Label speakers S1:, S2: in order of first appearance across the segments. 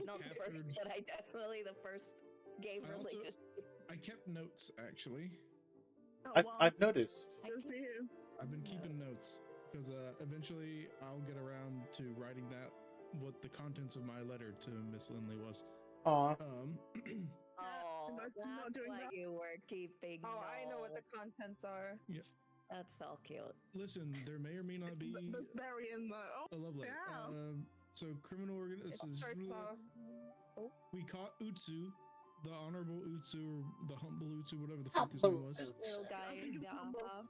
S1: Not the first, but I definitely the first gave her like just.
S2: I kept notes actually.
S3: Oh, wow.
S4: I've noticed.
S3: Good for you.
S2: I've been keeping notes because eventually I'll get around to writing that what the contents of my letter to Miss Lindley was.
S4: Aw.
S1: Oh,
S3: not
S1: that's
S3: doing
S1: why
S3: that.
S1: you were keeping.
S5: Oh, I know what the
S1: notes.
S5: contents are.
S2: Yeah.
S1: That's so cute.
S2: Listen, there may or may not be
S3: There's Barry in the. Oh,
S2: a love letter.
S3: yeah.
S2: So criminal
S5: It
S2: organization.
S5: starts off. Oh,
S2: We caught Utsu, the honorable Utsu, or the humble Utsu, whatever the fuck his name was.
S1: Little guy in the aha.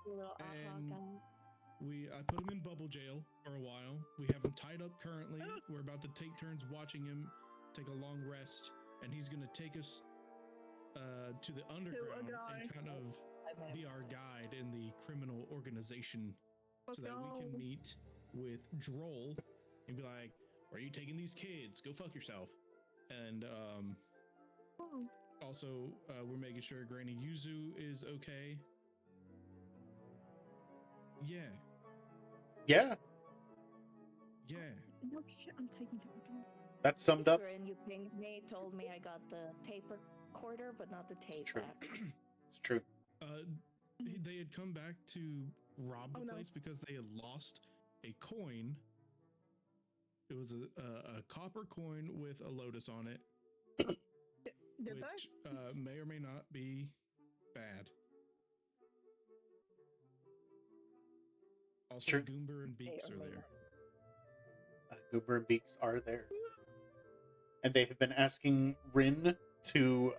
S1: Little aha
S2: and
S1: guy.
S2: I put him in bubble jail for a while. We have him tied up currently. We're about to take turns watching him take a long rest, and he's gonna take us to the underground and kind of be our guide in the criminal organization,
S3: Let's
S2: so that
S3: go.
S2: we can meet with Droll and be like, "Where are you taking these kids? Go fuck yourself." And
S3: Oh.
S2: also, we're making sure Granny Yuzu is okay. Yeah.
S4: Yeah,
S2: Yeah.
S3: No shit, I'm taking that.
S4: that summed up.
S1: And you pinged me, told me I got the tape recorder, but not the tape
S4: true.
S1: back.
S4: It's true.
S2: They had come back to rob the
S3: Oh, no.
S2: place because they had lost a coin. It was a copper coin with a lotus on it,
S3: Did
S2: which may or may not be bad. Also,
S4: Sure.
S2: Goomber and Beaks
S1: May
S2: are
S1: or may
S2: there.
S4: Goober and Beaks are there, and they have been asking Rin to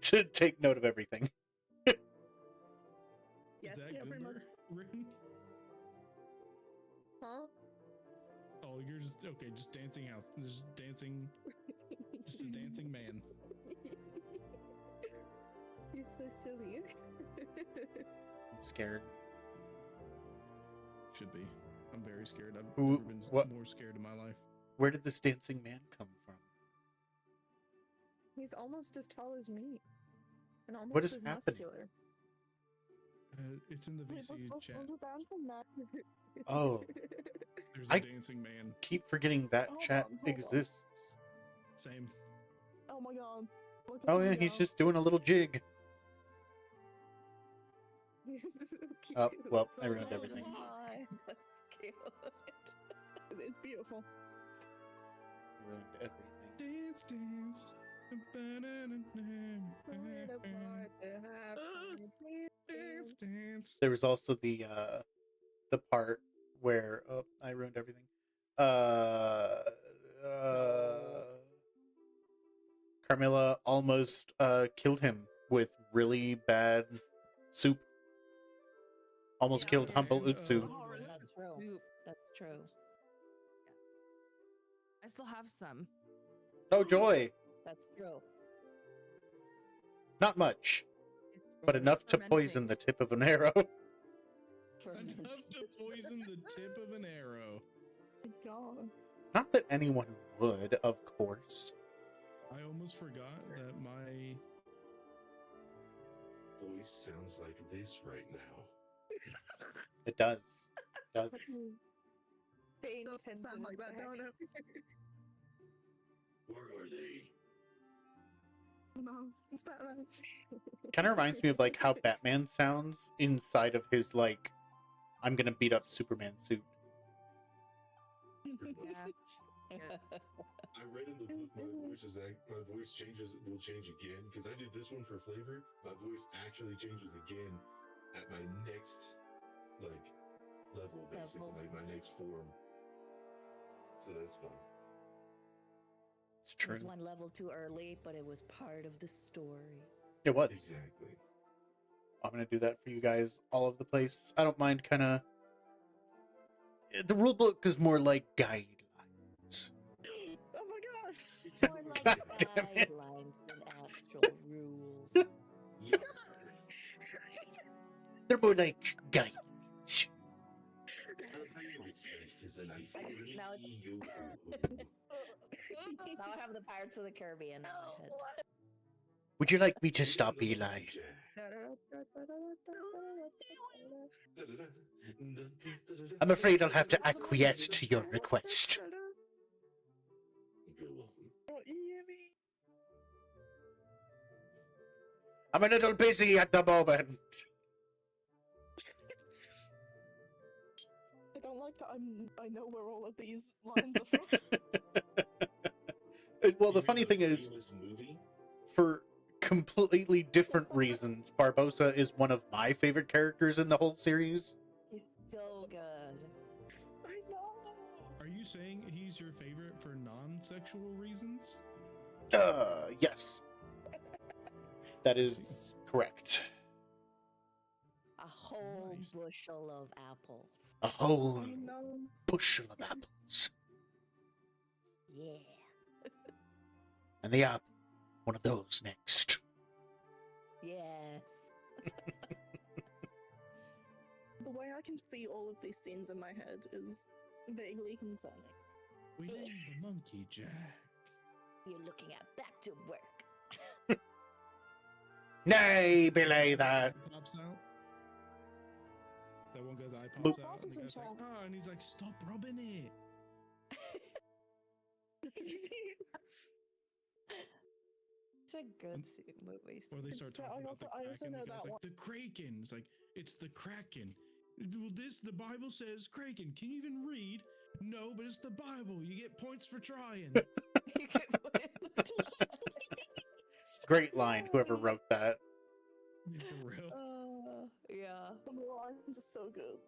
S4: to take note of everything.
S5: yes.
S2: Is that
S3: yeah, pretty much.
S2: Goomber? Rin?
S5: Huh?
S2: Oh, you're just okay. Just dancing house. Just dancing. Just a dancing man.
S5: He's so silly.
S4: I'm scared.
S2: Should be. I'm very scared. I've
S4: Who-
S2: never been
S4: what-
S2: more scared in my life.
S4: Where did this dancing man come from?
S5: He's almost as tall as me. And almost
S4: What is
S5: as
S4: happening?
S5: muscular.
S2: It's in the VC chat.
S4: Oh,
S2: There's
S4: I-
S2: a dancing man.
S4: keep forgetting that
S3: Hold
S4: chat
S3: on, hold on.
S4: exists.
S2: Same.
S3: Oh my god. Look at
S4: Oh
S3: him
S4: yeah, he's
S3: go.
S4: just doing a little jig.
S5: He's so cute.
S4: Oh, well,
S5: So
S4: I ruined
S5: adorable.
S4: everything.
S1: Hi. That's cute.
S3: It's beautiful.
S4: Ruined everything.
S2: Dance, dance.
S5: What a part to have.
S2: Dance, dance.
S4: There was also the part where I ruined everything. Carmilla almost killed him with really bad soup. Almost
S5: Yeah,
S4: killed
S2: yeah,
S4: humble
S2: and,
S4: Utsu.
S3: Horrors.
S1: That's true.
S5: Soup.
S1: That's true.
S6: I still have some.
S4: Oh joy!
S1: That's true.
S4: Not much,
S6: It's
S4: but enough to poison
S6: fermenting.
S4: the tip of an arrow.
S2: Enough to poison the tip of an arrow.
S3: My god.
S4: Not that anyone would, of course.
S2: I almost forgot that my
S7: voice sounds like this right now.
S4: It does. It does.
S5: Bane
S3: Does
S5: tends
S3: sound
S5: in
S3: like
S5: his
S3: that,
S5: back.
S3: don't it?
S7: Where are they?
S3: No, it's Batman.
S4: Kind of reminds me of like how Batman sounds inside of his like, I'm gonna beat up Superman suit.
S7: Pretty much.
S6: Yeah.
S7: I read in the book my voice will change again because I did this one for flavor. My voice actually changes again at my next level, basically, like my next form. So that's fun.
S4: It's
S1: It
S4: true.
S1: was one level too early, but it was part of the story.
S4: It was.
S7: Exactly.
S4: I'm gonna do that for you guys all over the place. I don't mind kind of. The rule book is more like guidelines.
S3: Oh my god.
S1: It's more like
S4: God damn it.
S1: guidelines than actual rules.
S7: Yeah.
S4: They're more like guidelines.
S1: Now Now I have the Pirates of the Caribbean in my head.
S4: Would you like me to stop, Eli? I'm afraid I'll have to acquiesce to your request.
S7: Go on.
S3: Oh, you hear me?
S4: I'm a little busy at the moment.
S3: I don't like that I know where all of these lines are from.
S4: Well, the
S7: You
S4: funny
S7: mean
S4: thing
S7: a
S4: is,
S7: famous movie?
S4: for completely different reasons, Barbosa is one of my favorite characters in the whole series.
S1: He's so good.
S3: I know.
S2: Are you saying he's your favorite for non-sexual reasons?
S4: Yes. That is correct.
S1: A whole
S2: Nice.
S1: bushel of apples.
S4: A whole
S3: I know.
S4: bushel of apples.
S1: Yeah.
S4: And they have one of those next.
S1: Yes.
S3: The way I can see all of these scenes in my head is vaguely concerning.
S2: We named the monkey Jack.
S1: You're looking at back to work.
S4: Nay, belay that.
S2: Pops out. That one guy's eye
S4: Boop.
S2: pops out, and the guy's like, "Oh," and he's like, "Stop rubbing it."
S1: It's a good movie.
S2: Or they start
S3: Yeah,
S2: talking
S3: I
S2: about
S3: also-
S2: the
S3: I also
S2: Kraken.
S3: know
S2: The guy's
S3: that
S2: like,
S3: one.
S2: "The Kraken." It's like, "It's the Kraken." Well, the Bible says Kraken. Can you even read? No, but it's the Bible. You get points for trying.
S4: Great line, whoever wrote that.
S2: For real.
S1: Yeah.
S3: The lines are so good.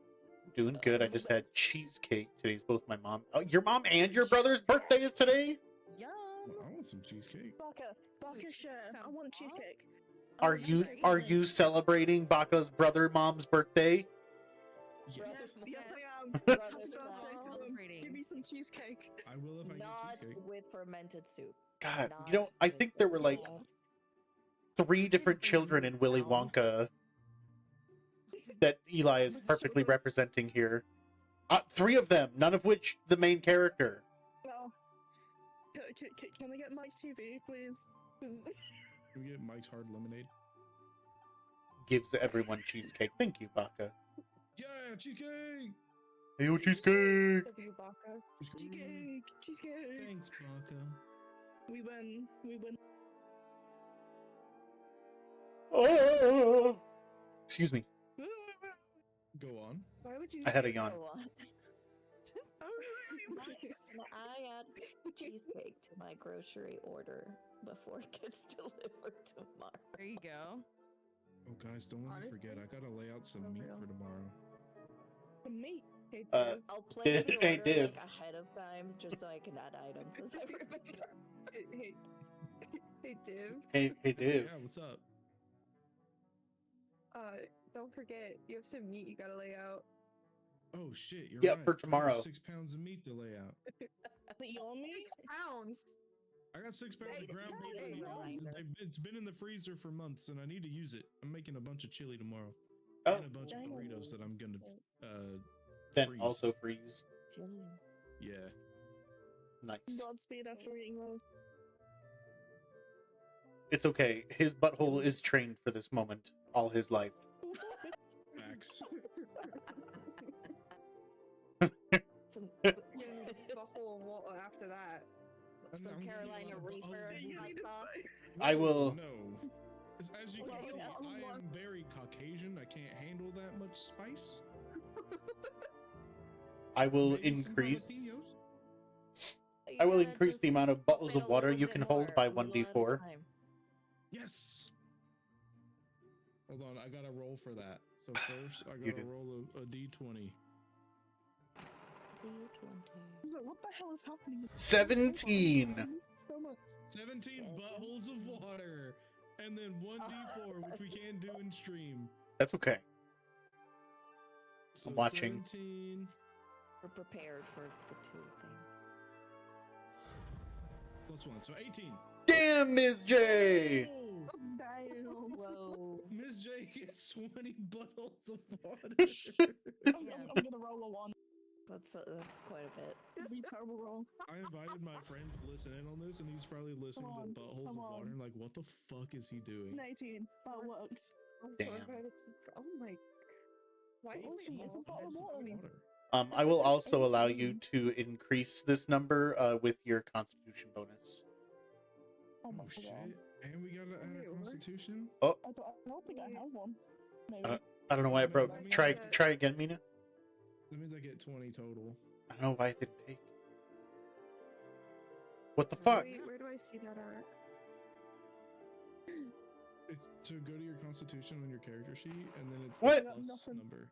S4: Doing good. I
S1: The
S4: just had
S1: best.
S4: cheesecake. Today's both my mom. Oh, your mom and your brother's birthday is today?
S6: Yum.
S2: I want some cheesecake.
S3: Baka share. I want
S6: Some
S3: cheesecake.
S4: Are you celebrating Baka's brother mom's birthday?
S3: Yes, yes I am.
S1: Brothers
S3: Happy birthday
S1: love.
S3: to them.
S6: Celebrating.
S3: Give me some cheesecake.
S2: I will if I
S1: Not
S2: get cheesecake.
S1: with fermented soup.
S4: God,
S1: Not
S4: you know, I
S1: with
S4: think there were like
S1: fermented-
S4: 3 different children in Willy Wonka that Eli is perfectly representing here. 3 of them, none of which the main character.
S3: No. Can I get Mike's TV, please? 'Cause-
S2: Can we get Mike's Hard Lemonade?
S4: Gives everyone cheesecake. Thank you, Baka.
S2: Yeah, cheesecake!
S4: Hey, yo, cheesecake!
S3: Cheesecake! Cheesecake!
S2: Thanks, Baka.
S3: We win. We win.
S4: Oh! Excuse me.
S2: Go on.
S3: Why would you
S4: I had a
S3: say-
S4: yawn.
S1: Go on.
S3: Oh,
S1: Can I add cheesecake to my grocery order before it gets delivered tomorrow?
S6: There you go.
S2: Oh, guys, don't let me forget. I gotta lay out some meat for tomorrow.
S3: The meat.
S5: Hey,
S4: Uh,
S1: I'll place the
S4: Hey,
S1: order
S4: Div.
S1: like ahead of time just so I can add items as I remember.
S5: hey, Div.
S4: Hey, Div.
S2: Yeah, what's up?
S5: Don't forget, you have some meat you gotta lay out.
S2: Oh shit, you're
S4: Yeah,
S2: right.
S4: for
S2: I got
S4: tomorrow.
S2: 6 pounds of meat to lay out.
S3: Is it your meat?
S5: Pounds.
S2: I got 6 pounds
S3: Hey,
S2: of ground beef.
S3: hey,
S2: in the
S1: reminder.
S2: fridge. It's been in the freezer for months, and I need to use it. I'm making a bunch of chili tomorrow,
S4: Oh,
S2: and a bunch of burritos that I'm gonna
S4: then
S2: freeze.
S4: also freeze.
S2: Yeah.
S4: Nice.
S3: Godspeed after eating those.
S4: It's okay. His butthole is trained for this moment all his life.
S2: Facts.
S1: Some,
S5: The whole water after that.
S2: I'm
S1: some
S2: gonna eat a
S1: Carolina
S2: lot of
S1: Reaper
S2: butthole.
S1: hot sauce.
S4: I will.
S2: No. As you can
S3: Well,
S2: see,
S3: yeah,
S2: I am very Caucasian. I can't handle that much spice.
S4: I will
S2: Maybe some
S4: increase.
S2: jalapenos.
S4: I will
S1: gotta
S4: increase the
S1: just
S4: amount of
S1: pump
S4: bottles
S1: it
S4: of
S1: a
S4: water
S1: little
S4: you
S1: bit
S4: can hold
S1: more,
S4: by
S1: a little at a
S4: 1d4.
S1: time.
S2: Yes. Hold on, I gotta roll for that. So first, I
S4: You
S2: gotta
S4: do.
S2: roll a d20.
S3: I was like, what the hell is happening?
S4: 17.
S3: I missed so much.
S2: 17 buttholes of water, and then 1d4, which we can't do in stream.
S4: That's okay.
S2: So
S4: watching.
S2: 17.
S1: We're prepared for the 2 thing.
S2: Plus 1, so 18.
S4: Damn, Ms. J!
S2: Oh,
S3: Damn.
S1: Whoa.
S2: Miss J gets 20 buttholes of water.
S3: I'm gonna roll a 1.
S1: That's quite a bit.
S3: It'd be terrible roll.
S2: I invited my friend to listen in on this, and he's probably listening
S3: Come on,
S2: to Buttholes
S3: come
S2: of Water.
S3: on.
S2: Like, what the fuck is he
S3: It's
S2: doing?
S3: an 18. That works.
S5: Also,
S4: Damn.
S5: oh my. Why
S3: Oh,
S5: only
S3: she is
S5: all
S3: a bottle of
S5: have
S3: water.
S5: water?
S4: I will
S3: It's
S4: also allow you
S3: 18.
S4: to increase this number with your Constitution bonus.
S3: Oh my
S2: Oh shit!
S3: god.
S2: And we gotta add
S5: Wait,
S2: a
S5: what?
S2: Constitution.
S3: I don't think I have one. Maybe.
S4: I don't know why it broke.
S2: That means
S4: Try
S2: that-
S4: try again, Mina.
S2: That means I get 20 total.
S4: I don't know why it didn't take. What the fuck?
S5: Wait, where do I see that at?
S2: It's to go to your Constitution on your character sheet, and then it's
S4: What?
S2: the plus
S3: Nothing.
S2: number.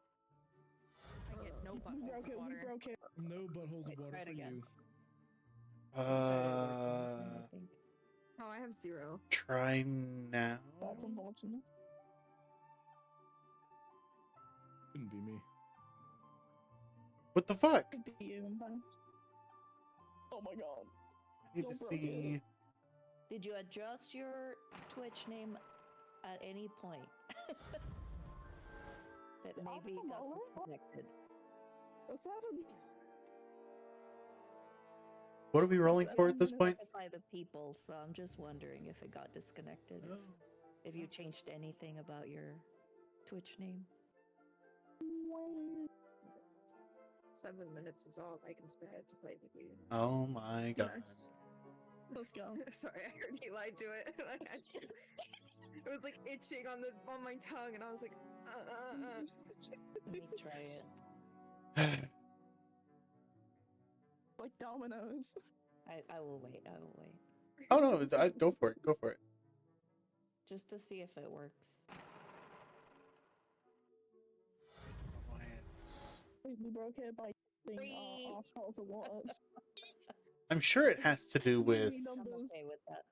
S6: I get no
S3: we
S6: buttholes
S3: broke
S6: of
S3: it. We
S6: water.
S3: broke it.
S2: No buttholes
S1: Wait,
S2: of water
S1: try it
S2: for
S1: again.
S2: you.
S1: It started working, I think.
S5: Oh, I have 0.
S4: Try now.
S3: That's unfortunate.
S2: Couldn't be me.
S4: What the fuck?
S3: Could be you, in fact. Oh my god.
S4: I need to
S3: Don't broke it.
S4: see.
S1: Did you adjust your Twitch name at any point? That
S3: Yeah,
S1: maybe
S3: come
S1: got
S3: on.
S1: disconnected.
S3: A 7.
S4: What are we rolling for at this point?
S1: By the people, so I'm just wondering if it got disconnected. If you changed anything about your Twitch name.
S5: 7 minutes is all I can spare to play the game.
S4: Oh my god.
S3: Nice. Let's go.
S5: Sorry, I heard he lied to it. It was like itching on my tongue, and I was like,
S1: Let me try it.
S3: Like dominoes.
S1: I will wait. I will wait.
S4: Oh no, go for it. Go for it.
S1: Just to see if it works.
S3: We broke it by being
S1: Free.
S3: our assholes of water.
S4: I'm sure it has to do with.
S3: Three
S1: I'm
S3: numbers.
S1: okay with that.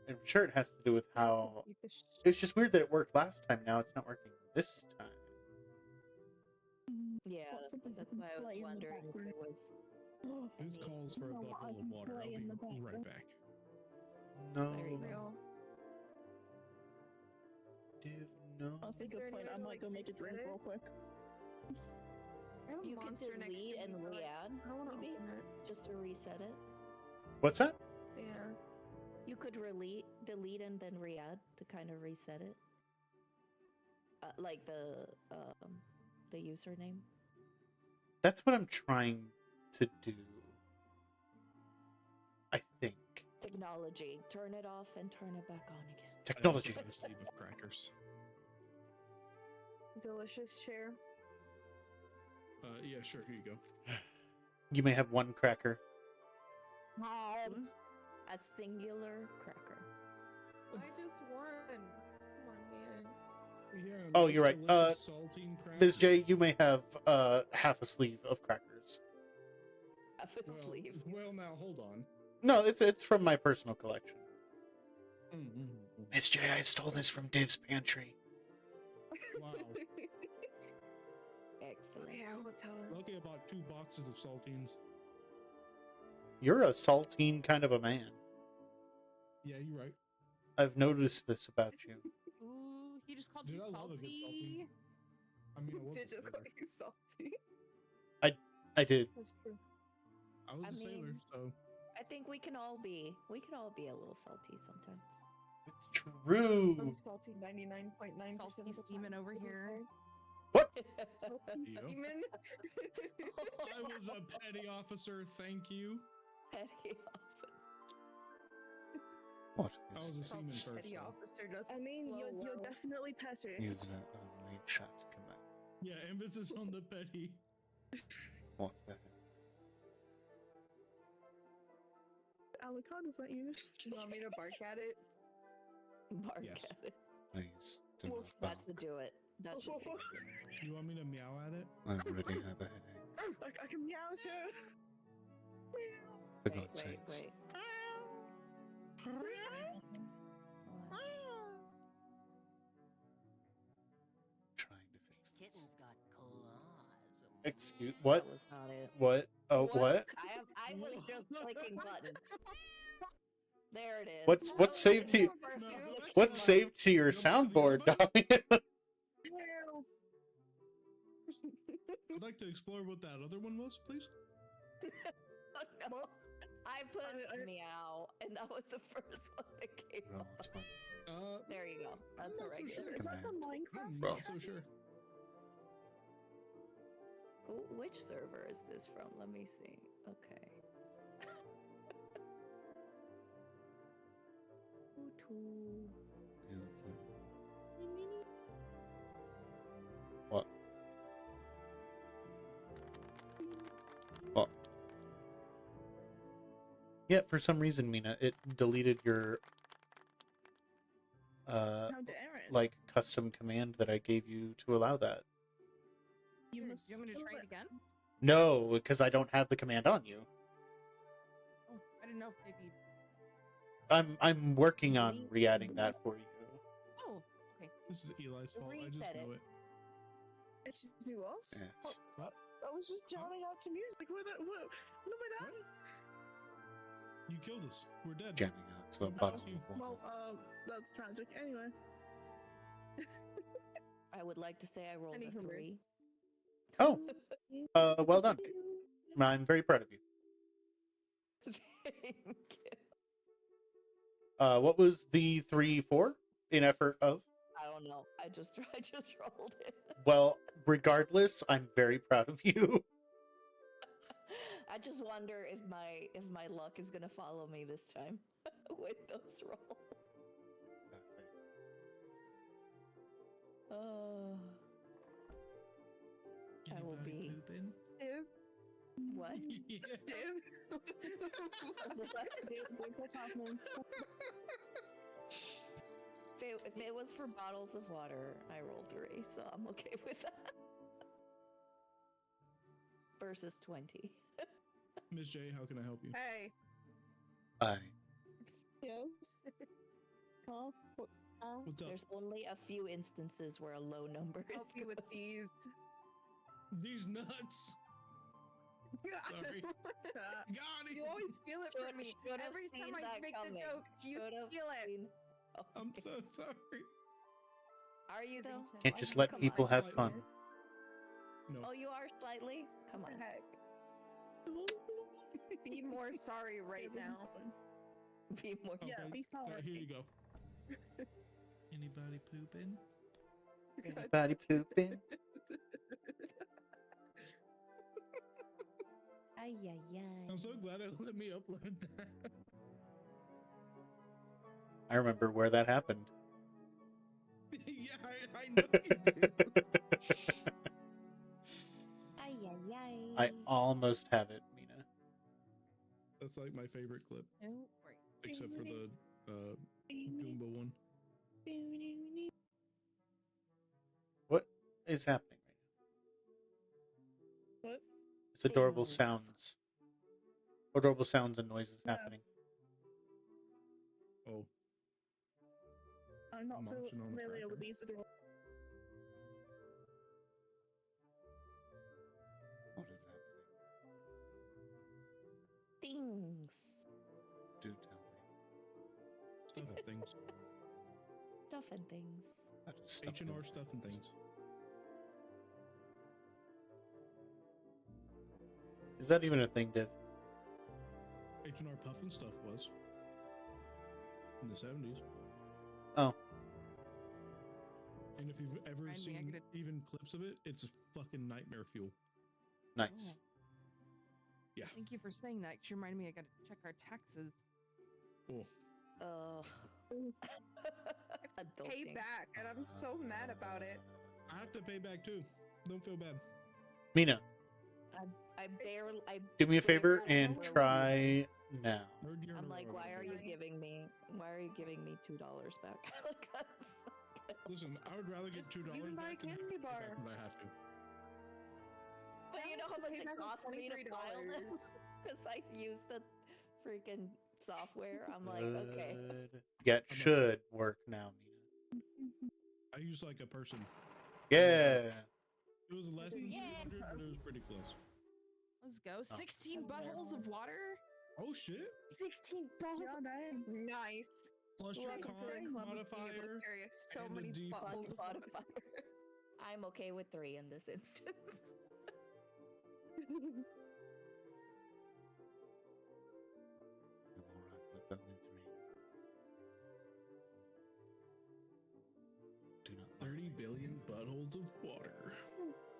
S4: I'm sure it has to do with how.
S5: You just-
S4: It's just weird that it worked last time. Now it's not working this time.
S1: Yeah,
S3: What's something
S1: that's
S3: to
S1: why I was
S3: play in the
S1: wondering if
S3: background?
S1: it was.
S2: This
S1: Any-
S2: calls for a
S3: You know what, I
S2: butthole of
S3: can
S2: water.
S3: play
S2: I'll
S3: in the
S2: be right
S3: background.
S2: back.
S4: No.
S1: There you go.
S5: Real.
S4: Div, no.
S3: That's a
S5: Is there
S3: good point.
S5: any
S3: I
S5: way to,
S3: might go
S5: like,
S3: make a drink
S5: reset it?
S3: real quick.
S5: I have a
S1: You can
S5: monster next to
S1: delete
S5: me,
S1: and
S5: but, like,
S1: re-add,
S5: I don't want to
S1: maybe?
S5: open it.
S1: Just to reset it.
S4: What's that?
S5: Yeah.
S1: You could delete and then re-add to kind of reset it. Like the username.
S4: That's what I'm trying to do. I think.
S1: Technology. Turn it off and turn it back on again.
S4: Technology.
S2: I also got a sleeve of crackers.
S5: Delicious share.
S2: Yeah, sure. Here you go.
S4: You may have one cracker.
S1: A singular cracker.
S5: I just won. Come on, man.
S2: Yeah,
S4: Oh,
S2: those
S4: you're right.
S2: delicious saltine
S4: Ms.
S2: crackers.
S4: J, you may have half a sleeve of crackers.
S1: Half a
S2: Well,
S1: sleeve.
S2: well, now hold on.
S4: No, it's from my personal collection.
S2: Mm-hmm.
S4: Miss J, I stole this from Div's pantry.
S2: Wow.
S1: Excellent.
S5: Okay, I will tell him.
S2: Lucky I bought 2 boxes of saltines.
S4: You're a saltine kind of a man.
S2: Yeah, you're right.
S4: I've noticed this about you.
S6: Ooh, he just called
S2: Dude,
S6: you
S2: I love a good
S6: salty.
S2: I mean, I was
S5: Did
S2: a
S5: just
S2: sailor.
S5: call you salty.
S4: I did.
S5: That's true.
S2: I was
S1: I
S2: a sailor,
S1: mean-
S2: so
S1: I think we can all be a little salty sometimes.
S4: It's true.
S5: I'm salty 99.9%
S6: Salty
S5: of the
S6: steaming
S5: time,
S6: over
S5: to be
S6: here.
S5: fair.
S4: What?
S5: Salty
S2: Yeah.
S5: steaming.
S2: I was a petty officer. Thank you.
S1: Petty office.
S4: What
S2: I
S4: is
S2: was a seaman first.
S5: Petty
S2: so-
S5: officer doesn't
S3: I mean,
S5: flow
S3: you're
S5: well.
S3: definitely petty.
S4: Use that late shot command.
S2: Yeah, emphasis on the petty.
S4: What the heck?
S3: Alucard, is that you?
S5: You want me to bark at it?
S1: Bark
S2: Yes.
S1: at it.
S4: Please do
S3: Woof,
S4: not
S1: That
S4: bark.
S1: should do it. That should do it.
S2: You want me to meow at it?
S4: I already have a headache.
S3: I can meow too.
S4: For
S1: Wait,
S4: God's
S1: wait,
S4: sakes.
S1: wait.
S4: Trying to fix this.
S8: Kitten's got claws.
S4: Excuse what?
S1: That was not it.
S4: What? Oh, what?
S1: I was just clicking buttons. There it is.
S4: What's saved to you? What's saved to your soundboard, Dahlia?
S2: I'd like to explore what that other one was, please.
S1: Oh, no. I put meow, and that was the first one that came
S4: No,
S1: up.
S4: it's fine.
S1: There you go. That's
S2: not
S1: a
S2: so
S1: regular.
S2: sure.
S3: Is that the
S2: I'm
S3: Minecraft?
S2: not so sure.
S1: Which server is this from? Let me see. Okay.
S4: What? What? Yeah, for some reason, Mina, it deleted your
S3: How dare it?
S4: like custom command that I gave you to allow that.
S3: You
S6: Do
S3: must
S6: you want me to
S3: kill
S6: try it
S3: it.
S6: again?
S4: No, because I don't have the command on you.
S6: Oh, I didn't know if maybe.
S4: I'm working on re-adding that for you.
S6: Oh, okay.
S2: This is Eli's fault. I just
S1: Reset it.
S2: know it.
S3: Excuse me, what?
S4: Yes.
S2: What?
S3: I was just jamming out to music. What have I done?
S2: You killed us. We're dead.
S4: Jamming out to a bottle
S2: you.
S4: of water.
S3: Well, that's tragic. Anyway.
S1: I would like to say I rolled
S5: Any
S1: a
S5: humors?
S1: 3.
S4: Oh, well done. I'm very proud of you.
S1: Thank you.
S4: What was the 3-4 in effort of?
S1: I don't know. I just rolled it.
S4: Well, regardless, I'm very proud of you.
S1: I just wonder if my luck is gonna follow me this time with those rolls. Oh, I will
S2: Anybody
S1: be
S2: pooping?
S5: Dude,
S1: what?
S2: Yeah.
S5: dude.
S3: What's happening?
S1: If it was for bottles of water, I rolled 3, so I'm okay with that. Versus 20.
S2: Miss J, how can I help you?
S5: Hey,
S4: Bye.
S3: Yes. Huh? What?
S2: What's up?
S1: There's only a few instances where a low number
S5: help
S1: is
S5: you with
S1: good.
S5: these.
S2: These nuts. Sorry. Got
S5: You
S2: it.
S5: always steal it from me.
S1: Should've
S5: Every time
S1: seen
S5: I
S1: that
S5: make
S1: coming.
S5: the joke, you
S1: Should've
S5: steal it.
S1: seen- Oh,
S2: I'm
S1: okay.
S2: so sorry.
S1: Are you though?
S4: Can't just let
S1: Come
S4: people
S1: on.
S4: have fun.
S2: No.
S1: Oh, you are slightly? Come on.
S5: Heck. Be more sorry right now.
S1: Be more.
S2: Okay.
S3: Yeah, be sorry.
S2: Alright, here you go. Anybody pooping?
S4: Anybody pooping?
S1: Ay, ay, ay.
S2: I'm so glad it let me upload that.
S4: I remember where that happened.
S2: Yeah, I know you do.
S1: Ay, ay, ay.
S4: I almost have it, Mina.
S2: That's like my favorite clip,
S6: No worries.
S2: except for the Goomba one.
S4: What is happening right now?
S3: What?
S4: It's adorable
S1: Things.
S4: sounds. Adorable sounds and noises happening.
S2: Oh,
S3: I'm not
S2: Munching on a
S3: familiar with
S2: cracker.
S3: these at all.
S4: What is happening?
S1: Things.
S4: Do tell me.
S2: stuff and things.
S1: Stuff and things.
S4: How does stuff
S2: H&R
S4: and
S2: stuff and things.
S4: Is that even a thing, Div?
S2: H&R Puffin stuff was. In the 70s.
S4: Oh.
S2: And if you've ever
S6: Remind me, I
S2: seen
S6: gotta-
S2: even clips of it, it's a fucking nightmare fuel.
S4: Nice.
S2: Yeah.
S6: Thank you for saying that. 'Cause you reminded me I gotta check our taxes.
S2: Oh.
S5: Pay back, and I'm so mad about it.
S2: I have to pay back too. Don't feel bad.
S4: Mina,
S1: I barely.
S4: do me a favor
S1: barely
S4: and
S1: remember.
S4: try now.
S2: Third year in
S1: I'm
S2: a
S1: like,
S2: row,
S1: why
S2: I've
S1: are
S2: been
S1: you
S2: paid.
S1: giving me? Why are you giving me $2 back? Like,
S2: Listen, I would rather get
S5: Just
S2: $2
S5: you can buy a
S2: back than have to
S5: candy
S2: pay back
S5: bar.
S2: when I have to.
S1: but you know how much it cost me to file them?
S5: $23.
S1: Because I used the freaking software. I'm like, okay.
S4: Good. Yeah, it should work now, Mina.
S2: I use like a person.
S4: Yeah.
S2: It was less than
S1: Yeah.
S2: 200, but it was pretty close.
S6: Let's go.
S4: Oh.
S6: 16 buttholes of water?
S2: Oh shit!
S5: 16 balls.
S3: Yeah, dang.
S5: Nice.
S2: Plus your
S5: Love to see
S2: con
S5: the club of being able to
S2: modifier.
S5: carry so
S2: and a
S5: many
S2: default
S5: buttholes of water.
S1: I'm okay with 3 in this instance.
S2: bottles of water.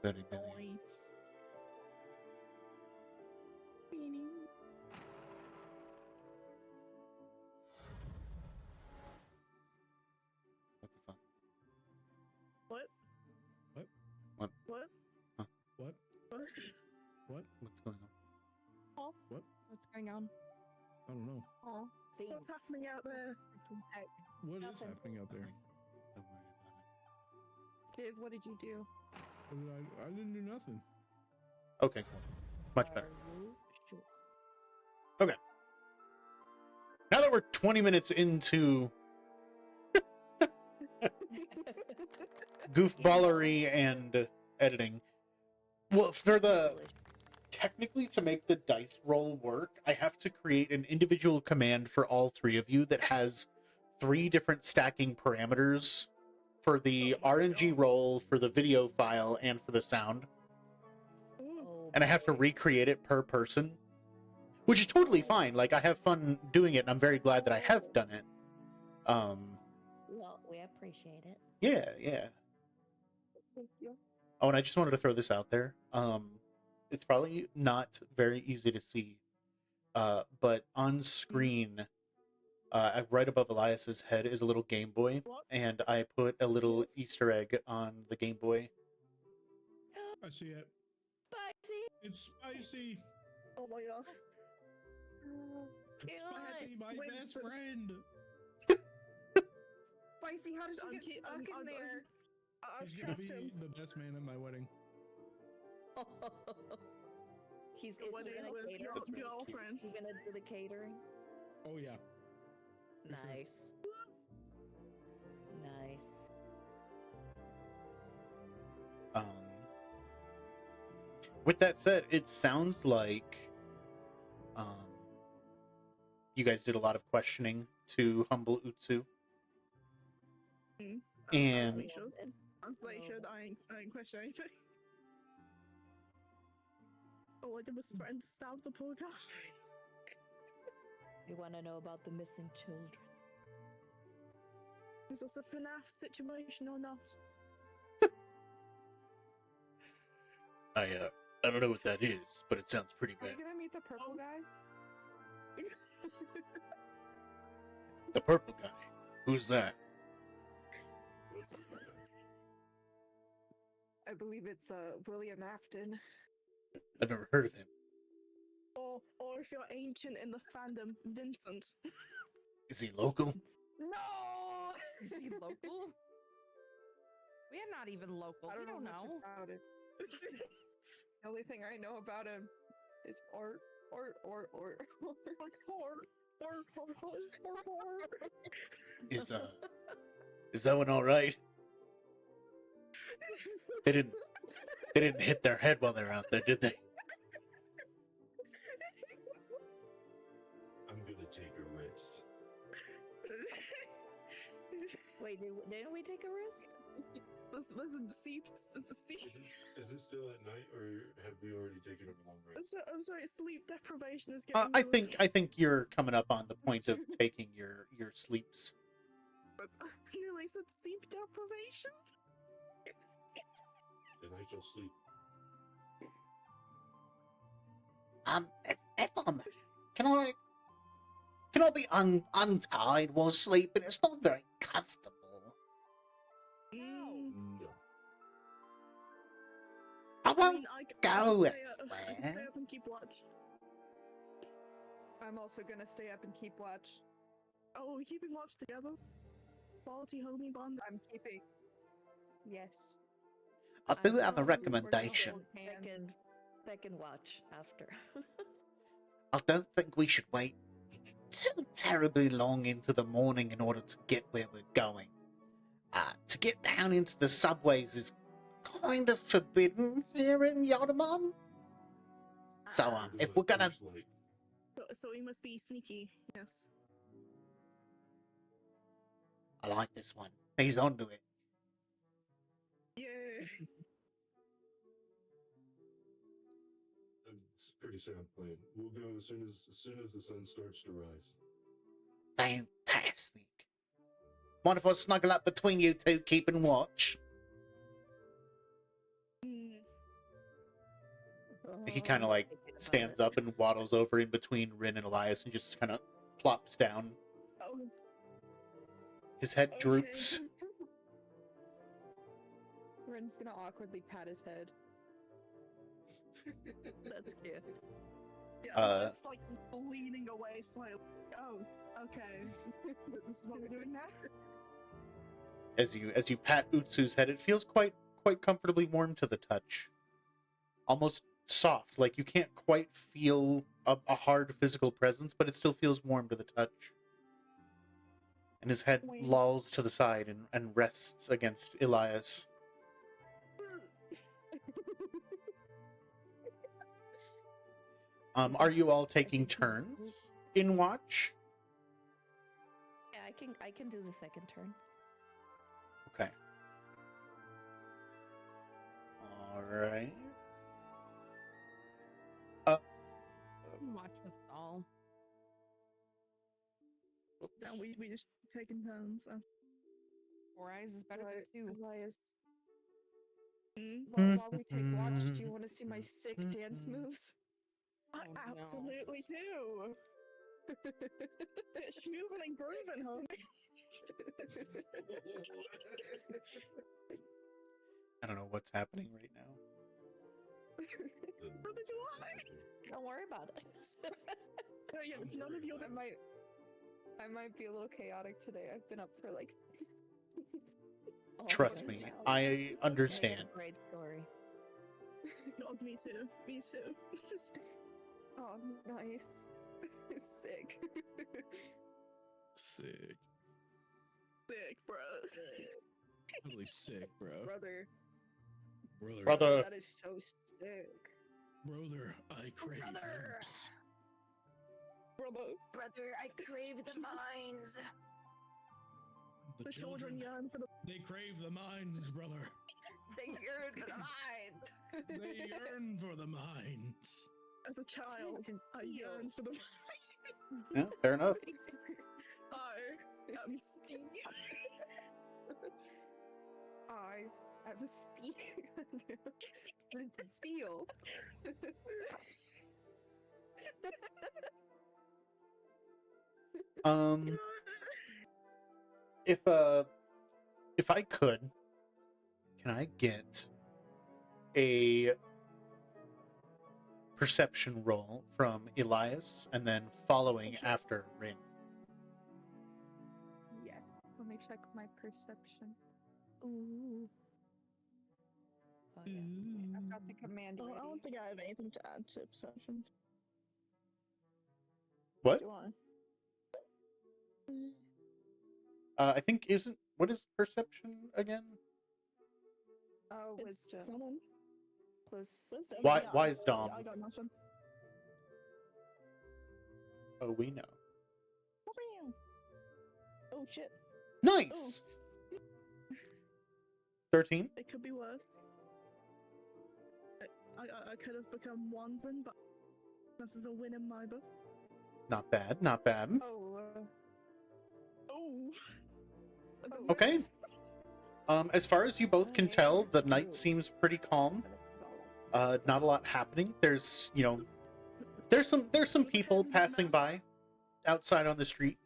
S4: Very good.
S3: Nice.
S4: What the fuck?
S3: What?
S2: What?
S4: What?
S3: What?
S2: What?
S3: What?
S2: What?
S4: What's going on?
S2: What?
S6: What's going on?
S2: I don't know.
S5: Aw.
S3: What's happening out there?
S2: What is
S1: Nothing.
S2: happening out there?
S4: Don't worry about it.
S5: Dave, what did you do?
S2: What did I didn't do nothing.
S4: Okay, cool. Much better.
S1: Are you sure?
S4: Okay. Now that we're 20 minutes into goofballery and editing, well, for the technically to make the dice roll work, I have to create an individual command for all three of you that has 3 different stacking parameters for the RNG roll, for the video file, and for the sound.
S1: Oh,
S4: And I have to recreate it per person, which is totally fine. Like, I have fun doing it, and I'm very glad that I have done it.
S1: well, we appreciate it.
S4: Yeah.
S5: Thank you.
S4: Oh, and I just wanted to throw this out there. It's probably not very easy to see, but on screen, right above Elias's head is a little Game Boy,
S3: What?
S4: and I put a little
S3: Yes.
S4: Easter egg on the Game Boy.
S2: I see it.
S1: Spicy!
S2: It's Spicy.
S3: Oh my god.
S2: Spicy, my
S3: Wait,
S2: best
S3: but-
S2: friend.
S5: Spicy, how did you
S3: I'm
S5: get
S3: ki-
S5: stuck
S3: I'm-
S5: in
S3: I'm-
S5: there?
S3: I've
S2: He's gonna
S3: trapped
S2: be
S3: him.
S2: the best man at my wedding.
S1: Is
S3: The
S1: he
S3: wedding
S1: gonna
S3: with
S1: cater?
S3: your girlfriend.
S1: He gonna do the catering?
S2: Oh yeah. For sure.
S1: Nice. Nice.
S4: With that said, it sounds like you guys did a lot of questioning to Humble Utsu. And-
S3: As we should. As they should. I ain't question anything. All I did was threaten to stab the poor guy.
S1: We want to know about the missing children.
S3: Is this a FNAF situation or not?
S4: I don't know what that is, but it sounds pretty
S5: Are
S4: bad.
S5: we gonna meet the purple guy?
S4: The purple guy. Who's that?
S5: I believe it's William Afton.
S4: I've never heard of him.
S3: Or if you're ancient in the fandom, Vincent.
S4: Is he local?
S5: No!
S6: Is he local? We are not even local.
S5: I
S6: We
S5: don't know
S6: don't
S5: much
S6: know.
S5: about it. The only thing I know about him is art.
S4: Is that one all right? They didn't hit their head while they were out there, did they?
S7: I'm gonna take a rest.
S1: Wait, didn't we take a rest?
S3: Listen, sleep.
S7: Is this still at night, or have we already taken a long rest?
S3: I'm sorry, sleep deprivation is getting
S4: I think you're coming up on the point of taking your sleeps.
S3: Nearly said sleep deprivation.
S7: Then I shall sleep.
S4: If can I be untied while sleeping? It's not very comfortable.
S7: No.
S4: I won't
S3: I
S4: go
S3: can stay
S4: anywhere.
S3: up and keep watch.
S5: I'm also gonna stay up and keep watch.
S3: Oh, we're keeping watch together. Quality homie bond.
S5: I'm keeping. Yes.
S4: I do
S1: I'm
S4: have a
S1: sorry,
S4: recommendation.
S5: We're gonna hold hands.
S1: Second watch after.
S4: I don't think we should wait too terribly long into the morning in order to get where we're going. To get down into the subways is kind of forbidden here in Yodamon. So,
S7: We'll do
S4: if
S7: it
S4: we're gonna...
S7: first light.
S3: So we must be sneaky. Yes.
S4: I like this one. He's onto it.
S3: Yeah.
S7: It's a pretty sound plan. We'll go as soon as the sun starts to rise.
S4: Fantastic. Mind if I snuggle up between you two, keeping watch? He kind of like
S1: Thinking about
S4: stands
S1: it.
S4: up and waddles over in between Rin and Elias and just kind of plops down.
S3: Oh,
S4: His head
S3: okay.
S4: droops.
S5: Rin's gonna awkwardly pat his head.
S1: That's cute.
S3: Yeah,
S4: Uh,
S3: just like leaning away slightly. Oh, okay. This is what we're doing now.
S4: As you pat Utsu's head, it feels quite comfortably warm to the touch. Almost soft, like you can't quite feel a hard physical presence, but it still feels warm to the touch. And his head
S3: Wait.
S4: lolls to the side and rests against Elias. Are you all taking turns in watch?
S1: Yeah, I can do the second turn.
S4: Okay. All right.
S6: Watch with Doll.
S3: Yeah, we just taking turns.
S6: 4 eyes is better
S5: Right,
S6: than 2.
S5: Elias.
S3: Mm.
S5: While we take watch, do you want to see my sick dance moves?
S3: I
S6: Oh, no.
S3: absolutely do. It's moving and grooving, homie.
S4: I don't know what's happening right now.
S3: What did you want?
S1: Don't worry about it.
S3: No, yeah, it's none of your.
S5: I might be a little chaotic today. I've been up for like.
S1: Oh,
S4: Trust
S1: yeah.
S4: me, I understand.
S1: It's a great story.
S3: God, me too. Me too.
S5: Oh, nice. Sick.
S2: Sick.
S3: Sick, bro.
S2: Really sick, bro.
S5: Brother.
S4: Brother.
S5: That is so sick.
S2: Brother, I crave
S5: Brother.
S2: herbs.
S5: Brother, I crave the mines.
S2: The
S3: children yearn for the.
S2: They crave the mines, brother.
S5: They yearn for the mines.
S2: They yearn for the mines.
S3: As a child, I yearn for the.
S4: Yeah, fair enough.
S3: I am Steve.
S5: I have a steel. Printed steel.
S4: If I could, can I get a perception roll from Elias and then following after Rin?
S5: Yeah. Let me check my perception.
S1: Ooh. Oh, yeah.
S5: I've got the command
S3: Oh, I
S5: ready.
S3: don't think I have anything to add to perception.
S4: What?
S3: Do I?
S4: I think what is perception again?
S5: Oh,
S3: It's
S5: wisdom.
S3: someone.
S1: Plus,
S3: Wisdom.
S4: Why?
S3: Yeah,
S4: Why is Dom?
S3: I got nothing.
S4: Oh, we know.
S3: Oh shit.
S4: Nice. 13.
S3: It could be worse. I could have become Wanzan, but that is a win in my book.
S4: Not bad. Not bad.
S5: Oh.
S3: Oh.
S4: Okay. As far as you both can tell, the night seems pretty calm. Not a lot happening. There's there's some people passing by outside on the street.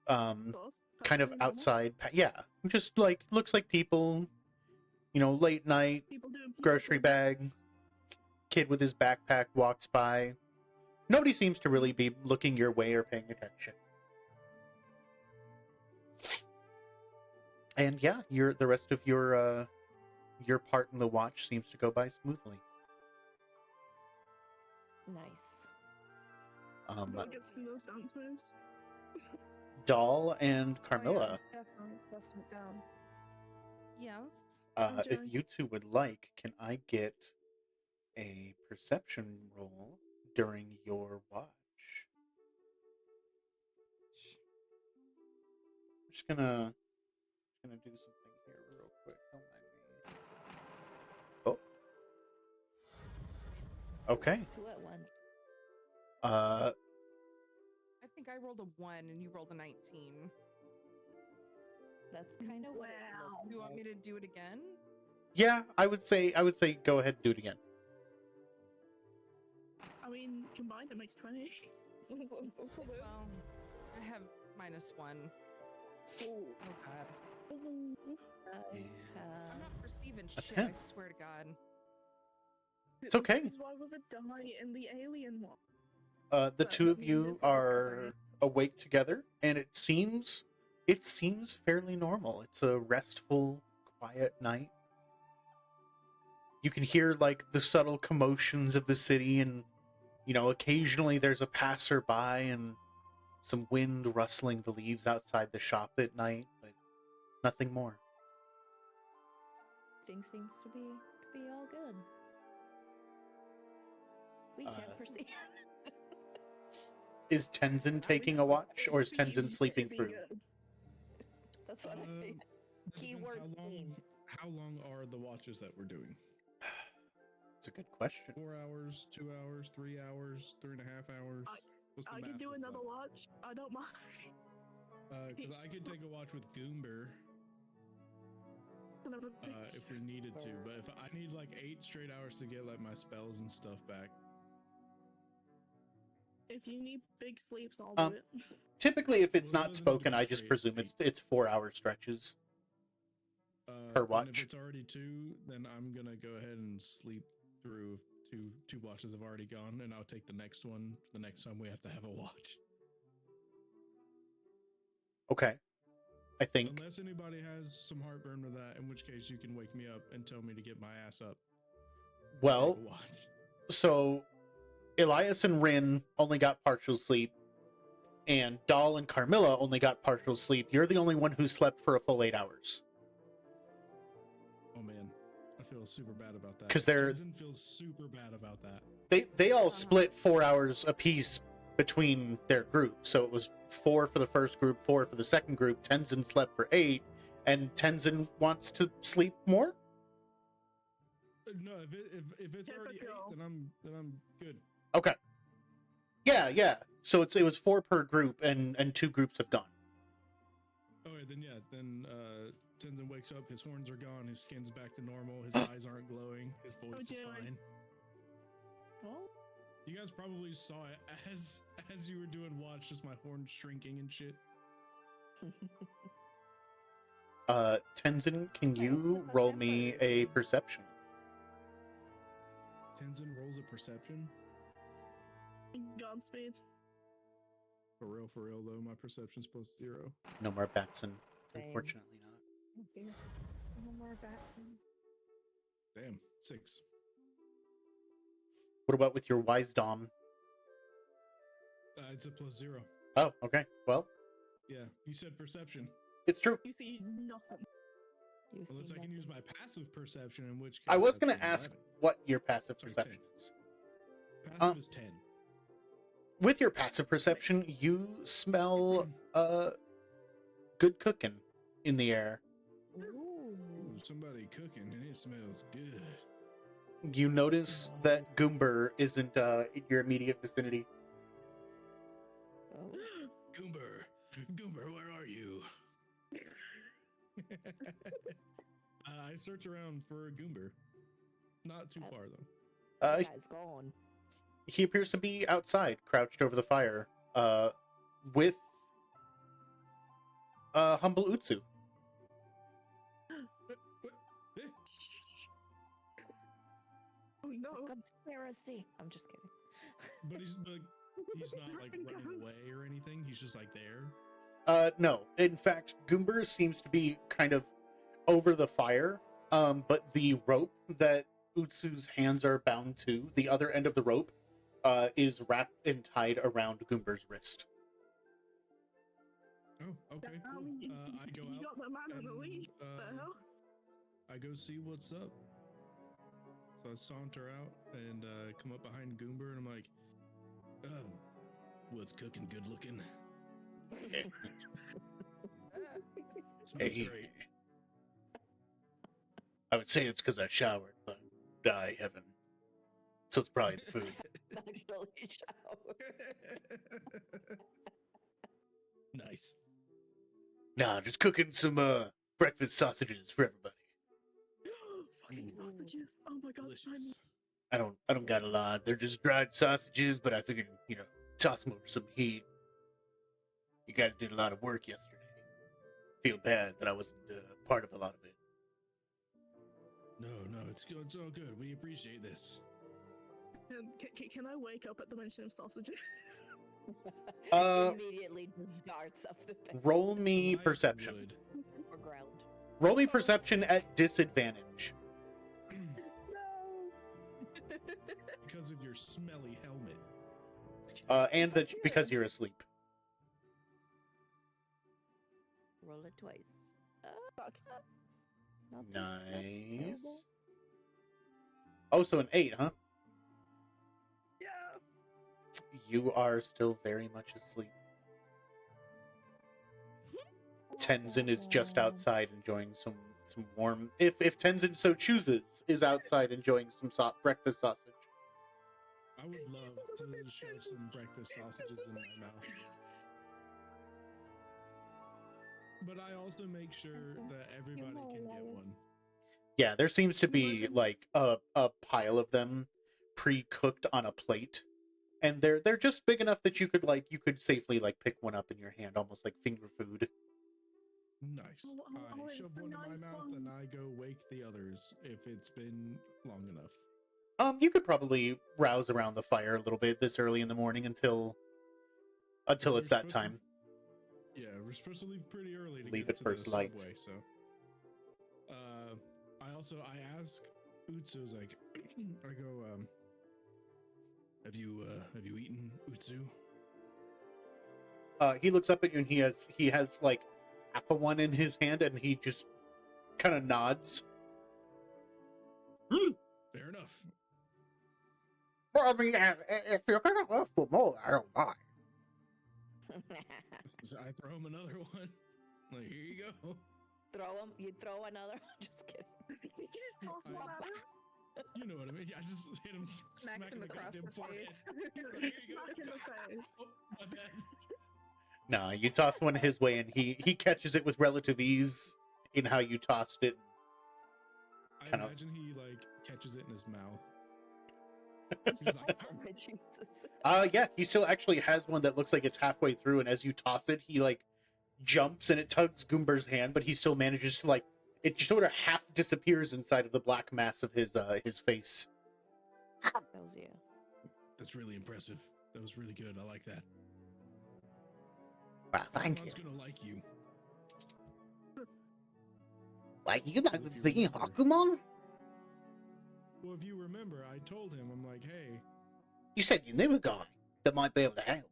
S4: Kind of outside. Yeah, just like looks like people. Late night, grocery bag. Kid with his backpack walks by. Nobody seems to really be looking your way or paying attention. And yeah, the rest of your part in the watch seems to go by smoothly.
S1: nice.
S3: Go get some of those dance moves.
S4: Doll and Carmilla,
S5: Definitely busting it down.
S6: Yes.
S4: if you two would like, can I get a perception roll during your watch? I'm just gonna do something here real quick. Don't mind me. Oh. Okay.
S1: 2 at once.
S6: I think I rolled a 1 and you rolled a 19.
S1: That's kind of what it
S3: Wow.
S1: looked
S6: Do you want me
S1: like.
S6: to do it again?
S4: Yeah, I would say go ahead and do it again.
S3: I mean, combined it makes 20. So that's a bit.
S6: Well, I have -1. Oh god. I'm not perceiving
S4: A
S6: shit,
S4: 10.
S6: I swear to god.
S4: It's okay.
S3: This is why we would die in the alien one.
S4: The
S3: But
S4: two of
S3: me and
S4: you
S3: Diff are just
S4: are
S3: concerning.
S4: awake together, and it seems fairly normal. It's a restful, quiet night. You can hear like the subtle commotions of the city, and occasionally there's a passerby and some wind rustling the leaves outside the shop at night, but nothing more.
S1: Things seems to be all good. We can't perceive.
S4: Is Tenzin taking a watch, or is Tenzin sleeping through?
S1: That's what I think.
S2: That depends
S1: Keyword
S2: how long are the watches that we're doing?
S4: It's a good question.
S2: 4 hours, 2 hours, 3 hours, 3.5 hours. What's the
S3: I
S2: math
S3: could do
S2: look
S3: another
S2: like?
S3: watch. I don't mind.
S2: Because I could take a watch with Goomber if we needed to, but if I need like 8 straight hours to get like my spells and stuff back.
S3: If you need big sleeps, I'll do it.
S4: Typically, if it's
S2: Well, it
S4: not
S2: doesn't need to
S4: spoken,
S2: be
S4: I just
S2: straight
S4: presume it's 4-hour stretches per
S2: And
S4: watch.
S2: if it's already 2, then I'm gonna go ahead and sleep through two watches have already gone, and I'll take the next one the next time we have to have a watch.
S4: Okay. I think.
S2: Unless anybody has some heartburn with that, in which case you can wake me up and tell me to get my ass up.
S4: Well,
S2: Take a watch.
S4: so Elias and Rin only got partial sleep, and Dahl and Carmilla only got partial sleep. You're the only one who slept for a full 8 hours.
S2: Oh man, I feel super bad about that.
S4: 'Cause they're-
S2: Tenzin feels super bad about that.
S4: They all split 4 hours apiece between their group. So it was 4 for the first group, 4 for the second group. Tenzin slept for 8, and Tenzin wants to sleep more?
S2: No, if it's already 8, then I'm good.
S4: Okay. Yeah. So it was 4 per group, and 2 groups have gone.
S2: Okay, then Tenzin wakes up, his horns are gone, his skin's back to normal, his eyes aren't glowing, his voice is fine.
S1: Oh,
S2: You guys probably saw it as you were doing watch, just my horns shrinking and shit.
S4: Tenzin, can
S1: Hey, it's
S4: you
S1: with my
S4: roll me
S1: temper.
S4: a perception?
S2: Tenzin rolls a perception.
S3: Godspeed.
S2: For real though, my perception's +0.
S4: No more Batson.
S1: Same.
S4: Unfortunately not.
S1: oh dear. No more bats.
S2: Damn, 6.
S4: What about with your wise dom?
S2: It's a +0.
S4: Oh, okay. Well,
S2: Yeah, you said perception.
S4: it's true.
S3: You see nothing.
S1: You
S2: Unless
S1: see
S2: I can use
S1: nothing.
S2: my passive perception, in which case
S4: I was
S2: that's
S4: going
S2: an
S4: to ask
S2: 11.
S4: what your passive
S2: Sorry,
S4: perception
S2: 10.
S4: is.
S2: Passive is 10.
S4: With your passive perception, you smell good cooking in the air.
S1: Ooh.
S2: Ooh, somebody cooking, and it smells good.
S4: You notice that Goomber isn't in your immediate vicinity.
S1: Oh.
S2: Goomber, where are you? I search around for Goomber. Not too far though.
S4: Uh,
S1: That guy's gone.
S4: he appears to be outside, crouched over the fire, with Humble Utsu.
S3: Oh
S1: It's
S3: no.
S1: a conspiracy. I'm just kidding.
S2: But he's not like running away or anything. He's just like there.
S4: No. In fact, Goomber seems to be kind of over the fire, but the rope that Utsu's hands are bound to, the other end of the rope, is wrapped and tied around Goomber's wrist.
S2: Oh, okay, cool.
S3: You
S2: I go out
S3: got the man in the
S2: and,
S3: lead. The hell?
S2: I go see what's up. So I saunter out and come up behind Goomber, and I'm like, "Oh, what's cooking? Good looking. Smells
S4: Hey.
S2: great."
S4: I would say it's because I showered, but I haven't. So it's probably the food.
S1: Actually, shower.
S2: Nice.
S4: Nah, just cooking some breakfast sausages for everybody.
S3: Fucking sausages. Oh my god, sign me.
S2: Delicious.
S4: I don't got a lot. They're just dried sausages, but I figured, toss them over some heat. You guys did a lot of work yesterday. Feel bad that I wasn't part of a lot of it.
S2: No, it's good. It's all good. We appreciate this.
S3: Can I wake up at the mention of sausages?
S1: Immediately just darts off the bed
S4: Roll me
S2: Life
S4: perception.
S2: would.
S1: or ground.
S4: Roll me perception at disadvantage.
S3: No.
S2: Because of your smelly helmet.
S4: And because you're asleep.
S1: Roll it twice. Fuck. Not too
S4: Nice.
S1: terrible.
S4: Oh, so an 8, huh?
S3: Yeah.
S4: You are still very much asleep. Tenzin is just outside enjoying some warm. If Tenzin so chooses, is outside enjoying some breakfast sausage.
S2: I would love to shove some breakfast sausages in my mouth. But I also make sure that everybody can get one.
S4: Yeah, there seems to be like a pile of them pre-cooked on a plate, and they're just big enough that you could safely like pick one up in your hand, almost like finger food.
S2: Nice. I shove one in my mouth and I go wake the others if it's been long enough.
S4: You could probably rouse around the fire a little bit this early in the morning until it's that time.
S2: Yeah, we're supposed to leave pretty early to
S4: Leave
S2: get
S4: at
S2: to
S4: first
S2: the
S4: light.
S2: subway, so. I ask Utsu's like, I go, have you eaten, Utsu?
S4: He looks up at you and he has like half of one in his hand and he just kind of nods.
S2: Fair enough.
S4: Well, I mean, if you're gonna ask for more, I don't mind.
S2: So I throw him another one. Like, here you go.
S1: You throw another one? Just kidding.
S3: You just toss them at him.
S2: You know what I mean? I just hit him,
S5: Smacks
S2: smack
S5: him
S2: the
S5: across the
S2: goddamn forehead.
S5: face.
S2: Here you go.
S3: Smack in the face.
S2: Oh, my bad.
S4: No, you toss one his way and he catches it with relative ease in how you tossed it.
S2: I
S4: Kind of-
S2: imagine he like catches it in his mouth. He's like,
S1: Jesus.
S4: Yeah, he still actually has one that looks like it's halfway through, and as you toss it, he like jumps and it tugs Goomber's hand, but he still manages to like it just sort of half disappears inside of the black mass of his face.
S1: Hells yeah.
S2: that's really impressive. That was really good. I like that.
S4: Wow, thank you.
S2: Everyone's gonna like you.
S4: Like you know
S2: If you
S4: the
S2: remember.
S4: Hakumon?
S2: Well, if you remember, I told him, I'm like, hey,
S4: You said you knew a guy that might be able to help.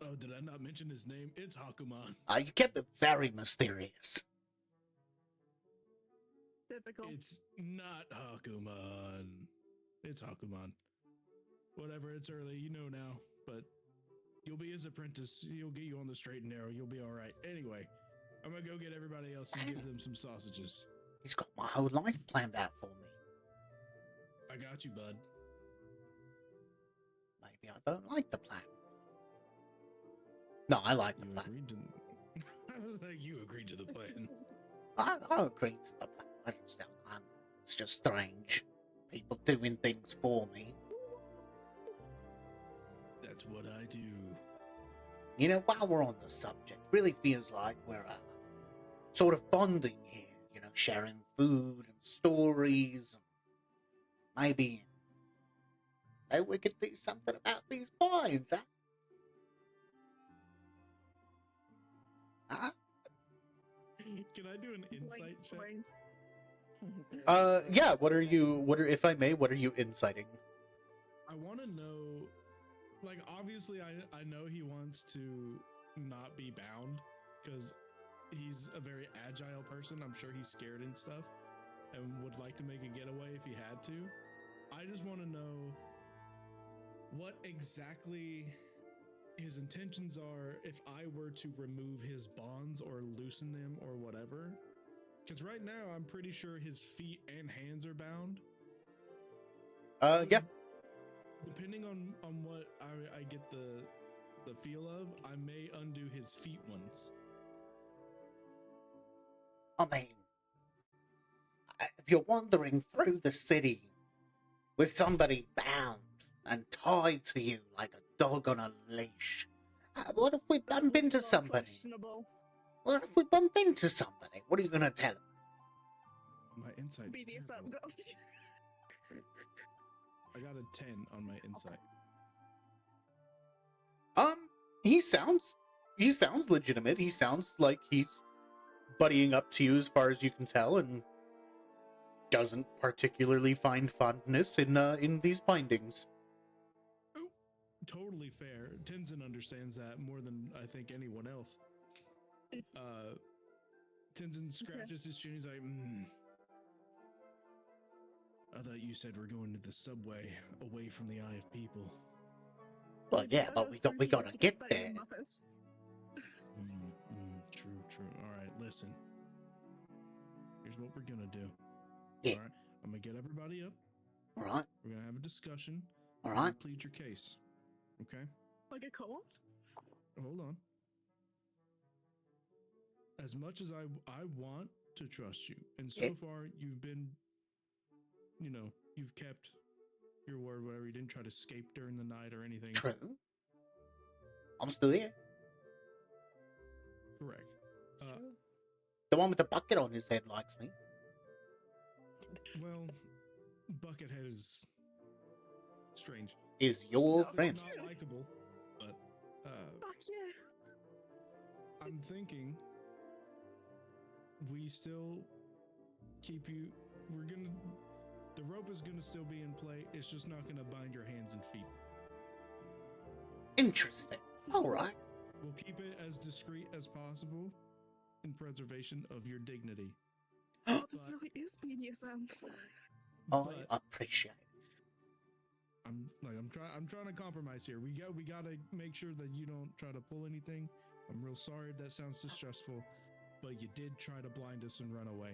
S2: oh, did I not mention his name? It's Hakuman.
S4: You kept it very mysterious.
S3: Typical.
S2: It's not Hakuman. It's Hakuman. Whatever, it's early, you know now, but you'll be his apprentice. He'll get you on the straight and narrow. You'll be all right. Anyway, I'm gonna go get everybody else and give them some sausages.
S4: He's got my whole life planned out for me.
S2: I got you, bud.
S4: Maybe I don't like the plan. No, I like the
S2: You
S4: plan.
S2: agreed to. I was like, you agreed to the plan.
S4: I agree to the plan. I just don't mind. It's just strange. People doing things for me.
S2: That's what I do.
S4: You know, while we're on the subject, really feels like we're sort of bonding here. You know, sharing food and stories. Maybe we could do something about these points, huh? Huh?
S2: Can I do an insight check?
S4: Yeah. What are you? If I may, what are you inciting?
S2: I want to know, like, obviously, I know he wants to not be bound because he's a very agile person. I'm sure he's scared and stuff and would like to make a getaway if he had to. I just want to know what exactly his intentions are if I were to remove his bonds or loosen them or whatever. Because right now, I'm pretty sure his feet and hands are bound.
S4: Yeah.
S2: Depending on what I get the feel of, I may undo his feet ones.
S4: I mean, if you're wandering through the city with somebody bound and tied to you like a dog on a leash. What if we bump
S3: That was
S4: into
S3: not
S4: somebody?
S3: questionable.
S4: What if we bump into somebody? What are you gonna tell them?
S2: My insight.
S3: BDSM.
S2: I got a 10 on my insight.
S4: He sounds legitimate. He sounds like he's buddying up to you as far as you can tell, and doesn't particularly find fondness in these bindings.
S2: Totally fair. Tenzin understands that more than I think anyone else. Tenzin scratches his chin. He's like, I thought you said we're going to the subway, away from the eye of people.
S4: Well, yeah, but we gotta get there.
S2: True. All right, listen. Here's what we're gonna do.
S4: Yeah.
S2: All right, I'm gonna get everybody up.
S4: All right.
S2: We're gonna have a discussion.
S4: All
S2: and
S4: right.
S2: you plead your case. Okay.
S3: Like a co-op?
S2: Hold on. As much as I want to trust you, and so far you've been, you've kept your word, whatever. You didn't try to escape during the night or anything.
S4: True. I'm still here.
S2: Correct.
S4: The one with the bucket on his head likes me.
S2: Well, Buckethead is strange.
S4: Is your friend.
S2: Not likable, but
S3: Fuck yeah.
S2: I'm thinking we still keep you. The rope is gonna still be in play. It's just not gonna bind your hands and feet.
S4: Interesting. All right.
S2: We'll keep it as discreet as possible in preservation of your dignity.
S3: Oh, this really is BDSM.
S4: I appreciate it.
S2: I'm trying to compromise here. We gotta make sure that you don't try to pull anything. I'm real sorry if that sounds distressful, but you did try to blind us and run away.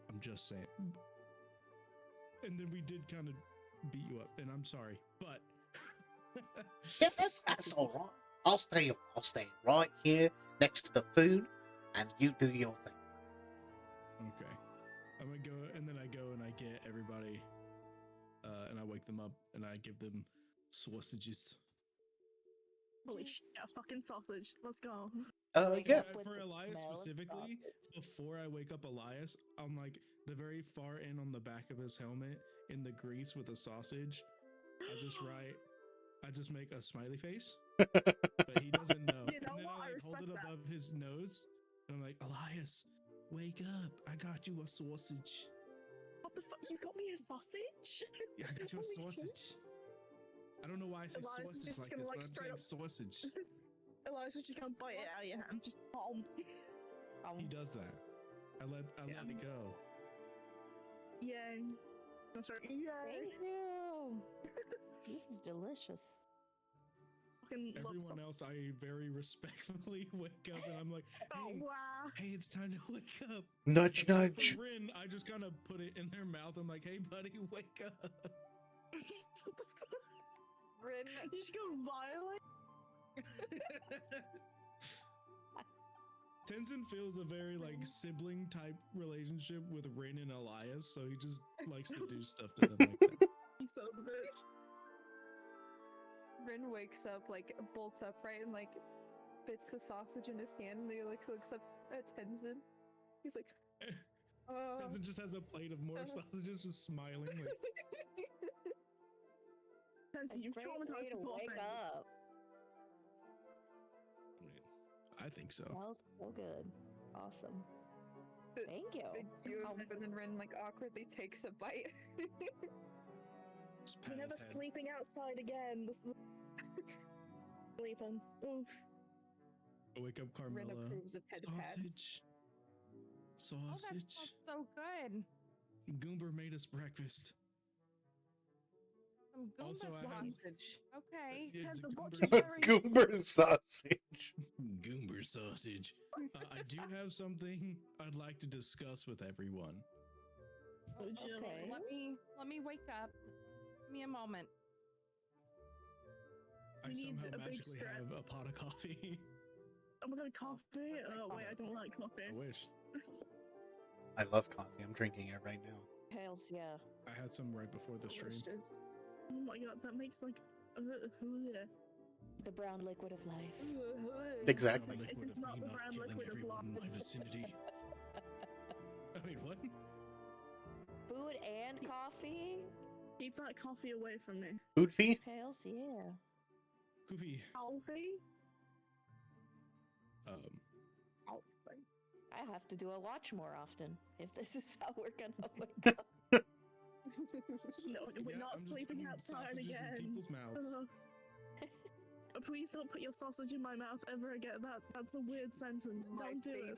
S2: I'm just saying. And then we did kind of beat you up, and I'm sorry, but
S4: Yeah, that's all right. I'll stay right here next to the food, and you do your thing.
S2: Okay. I'm gonna go, and then I go and I get everybody, and I wake them up, and I give them sausages.
S3: Holy shit, a fucking sausage. Let's go.
S4: Yeah.
S2: For Elias specifically, before I wake up Elias, I'm like the very far end on the back of his helmet in the grease with a sausage. I just make a smiley face, but he doesn't know.
S3: You know
S2: and then
S3: what?
S2: I
S3: I
S2: hold
S3: respect
S2: it
S3: that.
S2: above his nose, and I'm like, Elias, wake up! I got you a sausage.
S3: What the fuck? You got me a sausage?
S2: Yeah, I got you a
S3: Holy shit.
S2: sausage. I don't know why I say
S3: Elias is
S2: sausage
S3: just
S2: like
S3: gonna,
S2: this,
S3: like,
S2: but I'm
S3: straight
S2: saying
S3: up-
S2: sausage.
S3: Elias just gonna bite it out of your hand. Just
S2: He does that. I let it go.
S3: Yay. I'm sorry. Yay.
S1: Thank you. This is delicious.
S3: Fucking love
S2: Everyone
S3: sausage.
S2: else, I very respectfully wake up, and I'm like,
S3: Oh,
S2: hey,
S3: wow.
S2: hey, it's time to wake up.
S4: Nudge,
S2: Except
S4: nudge.
S2: For Rin, I just kind of put it in their mouth. I'm like, hey, buddy, wake up.
S5: Rin,
S3: You should go violent.
S2: Tenzin feels a very like sibling type relationship with Rin and Elias, so he just likes to do stuff to them like that.
S3: You son of a bitch.
S5: Rin wakes up, like, bolts upright and, like, bits the sausage in his hand, and he, like, looks up at Tenzin. He's like,
S2: Tenzin just has a plate of more sausages, just smiling. Like,
S3: Tenzin, you've traumatized the poor
S1: wake
S3: thing.
S1: up.
S2: I think so.
S1: Smells so good. Awesome. Thank you.
S5: you and then Rin, like, awkwardly takes a bite.
S2: Just pat
S3: We're never
S2: his head.
S3: sleeping outside again. Sleeping. Oof.
S2: I wake up
S5: Rin
S2: Carmela.
S5: approves of head pats.
S2: Sausage.
S6: Oh, that
S2: Sausage.
S6: smells so good.
S2: Goomber made us breakfast.
S6: Some Goomba
S2: Also, I have-
S6: sausage. Okay.
S2: It's
S3: Tenzin,
S2: a
S3: watch
S2: Goomber
S3: your
S2: sausage.
S3: berries.
S4: Goober sausage.
S2: Goomber sausage. I do have something I'd like to discuss with everyone.
S3: Would you?
S1: Okay.
S6: Let me wake up. Give me a moment.
S2: I
S3: We need
S2: somehow
S3: a big
S2: magically
S3: stretch.
S2: have a pot of coffee.
S3: Oh my god, coffee? Oh wait, I don't like coffee.
S2: I wish.
S4: I love coffee. I'm drinking it right now.
S1: Hells yeah.
S2: I had some right before the stream.
S3: Delicious. Oh my god, that makes like.
S1: The brown liquid of life.
S4: Exactly.
S2: Brown
S3: It
S2: liquid
S3: is
S2: of
S3: not
S2: me
S3: the brown
S2: killing
S3: liquid of
S2: everyone in
S3: life.
S2: my vicinity. I mean, what?
S1: Food and coffee?
S3: Keep that coffee away from me.
S4: Food fee?
S1: Hells yeah.
S2: Goofy.
S3: Coffee?
S5: Outfit.
S1: I have to do a watch more often if this is how we're gonna wake up.
S3: No, we're
S2: Yeah,
S3: not
S2: I'm just
S3: sleeping
S2: putting
S3: outside
S2: sausages in
S3: again.
S2: people's mouths.
S3: Please don't put your sausage in my mouth ever again. That's a weird sentence.
S5: My
S3: Don't do it.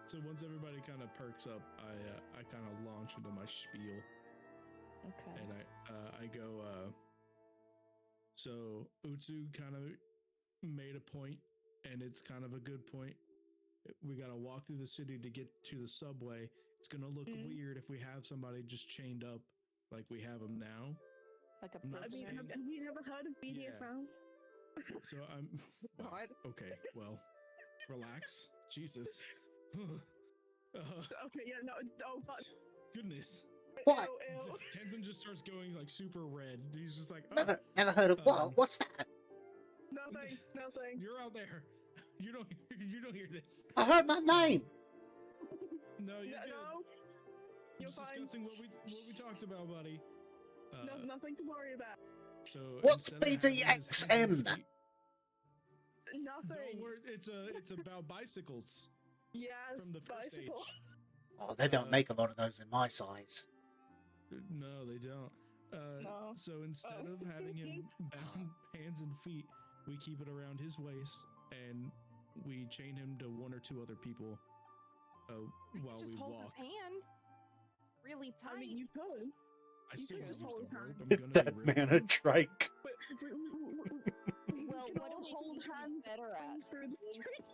S2: So once everybody kind of perks up, I kind of launch into my spiel,
S1: Okay.
S2: and I go. So Utsu kind of made a point, and it's kind of a good point. We gotta walk through the city to get to the subway. It's gonna look weird if we have somebody just chained up like we have them now.
S1: Like a
S2: I'm not
S3: I mean,
S1: prisoner.
S3: have you never heard of BDSM?
S2: So I'm. Wow.
S5: What?
S2: Okay. Well, relax. Jesus.
S3: Okay, yeah, no, oh, but
S2: Goodness.
S4: What?
S3: Ew, ew.
S2: Tenzin just starts going like super red. He's just like, "Oh,
S4: Never heard of what? What's that?
S3: Nothing, nothing.
S2: you're out there. You don't hear this.
S4: I heard my name.
S2: No, you're
S3: No,
S2: good.
S3: no, you're
S2: Just
S3: fine.
S2: discussing what we talked about, buddy.
S3: Nothing to worry about.
S2: So
S4: What's
S2: instead of having his hands and
S4: BDSM?
S2: feet-
S3: Nothing.
S2: Don't worry, it's about bicycles
S3: Yes,
S2: from the first
S3: bicycle.
S2: age.
S4: Oh, they don't make a lot of those in my size.
S2: No, they don't.
S3: No.
S2: So instead
S3: Oh.
S2: of having him bound hands and feet, we keep it around his waist and we chain him to one or two other people while
S6: Just
S2: we
S6: hold
S2: walk.
S6: his hand really tight.
S3: I mean, you could.
S2: I
S3: you
S2: still
S3: could
S2: use
S3: just
S2: the
S3: hold his
S2: rope.
S3: hand.
S2: I'm
S4: If
S2: gonna
S4: that
S2: be real.
S4: man a trike.
S3: But
S1: Well,
S3: can
S1: what
S3: all
S1: do we
S3: hold
S1: think he's
S3: hands
S1: better
S3: running
S1: at?
S3: through the street.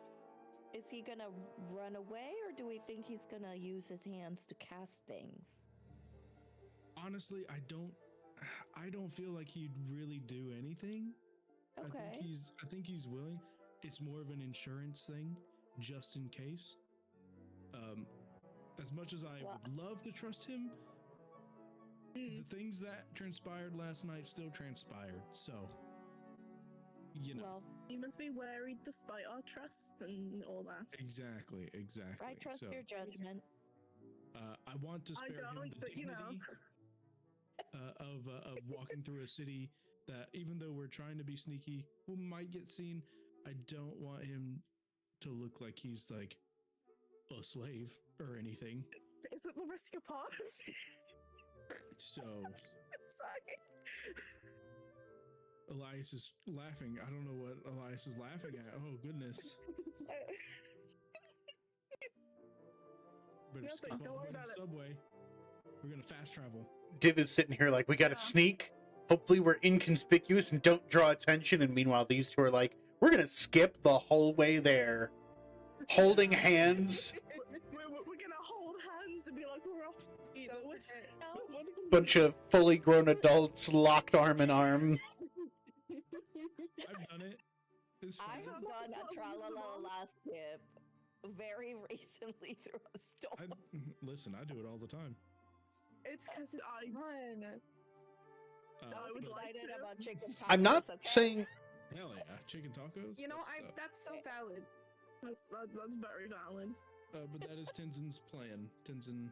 S1: Is he gonna run away, or do we think he's gonna use his hands to cast things?
S2: Honestly, I don't feel like he'd really do anything.
S1: Okay.
S2: I think he's willing. It's more of an insurance thing, just in case. As much as I
S1: Well-
S2: would love to trust him, the things that transpired last night still transpired. So, you know.
S1: Well,
S3: You must be wary despite our trust and all that.
S2: Exactly.
S1: I trust
S2: So,
S1: your judgment.
S2: I want to
S3: I
S2: spare him
S3: don't,
S2: the
S3: but you know.
S2: dignity of walking through a city that, even though we're trying to be sneaky, we might get seen. I don't want him to look like he's like a slave or anything.
S3: Is it the risk of part?
S2: So
S3: Sorry.
S2: Elias is laughing. I don't know what Elias is laughing at. Oh goodness! Better
S3: Nothing,
S2: skip
S3: don't
S2: all
S3: worry
S2: the way to
S3: about
S2: the
S3: it.
S2: subway. We're gonna fast travel.
S4: Div is sitting here like, we gotta
S3: Yeah.
S4: sneak. Hopefully we're inconspicuous and don't draw attention. And meanwhile, these two are like, we're gonna skip the whole way there. Holding hands.
S3: We're gonna hold hands and be like, we're off. Either way.
S4: Bunch of fully grown adults locked arm in arm.
S2: I've done it. It's
S1: I
S2: fine.
S1: have done a tra-la-la-la skip very recently through a storm.
S2: Listen, I do it all the time.
S5: It's because it's
S3: I-
S5: fun.
S1: I
S3: I
S1: was
S3: would like
S1: excited
S3: to.
S1: about chicken tacos.
S4: I'm not
S1: okay?
S4: saying
S2: Hell yeah, chicken tacos.
S5: You know,
S2: That's
S5: that's so valid.
S3: That's very valid.
S2: but that is Tenzin's plan. Tenzin,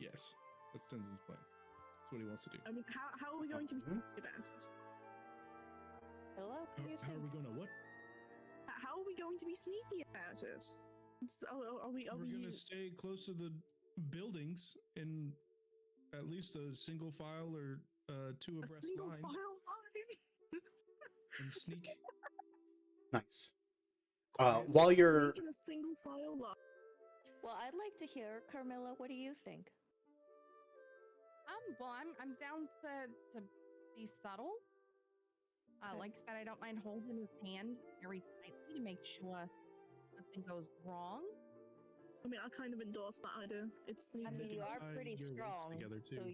S2: yes, that's Tenzin's plan. That's what he wants to do.
S3: I mean, how are we going to be about it?
S1: Hello? What do you
S2: How are we
S1: think?
S2: going to what?
S3: How are we going to be sneaky about it? So, are we?
S2: We're going to stay close to the buildings in at least a single file or two
S3: a
S2: abreast
S3: single
S2: line
S3: file line?
S2: and sneak.
S4: nice.
S2: quietly.
S4: While you're
S3: Sneak in a single file line.
S1: Well, I'd like to hear, Carmilla, what do you think?
S6: Well, I'm down to be subtle.
S1: Okay.
S6: Like I said, I don't mind holding his hand very tightly to make sure nothing goes wrong.
S3: I mean, I kind of endorse that idea. It's
S1: I
S3: sneaky.
S1: mean, you are
S2: tie
S1: pretty
S2: your wrists
S1: strong,
S2: together,
S1: so
S2: too.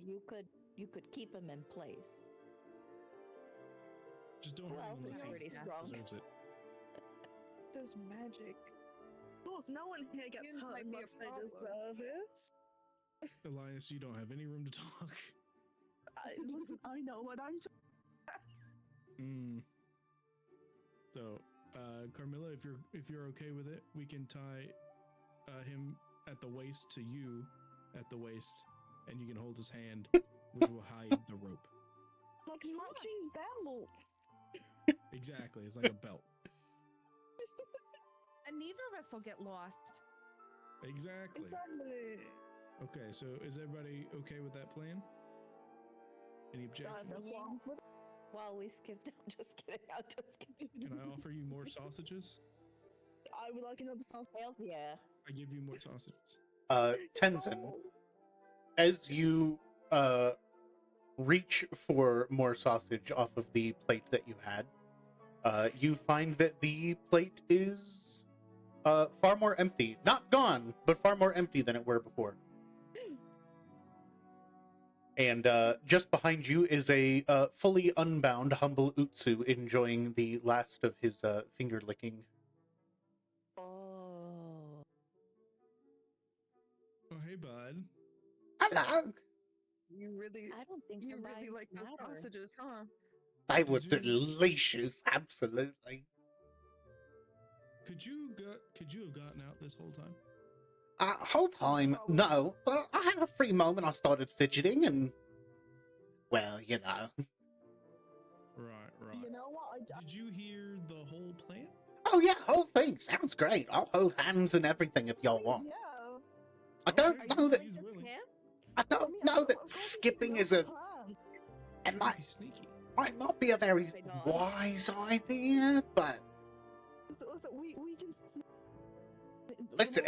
S1: you could keep him in place.
S2: Just don't
S1: Who
S2: hurt him
S1: else is
S2: unless
S1: pretty
S2: he
S1: strong?
S2: deserves it.
S5: Does magic.
S3: course, no one here gets
S5: Skins
S3: hurt
S5: might be a
S3: unless they
S5: problem.
S3: deserve it.
S2: Elias, you don't have any room to talk.
S3: Listen, I know what I'm
S2: So, Carmilla, if you're okay with it, we can tie him at the waist to you at the waist, and you can hold his hand, which will hide the rope.
S3: like matching belts.
S2: Exactly, it's like a belt.
S6: And neither of us will get lost.
S2: Exactly.
S3: Exactly.
S2: Okay, so is everybody okay with that plan? Any objections?
S1: While we skipped, I'm just kidding. I'm just kidding.
S2: Can I offer you more sausages?
S3: I would like another sauce.
S1: Hells yeah.
S2: I give you more sausages.
S4: Tenzin, as you reach for more sausage off of the plate that you had, you find that the plate is far more empty. Not gone, but far more empty than it were before. And just behind you is a fully unbound Humble Utsu enjoying the last of his finger licking.
S1: Oh.
S2: Oh, hey, bud.
S4: Hello!
S5: You really,
S1: I don't think
S5: you
S1: the
S5: really
S1: lines
S5: like those
S1: matter.
S5: sausages, huh?
S4: They were
S2: Did you-
S4: delicious, absolutely.
S2: Could you have gotten out this whole time?
S4: Whole time, no. But I had a free moment, I started fidgeting, and... Well, you know.
S2: Right.
S3: You know what?
S2: Did you hear the whole plan?
S4: Oh yeah, whole thing sounds great. I'll hold hands and everything if y'all want.
S3: Yeah.
S4: I don't
S2: Okay,
S4: know that...
S2: he's willing.
S4: I don't know that skipping is a... It
S2: Try to
S4: might,
S2: be sneaky.
S4: might not be a very
S1: Why not?
S4: wise idea, but...
S3: Listen, we can...
S4: Listen,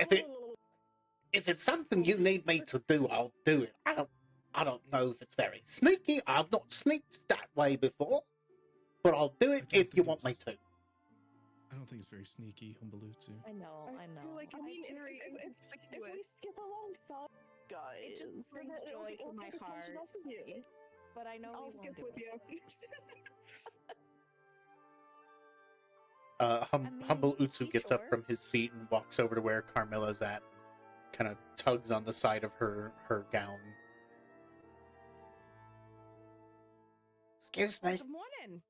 S4: if it's something you need me to do, I'll do it. I don't know if it's very sneaky. I've not sneaked that way before, but I'll do it
S2: I don't
S4: if you
S2: think
S4: want me
S2: it's-
S4: to.
S2: I don't think it's very sneaky, Humbleutsu.
S1: I know.
S5: I feel like
S3: I
S5: it's
S3: mean,
S5: very
S3: if we
S5: inconspicuous.
S3: skip alongside, guys,
S1: It just
S3: then
S1: brings
S3: it'll
S1: joy to my
S3: take attention
S1: heart.
S3: off of you.
S1: But I know
S3: I'll
S1: we
S3: skip
S1: won't do
S3: with
S1: it.
S3: you.
S4: Humble Utsu
S1: be
S4: gets up
S1: sure.
S4: from his seat and walks over to where Carmilla's at, kind of tugs on the side of her gown. Excuse me.
S6: Good morning.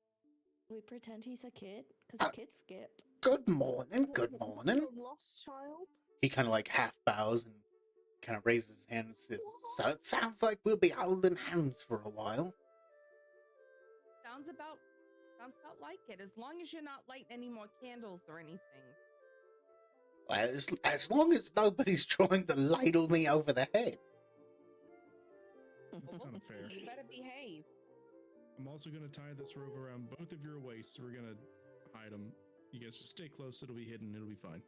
S1: We pretend he's a kid because kids skip.
S4: Good morning, good morning.
S3: Your lost child.
S4: He kind of like half bows and kind of raises his hand and says, "So it sounds like we'll be holding hands for a while."
S6: Sounds about like it. As long as you're not lighting any more candles or anything.
S4: Well, as long as nobody's trying to ladle me over the head.
S2: That's kind of fair.
S6: You better behave.
S2: I'm also going to tie this rope around both of your waists. We're going to hide them. You guys just stay close. It'll be hidden. It'll be fine.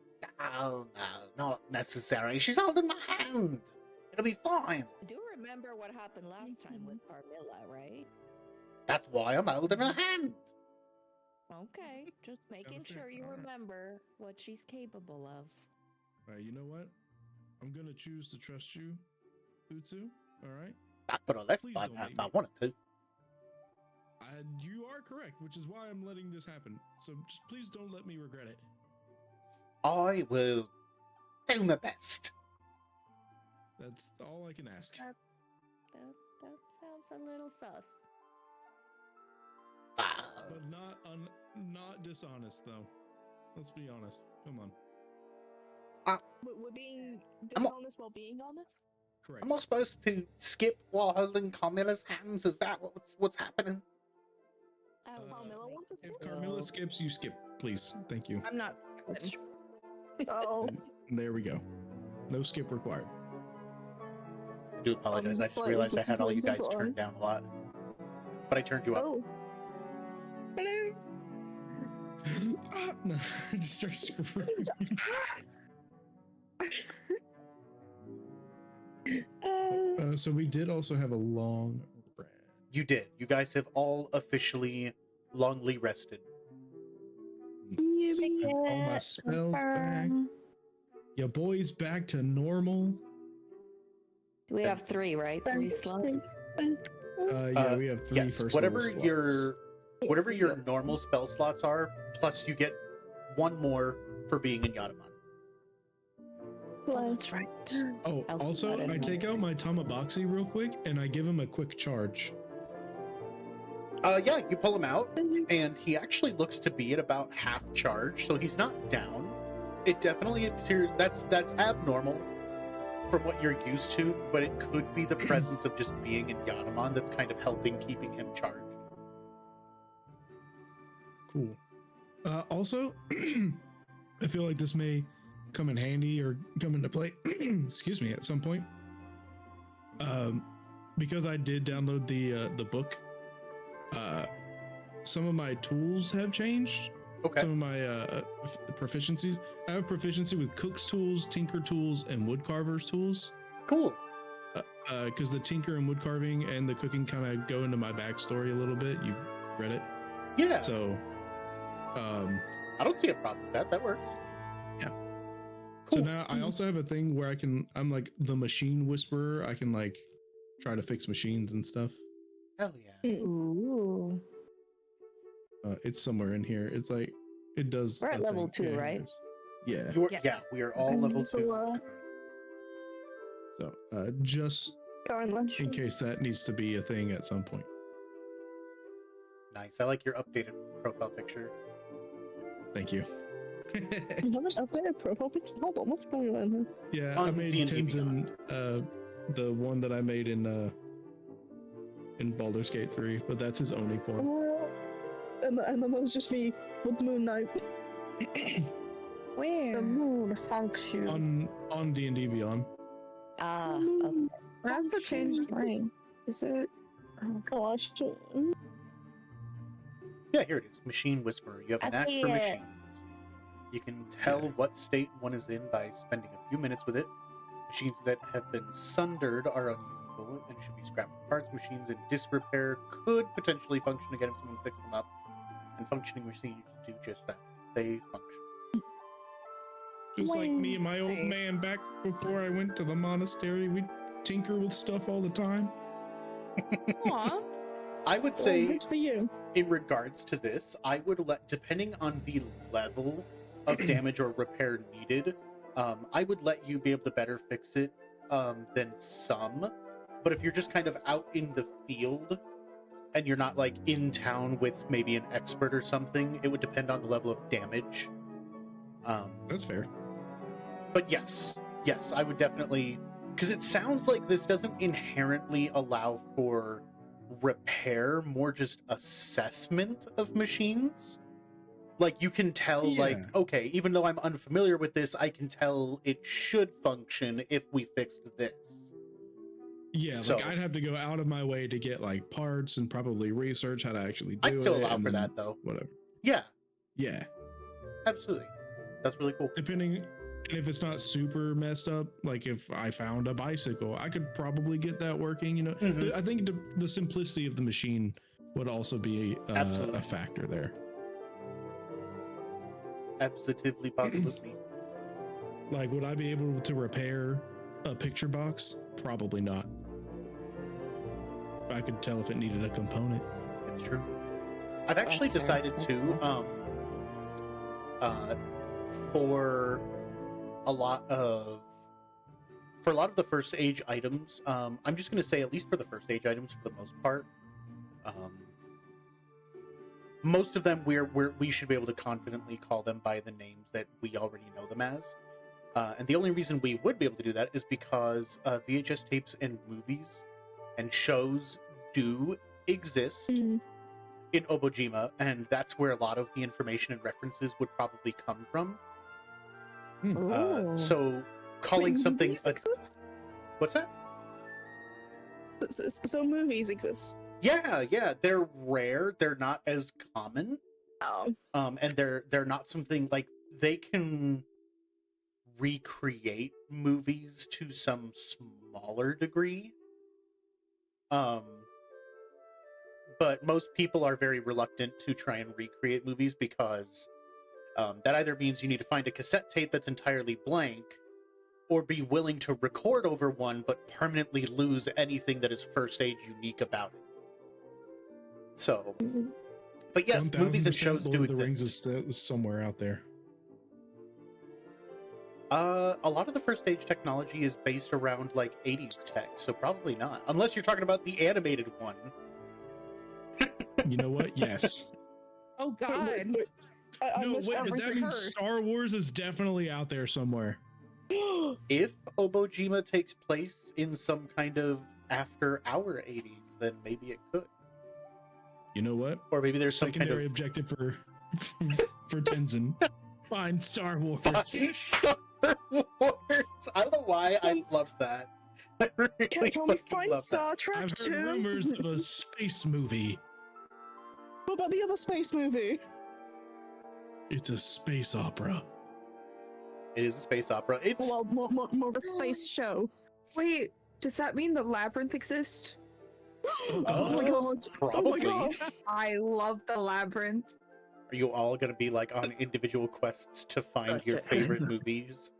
S4: Oh, no, not necessary. She's holding my hand. It'll be fine.
S1: I do remember what happened last time with Carmilla, right?
S4: That's why I'm holding her hand.
S1: Okay, just making
S2: fair.
S1: sure you
S2: All right.
S1: remember what she's capable of.
S2: All right, you know what? I'm going to choose to trust you, Utsu. All right?
S4: I could have left
S2: Please
S4: by
S2: don't
S4: now
S2: make
S4: if I
S2: me-
S4: wanted to.
S2: You are correct, which is why I'm letting this happen. So just please don't let me regret it.
S4: I will do my best.
S2: That's all I can ask.
S1: That sounds a little sus.
S2: But not dishonest, though. Let's be honest. Come on.
S3: We're being
S4: I'm not-
S3: dishonest while being honest.
S2: Correct.
S4: Am I supposed to skip while holding Carmilla's hands? Is that what's happening?
S1: I was
S3: Carmilla
S1: just
S3: wants to
S1: making
S2: If
S3: skip?
S2: Carmilla skips, you skip, please. Thank you.
S6: I'm not.
S3: Oh.
S2: And there we go. No skip required.
S4: I do apologize. I just
S3: slightly
S4: realized I had all you guys
S3: disappointed,
S4: turned down a lot. But I turned you up.
S3: Oh. Hello.
S2: Ah, no, I just start screaming. So we did also have a long rest.
S4: You did. You guys have all officially longly rested.
S2: All my spells back. Your boy's back to normal.
S1: We have 3, right? 3 slots.
S2: Yeah, we have 3
S4: Yes,
S2: first
S4: whatever
S2: level slots.
S4: your normal spell slots are, plus you get 1 more for being in Yataman.
S3: Well, that's right.
S2: Oh,
S1: I'll keep
S2: also,
S1: that in
S2: I
S1: mind.
S2: take out my Tamaboxi real quick and I give him a quick charge.
S4: Yeah, you pull him out, and he actually looks to be at about half charge, so he's not down. It definitely appears that's abnormal from what you're used to, but it could be the presence of just being in Yanamon that's kind of helping keeping him charged.
S2: Cool. Also, I feel like this may come in handy or come into play. Excuse me, at some point. Because I did download the book. Some of my tools have changed.
S4: Okay.
S2: Some of my proficiencies. I have proficiency with cook's tools, tinker tools, and woodcarver's tools.
S4: Cool.
S2: Because the tinker and wood carving and the cooking kind of go into my backstory a little bit. You've read it,
S4: Yeah.
S2: so
S4: I don't see a problem with that. That works.
S2: Yeah.
S4: Cool.
S2: So now I also have a thing where I'm like the machine whisperer. I can like try to fix machines and stuff.
S4: Hell yeah.
S1: Ooh.
S2: It's somewhere in here. It's like it does.
S1: We're at
S2: a
S1: level
S2: thing.
S1: 2,
S2: Yeah, here it
S1: right?
S2: is. Yeah.
S6: Yes.
S4: Yeah, we are all level 2.
S2: So just in case that needs to be a thing at some point.
S4: Nice. I like your updated profile picture.
S2: Thank you.
S3: You haven't updated profile picture? Hold on, what's going on here?
S2: Yeah, I
S4: On
S2: made
S4: D&D
S2: Tenzin the one that I made in Baldur's Gate 3, but that's his Oni form.
S3: And then there's just me with Moon Knight.
S1: Where?
S5: The moon honks you.
S2: On D&D Beyond.
S1: Ah, okay.
S5: I have to change mine. Is it? Oh,
S3: Gosh.
S4: Yeah, here it is. Machine Whisperer. You have an
S1: I
S4: knack
S1: see
S4: for
S1: it.
S4: machines. You can tell what state one is in by spending a few minutes with it. Machines that have been sundered are unusable and should be scrapped for parts. Machines in disrepair could potentially function again if someone fixed them up. And functioning machines do just that. They function.
S2: Just like me and my old man back before I went to the monastery, we'd tinker with stuff all the time.
S6: Aw.
S4: I would say,
S3: Good for you.
S4: in regards to this, I would depending on the level of damage or repair needed, I would let you be able to better fix it than some. But if you're just kind of out in the field and you're not like in town with maybe an expert or something, it would depend on the level of damage.
S2: That's fair.
S4: But yes, I would definitely, because it sounds like this doesn't inherently allow for repair, more just assessment of machines. Like you can tell, like, okay, even though I'm unfamiliar with this, I can tell it should function if we fixed this.
S2: Yeah,
S4: So-
S2: like I'd have to go out of my way to get like parts and probably research how to actually do it.
S4: I'd still allow
S2: and
S4: for
S2: then
S4: that though.
S2: Whatever.
S4: Yeah,
S2: Yeah.
S4: absolutely. That's really cool.
S2: Depending, and if it's not super messed up, like if I found a bicycle, I could probably get that working. You know,
S4: Mhm.
S2: I think the simplicity of the machine would also be
S4: Absolutely.
S2: a factor there.
S4: Absolutely, positively.
S2: Like, would I be able to repair a picture box? Probably not. I could tell if it needed a component.
S4: It's true. I've actually
S1: That's fair.
S4: decided to, for a lot of the first age items, I'm just going to say, at least for the first age items, for the most part, most of them we should be able to confidently call them by the names that we already know them as. And the only reason we would be able to do that is because VHS tapes and movies and shows do exist in Obojima, and that's where a lot of the information and references would probably come from.
S1: Ooh.
S4: So calling
S3: Wait,
S4: something
S3: movies exist?
S4: what's that?
S3: So movies exist.
S4: Yeah, they're rare. They're not as common.
S3: Oh.
S4: And they're not something like they can recreate movies to some smaller degree. But most people are very reluctant to try and recreate movies because that either means you need to find a cassette tape that's entirely blank, or be willing to record over one but permanently lose anything that is first age unique about it. So, but yes, movies and
S2: 1000%
S4: shows do
S2: Lord of the Rings
S4: exist.
S2: is somewhere out there.
S4: A lot of the first stage technology is based around like 80s tech, so probably not. Unless you're talking about the animated one.
S2: You know what? Yes.
S6: Oh God.
S3: Wait. I
S2: No,
S3: missed
S2: wait, does that
S3: everything.
S2: mean Star Wars is definitely out there somewhere?
S4: If Obojima takes place in some kind of after our 80s, then maybe it could.
S2: You know what?
S4: Or maybe there's some kind
S2: Secondary
S4: of
S2: objective for Tenzin. Find Star Wars.
S4: Find Star Wars. I don't know why I love that. I really
S3: Can we
S4: fucking
S3: find
S4: love
S3: Star
S4: that.
S3: Trek
S2: I've heard
S3: too?
S2: rumors of a space movie.
S3: What about the other space movie?
S2: It's a space opera.
S4: It is a space opera. It's
S3: Well, more of a space show.
S5: Wait, does that mean the labyrinth exists?
S3: Oh my god!
S4: probably.
S3: Oh my god!
S5: I love the labyrinth.
S4: Are you all going to be like on individual quests to find
S1: Such
S4: your
S1: a-
S4: favorite movies?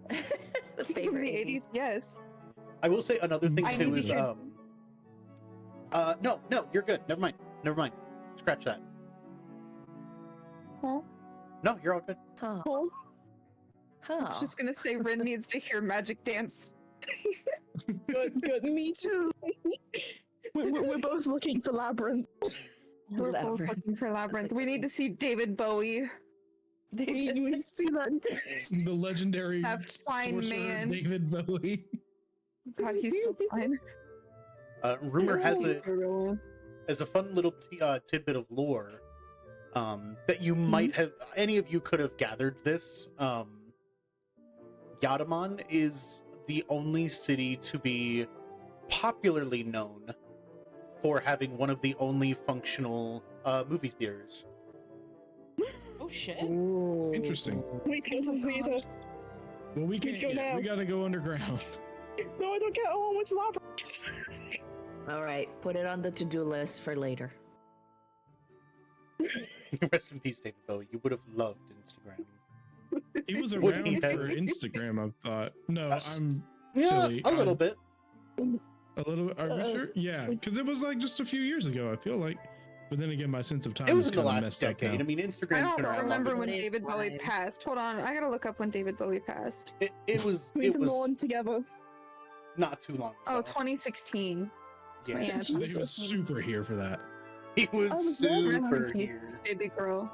S1: The
S5: From
S1: favorite
S5: the
S1: 80s.
S5: 80s, yes.
S4: I will say another thing
S5: I
S4: too
S5: need
S4: is
S5: to
S4: no, you're good. Never mind. Scratch that.
S5: Huh?
S4: No, you're all good.
S1: Huh.
S3: Oh,
S5: I
S1: Huh.
S5: was just gonna say Rin needs to hear Magic Dance.
S3: good. Me too. We're both looking for Labyrinth.
S5: We're both
S1: Labyrinth.
S5: looking for Labyrinth. We need to see David Bowie.
S3: We see that.
S2: The legendary
S5: That fine
S2: sorcerer
S5: man.
S2: David Bowie.
S5: God, he's so fine.
S4: Rumor has it
S5: Really?
S4: as a fun little tidbit of lore that you might have, any of you could have gathered this. Yadaman is the only city to be popularly known for having one of the only functional movie theaters.
S6: Oh shit.
S2: Interesting.
S3: Wait, go to the theater.
S2: Well, we
S3: Let's
S2: can't
S3: go
S2: yet.
S3: now.
S2: We gotta go underground.
S3: No, I don't get on with Labyrinth.
S1: All right, put it on the to-do list for later.
S4: Rest in peace, David Bowie. You would have loved Instagram.
S2: He was
S4: Would
S2: around
S4: he have?
S2: for Instagram, I thought. No, I'm
S4: Yeah,
S2: silly.
S4: a little bit.
S2: A little. Are we sure? Yeah, because it was like just a few years ago. I feel like, but then again, my sense of time
S4: It was
S2: is
S4: in the
S2: kind of
S4: last
S2: messed up
S4: decade.
S2: now.
S4: I mean,
S5: I
S4: Instagram's been
S5: don't
S4: around
S5: remember
S4: longer
S5: when
S4: than
S5: David Bowie
S1: fine.
S5: passed. Hold on, I gotta look up when David Bowie passed.
S4: it was.
S3: We need
S4: It
S3: to
S4: was
S3: mourn together.
S4: not too long
S5: Oh,
S4: ago.
S5: 2016.
S4: Yeah,
S5: Yeah.
S2: I think he was
S3: Jesus.
S2: super here for that.
S4: he was,
S3: I was
S4: super
S5: Rest in
S4: here.
S5: peace, baby girl.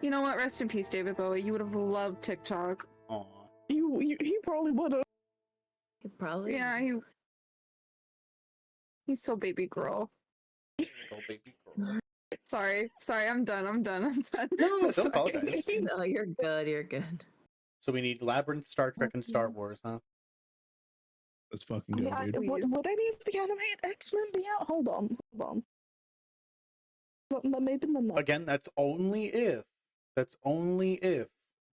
S5: You know what? Rest in peace, David Bowie. You would have loved TikTok.
S4: Aw.
S3: He probably would have.
S1: You probably.
S5: Yeah, he's so baby girl.
S4: Oh, baby girl.
S5: Sorry, I'm done. I'm done.
S4: No, don't
S5: Sorry.
S4: apologize.
S1: No, you're good. You're good.
S4: So we need Labyrinth, Star Trek, and Star Wars, huh?
S2: Let's fucking go,
S3: Yeah,
S2: dude.
S3: would any of the animated X-Men be out? Hold on. But maybe not.
S4: Again, that's only if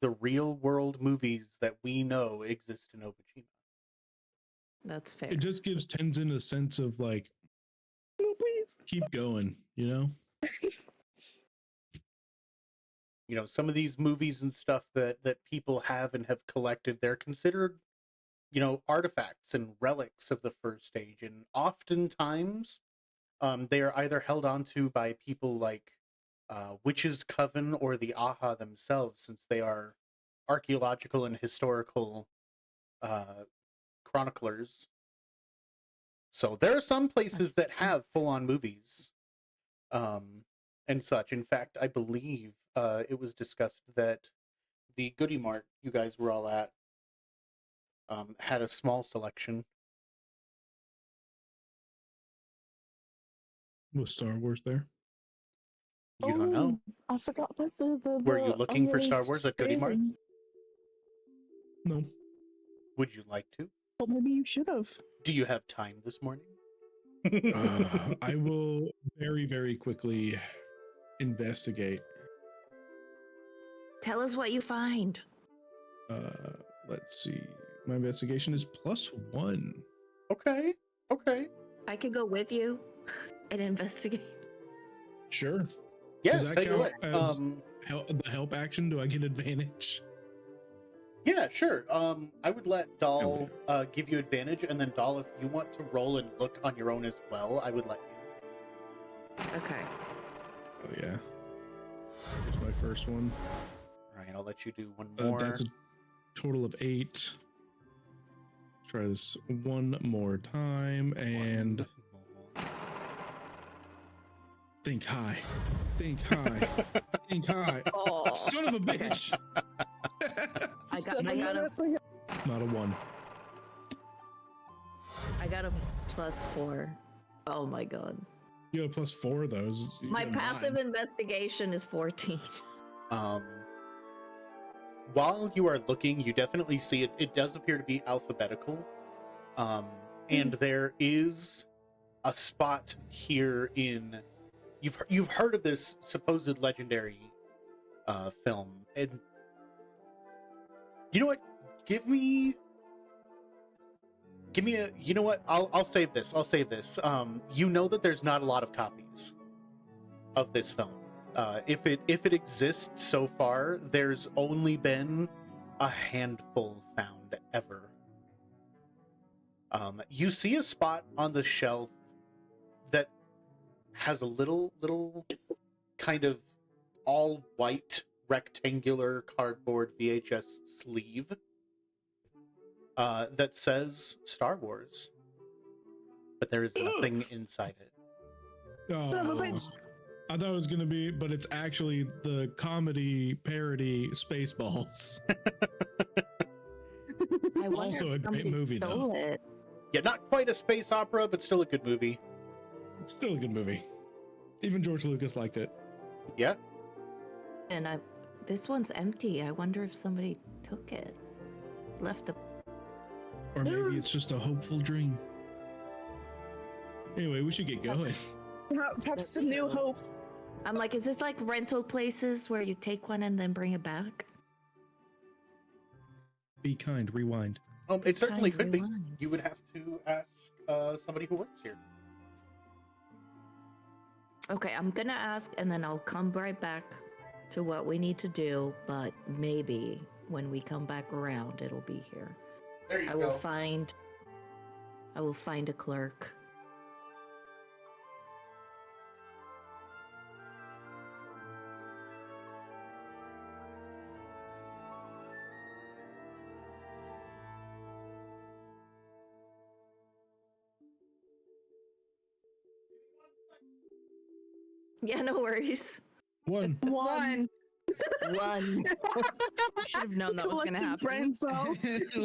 S4: the real world movies that we know exist in Obojima.
S1: That's fair.
S2: It just gives Tenzin a sense of like,
S3: No, please.
S2: keep going, you know?
S4: You know, some of these movies and stuff that people have and have collected, they're considered, you know, artifacts and relics of the first stage, and oftentimes they are either held onto by people like Witches Coven or the Aha themselves, since they are archaeological and historical chroniclers. So there are some places that have full-on movies and such. In fact, I believe it was discussed that the Goody Mart you guys were all at had a small selection.
S2: Was Star Wars there?
S4: You don't know.
S3: I forgot about the
S4: Were you looking for Star
S3: unreleased
S4: Wars at Goody Mart?
S3: streaming.
S2: No.
S4: Would you like to?
S3: Well, maybe you should have.
S4: Do you have time this morning?
S2: I will very, very quickly investigate.
S1: Tell us what you find.
S2: Let's see. My investigation is +1.
S4: Okay.
S1: I could go with you and investigate.
S2: Sure.
S4: Yeah,
S2: Does that
S4: tell you
S2: count
S4: what.
S2: as the help action? Do I get advantage?
S4: Yeah, sure. I would let Doll give you advantage, and then Doll, if you want to roll and look on your own as well, I would let you.
S1: Okay.
S2: Oh yeah. Here's my first one.
S4: All right, I'll let you do one more.
S2: That's Total of 8. Try this one more time and
S4: One more.
S2: think high. Think high. Think high.
S1: Oh,
S2: Son of a bitch.
S1: I got
S3: 7
S1: a
S3: minutes.
S2: Not a 1.
S1: I got a +4. Oh my god.
S2: You have a +4 of those. You
S1: My
S2: got a
S1: passive
S2: 9.
S1: investigation is 14.
S4: While you are looking, you definitely see it. It does appear to be alphabetical. And there is a spot here in. You've heard of this supposed legendary film, and you know what? Give me a. You know what? I'll save this. I'll save this. You know that there's not a lot of copies of this film. If it exists so far, there's only been a handful found ever. You see a spot on the shelf that has a little kind of all white rectangular cardboard VHS sleeve that says Star Wars, but there is nothing inside it.
S3: Son of a
S2: Oh,
S3: bitch.
S2: I thought it was gonna be, but it's actually the comedy parody Spaceballs.
S1: I wonder
S2: Also
S1: if
S2: a great
S1: somebody
S2: movie, though.
S1: stole it.
S4: Yeah, not quite a space opera, but still a good movie.
S2: Still a good movie. Even George Lucas liked it.
S4: Yeah.
S1: And this one's empty. I wonder if somebody took it. Left the
S2: Or maybe it's just a hopeful dream. Anyway, we should get going.
S3: Perhaps a new hope.
S1: I'm like, is this like rental places where you take one and then bring it back?
S2: Be kind, rewind.
S4: It certainly
S1: Kind
S4: could be.
S1: rewind.
S4: You would have to ask somebody who works here.
S1: Okay, I'm gonna ask and then I'll come right back to what we need to do, but maybe when we come back around it'll be here.
S4: There you
S1: I will find a clerk. Yeah, no worries.
S2: 1.
S5: One.
S1: One.
S6: Should have known that was going to
S3: Collective
S6: happen.
S3: brain cell.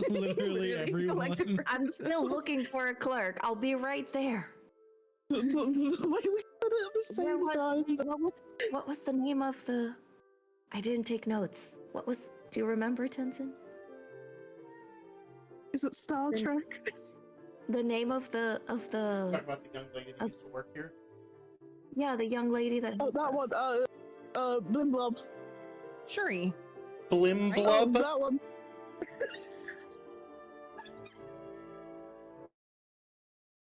S2: Literally everyone.
S6: Collective-
S1: I'm still looking for a clerk. I'll be right there.
S3: Wait, we did it at the same
S1: what,
S3: time.
S1: what was the name of the? I didn't take notes. What was? Do you remember, Tenzin?
S3: Is it Star
S1: Then-
S3: Trek?
S1: The name of the
S4: Talk about the young lady that used to work here.
S1: yeah, the young lady that.
S3: Oh, that
S1: helped
S3: one.
S1: us.
S3: Blim Blob.
S6: Shuri.
S4: Blim
S6: Right?
S3: Oh,
S4: Blub.
S3: that one.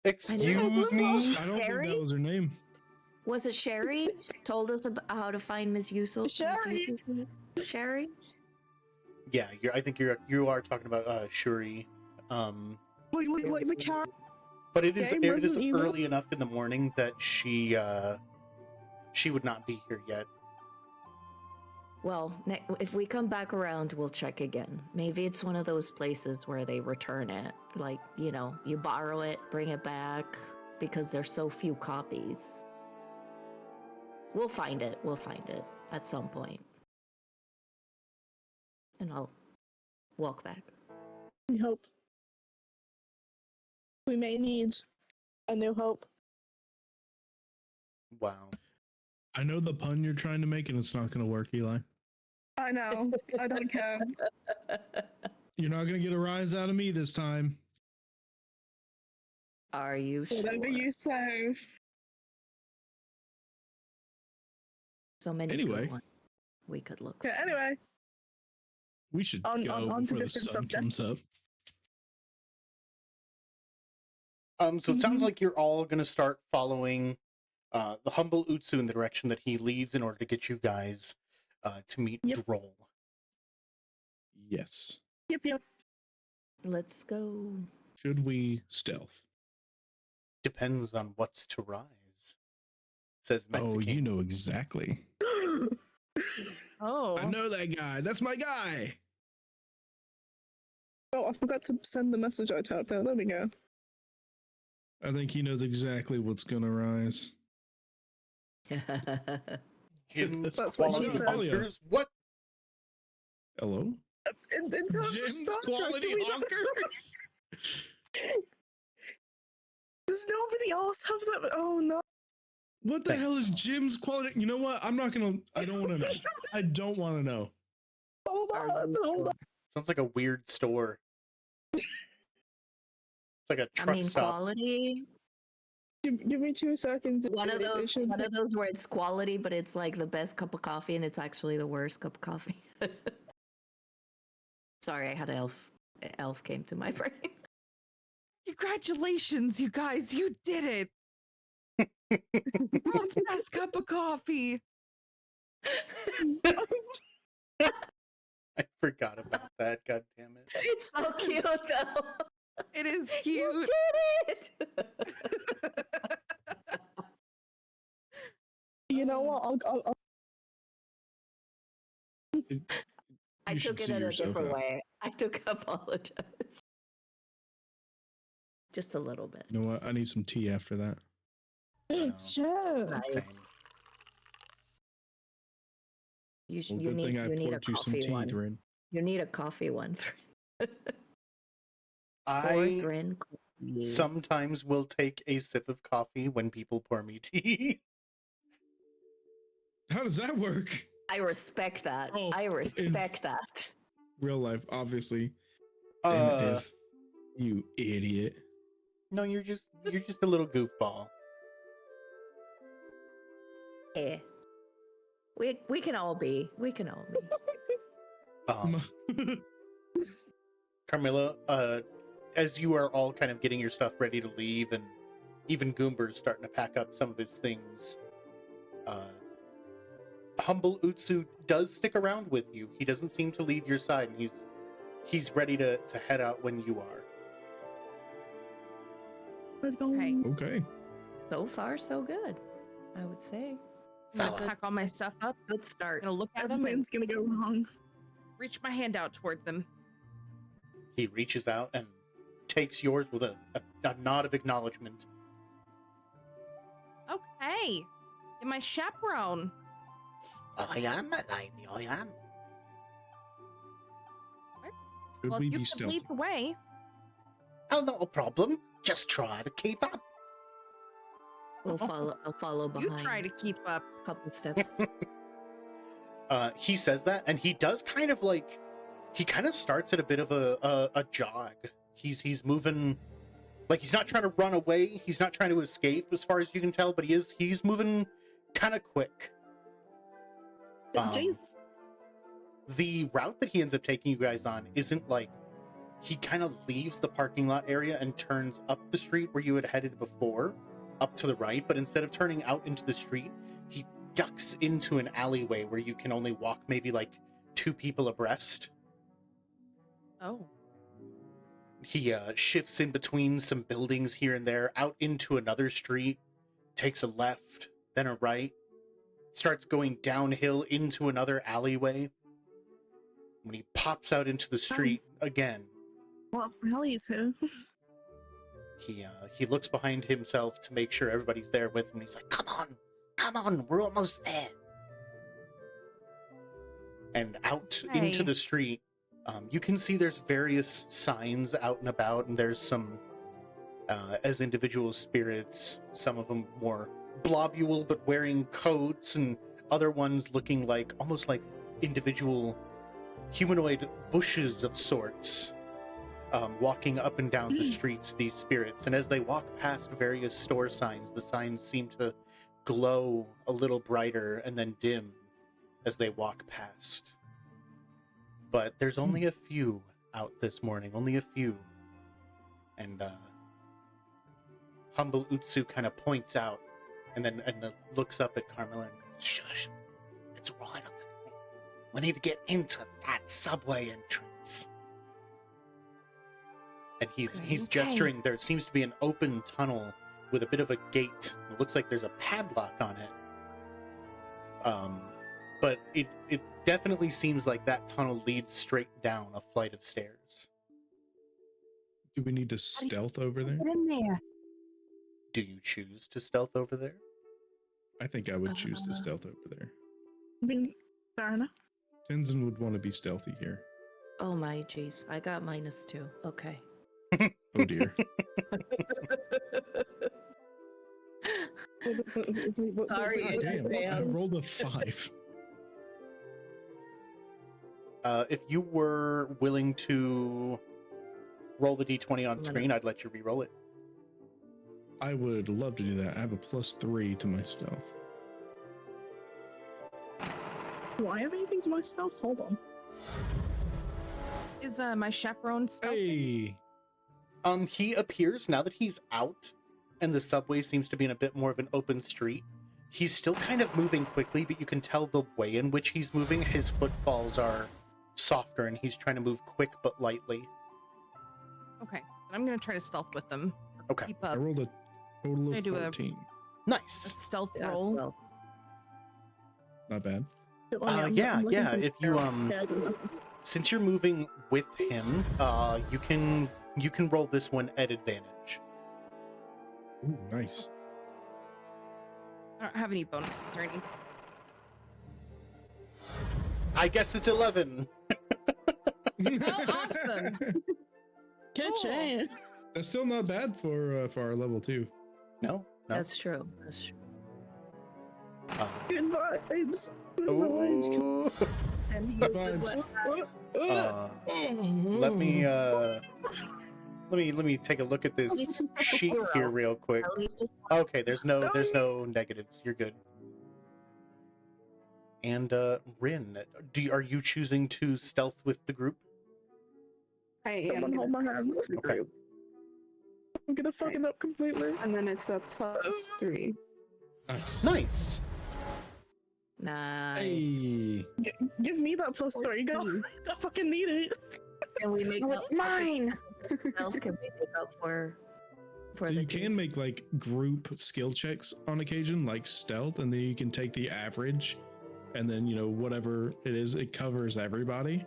S4: Excuse
S3: Blim
S4: me.
S3: Blob.
S2: I don't think
S1: Sherry?
S2: that was her name.
S1: Was it Sherry? Told us about how to find Miss Yuso.
S3: Sherry.
S1: Sherry.
S4: Yeah, I think you are talking about Shuri.
S3: Wait, the character.
S4: But it is
S3: Game
S4: it is
S3: Resident Evil?
S4: early enough in the morning that she would not be here yet.
S1: Well, if we come back around, we'll check again. Maybe it's one of those places where they return it. Like, you know, you borrow it, bring it back, because there's so few copies. We'll find it. We'll find it at some point. And I'll walk back.
S3: We hope. We may need a new hope.
S4: Wow.
S2: I know the pun you're trying to make, and it's not going to work, Eli.
S3: I know. I don't care.
S2: You're not going to get a rise out of me this time.
S1: Are you sure?
S3: Whatever you say.
S1: So many
S2: Anyway.
S1: good ones we could look
S3: Okay,
S1: for.
S3: anyway.
S2: We should
S3: On
S2: go
S3: to
S2: before the
S3: different
S2: sun comes up.
S4: So it sounds
S3: Mhm.
S4: like you're all going to start following the humble Utsu in the direction that he leads in order to get you guys to meet
S3: Yep.
S4: Droll.
S2: Yes.
S3: Yep.
S1: Let's go.
S2: Should we stealth?
S4: Depends on what's to rise, says Mexican.
S2: Oh, you know exactly.
S5: Oh.
S2: I know that guy. That's my guy.
S3: Oh, I forgot to send the message I typed out. There we go.
S2: I think he knows exactly what's gonna rise.
S4: Jim's
S3: That's what she
S4: quality
S3: said.
S4: hunters. What?
S2: Hello?
S3: In terms of
S2: Jim's
S3: Star Trek,
S2: quality
S3: do we not-
S2: honkers?
S3: Does nobody else have that? Oh no.
S2: What the
S4: Thanks.
S2: hell is Jim's quality? You know what? I don't want to know. I don't want to know.
S3: Hold on, hold on.
S4: Sounds like a weird store. It's like a
S1: I
S4: truck
S1: mean,
S4: stop.
S1: quality.
S3: Give me 2 seconds.
S1: One of
S3: It
S1: those,
S3: should
S1: one
S3: take-
S1: of those where it's quality, but it's like the best cup of coffee, and it's actually the worst cup of coffee. Sorry, I had elf came to my brain.
S6: Congratulations, you guys! You did it. World's best cup of coffee.
S4: I forgot about that. God damn it.
S1: It's so cute, though.
S6: It is
S1: You
S6: cute.
S1: did it.
S3: You know what? I'll
S1: I
S2: You
S1: took
S2: should
S1: it
S2: see
S1: in a
S2: yourself
S1: different
S2: out.
S1: way. I took apologize. Just a little bit.
S2: You know what? I need some tea after that.
S3: Sure.
S1: Nice.
S4: Same.
S1: You, sh-
S2: Well,
S1: you
S2: good
S1: need
S2: thing I
S1: you need a
S2: poured you some
S1: coffee
S2: tea,
S1: one.
S2: Thrin.
S1: You need a coffee one. Pour
S4: I
S1: Thrin coffee.
S4: sometimes will take a sip of coffee when people pour me tea.
S2: How does that work?
S1: I respect that.
S2: Oh,
S1: I
S2: in-
S1: respect that.
S2: Real life, obviously. Damn it,
S4: Uh,
S2: Dev. You idiot.
S4: no, you're just a little goofball.
S1: Yeah. We can all be. We can all be.
S4: Carmilla, as you are all kind of getting your stuff ready to leave, and even Goomber's starting to pack up some of his things, Humble Utsu does stick around with you. He doesn't seem to leave your side, and he's ready to head out when you are.
S3: Let's go.
S6: Right.
S2: Okay.
S1: So far, so good. I would say.
S6: I'm gonna pack all my stuff up.
S1: Good start.
S6: I'm gonna look at them and
S3: Everything's gonna go wrong.
S6: reach my hand out towards them.
S4: He reaches out and takes yours with a nod of acknowledgement.
S6: Okay, you're my chaperone.
S4: I am, lady, I am.
S2: Could
S6: Well,
S2: we
S6: if you
S2: be
S6: could
S2: stealthy?
S6: lead the way.
S4: Oh, not a problem. Just try to keep up.
S1: We'll follow. I'll follow
S6: You
S1: behind.
S6: try to keep up.
S1: a couple steps.
S4: He says that, and he does kind of like, he kind of starts at a bit of a jog. He's moving, like he's not trying to run away. He's not trying to escape, as far as you can tell. But he's moving kind of quick.
S3: Jesus.
S4: The route that he ends up taking you guys on isn't like, he kind of leaves the parking lot area and turns up the street where you had headed before, up to the right. But instead of turning out into the street, he ducks into an alleyway where you can only walk maybe like 2 people abreast.
S6: Oh,
S4: He shifts in between some buildings here and there, out into another street, takes a left, then a right, starts going downhill into another alleyway. When he pops out into the street again,
S3: What the hell is here?
S4: he looks behind himself to make sure everybody's there with him. He's like, come on, we're almost there. And out into
S6: Hey.
S4: the street, you can see there's various signs out and about, and there's some, as individual spirits, some of them more blobule but wearing coats, and other ones looking like, almost like individual humanoid bushes of sorts, walking up and down the streets, these spirits. And as they walk past various store signs, the signs seem to glow a little brighter and then dim as they walk past. But there's only a few out this morning, only a few. And Humble Utsu kind of points out and then looks up at Carmilla and goes, shush, it's right up there. We need to get into that subway entrance. And he's
S6: Okay.
S4: gesturing. There seems to be an open tunnel with a bit of a gate. It looks like there's a padlock on it. But it definitely seems like that tunnel leads straight down a flight of stairs.
S2: Do we need to stealth over there?
S6: Get in there.
S4: Do you choose to stealth over there?
S2: I think I would choose to stealth over there.
S3: I mean, fair enough.
S2: Tenzin would want to be stealthy here.
S1: Oh my jeez, I got -2. Okay.
S2: Oh dear.
S1: Sorry,
S2: God damn, I rolled a 5.
S4: If you were willing to roll the d20 on screen, I'd let you re-roll it.
S2: I would love to do that. I have a +3 to my stealth.
S3: Do I have anything to my stealth? Hold on.
S6: Is my chaperone stealthy?
S2: Hey,
S4: He appears now that he's out and the subway seems to be in a bit more of an open street. He's still kind of moving quickly, but you can tell the way in which he's moving. His footfalls are softer and he's trying to move quick but lightly.
S6: Okay, I'm gonna try to stealth with them.
S4: Okay.
S6: Keep
S2: I
S6: up.
S2: rolled a total
S6: I
S2: of
S6: do a-
S2: 14.
S6: A
S4: Nice.
S6: stealth
S1: Yeah,
S6: roll.
S1: well,
S2: Not bad.
S4: Yeah,
S3: looking
S4: yeah.
S3: for
S4: If you
S3: Yeah, I do that.
S4: since you're moving with him, you can roll this one at advantage.
S2: Ooh, nice.
S6: I don't have any bonuses or anything.
S4: I guess it's 11.
S6: Oh, awesome!
S3: Good
S6: Cool.
S3: chance.
S2: That's still not bad for our level 2.
S4: No.
S1: that's true. That's true.
S3: Good vibes. Good vibes.
S4: Oh.
S1: Sending you good
S2: Vibes.
S1: vibes.
S4: Let me take a look at this sheet here real quick.
S1: At least it's
S4: Okay, there's no negatives. You're good. And Rin, are you choosing to stealth with the group?
S5: I am.
S3: Someone hold my hand.
S4: Okay.
S3: I'm gonna fuck it up completely.
S5: And then it's a +3.
S2: Nice.
S4: Nice.
S1: nice.
S2: Hey.
S3: Give me that +3, girl. I fucking need it.
S1: Can we make
S5: No,
S1: up
S5: it's mine.
S1: Stealth? Can we make up for
S2: So
S1: the
S2: you can make like group skill checks on occasion, like stealth, and then you can take the average, and then whatever it is, it covers everybody.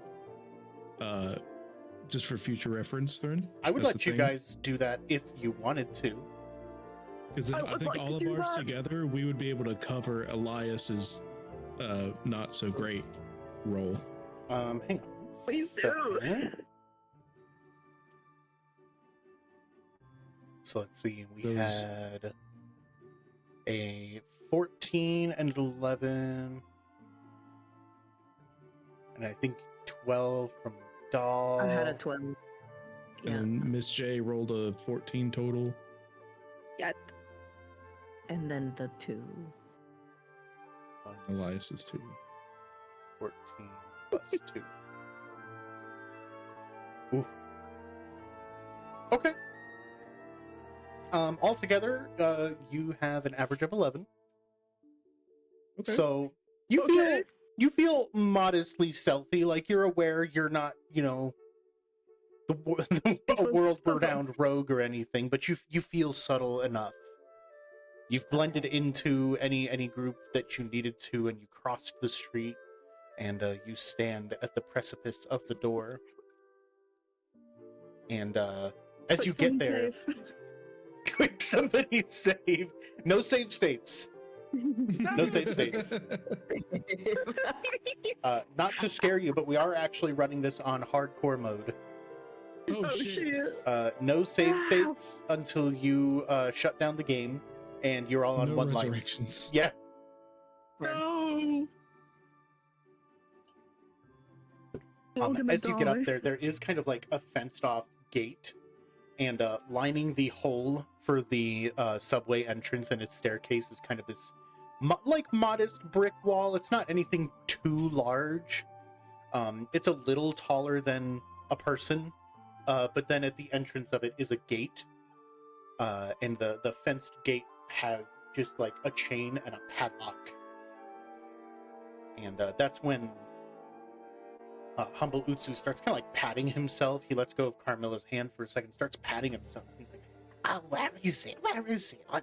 S2: Just for future reference, Thrin.
S4: I would
S2: That's
S4: let
S2: the
S4: you
S2: thing.
S4: guys do that if you wanted to.
S2: Because
S3: I
S2: I
S3: would
S2: think
S3: like to
S2: all of
S3: do
S2: ours
S3: that.
S2: together, we would be able to cover Elias's not so great roll.
S4: Hang on.
S3: Please do.
S4: So let's see. We
S2: Those-
S4: had a 14 and an 11, and I think 12 from Doll.
S1: I had a 12.
S2: And
S1: Yeah.
S2: then Miss J rolled a 14 total.
S1: And then the 2.
S4: Plus
S2: Elias is 2.
S4: 14 plus 2. Ooh. Okay. Altogether, you have an average of 11.
S2: Okay.
S4: So you feel modestly stealthy, like you're aware you're not, a world-renowned rogue or anything, but you feel subtle enough. You've blended into any group that you needed to, and you crossed the street, and you stand at the precipice of the door. And as you get there, quick, somebody save! No save states. No save states. Not to scare you, but we are actually running this on hardcore mode.
S2: Oh, shit.
S4: No save states until you shut down the game, and you're all on
S2: No
S4: one line.
S2: resurrections.
S4: Yeah.
S3: No.
S4: As you get up there is kind of like a fenced-off gate, and lining the hole for the subway entrance and its staircase is kind of this modest brick wall. It's not anything too large. It's a little taller than a person, but then at the entrance of it is a gate, and the fenced gate has just like a chain and a padlock. And that's when Humble Utsu starts kind of like patting himself. He lets go of Carmilla's hand for a second, starts patting himself. He's like, "Oh, where is it? Where is it? I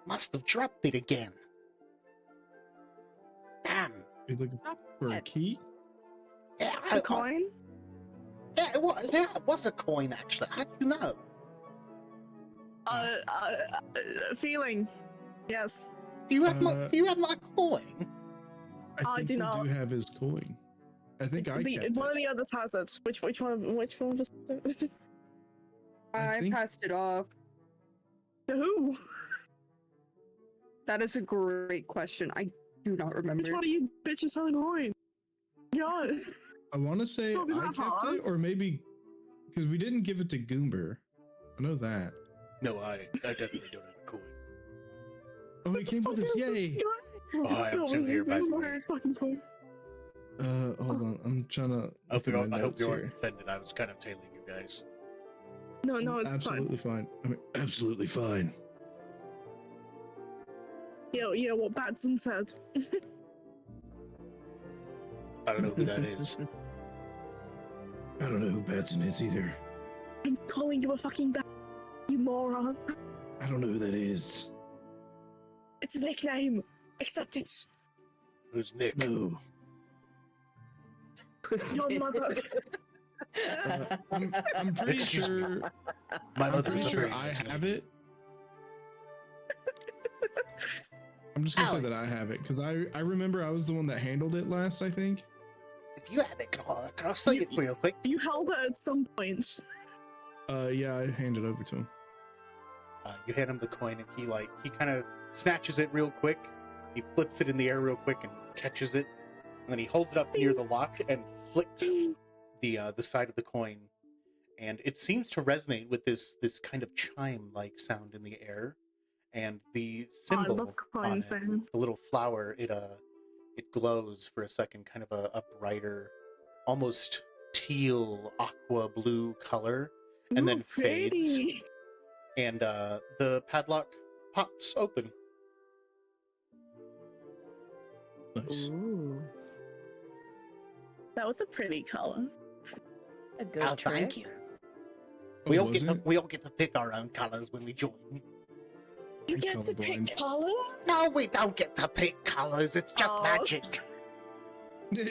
S4: must have dropped it again. Damn.
S2: He's looking for a key?
S4: Yeah,
S3: A coin?
S4: Yeah, it was a coin, actually. How do you know?
S3: Feeling. Yes.
S4: Do you have
S2: Uh,
S4: my coin?
S2: I
S3: I
S2: think
S3: do
S2: we
S3: not.
S2: do have his coin. I think I kept
S3: One
S2: it.
S3: of the others has it. Which one? Which one was it?
S2: I think-
S5: passed it off.
S3: To who?
S5: That is a great question. I do not remember.
S3: Which one of you bitches has a coin? God.
S2: I want to say
S3: Don't be
S2: I
S3: that
S2: kept
S3: hard.
S2: it, or maybe because we didn't give it to Goomber. I know that.
S4: No, I definitely don't have a coin.
S2: Oh, he came with us! Yay!
S4: Oh, I'm still here, by the way.
S3: Fucking coin.
S2: Hold on. I'm trying to.
S4: I hope
S2: look at my
S4: you
S2: notes
S4: aren't
S2: here.
S4: offended. I was kind of tailing you guys.
S3: No, it's
S2: absolutely fine. I mean, absolutely fine.
S3: fine. Yeah, what Batson said.
S4: I don't know who that is.
S2: I don't know who Batson is either.
S3: I'm calling you a fucking bat, you moron.
S2: I don't know who that is.
S3: It's a nickname. Accept it.
S4: Who's Nick?
S2: No.
S3: Your mother.
S2: I'm pretty
S4: Excuse me.
S2: sure.
S4: My
S2: I'm
S4: mother
S2: pretty
S4: was a
S2: sure
S4: very
S2: I
S4: nice
S2: have
S4: lady.
S2: it. I'm just gonna say
S1: Alec.
S2: that I have it because I remember I was the one that handled it last. I think.
S4: If you have it, can I see it real quick?
S3: You held it at some point.
S2: Yeah, I handed it over to him.
S4: You hand him the coin, and he kind of snatches it real quick. He flips it in the air real quick and catches it, and then he holds it up near the lock and flicks the side of the coin, and it seems to resonate with this kind of chime-like sound in the air, and the
S3: I
S4: symbol
S3: love
S4: on
S3: coin
S4: it,
S3: sound.
S4: the little flower, it glows for a second, kind of a brighter, almost teal aqua blue color, and then fades.
S3: Pretty.
S4: And the padlock pops open.
S2: Nice.
S1: Ooh,
S3: That was a pretty color.
S1: a good
S4: Oh,
S1: trick.
S4: thank you.
S2: Oh,
S4: We all
S2: was it?
S4: get to pick our own colors when we join.
S3: You
S2: I'm
S3: get to pick
S2: colorblind.
S3: colors?
S4: No, we don't get to pick colors. It's just
S3: Oh.
S4: magic.
S3: Okay.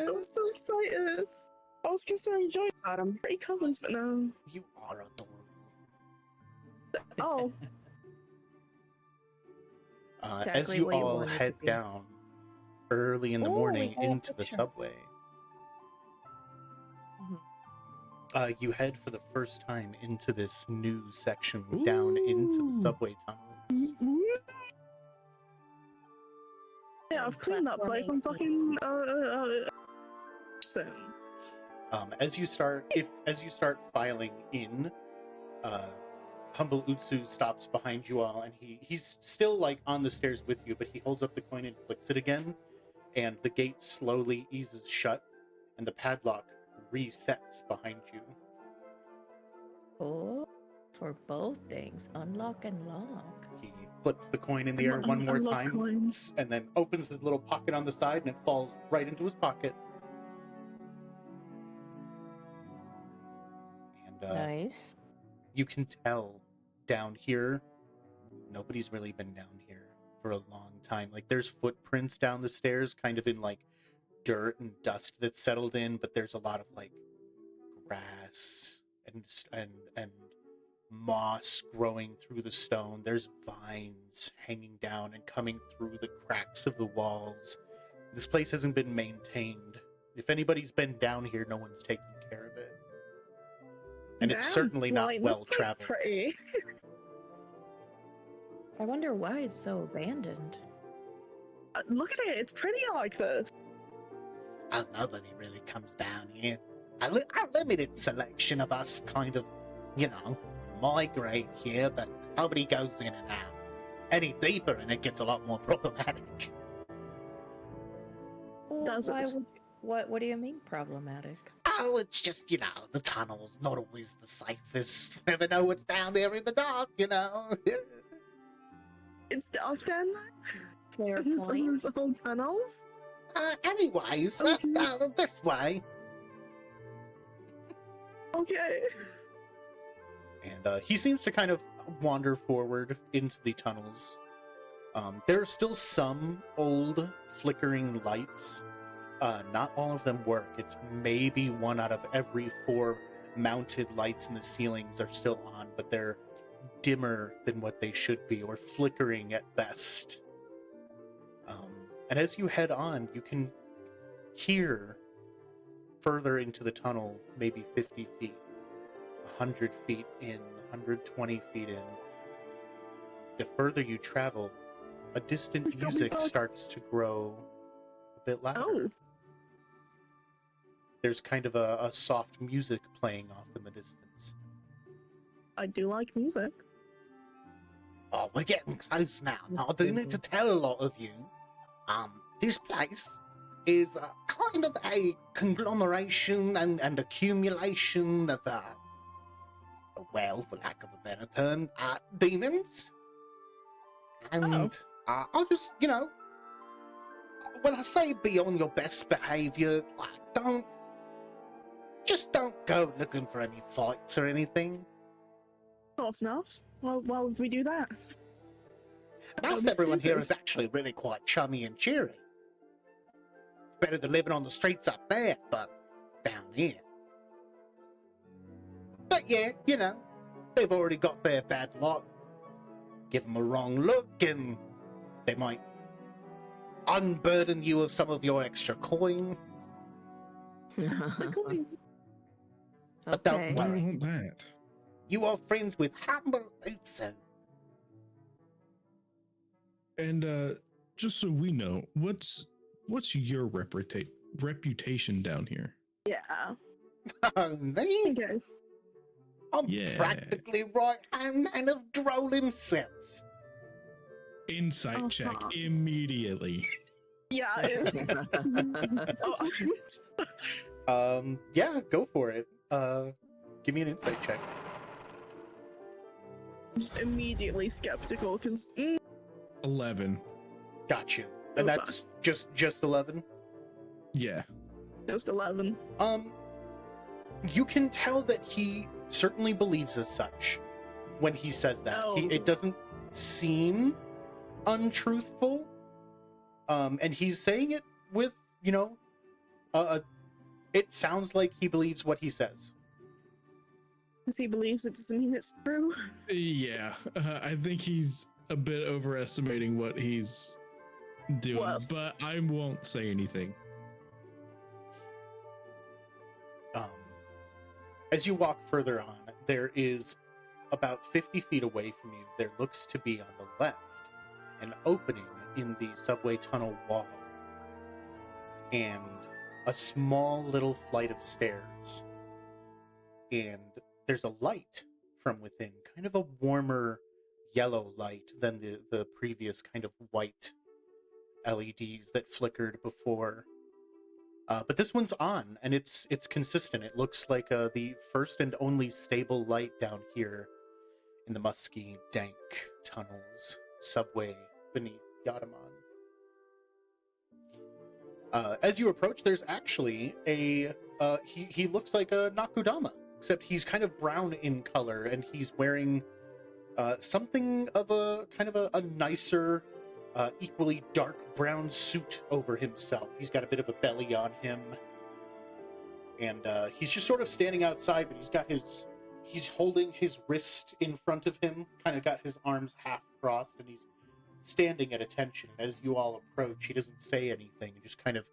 S3: I'm so excited. I was considering joining Adam. Pretty colors, but no.
S4: You are adorable.
S3: Oh,
S4: As
S1: Exactly
S4: you
S1: what you
S4: all
S1: wanted to
S4: head
S1: be.
S4: down early in the
S1: Ooh, we
S4: morning
S1: got a
S4: into the
S1: picture.
S4: subway,
S1: Mhm.
S4: you head for the first time into this new section down into the
S2: Ooh.
S4: subway tunnels.
S3: yeah, I've cleaned that place. I'm fucking soon.
S4: As you start filing in, Humble Utsu stops behind you all, and he's still like on the stairs with you, but he holds up the coin and flicks it again, and the gate slowly eases shut, and the padlock resets behind you.
S1: Oh, for both things, unlock and lock.
S4: He flips the coin in the air one more
S3: I love
S4: time,
S3: coins.
S4: and then opens his little pocket on the side, and it falls right into his pocket. And
S1: Nice.
S4: you can tell down here, nobody's really been down here for a long time. Like, there's footprints down the stairs, kind of in like dirt and dust that's settled in, but there's a lot of like grass and moss growing through the stone. There's vines hanging down and coming through the cracks of the walls. This place hasn't been maintained. If anybody's been down here, no one's taking care of it. And it's
S3: Damn,
S4: certainly not
S3: like,
S4: well
S3: this place
S4: traveled.
S3: pretty.
S1: I wonder why it's so abandoned.
S3: Look at it. It's pretty like this.
S4: Oh, nobody really comes down here. A limited selection of us kind of, migrate here, but nobody goes in and out. Any deeper and it gets a lot more problematic.
S1: Well,
S3: Does
S1: why
S3: it?
S1: would what do you mean problematic?
S4: Oh, it's just, the tunnel's not always the safest. Never know what's down there in the dark,
S3: It's dark down
S1: Fair
S3: there. In some
S1: point.
S3: of those old tunnels.
S4: Anyways,
S3: Okay.
S4: this way.
S3: Okay.
S4: And he seems to kind of wander forward into the tunnels. There are still some old flickering lights Not all of them work. It's maybe 1 out of every 4 mounted lights in the ceilings are still on, but they're dimmer than what they should be, or flickering at best. And as you head on, you can hear further into the tunnel, maybe 50 feet, 100 feet in, 120 feet in. The further you travel, a distant
S3: There's so many
S4: music
S3: bugs.
S4: starts to grow a bit louder.
S3: Oh.
S4: There's kind of a soft music playing off in the distance.
S3: I do like music.
S9: Oh, we're getting close now.
S1: Must
S9: I do
S1: be
S9: need to
S1: good.
S9: tell a lot of you. This place is kind of a conglomeration and accumulation of, well, for lack of a better term, demons. And I'll just, when I say be on your best behavior, don't go looking for any fights or anything.
S3: Of course not. Well, why would we do that?
S9: Most
S3: be
S9: everyone here
S3: stupid.
S9: is actually really quite chummy and cheery. Better than living on the streets up there, but down here. But yeah, they've already got their bad luck. Give them a wrong look and they might unburden you of some of your extra coin. But don't
S1: Okay.
S2: I don't
S9: worry.
S2: want that.
S9: You are friends with Humble Utsu.
S2: And just so we know, what's your reputation down here?
S3: Yeah.
S9: Me?
S3: Guys.
S9: I'm
S2: Yeah.
S9: practically right-hand man of Droll himself.
S2: Insight check
S3: Uh-huh.
S2: immediately.
S3: Yeah, it's.
S4: Yeah, go for it. Give me an insight check.
S3: Just immediately skeptical because
S2: 11.
S4: Got you. And
S3: Oh,
S4: that's just 11.
S2: Yeah.
S3: just 11.
S4: You can tell that he certainly believes as such when he says that.
S3: Oh.
S4: It doesn't seem untruthful. And he's saying it with, it sounds like he believes what he says.
S3: Because he believes it doesn't mean it's true.
S2: Yeah. I think he's a bit overestimating what he's doing,
S3: Well-
S2: but I won't say anything.
S4: As you walk further on, there is about 50 feet away from you, there looks to be on the left an opening in the subway tunnel wall and a small little flight of stairs. And there's a light from within, kind of a warmer yellow light than the previous kind of white LEDs that flickered before. But this one's on, and it's consistent. It looks like the first and only stable light down here in the musky, dank tunnels subway beneath Yadaman. As you approach, there's actually a he looks like a Nakudama, except he's kind of brown in color, and he's wearing something of a kind of a nicer, equally dark brown suit over himself. He's got a bit of a belly on him, and he's just sort of standing outside, but he's holding his wrist in front of him, kind of got his arms half crossed, and he's standing at attention. As you all approach, he doesn't say anything, he just kind of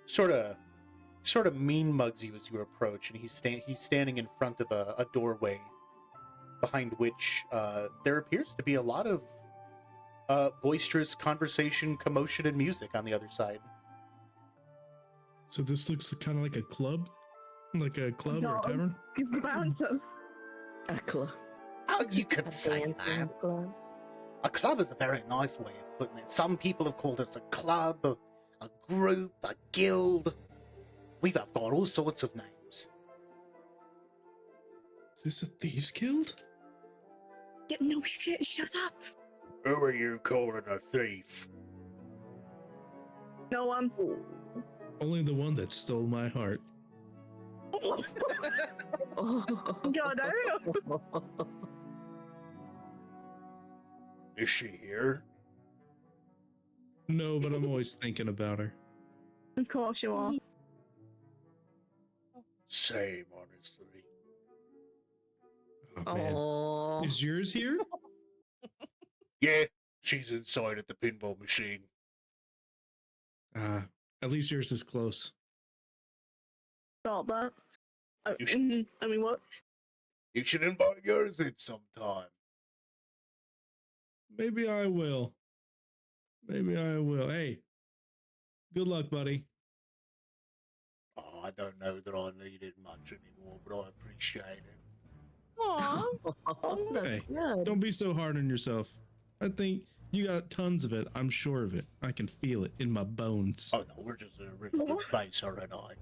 S4: sort of mean mugs you as you approach, and he's standing in front of a doorway behind which there appears to be a lot of boisterous conversation, commotion, and music on the other side.
S2: So this looks kind of like a club? Like a club or
S3: No.
S2: a tavern?
S3: He's the bouncer.
S1: A club.
S9: Oh, you could
S1: A
S9: say
S1: dancing
S9: that.
S1: club.
S9: A club is a very nice way of putting it. Some people have called us a club, a group, a guild. We've got all sorts of names.
S2: Is this a thieves guild?
S3: Yeah, no shit, shut up.
S9: Who are you calling a thief?
S3: No one.
S2: Only the one that stole my heart.
S1: Oh.
S3: God damn.
S9: Is she here?
S2: No, but I'm always thinking about her.
S3: Of course you are.
S9: Same, honestly.
S2: Oh, man.
S1: Oh,
S2: Is yours here?
S9: Yeah, she's inside at the pinball machine.
S2: At least yours is close.
S3: Got that.
S9: You should-
S3: I mean, what?
S9: You should invite yours in sometime.
S2: Maybe I will. Maybe I will. Hey, good luck, buddy.
S9: Oh, I don't know that I need it much anymore, but I appreciate it.
S6: Aw.
S1: that's
S2: Hey,
S1: good.
S2: don't be so hard on yourself. I think you got tons of it. I'm sure of it. I can feel it in my bones.
S9: Oh no, we're just in a really good place, her and I.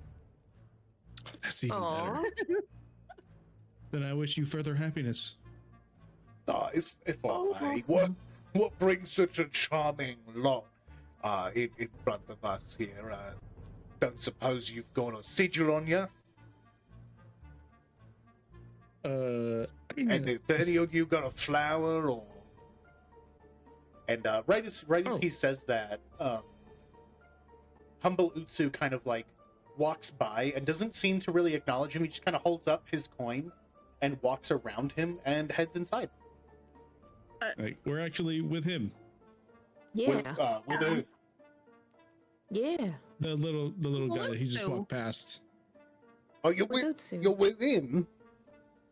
S2: That's even
S1: Aw.
S2: better. Then I wish you further happiness.
S9: If
S3: Oh,
S9: I may,
S3: awesome.
S9: what brings such a charming lot in front of us here? Don't suppose you've got a sigil on you? And if any of you got a flower or? And right as
S2: Oh.
S9: he says that, Humble Utsu kind of like walks by and doesn't seem to really acknowledge him. He just kind of holds up his coin and walks around him and heads inside.
S2: Like, we're actually with him.
S1: Yeah,
S9: With who?
S1: yeah.
S2: The little guy that he just
S6: Hello.
S2: walked past.
S9: Oh, you're
S1: With
S9: with
S1: Utsu.
S9: you're with him.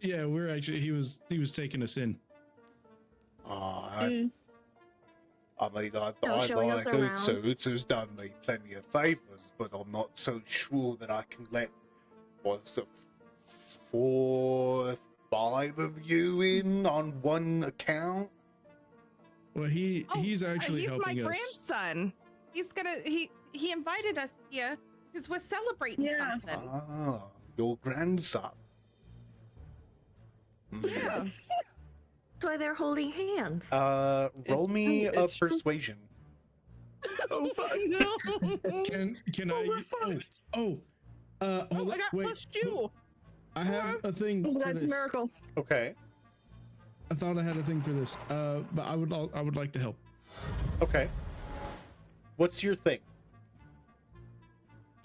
S2: Yeah, we're actually he was taking us in.
S3: Mm.
S9: I mean, I
S1: showing
S9: like
S1: us around.
S9: Utsu. Utsu's done me plenty of favors, but I'm not so sure that I can let what's the 4, 5 of you in on one account.
S2: Well, he's actually
S6: he's
S2: helping
S6: my
S2: us.
S6: grandson. He's gonna he invited us here because we're celebrating
S3: Yeah.
S6: something.
S9: Ah, your grandson. Hmm.
S3: Yeah.
S1: That's why they're holding hands.
S9: Roll
S3: It's
S9: me
S3: true,
S9: a
S3: it's true.
S9: persuasion.
S3: Oh, fuck.
S2: Can
S3: Oh,
S2: I?
S3: we're fucked.
S2: Hold
S6: Oh,
S2: on,
S6: I got
S2: wait.
S6: +2.
S2: I have a thing
S3: Oh,
S2: for
S3: that's a
S2: this.
S3: miracle.
S9: Okay.
S2: I thought I had a thing for this. But I would like to help.
S9: Okay. What's your thing?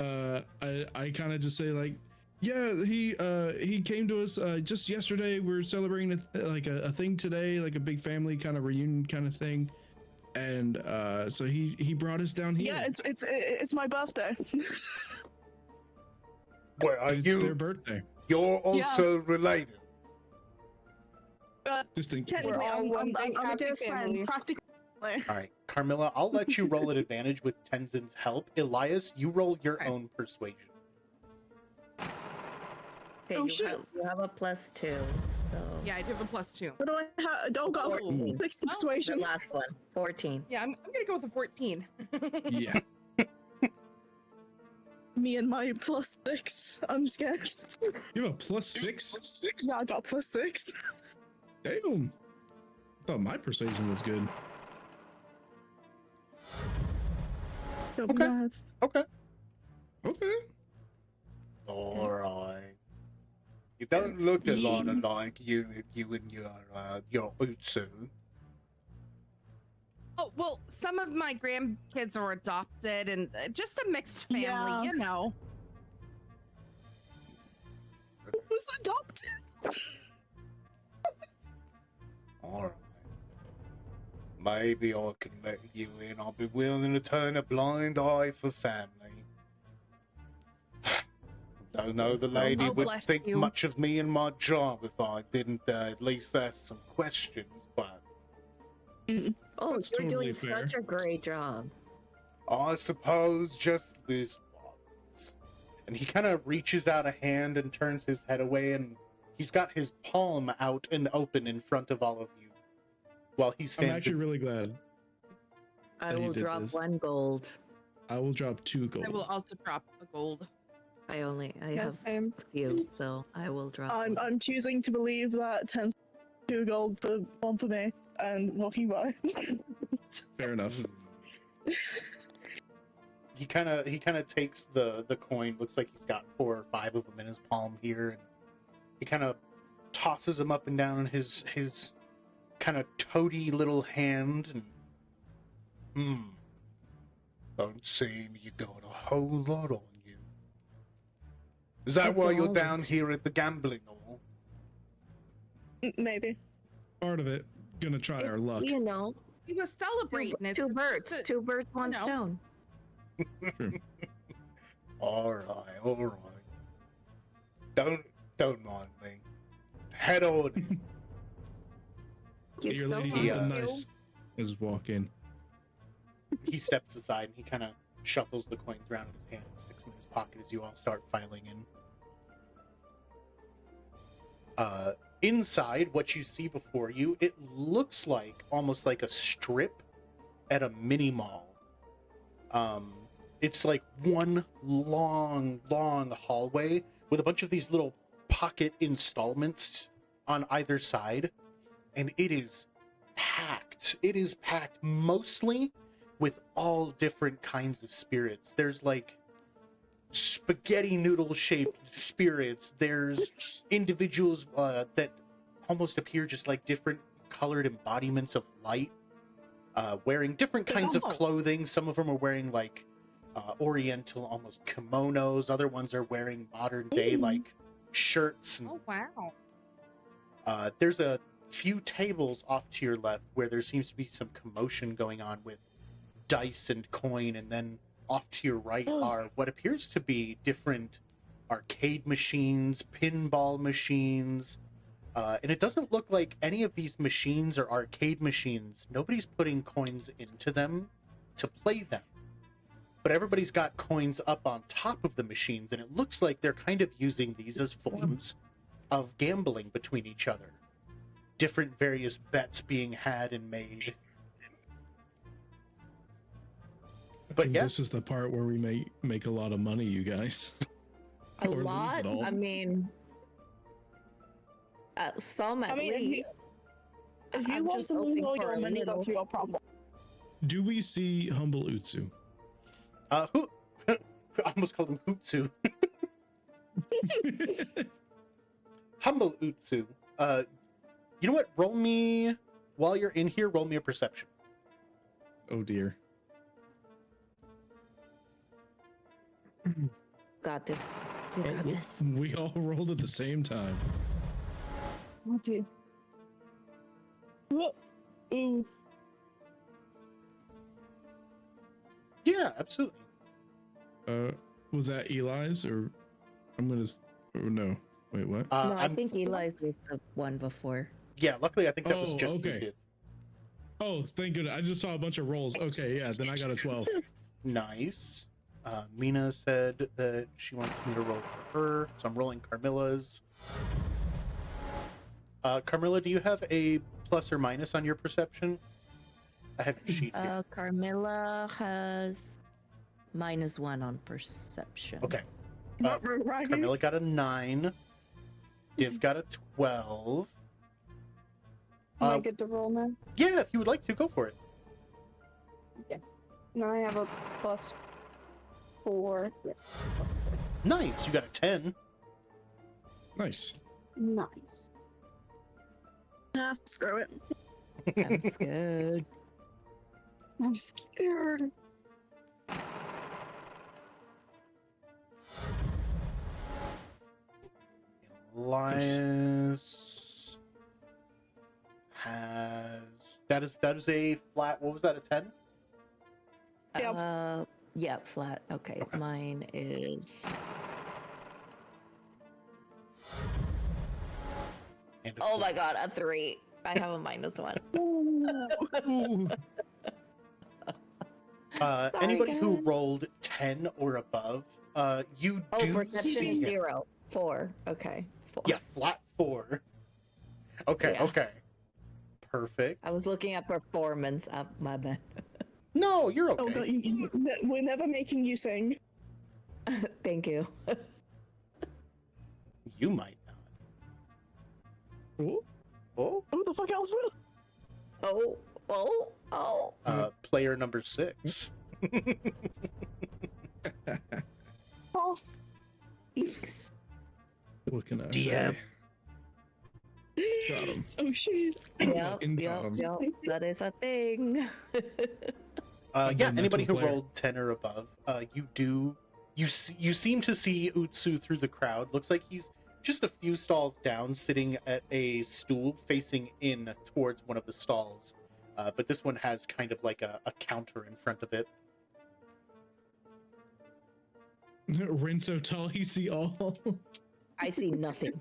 S2: I kind of just say like, yeah, he came to us just yesterday. We're celebrating a thing today, like a big family kind of reunion kind of thing, and so he brought us down here.
S3: Yeah, it's my birthday.
S9: Where are
S2: It's
S9: you?
S2: their birthday.
S9: You're also related.
S2: Just in case.
S3: Technically,
S5: We're all one big
S3: I'm a
S5: happy
S3: dear
S5: family.
S3: friend. Practically.
S9: All right, Carmilla, I'll let you roll at advantage with Tenzin's help. Elias, you roll your
S6: Okay.
S9: own persuasion.
S1: Okay,
S3: Oh,
S1: you
S3: shit.
S1: have a +2, so
S6: Yeah, I do have a +2.
S3: What do I have? I don't got a
S1: 14.
S3: 6
S6: Oh,
S1: The
S3: persuasion.
S1: last one, 14.
S6: Yeah, I'm gonna go with a 14.
S2: Yeah.
S3: Me and my +6. I'm scared.
S2: You have a +6.
S3: Yeah, I got +6.
S2: Damn. I thought my persuasion was good.
S3: Don't be
S9: Okay.
S3: mad.
S9: Okay.
S2: Okay.
S9: All right. You don't look a lot alike, you and your Utsu.
S6: Oh, well, some of my grandkids are adopted and just a mixed family,
S3: Yeah.
S6: you know.
S3: Who's adopted?
S9: All right. Maybe I can let you in. I'll be willing to turn a blind eye for family. Don't know the lady
S6: Oh,
S9: would
S6: bless
S9: think
S6: you.
S9: much of me and my job if I didn't at least ask some questions, but
S1: Oh,
S2: That's
S1: you're
S2: totally
S1: doing
S2: fair.
S1: such a great job.
S9: I suppose just this once. And he kind of reaches out a hand and turns his head away, and he's got his palm out and open in front of all of you. While he
S2: I'm
S9: stands.
S2: actually really glad.
S1: I
S2: That you
S1: will
S2: did
S1: drop
S2: this.
S1: 1 gold.
S2: I will drop 2 gold.
S6: I will also drop a gold.
S1: I
S5: Yeah,
S1: have
S5: same.
S1: a few, so I will drop. one.
S3: I'm choosing to believe that 10's 2 gold for 1 for me and walking by.
S2: Fair enough.
S9: He kind of takes the coin. Looks like he's got 4 or 5 of them in his palm here, and he kind of tosses them up and down in his kind of toady little hand. And Don't seem you got a whole lot on you. Is that
S1: I
S9: why you're
S1: don't.
S9: down here at the gambling hall?
S3: Maybe.
S2: Part of it. Gonna try our luck.
S1: You know,
S6: We were celebrating it.
S1: two
S6: It's
S1: birds,
S6: just a-
S1: two birds, one
S6: know.
S1: stone.
S9: All right. Don't mind me. Head on.
S1: Thank you
S2: Your
S1: so
S2: lady
S1: much.
S2: something
S9: Yeah.
S2: nice. Just walk in.
S4: He steps aside and he kind of shuffles the coins around in his hand and sticks them in his pocket as you all start filing in. Inside, what you see before you, it looks like almost like a strip at a mini mall. It's like one long hallway with a bunch of these little pocket installments on either side, and it is packed. It is packed mostly with all different kinds of spirits. There's like spaghetti noodle shaped spirits. There's individuals that almost appear just like different colored embodiments of light, wearing different kinds of
S6: Oh.
S4: clothing. Some of them are wearing like oriental almost kimonos. Other ones are wearing modern day like shirts. And
S6: Oh wow.
S4: there's a few tables off to your left where there seems to be some commotion going on with dice and coin, and then off to your right are what appears to be different arcade machines, pinball machines, and it doesn't look like any of these machines are arcade machines. Nobody's putting coins into them to play them, but everybody's got coins up on top of the machines, and it looks like they're kind of using these as forms of gambling between each other. Different various bets being had and made.
S2: I
S4: But
S2: think
S4: yeah.
S2: this is the part where we may make a lot of money, you guys.
S1: A
S2: Or lose
S1: lot?
S2: it all.
S1: I mean, some at
S3: I mean,
S1: least.
S3: if you
S1: I'm
S3: want
S1: just
S3: to lose
S1: hoping
S3: all
S1: for
S3: your
S1: a
S3: money,
S1: little.
S3: that's your problem.
S2: Do we see Humble Utsu?
S4: Who? I almost called him Hootsu. Humble Utsu. You know what? Roll me, while you're in here, roll me a perception.
S2: Oh dear.
S1: Got this. You got
S2: Oh,
S1: this.
S2: we all rolled at the same time.
S3: Oh dear. Ooh.
S4: Yeah, absolutely.
S2: Was that Eli's or I'm gonna? Oh no. Wait, what?
S1: No, I
S4: I'm-
S1: think Eli's was the one before.
S4: Yeah, luckily I think that was
S2: Oh,
S4: just you
S2: okay.
S4: did.
S2: Oh, thank goodness. I just saw a bunch of rolls. Okay, yeah, then I got a 12.
S4: Nice. Mina said that she wants me to roll for her, so I'm rolling Carmilla's. Carmilla, do you have a plus or minus on your perception? I have your sheet here.
S1: Carmilla has -1 on perception.
S4: Okay.
S3: Not Raggy.
S4: Carmilla got a 9. Div got a 12.
S5: Am I good to roll now?
S4: Yeah, if you would like to, go for it.
S5: Now I have a +4. Yes, +4.
S4: Nice, you got a 10.
S2: Nice.
S5: Nice.
S3: Nah, screw it.
S1: I'm scared.
S5: I'm scared.
S4: Elias has that is a flat. What was that? A 10?
S3: Yep.
S1: Yeah, flat. Okay.
S4: Okay.
S1: Mine is
S4: And a
S1: oh my
S4: 4.
S1: god, a 3. I have a -1.
S2: Ooh.
S1: Sorry,
S4: Anybody who
S1: guys.
S4: rolled 10 or above, you
S1: Oh,
S4: do
S1: perception
S4: see
S1: is 0. 4. Okay. 4.
S4: Yeah, flat 4. Okay,
S1: Yeah.
S4: okay. Perfect.
S1: I was looking at performance. My bad.
S4: No, you're
S3: Oh
S4: okay.
S3: god, we're never making you sing.
S1: Thank you.
S4: You might not.
S2: Ooh.
S4: Oh,
S3: Who the fuck else will?
S1: Oh.
S4: player number 6.
S3: Oh,
S1: Eeks.
S2: What can I
S9: DM.
S2: say? Got him.
S3: oh shit.
S1: Yep,
S2: Fucking got
S1: yep,
S2: 'em.
S1: yep. That is a thing.
S2: I've
S4: Yeah,
S2: done that
S4: anybody
S2: to a
S4: who
S2: player.
S4: rolled 10 or above, you seem to see Utsu through the crowd. Looks like he's just a few stalls down, sitting at a stool facing in towards one of the stalls. But this one has kind of like a counter in front of it.
S2: Rin so tall he see all.
S1: I see nothing.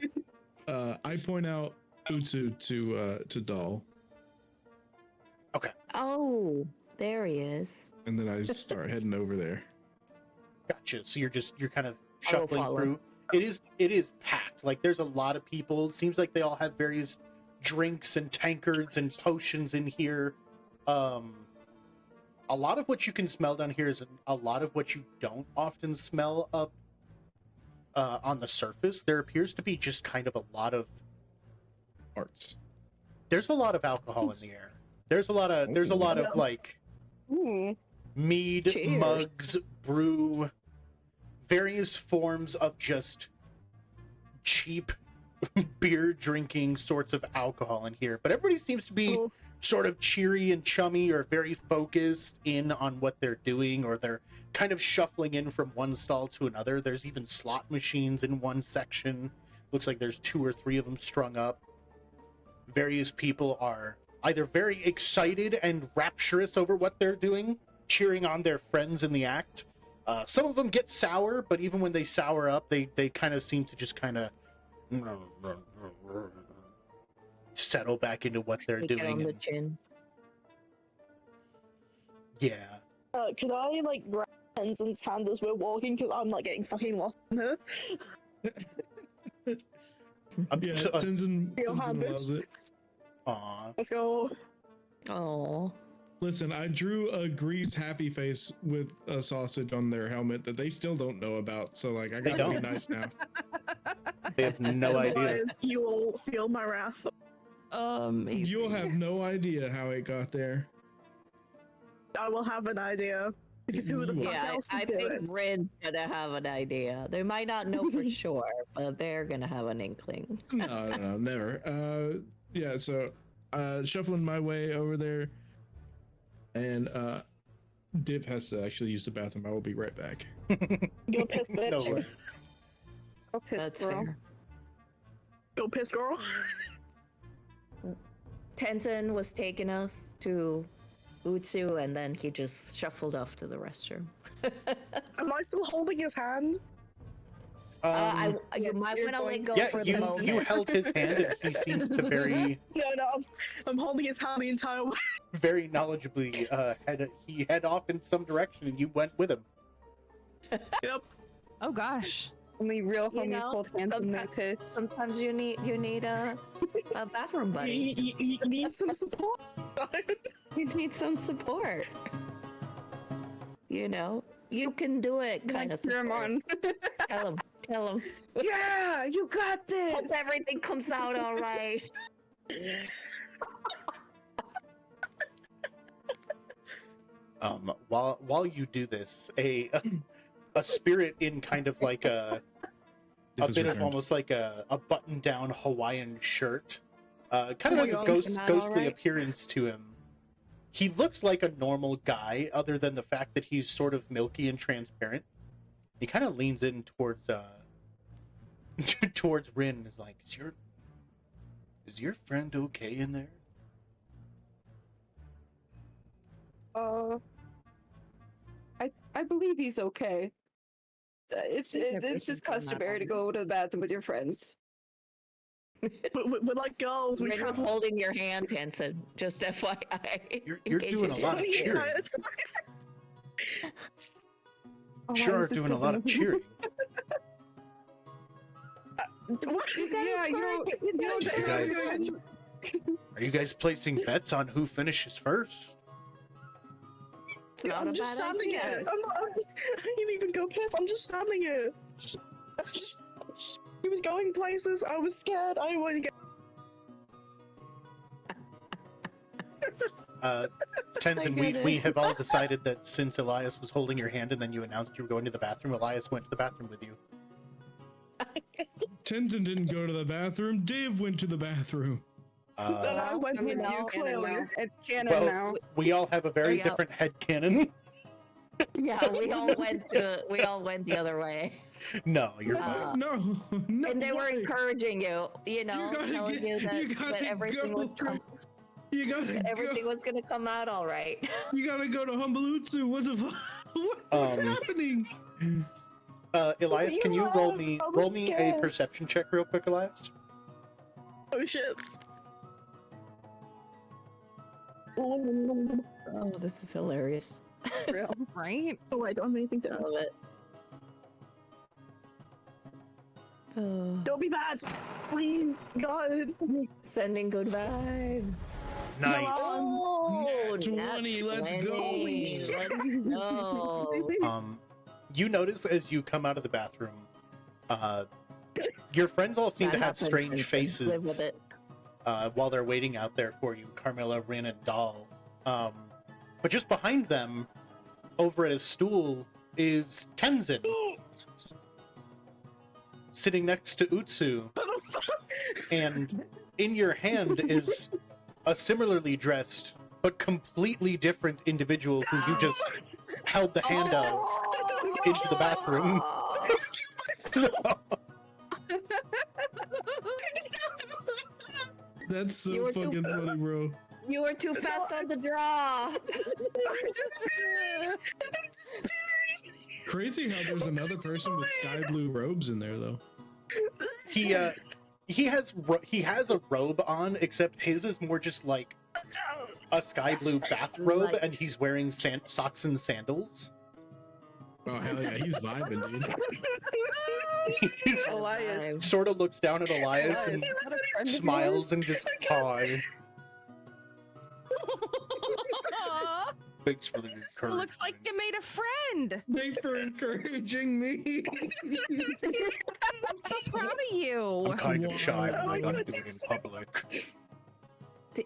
S2: I point out Utsu to Doll,
S1: Oh, there he is.
S2: and then I start heading over there.
S4: Gotcha. So you're kind of
S1: I will
S4: shuffling
S1: follow.
S4: through. It is packed. Like there's a lot of people. It seems like they all have various drinks and tankards and potions in here. A lot of what you can smell down here is a lot of what you don't often smell up on the surface. There appears to be just kind of a lot of
S2: Arts.
S4: there's a lot of alcohol in the air. There's a lot of like
S3: Ooh.
S4: mead,
S1: Cheers.
S4: mugs, brew, various forms of just cheap beer drinking sorts of alcohol in here. But everybody seems to be
S3: Oh.
S4: sort of cheery and chummy, or very focused in on what they're doing, or they're kind of shuffling in from one stall to another. There's even slot machines in one section. Looks like there's 2 or 3 of them strung up. Various people are either very excited and rapturous over what they're doing, cheering on their friends in the act. Some of them get sour, but even when they sour up, they kind of seem to just kind of settle back into what they're
S1: Take it
S4: doing.
S1: on the
S4: and-
S1: chin.
S4: yeah.
S3: Could I like grab Tenzin's hand as we're walking? Because I'm like getting fucking lost in her.
S2: Yeah,
S4: So-
S2: Tenzin
S3: Your
S2: loves
S3: habits.
S2: it.
S4: Aw.
S3: Let's go.
S1: Oh,
S2: Listen, I drew a greased happy face with a sausage on their helmet that they still don't know about. So like, I
S4: They
S2: gotta be
S4: don't.
S2: nice now.
S4: They have no idea.
S3: Otherwise, you will feel my wrath.
S6: Amazing.
S2: You'll have no idea how it got there.
S3: I will have an idea. Because who the fuck
S1: yeah.
S3: else
S1: I
S3: would do
S1: think
S3: it?
S1: Red's gonna have an idea. They might not know for sure, but they're gonna have an inkling.
S2: No, never. Yeah, so shuffling my way over there, and Div has to actually use the bathroom. I will be right back.
S3: Go piss, bitch.
S4: No way.
S3: Go piss,
S1: That's
S3: girl.
S1: fair.
S3: Go piss, girl.
S1: Tenzin was taking us to Utsu, and then he just shuffled off to the restroom.
S3: Am I still holding his hand?
S1: You might
S6: you're
S1: want to let
S6: going-
S1: go
S4: Yeah,
S1: for the
S4: you
S1: moment.
S4: held his hand, and he seemed to very
S3: I'm holding his hand the entire way.
S4: very knowledgeably head off in some direction, and you went with him.
S3: Yep.
S6: Oh gosh.
S5: Only real
S1: You
S5: homies
S1: know,
S5: hold hands when they
S1: sometimes-
S5: piss.
S1: Sometimes you need a bathroom buddy.
S3: You need some support.
S1: You need some support. You know, you can do it. Kind of.
S5: Cheer 'em on.
S1: Tell him.
S3: Yeah, you got this.
S1: Hope everything comes out all right.
S4: While you do this, a spirit in kind of like a
S2: Div is
S4: bit of
S2: returned.
S4: almost like a button down Hawaiian shirt, kind
S1: Oh
S4: of
S1: my
S4: has a
S1: God,
S4: ghost,
S1: came out all
S4: ghostly
S1: right?
S4: appearance to him. He looks like a normal guy, other than the fact that he's sort of milky and transparent. He kind of leans in towards towards Rin and is like, is your friend okay in there?
S5: I believe he's okay. It's just customary to go to the bathroom with your friends.
S3: We're like girls. We
S1: Rin was
S3: travel.
S1: holding your hand, Tenzin. Just FYI.
S4: You're
S1: in case
S4: doing
S1: you
S4: a lot of
S1: didn't hear.
S4: cheering.
S3: Oh,
S4: Sure
S3: why
S4: are
S3: is this
S4: doing a lot of
S3: person-
S4: cheering.
S3: What?
S5: Yeah, you don't
S4: Just
S5: cheer
S4: you
S5: on
S4: guys-
S5: your-
S4: Are you guys placing bets on who finishes first?
S1: It's not
S3: I'm
S1: a
S3: just
S1: bad
S3: standing
S1: idea.
S3: here. I didn't even go piss. I'm just standing here. He was going places. I was scared. I didn't want to get.
S4: Tenzin,
S1: My
S4: we
S1: goodness.
S4: have all decided that since Elias was holding your hand and then you announced you were going to the bathroom, Elias went to the bathroom with you.
S2: Tenzin didn't go to the bathroom. Div went to the bathroom.
S3: Then I went with you, clearly.
S5: It's canon
S4: Well,
S5: now.
S4: we all have a very
S1: Yeah.
S4: different headcanon.
S1: Yeah, we all went the other way.
S4: No, you're fine.
S2: No, no.
S1: And they were
S2: way.
S1: encouraging you,
S2: gotta
S1: telling you that
S2: gotta
S1: everything was
S2: You gotta
S1: everything
S2: go.
S1: was gonna come out all right.
S2: You gotta go to Humbleutsu. What the fuck? What's happening?
S4: Elias,
S3: You
S4: can you roll
S3: laughed.
S4: me
S3: I was
S4: a
S3: scared.
S4: perception check real quick, Elias?
S3: Oh shit.
S1: Oh, this is hilarious.
S5: Real. Right?
S3: Oh, I don't have anything to
S1: I love it. Oh,
S3: Don't be bad. Please, God.
S1: sending good vibes.
S4: Nice.
S1: Oh,
S2: Nat 20, let's go.
S1: 20, let's go.
S4: You notice as you come out of the bathroom, your friends all seem
S1: That
S4: to have
S1: happens,
S4: strange
S1: and live with
S4: faces
S1: it.
S4: while they're waiting out there for you, Carmilla, Rin, and Doll. But just behind them, over at a stool, is Tenzin, sitting next to Utsu. And in your hand is a similarly dressed but completely different individual who you just held the hand of into the bathroom.
S2: That's so
S1: You were too-
S2: fucking funny, bro.
S1: You were too fast on the draw.
S2: Crazy how there's another person with sky blue robes in there, though.
S4: He has a robe on, except his is more just like a sky blue bathrobe,
S1: Light.
S4: and he's wearing socks and sandals.
S2: Oh hell yeah, he's vibing, dude.
S4: He
S5: Elias.
S4: sort of looks down at Elias and
S5: Is that a friend of
S4: smiles
S5: yours?
S4: and just hi. Thanks for the
S6: So looks like
S4: encouragement.
S6: you made a friend.
S2: Thanks for encouraging me.
S6: I'm so proud of you.
S4: I'm kind of shy.
S2: Wow.
S4: I might not do it in public.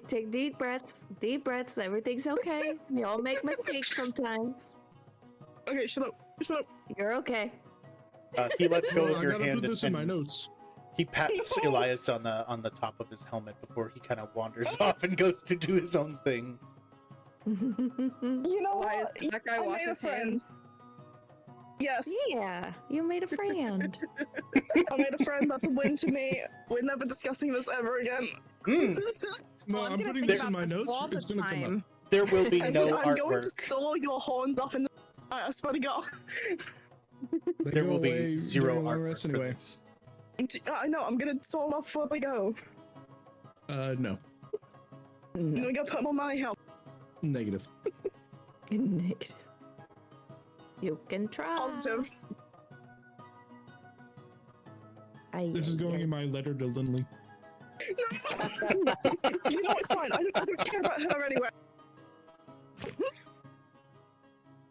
S1: Take deep breaths. Deep breaths. Everything's okay. We all make mistakes sometimes.
S3: Okay, shut up. Shut up.
S1: You're okay.
S4: He lets go
S2: Hold on,
S4: of
S2: I
S4: your
S2: gotta
S4: hand
S2: put this in
S4: and
S2: my notes.
S4: he pats Elias on the top of his helmet before he kind of wanders off and goes to do his own thing.
S3: You know
S5: Elias,
S3: what?
S5: did that guy
S3: I
S5: wash
S3: made a
S5: his
S3: friend.
S5: hands?
S3: Yes,
S1: Yeah, you made a friend.
S3: I made a friend. That's a win to me. We're never discussing this ever again.
S4: Mm,
S2: No,
S6: Well,
S2: I'm
S6: gonna
S2: putting
S6: think
S2: this in
S6: about
S2: my
S6: this
S2: notes.
S6: all the
S2: It's gonna come up.
S6: time.
S4: there will be
S3: I'm
S4: no
S3: going to
S4: artwork.
S3: solo your horns off in the. I swear to God.
S2: They
S4: There
S2: go
S4: will
S2: away
S4: be zero
S2: during long
S4: artwork
S2: rest
S4: for
S2: anyway.
S4: this.
S3: I know. I'm gonna solo off before we go.
S2: No,
S3: I'm gonna go put them on my helmet.
S2: negative.
S1: Negative. You can try.
S3: Positive.
S2: This is going in my letter to Lindley.
S3: You know it's fine. I don't care about her anyway.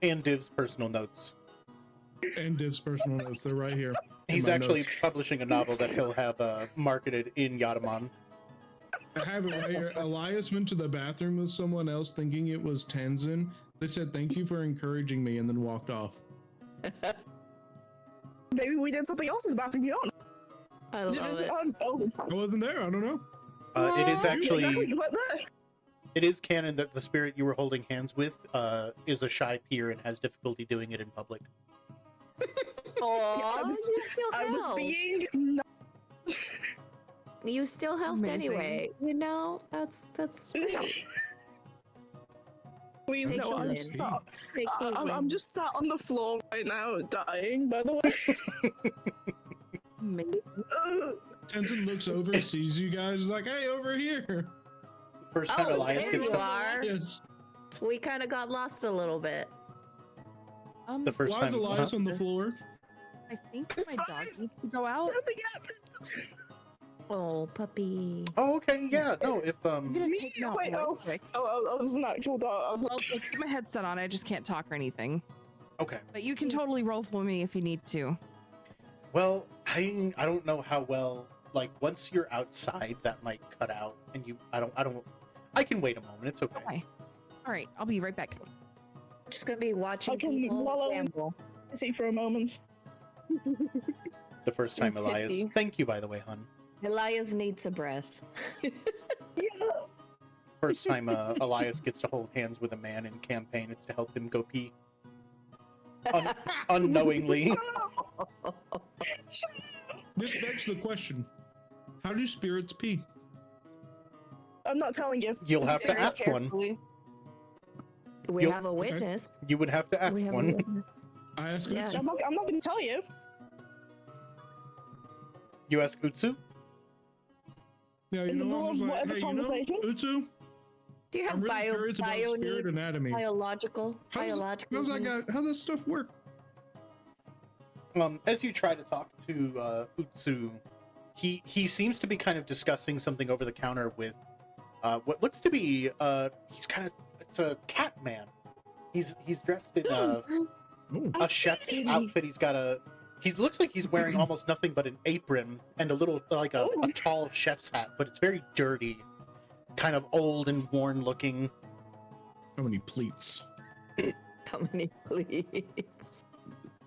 S4: And Div's personal notes.
S2: And Div's personal notes. They're right here. in
S4: He's
S2: my
S4: actually
S2: notes.
S4: publishing a novel that he'll have marketed in Yatamon.
S2: I have it right here. Elias went to the bathroom with someone else thinking it was Tenzin. They said, "Thank you for encouraging me," and then walked off.
S3: Maybe we did something else in the bathroom. You don't know.
S1: I love it.
S2: I wasn't there. I don't know.
S4: It is actually
S3: Exactly, you went there.
S4: it is canon that the spirit you were holding hands with is a shy peer and has difficulty doing it in public.
S1: Aw,
S3: I was-
S1: you still
S3: I was
S1: helped.
S3: being.
S1: You still helped
S5: Amazing.
S1: anyway. You know, that's real.
S3: Please
S1: Take
S3: no,
S1: it
S3: I'm
S1: in.
S3: just sat.
S1: Take the
S3: I'm
S1: win.
S3: just sat on the floor right now, dying. By the way.
S5: Amazing.
S2: Tenzin looks over, sees you guys, is like, "Hey, over here."
S4: First time
S1: Oh,
S4: Elias
S1: there
S4: gets
S1: you
S4: the,
S1: are.
S2: Yes.
S1: We kind of got lost a little bit.
S4: the first
S2: Why is
S4: time.
S2: Elias on the floor?
S6: I think my dog needs to go out.
S1: Oh, puppy.
S4: Oh, okay, yeah. No, if
S6: I'm gonna
S3: Me?
S6: take him out
S3: Wait,
S6: real
S3: oh.
S6: quick.
S3: Oh, it was an actual dog.
S6: Well, like, put my headset on. I just can't talk or anything.
S4: okay.
S6: But you can totally roll for me if you need to.
S4: Well, I don't know how well. Like once you're outside, that might cut out, and you. I can wait a moment. It's okay.
S6: Okay. All right, I'll be right back.
S1: Just gonna be watching
S3: I can
S1: people
S3: wallow in-
S1: gamble.
S3: See for a moment.
S4: The first time
S1: And
S4: Elias.
S1: pissy.
S4: Thank you, by the way, hun.
S1: Elias needs a breath.
S3: Yeah.
S4: First time Elias gets to hold hands with a man in campaign, it's to help him go pee. Unknowingly.
S2: This begs the question: how do spirits pee?
S3: I'm not telling you.
S4: You'll have to
S3: Very
S4: ask one.
S3: carefully.
S1: We
S4: You'll-
S1: have a witness.
S4: You would have to ask
S1: We have a
S4: one.
S1: witness.
S2: I ask
S1: Yeah.
S2: Utsu.
S3: I'm not going to tell you.
S4: You ask Utsu?
S2: Yeah, you
S3: In the
S2: know,
S3: middle
S2: I'm just
S3: of
S2: like,
S3: whatever
S2: hey, you know,
S3: conversation?
S2: Utsu,
S1: Do you have
S2: I'm really curious about spirit
S1: needs?
S2: anatomy.
S1: Biological
S2: How's that
S1: needs?
S2: guy? How does stuff work?
S4: As you try to talk to Utsu, he seems to be kind of discussing something over the counter with what looks to be it's a cat man. He's dressed in a chef's outfit. He looks like he's wearing almost nothing but an apron and a little like a tall chef's hat, but it's very dirty, kind of old and worn looking.
S2: How many pleats?
S1: How many, please?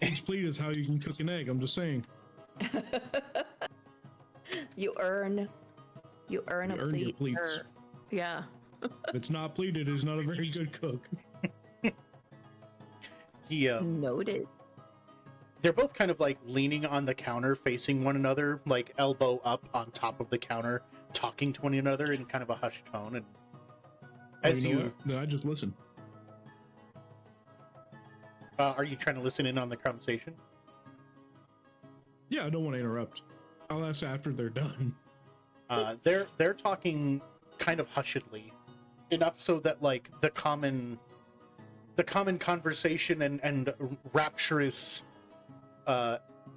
S2: Each pleat is how you can cook an egg. I'm just saying.
S1: You earn a
S2: You earn your
S1: pleat.
S2: pleats.
S1: Yeah.
S2: If it's not pleated, it's not a very good cook.
S1: Noted.
S4: They're both kind of like leaning on the counter, facing one another, like elbow up on top of the counter, talking to one another in kind of a hushed tone. And as
S2: you know what? Then I just listen.
S4: Are you trying to listen in on the conversation?
S2: Yeah, I don't want to interrupt. I'll ask after they're done.
S4: They're talking kind of hushedly, enough so that like the common conversation and rapturous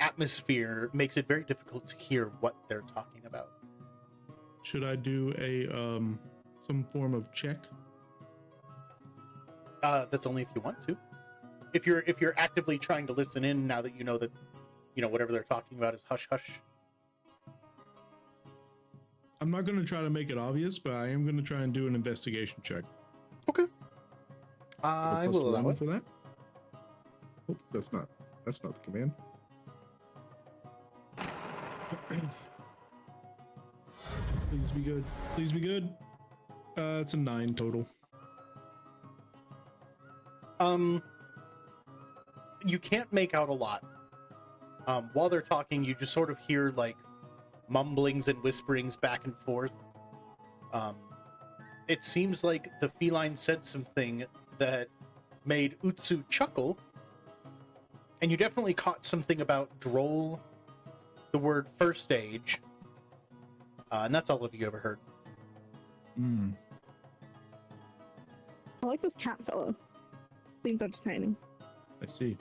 S4: atmosphere makes it very difficult to hear what they're talking about.
S2: Should I do a some form of check?
S4: That's only if you want to. If you're actively trying to listen in now that you know whatever they're talking about is hush hush.
S2: I'm not going to try to make it obvious, but I am going to try and do an investigation check.
S4: Okay. I will allow it
S2: for that. Oh, that's not the command. Please be good. Please be good. It's a 9 total.
S4: You can't make out a lot. While they're talking, you just sort of hear like mumblings and whisperings back and forth. It seems like the feline said something that made Utsu chuckle, and you definitely caught something about droll, the word first age, and that's all of you ever heard.
S3: I like this cat fella. Seems entertaining.
S2: I see.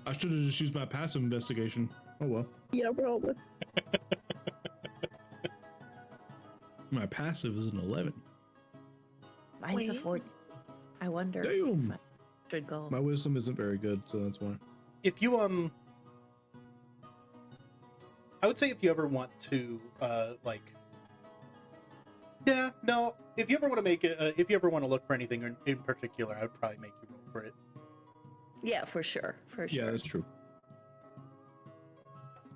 S2: I should have just used my passive investigation. Oh well.
S3: Yeah, probably.
S2: My passive is an 11.
S1: Mine's a 14. I wonder
S2: Damn.
S1: if I should go.
S2: My wisdom isn't very good, so that's why.
S4: If you I would say if you ever want to if you ever want to make it, if you ever want to look for anything in particular, I would probably make you roll for it.
S1: Yeah, for sure.
S2: Yeah, that's true.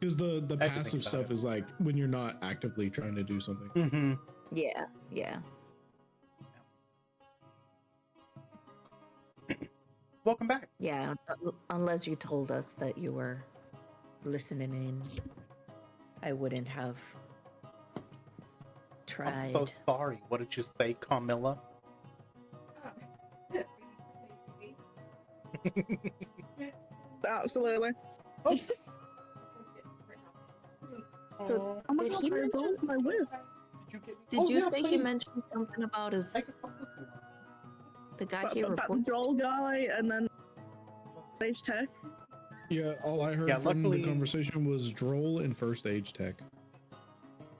S2: Because the passive stuff is like when you're not actively trying to do something.
S4: Mm-hmm.
S1: Yeah.
S4: Welcome back.
S1: Yeah, unless you told us that you were listening in, I wouldn't have tried.
S4: I'm so sorry. What did you say, Carmilla?
S3: Absolutely.
S4: Oh.
S1: So,
S3: Oh my
S1: did
S3: god,
S1: he
S3: there's all
S1: mention?
S3: my whip.
S1: Did you say he mentioned something about his the guy he
S3: About the
S1: reports?
S3: droll guy and then stage tech.
S2: Yeah, all I heard from
S4: luckily-
S2: the conversation was droll and first age tech.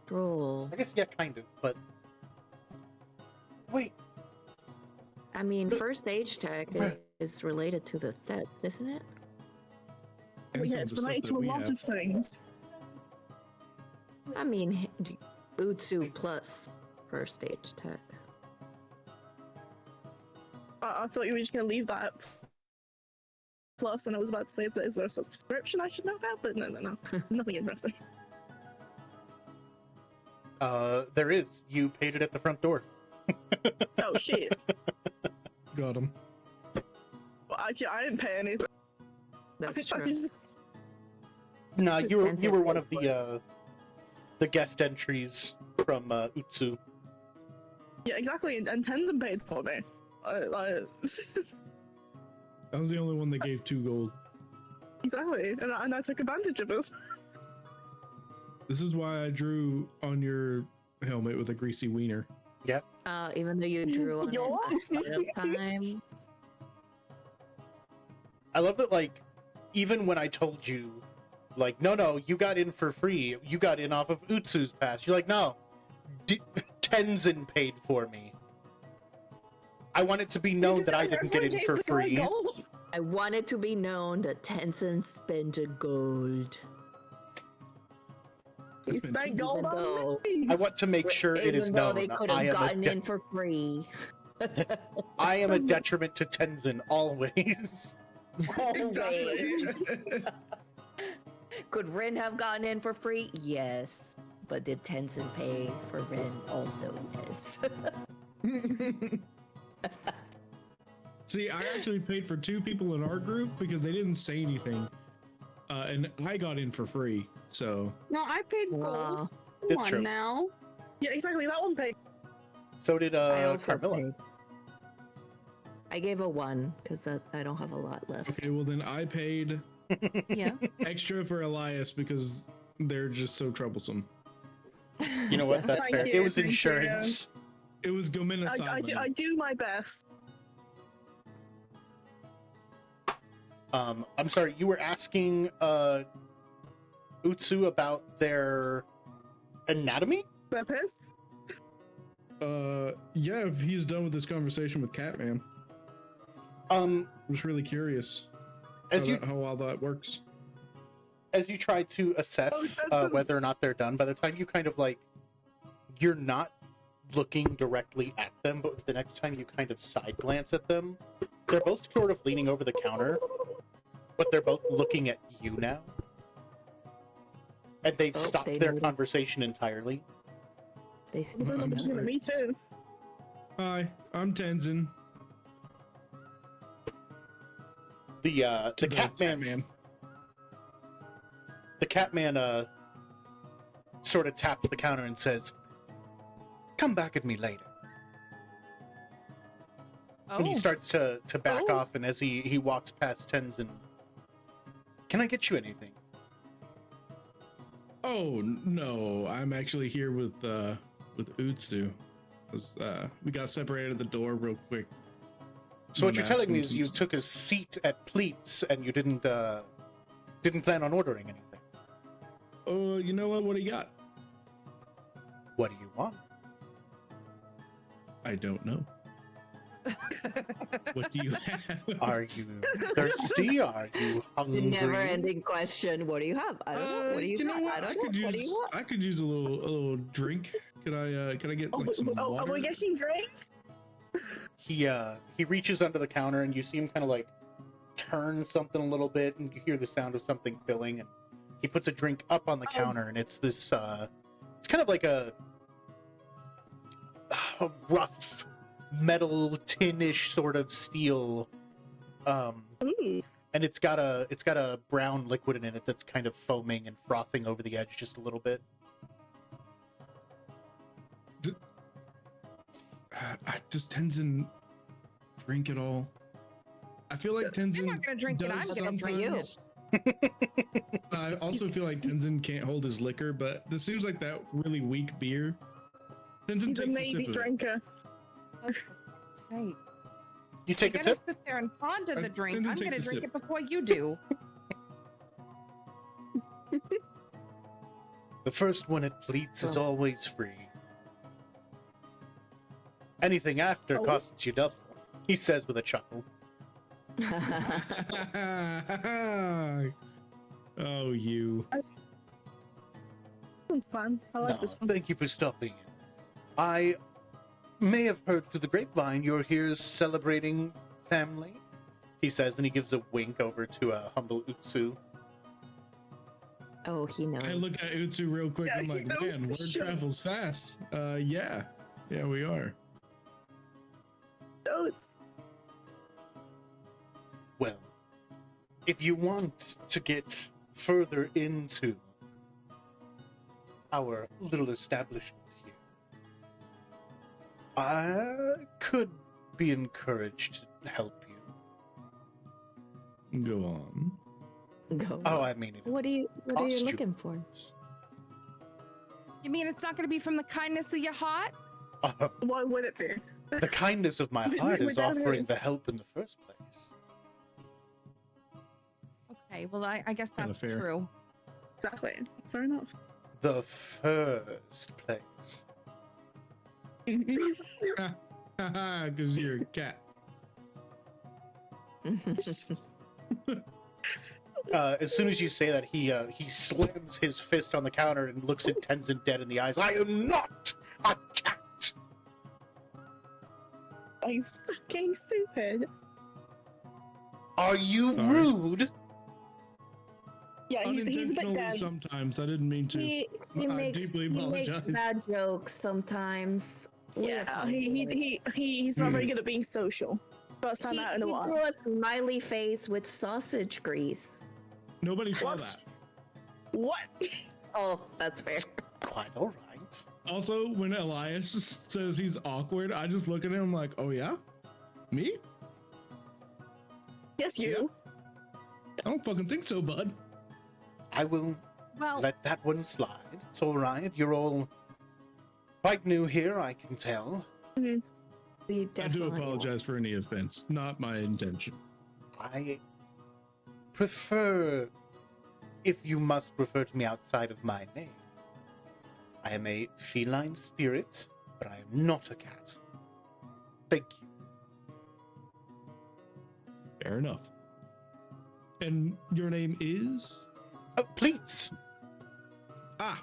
S1: Droll.
S4: I guess, yeah, kind of, but... Wait.
S1: I mean, first age tech
S4: Right.
S1: is related to the thefts, isn't it?
S2: And some
S3: Yeah,
S2: of
S3: it's
S2: the stuff
S3: related
S2: that
S3: to a
S2: we
S3: lot
S2: have.
S3: of things.
S1: I mean, Utsu plus first age tech.
S3: I thought you were just gonna leave that Plus, and I was about to say, is there a subscription I should know about? But no, nothing interesting.
S4: There is. You paid it at the front door.
S3: Oh shit!
S2: Got him.
S3: Well, actually, I didn't pay anything.
S1: That's
S3: I
S1: true.
S3: just-
S4: No, you were
S1: Tenzin
S4: one of
S1: paid
S4: the guest entries from Utsu.
S3: Yeah, exactly. And Tenzin paid for me.
S2: I was the only one that gave 2 gold.
S3: Exactly, and I took advantage of it.
S2: This is why I drew on your helmet with a greasy wiener.
S1: Even though you drew on
S3: Yours?
S1: it ahead of time.
S4: I love that, like, even when I told you, like, no, you got in for free. You got in off of Utsu's pass. You're like, no, Tenzin paid for me. I want it to be known that I didn't get in for free.
S1: I want it to be known that Tenzin spent a gold.
S3: You spent gold
S1: Even
S3: on
S1: though-
S3: me.
S4: I want to make sure it is
S1: Even though
S4: known.
S1: they could
S4: I
S1: have
S4: am a
S1: gotten in for free.
S4: I am a detriment to Tenzin always.
S1: Always. Could Rin have gotten in for free? Yes. But did Tenzin pay for Rin? Also, yes.
S2: See, I actually paid for 2 people in our group because they didn't say anything. And I got in for free, so...
S10: No, I paid gold.
S1: Wow.
S10: Come
S4: It's
S10: on
S4: true.
S10: now.
S3: Yeah, exactly. That one paid.
S4: So did
S1: I also
S4: Carmilla.
S1: paid. I gave a 1 because I don't have a lot left.
S2: Okay, well then I paid
S1: Yeah.
S2: extra for Elias because they're just so troublesome.
S4: You know what?
S3: Yes,
S4: That's
S3: thank
S4: fair.
S3: you,
S4: It was
S3: thank you.
S4: insurance.
S2: It was Gomina
S3: I do my best.
S4: I'm sorry, you were asking Utsu about their anatomy?
S3: Purpose?
S2: Yeah, if he's done with this conversation with Catman.
S4: Um,
S2: I'm just really curious
S4: as you
S2: how all that works.
S4: as you try to assess whether or not they're done, by the time you kind of like, you're not looking directly at them, but the next time you kind of side glance at them, they're both sort of leaning over the counter, but they're both looking at you now. And they've stopped
S1: they
S4: their
S1: know.
S4: conversation entirely.
S1: They
S3: Well,
S1: still
S3: then I'm just gonna me too.
S2: Hi, I'm Tenzin.
S4: The Catman, the Catman sort of taps the counter and says, "Come back at me later." And he starts to back
S3: Oh.
S4: off, and as he walks past Tenzin, "Can I get you anything?"
S2: Oh no, I'm actually here with Utsu. We got separated at the door real quick.
S4: So what you're telling me
S2: Asking
S4: is you
S2: some-
S4: took a seat at Pleats and you didn't plan on ordering anything.
S2: Oh, you know what? What do you got?
S4: What do you want?
S2: I don't know. What do you have?
S4: Are you thirsty? Are you
S1: The
S4: hungry?
S1: never-ending question. What do you have? I don't know. What do you, got?
S2: know what?
S1: I don't
S2: I
S1: know.
S2: could
S1: What do you
S2: use
S1: want?
S2: I could use a little drink. Could I get like some
S3: Are
S2: water?
S3: we getting drinks?
S4: He reaches under the counter and you see him kind of like turn something a little bit, and you hear the sound of something filling, and he puts a drink up on the counter, and it's this it's kind of like a rough metal tinish sort of steel,
S3: Ooh.
S4: and it's got a brown liquid in it that's kind of foaming and frothing over the edge just a little bit.
S2: Does Tenzin drink at all? I feel like Tenzin.
S6: I'm not gonna drink it.
S2: does
S6: I'm gonna drink you.
S2: sometimes. I also feel like Tenzin can't hold his liquor, but this seems like that really weak beer. Tenzin
S3: He's a
S2: takes a sip
S3: maybe
S2: of it.
S3: drinker.
S6: Say,
S4: You
S6: you're
S4: take a
S6: gonna
S4: sip.
S6: sit there and ponder the drink.
S2: Tenzin
S6: I'm
S2: takes
S6: gonna
S2: a
S6: drink
S2: sip.
S6: it before you do.
S4: The first one at Pleats is
S1: Oh.
S4: always free. Anything after
S3: Oh.
S4: costs you double, he says with a chuckle.
S2: Oh, you.
S3: This one's fun. I like
S4: No,
S3: this one.
S4: thank you for stopping in. I may have heard through the grapevine you're here celebrating family. he says, and he gives a wink over to humble Utsu.
S1: Oh, he knows.
S2: I look at Utsu real quick.
S3: Yeah,
S2: I'm
S3: he
S2: like,
S3: knows
S2: man,
S3: the
S2: word
S3: shit.
S2: travels fast. Yeah, we are.
S3: Totes.
S4: Well, if you want to get further into our little establishment here, I could be encouraged to help you.
S2: Go on.
S1: Go.
S4: Oh, I mean,
S1: What are you
S4: costume.
S1: looking for?
S6: You mean it's not going to be from the kindness of your heart?
S3: Why would it be?
S4: The kindness of my heart is
S3: Without
S4: offering
S3: it.
S4: the help in the first place.
S6: Okay, well, I guess
S2: Kinda
S6: that's
S2: fair.
S6: true.
S3: Exactly. Fair enough.
S4: The first place.
S2: Because you're a cat.
S4: As soon as you say that, he slams his fist on the counter and looks at Tenzin dead in the eyes. I am not a cat!
S3: Are you fucking stupid?
S4: Are you
S2: Sorry.
S4: rude?
S3: Yeah, he's a bit
S2: Unintentionally
S3: dense.
S2: sometimes. I didn't mean to.
S1: he
S2: I
S1: makes
S2: deeply
S1: he makes
S2: apologize.
S1: bad jokes sometimes. We
S3: Yeah,
S1: apologize.
S3: he's not very good at being social. First time out in a
S1: He
S3: while.
S1: drew a smiley face with sausage grease.
S2: Nobody saw
S3: What?
S2: that.
S3: What?
S1: Oh, that's fair.
S4: Quite all right.
S2: Also, when Elias says he's awkward, I just look at him like, oh yeah? Me?
S3: Yes, you.
S2: I don't fucking think so, bud.
S4: I will
S6: Well,
S4: let that one slide. It's all right. You're all quite new here, I can tell.
S1: We
S2: I do
S1: definitely
S2: apologize for any offense. Not my intention.
S4: I prefer, if you must refer to me outside of my name. I am a feline spirit, but I am not a cat. Thank you.
S2: Fair enough. And your name is?
S4: Oh, Pleats!
S2: Ah!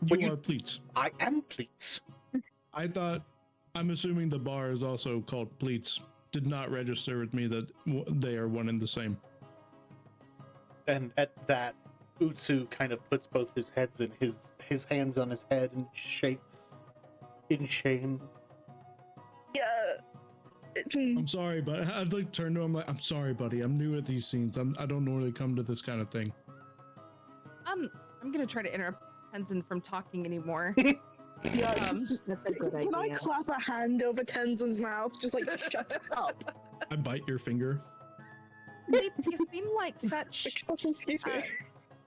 S4: When
S2: You
S4: you-
S2: are Pleats.
S4: I am Pleats.
S2: I'm assuming the bar is also called Pleats. Did not register with me that they are one and the same.
S4: And at that, Utsu kind of puts both his heads in his hands on his head and shakes in shame.
S3: Yeah.
S2: I'm sorry, but I'd like to turn to him like, I'm sorry, buddy. I'm new at these scenes. I don't normally come to this kind of thing.
S6: I'm gonna try to interrupt Tenzin from talking anymore.
S3: Yeah,
S1: That's a good
S3: can I
S1: idea.
S3: clap a hand over Tenzin's mouth? Just like, shut up.
S2: I bite your finger.
S6: Pleats, you seem like such
S3: Excuse me.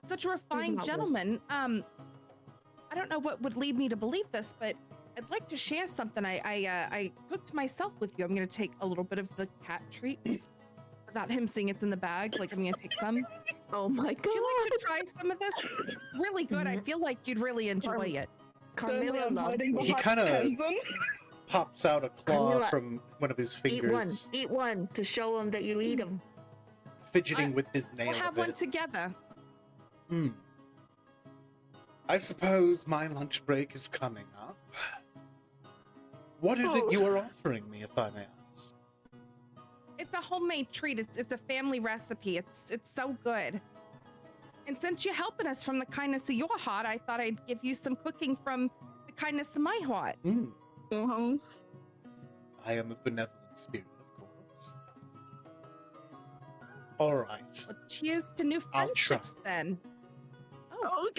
S6: such a refined
S1: not worth-
S6: gentleman. I don't know what would lead me to believe this, but I'd like to share something I cooked myself with you. I'm gonna take a little bit of the cat treats without him seeing it's in the bag. Like, I'm gonna take some.
S1: Oh my god.
S6: Would you like to try some of this? It's really good. I feel like you'd really enjoy it.
S1: Carmilla
S3: I'm
S1: loves
S3: hiding
S1: it.
S4: He
S3: behind
S4: kinda-
S3: Tenzin.
S4: Pops out a claw
S1: Camilla,
S4: from one of his
S1: Eat
S4: fingers,
S1: one to show him that you eat them.
S4: fidgeting with his nail
S6: We'll have
S4: a
S6: one
S4: bit.
S6: together.
S4: I suppose my lunch break is coming up. What is it you are offering me, if I may ask?
S6: It's a homemade treat. It's a family recipe. It's so good. And since you're helping us from the kindness of your heart, I thought I'd give you some cooking from the kindness of my heart.
S3: Uh-huh.
S4: I am a benevolent spirit, of course. All right.
S6: Well, cheers to new
S4: I'll try.
S6: friendships then.
S3: Oh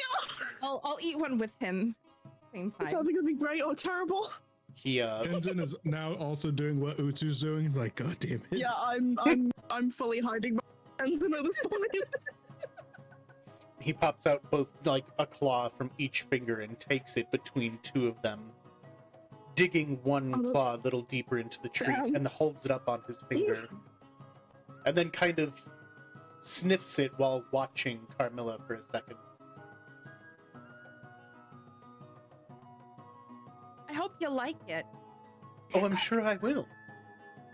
S3: god!
S6: I'll eat one with him. Same
S3: It's
S6: time.
S3: either gonna be great or terrible.
S4: He
S2: Tenzin is now also doing what Utsu's doing. He's like, God damn it.
S3: Yeah, I'm fully hiding behind Tenzin at this point.
S4: he pops out both like a claw from each finger and takes it between two of them, digging one
S3: Oh, that's-
S4: claw a little deeper into the treat
S3: Damn.
S4: and holds it up on his finger, and then kind of sniffs it while watching Carmilla for a second.
S6: I hope you like it.
S4: Oh, I'm sure I will.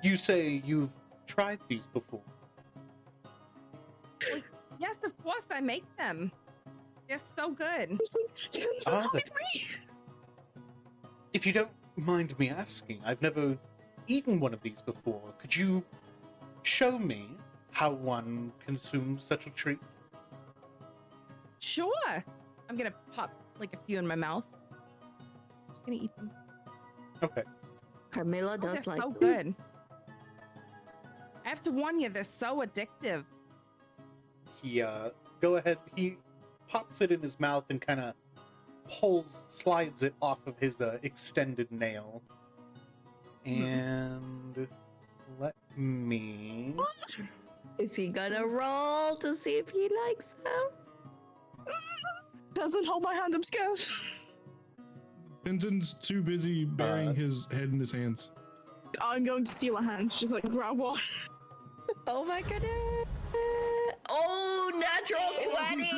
S4: You say you've tried these before.
S6: Yes, of course I make them. They're so good.
S3: It's like, Tenzin's
S4: Ah,
S3: hiding
S4: but-
S3: me.
S4: If you don't mind me asking, I've never eaten one of these before. Could you show me how one consumes such a treat?
S6: Sure. I'm gonna pop like a few in my mouth. Just gonna eat them.
S4: Okay.
S1: Carmilla
S6: Oh, they're
S1: does like
S6: so good. I have to warn you, they're so addictive.
S4: He go ahead. He pops it in his mouth and kind of slides it off of his extended nail. And let me.
S1: Is he gonna roll to see if he likes them?
S3: Doesn't hold my hand, I'm scared.
S2: Benton's too busy burying his head in his hands.
S3: I'm going to steal a hand, just like grab one.
S1: Oh my goodness! Oh, natural 20!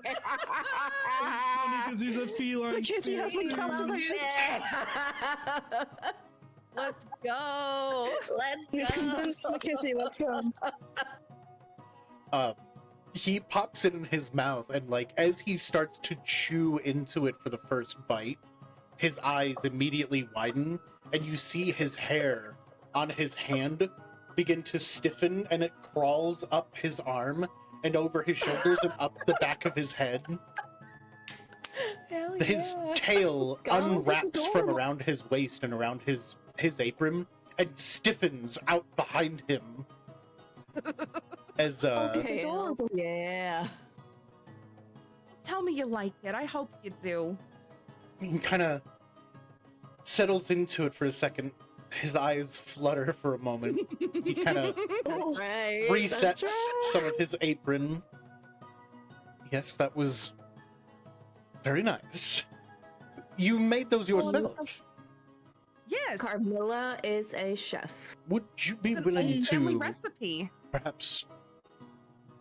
S2: It's funny because he's a feline.
S3: Kitty has been captivated.
S6: Let's go.
S3: You've convinced the kitty, let's go.
S4: He pops it in his mouth, and like as he starts to chew into it for the first bite, his eyes immediately widen, and you see his hair on his hand begin to stiffen, and it crawls up his arm and over his shoulders and up the back of his head.
S1: Hell
S4: His
S1: yeah.
S4: tail
S1: Go.
S4: unwraps
S3: That's
S4: from
S3: adorable.
S4: around his waist and around his apron and stiffens out behind him. As
S3: It's adorable.
S1: Yeah.
S6: Tell me you like it. I hope you do.
S4: he kind of settles into it for a second. His eyes flutter for a moment. He kind of
S3: Oh,
S1: Right.
S4: resets
S1: that's right.
S4: some of his apron. Yes, that was very nice. You made those yourself.
S6: Yes.
S1: Carmilla is a chef.
S4: Would you be
S6: It's an
S4: willing
S6: old family
S4: to
S6: recipe.
S4: perhaps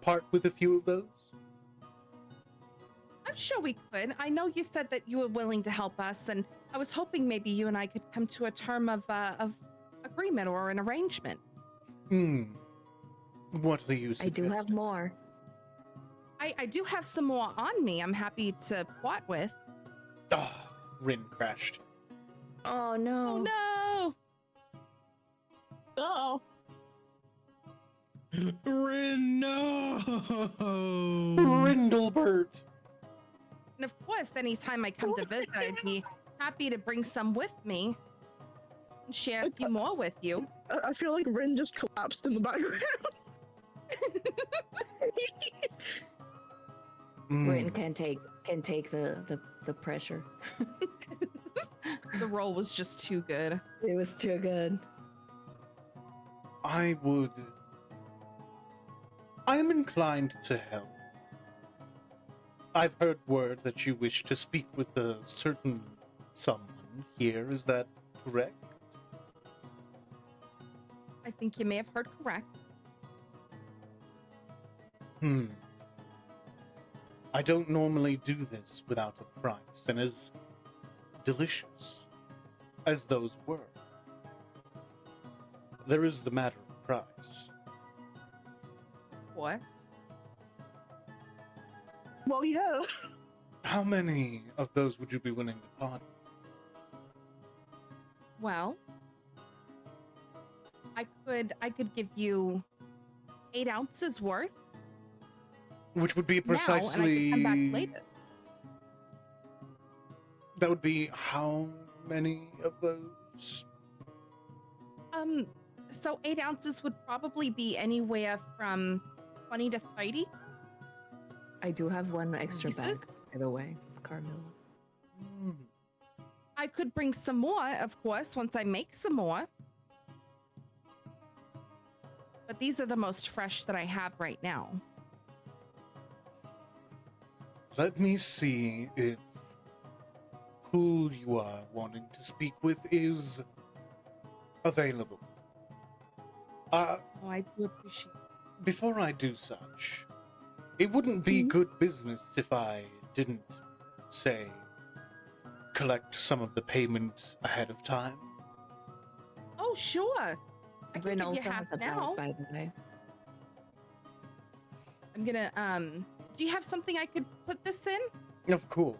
S4: part with a few of those?
S6: I'm sure we could. I know you said that you were willing to help us, and I was hoping maybe you and I could come to a term of agreement or an arrangement.
S4: What do you
S1: I
S4: suggest?
S1: do have more.
S6: I do have some more on me. I'm happy to plot with.
S4: Ah, Rin crashed.
S1: Oh no.
S6: Oh no!
S3: oh.
S2: Rin, no!
S4: Brindlebert!
S6: And of course, anytime I come to visit, I'd be happy to bring some with me and share a few more with you.
S3: I feel like Rin just collapsed in the background.
S1: Rin can take the pressure.
S6: The role was just too good.
S1: It was too good.
S4: I am inclined to help. I've heard word that you wish to speak with a certain someone here. Is that correct?
S6: I think you may have heard correct.
S4: I don't normally do this without a price, and as delicious as those were, there is the matter of price.
S6: What?
S3: Well, yeah.
S4: How many of those would you be willing to part?
S6: Well, I could give you 8 ounces worth
S4: Which would be
S6: now, and I
S4: precisely.
S6: could come back later.
S4: That would be how many of those?
S6: So 8 ounces would probably be anywhere from 20 to 30.
S1: I do have one extra bag,
S6: Pieces?
S1: by the way, Carmilla.
S6: I could bring some more, of course, once I make some more. But these are the most fresh that I have right now.
S4: Let me see if who you are wanting to speak with is available.
S6: Oh, I do appreciate it.
S4: Before I do such, it wouldn't be good business if I didn't, say, collect some of the payment ahead of time.
S6: Oh, sure. I can
S1: Rin
S6: give you
S1: also
S6: half
S1: has a
S6: now.
S1: bag, by the way.
S6: I'm gonna, do you have something I could put this in?
S4: Of course.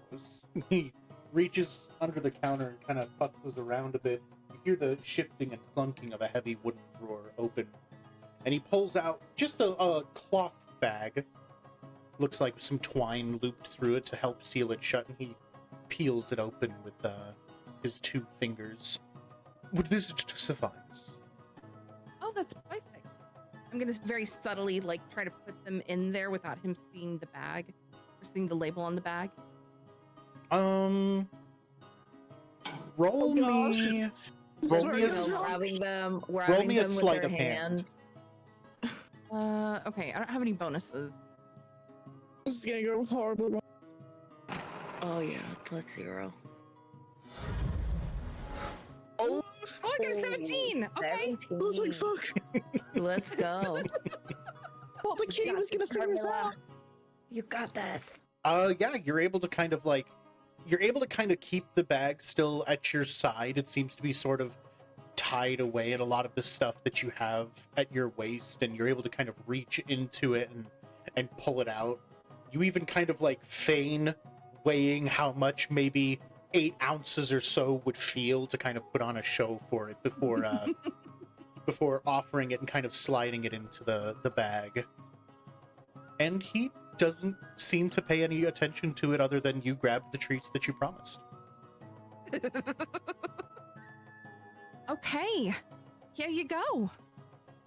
S4: He reaches under the counter and kind of futzes around a bit. He hear the shifting and clunking of a heavy wooden drawer open, and he pulls out just a cloth bag. Looks like some twine looped through it to help seal it shut, and he peels it open with his 2 fingers. Would this suffice?
S6: Oh, that's perfect. I'm gonna very subtly like try to put them in there without him seeing the bag or seeing the label on the bag.
S4: Roll me. Roll me a
S1: grabbing them
S4: roll me a
S1: with
S4: sleight
S1: their
S4: of hand.
S6: Okay, I don't have any bonuses.
S3: This is gonna go horribly wrong.
S1: Oh yeah, +0.
S6: Oh, I got a 17. Okay.
S3: I was like, fuck.
S1: Let's go.
S3: Thought the king was gonna figure us out.
S1: You got this.
S4: Yeah, you're able to kind of keep the bag still at your side. It seems to be sort of tied away at a lot of the stuff that you have at your waist, and you're able to kind of reach into it and pull it out. You even kind of like feign weighing how much maybe 8 ounces or so would feel to kind of put on a show for it before before offering it and kind of sliding it into the bag. And he doesn't seem to pay any attention to it other than you grabbed the treats that you promised.
S6: Okay, here you go.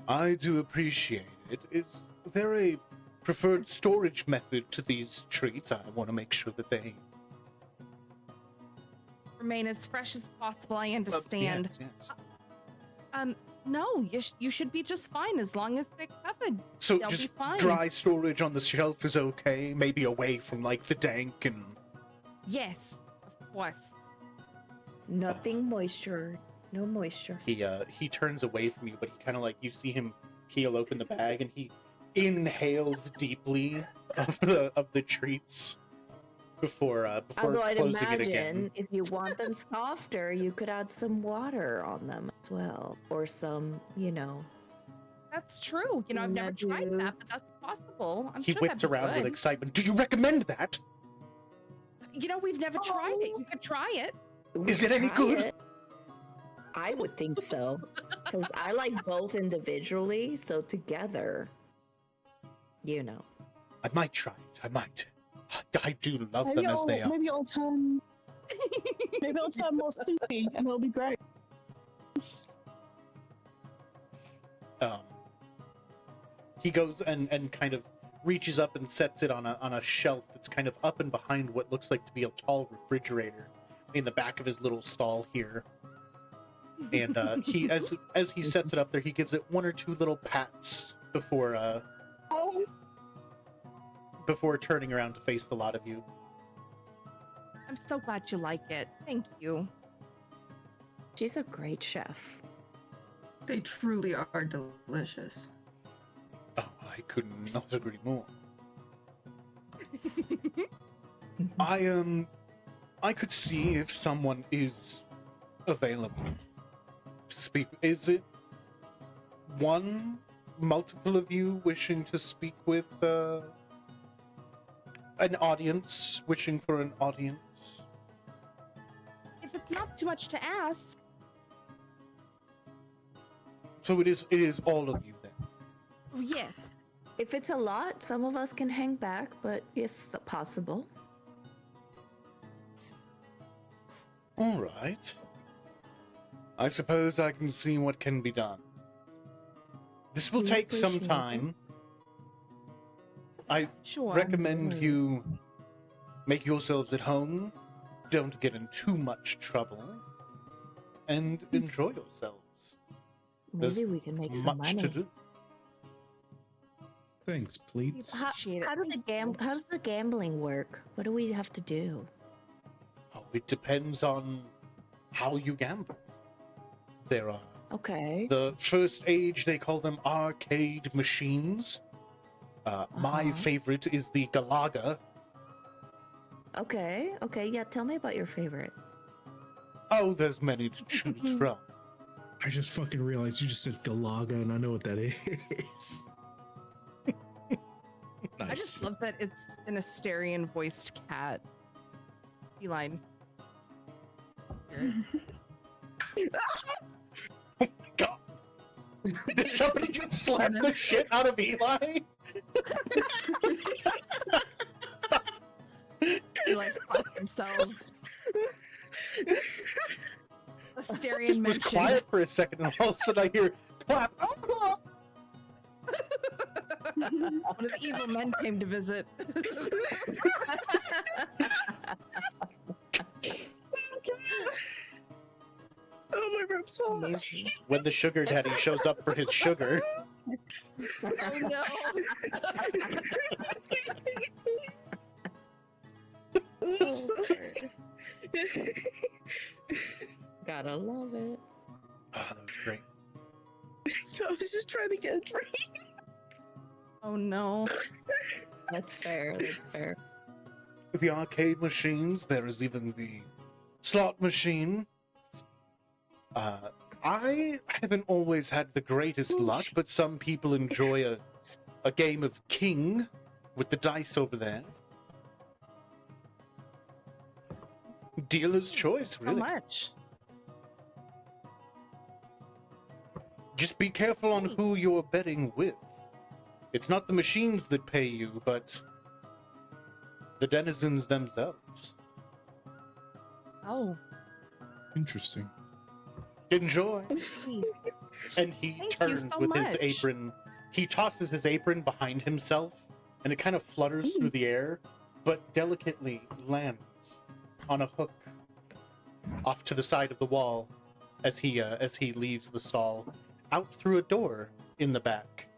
S4: I do appreciate it. Is there a preferred storage method to these treats? I want to make sure that they
S6: Remain as fresh as possible. I understand.
S4: Yes.
S6: No, you should be just fine as long as they're covered.
S4: So
S6: They'll
S4: just
S6: be fine.
S4: dry storage on the shelf is okay, maybe away from like the dank and.
S6: Yes, of course.
S1: Nothing moisture. No moisture.
S4: He turns away from you, but he kind of like, you see him peel open the bag and he inhales deeply of the treats before
S1: Although I'd
S4: closing it
S1: imagine
S4: again.
S1: if you want them softer, you could add some water on them as well, or some,
S6: That's true. I've never tried that, but
S1: juice.
S6: that's possible. I'm
S4: He
S6: sure
S4: whips
S6: that'd be
S4: around with
S6: good.
S4: excitement. Do you recommend that?
S6: We've never tried it. You could try it.
S1: We
S4: Is it
S1: could
S4: any
S1: try
S4: good?
S1: it. I would think so, because I like both individually, so together,
S4: I might try it. I might. I do love
S3: Maybe
S4: them as they are.
S3: maybe I'll turn more soupy and it'll be great.
S4: He goes and kind of reaches up and sets it on a shelf that's kind of up and behind what looks like to be a tall refrigerator in the back of his little stall here. And he as he sets it up there, he gives it 1 or 2 little pats before turning around to face the lot of you.
S6: I'm so glad you like it. Thank you.
S1: She's a great chef.
S10: They truly are delicious.
S4: Oh, I could not agree more. I could see if someone is available to speak. Is it multiple of you wishing to speak with an audience, wishing for an audience?
S6: If it's not too much to ask.
S4: So it is all of you then.
S6: Oh, yes.
S1: If it's a lot, some of us can hang back, but if possible.
S4: All right. I suppose I can see what can be done. This will
S1: We
S4: take some
S1: appreciate it.
S4: time. I
S6: Sure.
S4: recommend you make yourselves at home, don't get in too much trouble, and enjoy yourselves.
S1: Maybe we can make some
S4: Much
S1: money.
S4: to do.
S2: Thanks, pleats.
S6: Appreciate it.
S1: How does the gambling work? What do we have to do?
S4: Oh, it depends on how you gamble. There are
S1: Okay.
S4: the first age, they call them arcade machines. My favorite is the Galaga.
S1: Okay. Yeah, tell me about your favorite.
S4: Oh, there's many to choose from.
S2: I just fucking realized you just said Galaga, and I know what that is. Nice.
S6: I just love that it's an Asterian voiced cat. Feline.
S4: Did somebody just slap the shit out of Eli?
S6: He likes fuck themselves. Asterion
S4: Just was
S6: mentioned.
S4: quiet for a second, and all of a sudden I hear clap.
S6: When his evil men came to visit.
S3: Oh, my ribs hot.
S1: Amazing.
S4: When the sugar daddy shows up for his sugar.
S6: Oh no.
S1: Gotta love it.
S4: Oh, that was great.
S3: I was just trying to get a drink.
S6: Oh no.
S1: That's fair. That's fair.
S4: The arcade machines, there is even the slot machine. I haven't always had the greatest luck, but some people enjoy a game of king with the dice over there. Dealer's choice,
S6: How
S4: really.
S6: much?
S4: Just be careful on who you're betting with. It's not the machines that pay you, but the denizens themselves.
S6: Oh.
S2: Interesting.
S4: Enjoy. And he
S6: Thank you
S4: turns
S6: so
S4: with
S6: much.
S4: his apron. He tosses his apron behind himself, and it kind of flutters through the air, but delicately lands on a hook off to the side of the wall as he leaves the stall, out through a door in the back.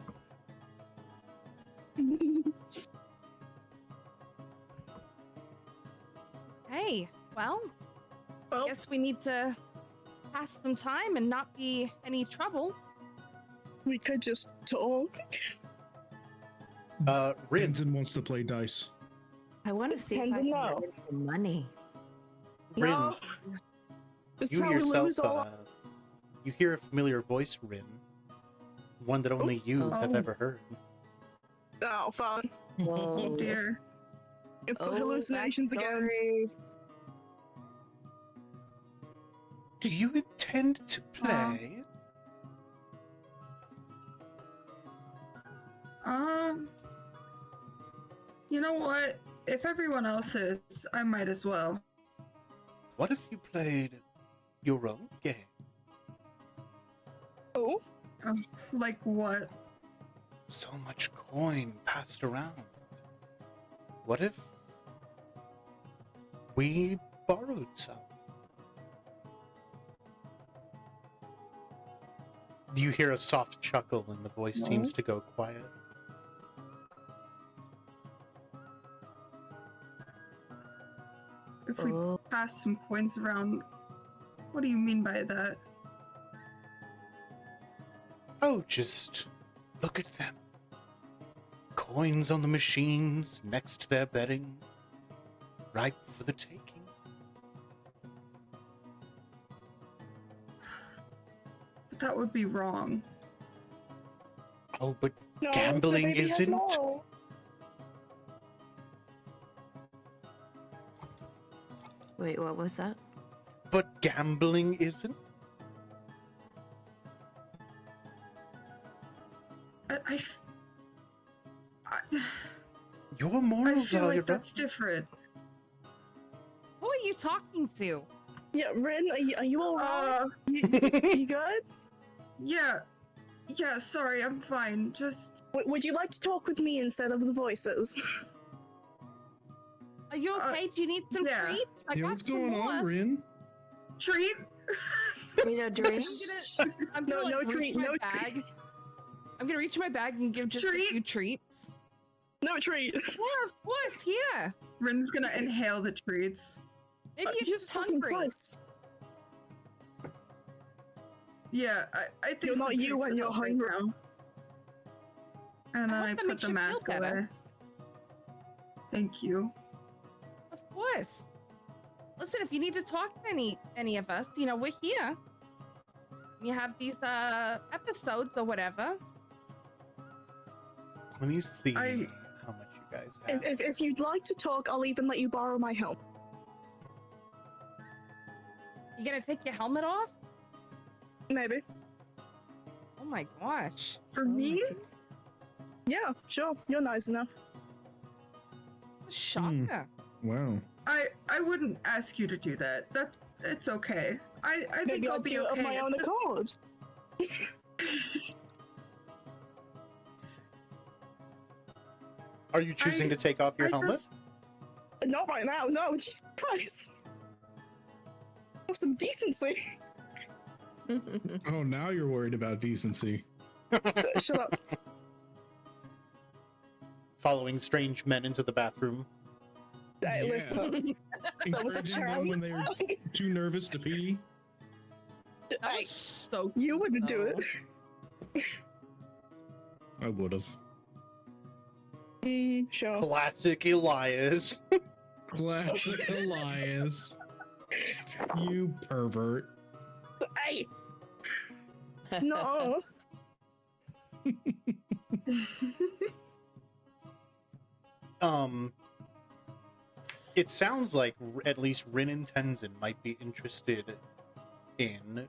S6: Hey, well,
S3: Well,
S6: guess we need to pass some time and not be any trouble.
S3: we could just talk.
S4: Rin,
S2: Renton wants to play dice.
S1: I want to see if I
S3: Depends
S1: can
S3: on
S1: win
S3: those.
S1: some money.
S4: Rin,
S3: No. This is
S4: you
S3: how we
S4: yourself,
S3: lose all.
S4: you hear a familiar voice, Rin. One that only you have
S10: Oh.
S4: ever heard.
S3: Oh, fun.
S1: Whoa.
S10: Oh dear.
S3: It's the
S1: Oh,
S3: hallucinations again.
S1: backstory.
S4: Do you intend to play?
S10: You know what? If everyone else is, I might as well.
S4: What if you played your own game?
S3: Oh,
S10: Like what?
S4: So much coin passed around. What if we borrowed some? You hear a soft chuckle and the voice seems to go quiet.
S10: If we
S1: Oh.
S10: pass some coins around, what do you mean by that?
S4: Oh, just look at them. Coins on the machines next to their bedding, ripe for the taking.
S10: But that would be wrong.
S4: Oh, but
S3: no,
S4: Gambling
S3: the baby has
S4: isn't?
S3: moral.
S1: Wait, what was that?
S4: But gambling isn't?
S10: I
S4: Your morals
S10: feel
S4: are
S10: like
S4: your
S10: that's different.
S6: Who are you talking to?
S3: Yeah, Ren, are you alright?
S10: Uh,
S3: You good?
S10: yeah. Yeah, sorry, I'm fine. Just,
S3: Would you like to talk with me instead of the voices?
S6: Are you okay? Do you need some
S10: yeah.
S6: treats? I
S2: Yeah,
S6: got
S2: what's
S6: some
S2: going
S6: more.
S2: on, Rin?
S10: treat?
S1: Need a drink?
S6: I'm gonna
S3: No,
S6: like,
S3: no
S6: reach
S3: treat,
S6: my
S3: no
S6: bag.
S3: treat.
S6: I'm gonna reach my bag and give just a
S10: Treat?
S6: few treats.
S3: No treat.
S6: Yeah, of course, here.
S10: Rin's gonna inhale the treats.
S6: Maybe you're
S3: Jesus
S6: just
S3: fucking
S6: hungry.
S3: Christ.
S10: Yeah, I think
S3: You're
S10: some
S3: not you
S10: treats
S3: when
S10: would
S3: you're
S10: help right
S3: hungry.
S10: now. And then
S6: I
S10: I
S6: hope that
S10: put
S6: makes
S10: the
S6: you feel
S10: mask
S6: better.
S10: away. Thank you.
S6: Of course. Listen, if you need to talk to any of us, you know, we're here. You have these episodes or whatever.
S4: Let me see
S10: I-
S4: how much you guys have.
S3: If you'd like to talk, I'll even let you borrow my helmet.
S6: You gonna take your helmet off?
S3: Maybe.
S6: Oh my gosh.
S10: For
S1: Oh my
S10: me,
S1: goodness.
S3: Yeah, sure. You're nice enough.
S6: Shaka.
S2: Wow.
S10: I wouldn't ask you to do that. It's okay. I think
S3: Maybe
S10: I'll
S3: I'll
S10: be
S3: do it
S10: okay.
S3: of my own
S10: Just-
S3: accord.
S4: Are you choosing
S10: I-
S4: to take off your
S10: I
S4: helmet?
S10: just-
S3: Not right now, no. Jesus Christ. Have some decency.
S2: Oh, now you're worried about decency.
S3: Shut up.
S4: Following strange men into the bathroom.
S3: Hey,
S2: Yeah.
S3: listen. That was a
S2: Encouraging them when
S3: chance.
S2: they're too nervous to pee.
S6: That
S3: Hey,
S6: was so
S3: you wouldn't do
S6: though.
S3: it.
S2: I would have.
S3: Sure.
S4: Classic Elias.
S2: Classic Elias. You pervert.
S3: Hey. No.
S4: It sounds like at least Rin and Tenzin might be interested in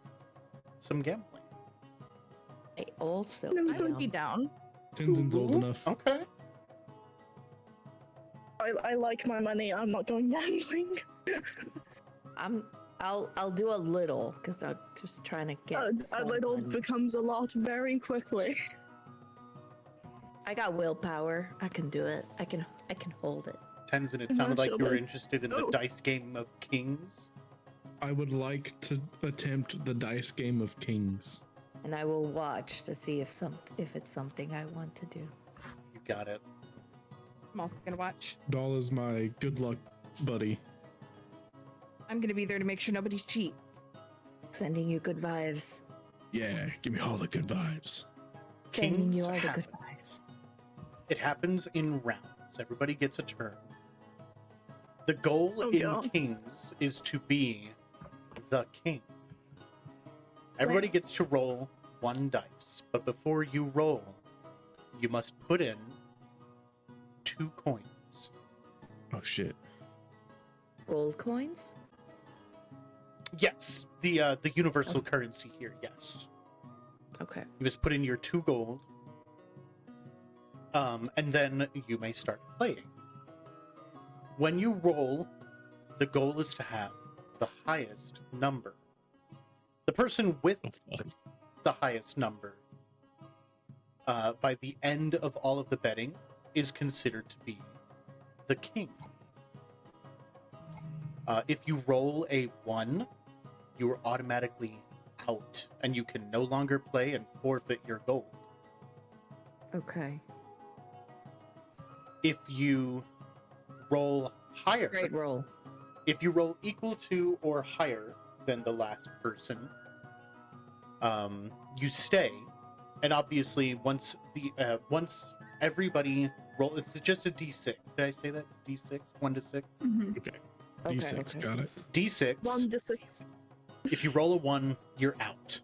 S4: some gambling.
S1: I also
S3: No,
S6: I would be down.
S2: Tenzin's old enough.
S4: Okay.
S3: I like my money. I'm not going gambling.
S1: I'll do a little because I'm just trying to get
S3: A
S1: some
S3: little
S1: money.
S3: becomes a lot very quickly.
S1: I got willpower. I can do it. I can hold it.
S4: Tenzin, it sounded like you were
S3: Marshall,
S4: interested in the
S3: oh.
S4: dice game of kings.
S2: I would like to attempt the dice game of kings.
S1: And I will watch to see if it's something I want to do.
S4: You got it.
S6: I'm also gonna watch.
S2: Doll is my good luck buddy.
S6: I'm gonna be there to make sure nobody cheats.
S1: Sending you good vibes.
S2: Yeah, give me all the good vibes.
S1: Sending
S4: Kings
S1: you all the
S4: happen.
S1: good vibes.
S4: It happens in rounds. Everybody gets a turn. The goal
S3: Oh,
S4: in
S3: God.
S4: Kings is to be the king. Everybody gets to roll one dice, but before you roll, you must put in 2 coins.
S2: Oh shit.
S1: Gold coins?
S4: Yes, the universal currency here. Yes,
S1: Okay.
S4: you must put in your 2 gold, and then you may start playing. When you roll, the goal is to have the highest number. The person with the highest number by the end of all of the betting is considered to be the king. If you roll a 1, you are automatically out and you can no longer play and forfeit your gold.
S1: Okay.
S4: If you roll higher,
S1: Great roll.
S4: if you roll equal to or higher than the last person, you stay. And obviously, once everybody roll, it's just a d6. Did I say that? D6, 1 to 6.
S2: Okay.
S1: Okay,
S2: D6,
S1: okay.
S2: got it.
S4: D6.
S3: 1 to 6.
S4: If you roll a 1, you're out.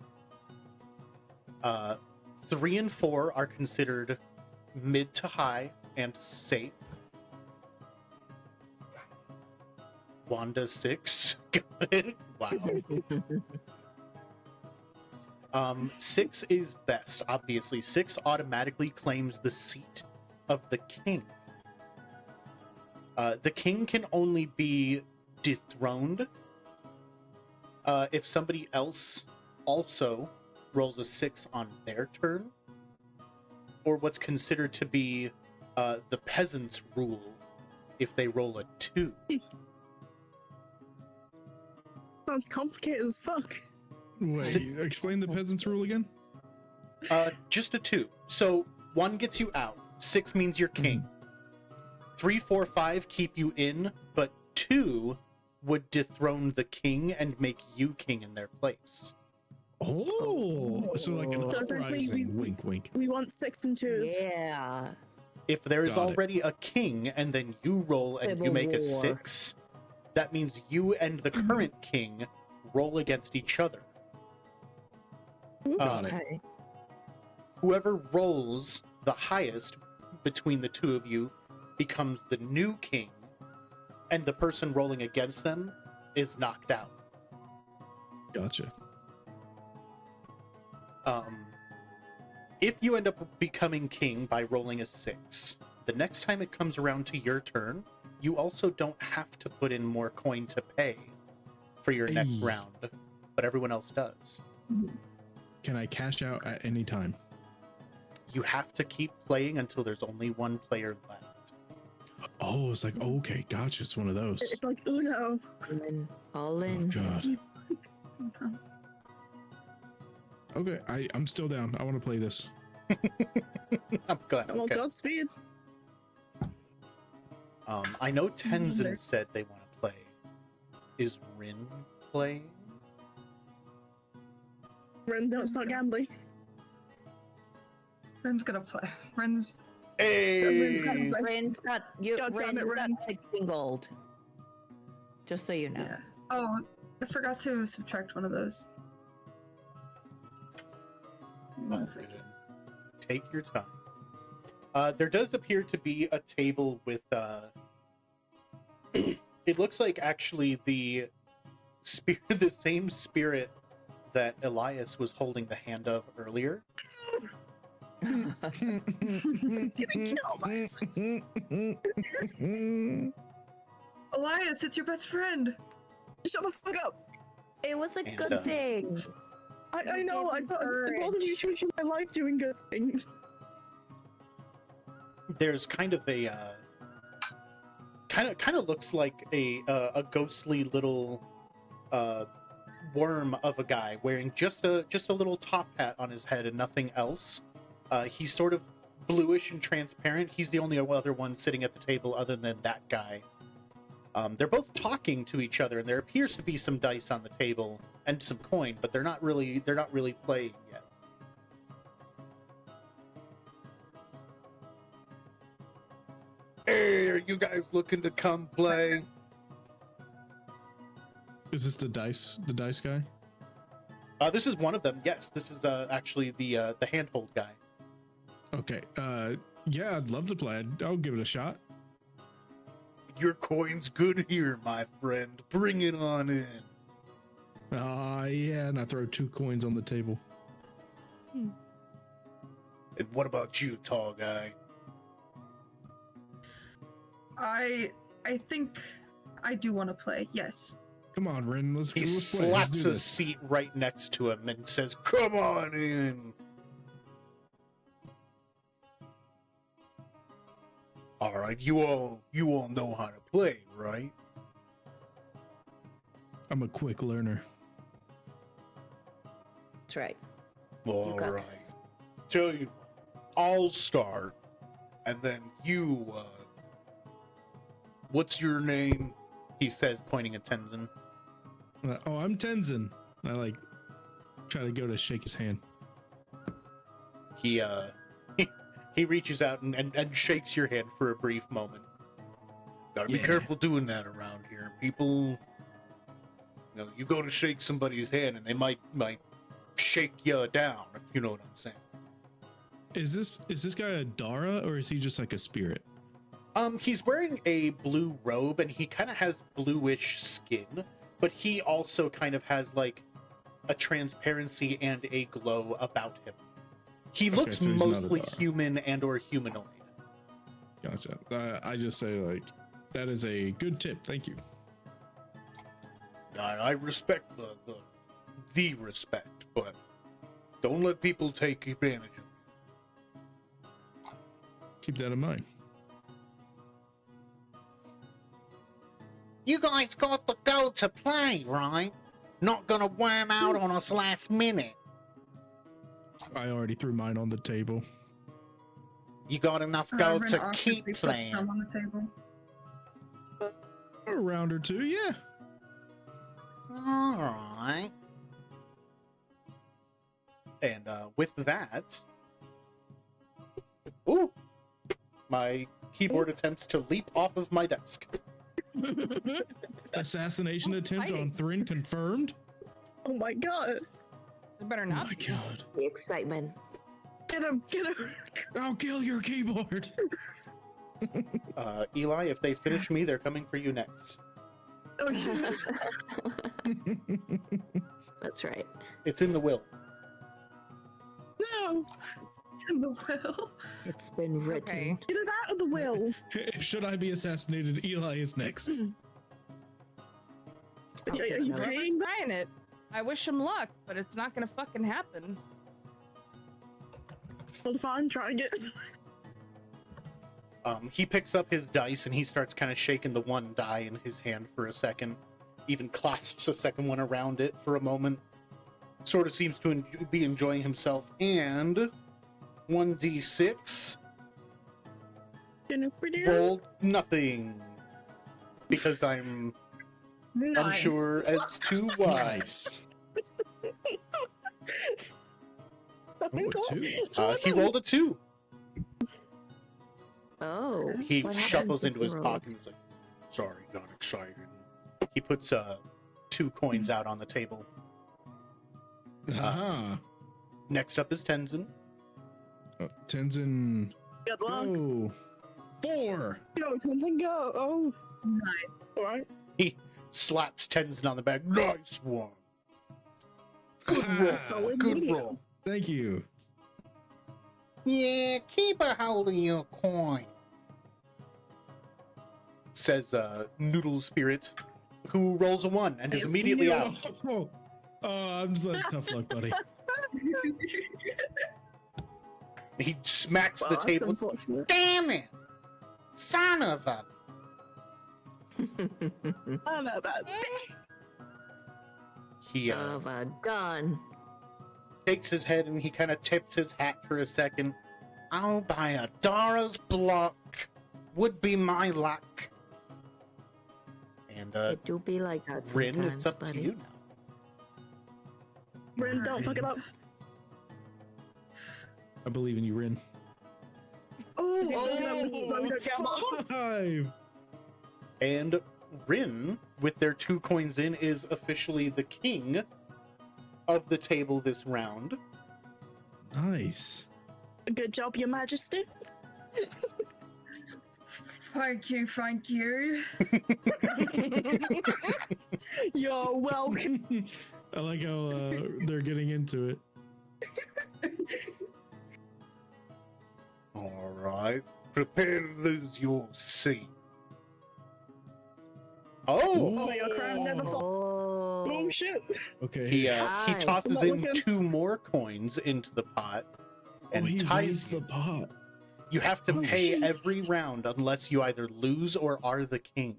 S4: 3 and 4 are considered mid to high and safe. Wanda 6. Got it. Wow. 6 is best, obviously. 6 automatically claims the seat of the king. The king can only be dethroned if somebody else also rolls a 6 on their turn, or what's considered to be the peasants' rule if they roll a 2.
S3: Sounds complicated as fuck.
S2: Wait, explain the peasants' rule again?
S4: Just a 2. So 1 gets you out. 6 means you're king. 3, 4, 5 keep you in, but 2 would dethrone the king and make you king in their place.
S2: Oh, so like an
S3: So essentially,
S2: uprising. Wink, wink.
S3: We want 6 and 2s.
S1: Yeah.
S4: If there is
S2: Got it.
S4: already a king and then you roll and
S1: Civil
S4: you make a
S1: War.
S4: 6, that means you and the current king roll against each other.
S2: Got it.
S1: Okay.
S4: Whoever rolls the highest between the two of you becomes the new king, and the person rolling against them is knocked out.
S2: Gotcha.
S4: If you end up becoming king by rolling a 6, the next time it comes around to your turn, you also don't have to put in more coin to pay for your next
S2: Hey.
S4: round, but everyone else does.
S2: Can I cash out at any time?
S4: You have to keep playing until there's only one player left.
S2: Oh, it's like, okay, gotcha. It's one of those.
S3: It's like Uno.
S1: All
S2: Oh,
S1: in.
S2: God. Okay, I'm still down. I want to play this.
S4: I'm glad.
S3: Well,
S4: Okay.
S3: Godspeed.
S4: I know Tenzin said they want to play. Is Rin playing?
S3: Ren, don't start gambling.
S10: Ren's gonna play. Ren's.
S4: Hey!
S1: Ren's got you.
S3: God damn
S1: Ren's
S3: it, Ren.
S1: got 16 gold. Just so you know.
S10: Yeah. Oh, I forgot to subtract one of those. One second.
S4: Take your time. There does appear to be a table with it looks like actually the spirit, the same spirit that Elias was holding the hand of earlier.
S10: Elias, it's your best friend.
S3: Shut the fuck up.
S1: It was a
S4: And,
S1: good thing.
S3: I know. I thought both of you changing my life doing good things.
S4: There's kind of a kind of looks like a ghostly little worm of a guy wearing just a little top hat on his head and nothing else. He's sort of bluish and transparent. He's the only other one sitting at the table other than that guy. They're both talking to each other, and there appears to be some dice on the table and some coin, but they're not really playing yet. Hey, are you guys looking to come play?
S2: Is this the dice guy?
S4: This is one of them. Yes, this is actually the handhold guy.
S2: Okay. Yeah, I'd love to play. I'll give it a shot.
S4: Your coin's good here, my friend. Bring it on in.
S2: Yeah, and I throw 2 coins on the table.
S4: And what about you, tall guy?
S10: I think I do want to play. Yes.
S2: Come on, Ren. Let's
S4: He
S2: play. Let's
S4: slaps
S2: do
S4: a
S2: this.
S4: seat right next to him and says, "Come on in." All right, you all know how to play, right?
S2: I'm a quick learner.
S1: That's right.
S4: All
S1: You got
S4: right.
S1: this.
S4: Tell you, I'll start, and then you. What's your name? He says, pointing at Tenzin.
S2: Oh, I'm Tenzin. I try to go to shake his hand.
S4: He he reaches out and shakes your hand for a brief moment. Gotta be
S2: Yeah.
S4: careful doing that around here. People, you go to shake somebody's hand and they might shake you down, if you know what I'm saying.
S2: Is this guy a Dara or is he just like a spirit?
S4: He's wearing a blue robe and he kind of has bluish skin, but he also kind of has like a transparency and a glow about him. He
S2: Okay,
S4: looks
S2: so he's not a
S4: mostly
S2: Dara.
S4: human and or humanoid.
S2: Gotcha. I just say that is a good tip. Thank you.
S4: I respect the respect, but don't let people take advantage of you.
S2: Keep that in mind.
S9: You guys got the gold to play, right? Not gonna worm out on us last minute.
S2: I already threw mine on the table.
S9: You got enough gold
S10: Ren
S9: to
S10: awkwardly
S9: keep
S10: puts
S9: playing.
S10: some on the table.
S2: A round or two, yeah.
S9: Alright.
S4: And with that, ooh, my keyboard attempts to leap off of my desk.
S2: Assassination attempt on Thrin confirmed.
S3: Oh my god.
S6: It better
S2: Oh
S6: not.
S2: my god.
S1: The excitement.
S3: Get him.
S2: I'll kill your keyboard.
S4: Eli, if they finish me, they're coming for you next.
S3: Oh shit.
S1: That's right.
S4: It's in the will.
S3: No.
S10: in the will.
S1: It's been written.
S6: Okay.
S3: Get it out of the will.
S2: Should I be assassinated, Eli is next.
S1: I'll
S3: Are
S1: take
S3: you
S1: note.
S3: paying that?
S6: Trying it. I wish him luck, but it's not gonna fucking happen.
S3: Well, fine, trying it.
S4: He picks up his dice and he starts kind of shaking the one die in his hand for a second. Even clasps a second one around it for a moment. Sort of seems to be enjoying himself. And 1d6 rolled nothing. Because I'm unsure as to why.
S2: Nice.
S3: I think
S2: Oh,
S3: that-
S2: two.
S4: He rolled a 2.
S1: Oh.
S4: He
S1: what
S4: shuffles
S1: happens if
S4: into
S1: you
S4: his
S1: roll?
S4: pocket and he's like, sorry, got excited. He puts 2 coins out on the table.
S2: Aha.
S4: Next up is Tenzin.
S2: Tenzin,
S3: Good luck.
S2: go. 4.
S3: Go, Tenzin, go. Oh,
S10: Nice.
S3: all right.
S4: He slaps Tenzin on the back. Nice one. Good
S2: Ah,
S4: roll.
S3: solid
S4: Good
S3: medium.
S4: roll.
S2: Thank you.
S9: Yeah, keep a hold of your coin.
S4: Says Noodle Spirit, who rolls a 1 and is
S3: Yes,
S4: immediately
S3: Noodle.
S4: out.
S2: I'm just like, tough luck, buddy.
S4: He smacks
S3: Well,
S4: the
S3: that's
S4: table.
S3: unfortunate.
S9: Damn it! Son of a...
S3: I know that.
S4: He
S1: of a gun.
S4: takes his head and he kind of tips his hat for a second.
S9: Oh, by a Dora's block. Would be my luck.
S4: And
S1: It do be like that
S4: Rin,
S1: sometimes,
S4: it's up
S1: buddy.
S4: to you now.
S3: Rin, don't fuck it up.
S2: I believe in you, Rin.
S3: Oh, this is where we go gamma.
S2: 5.
S4: And Rin, with their 2 coins in, is officially the king of the table this round.
S2: Nice.
S3: Good job, Your Majesty.
S10: Thank you, thank you.
S3: You're welcome.
S2: I like how they're getting into it.
S9: All right. Prepare to lose your seat.
S4: Oh!
S3: May your crown never fall. Oh,
S1: Oh.
S3: shit.
S2: Okay.
S4: He
S1: Hi.
S4: tosses
S3: I'm
S4: in
S3: not looking.
S4: 2 more coins into the pot and
S2: he
S4: ties
S2: raised
S4: you.
S2: the pot.
S4: You have to
S2: Oh,
S4: pay
S3: shit.
S4: every round unless you either lose or are the king.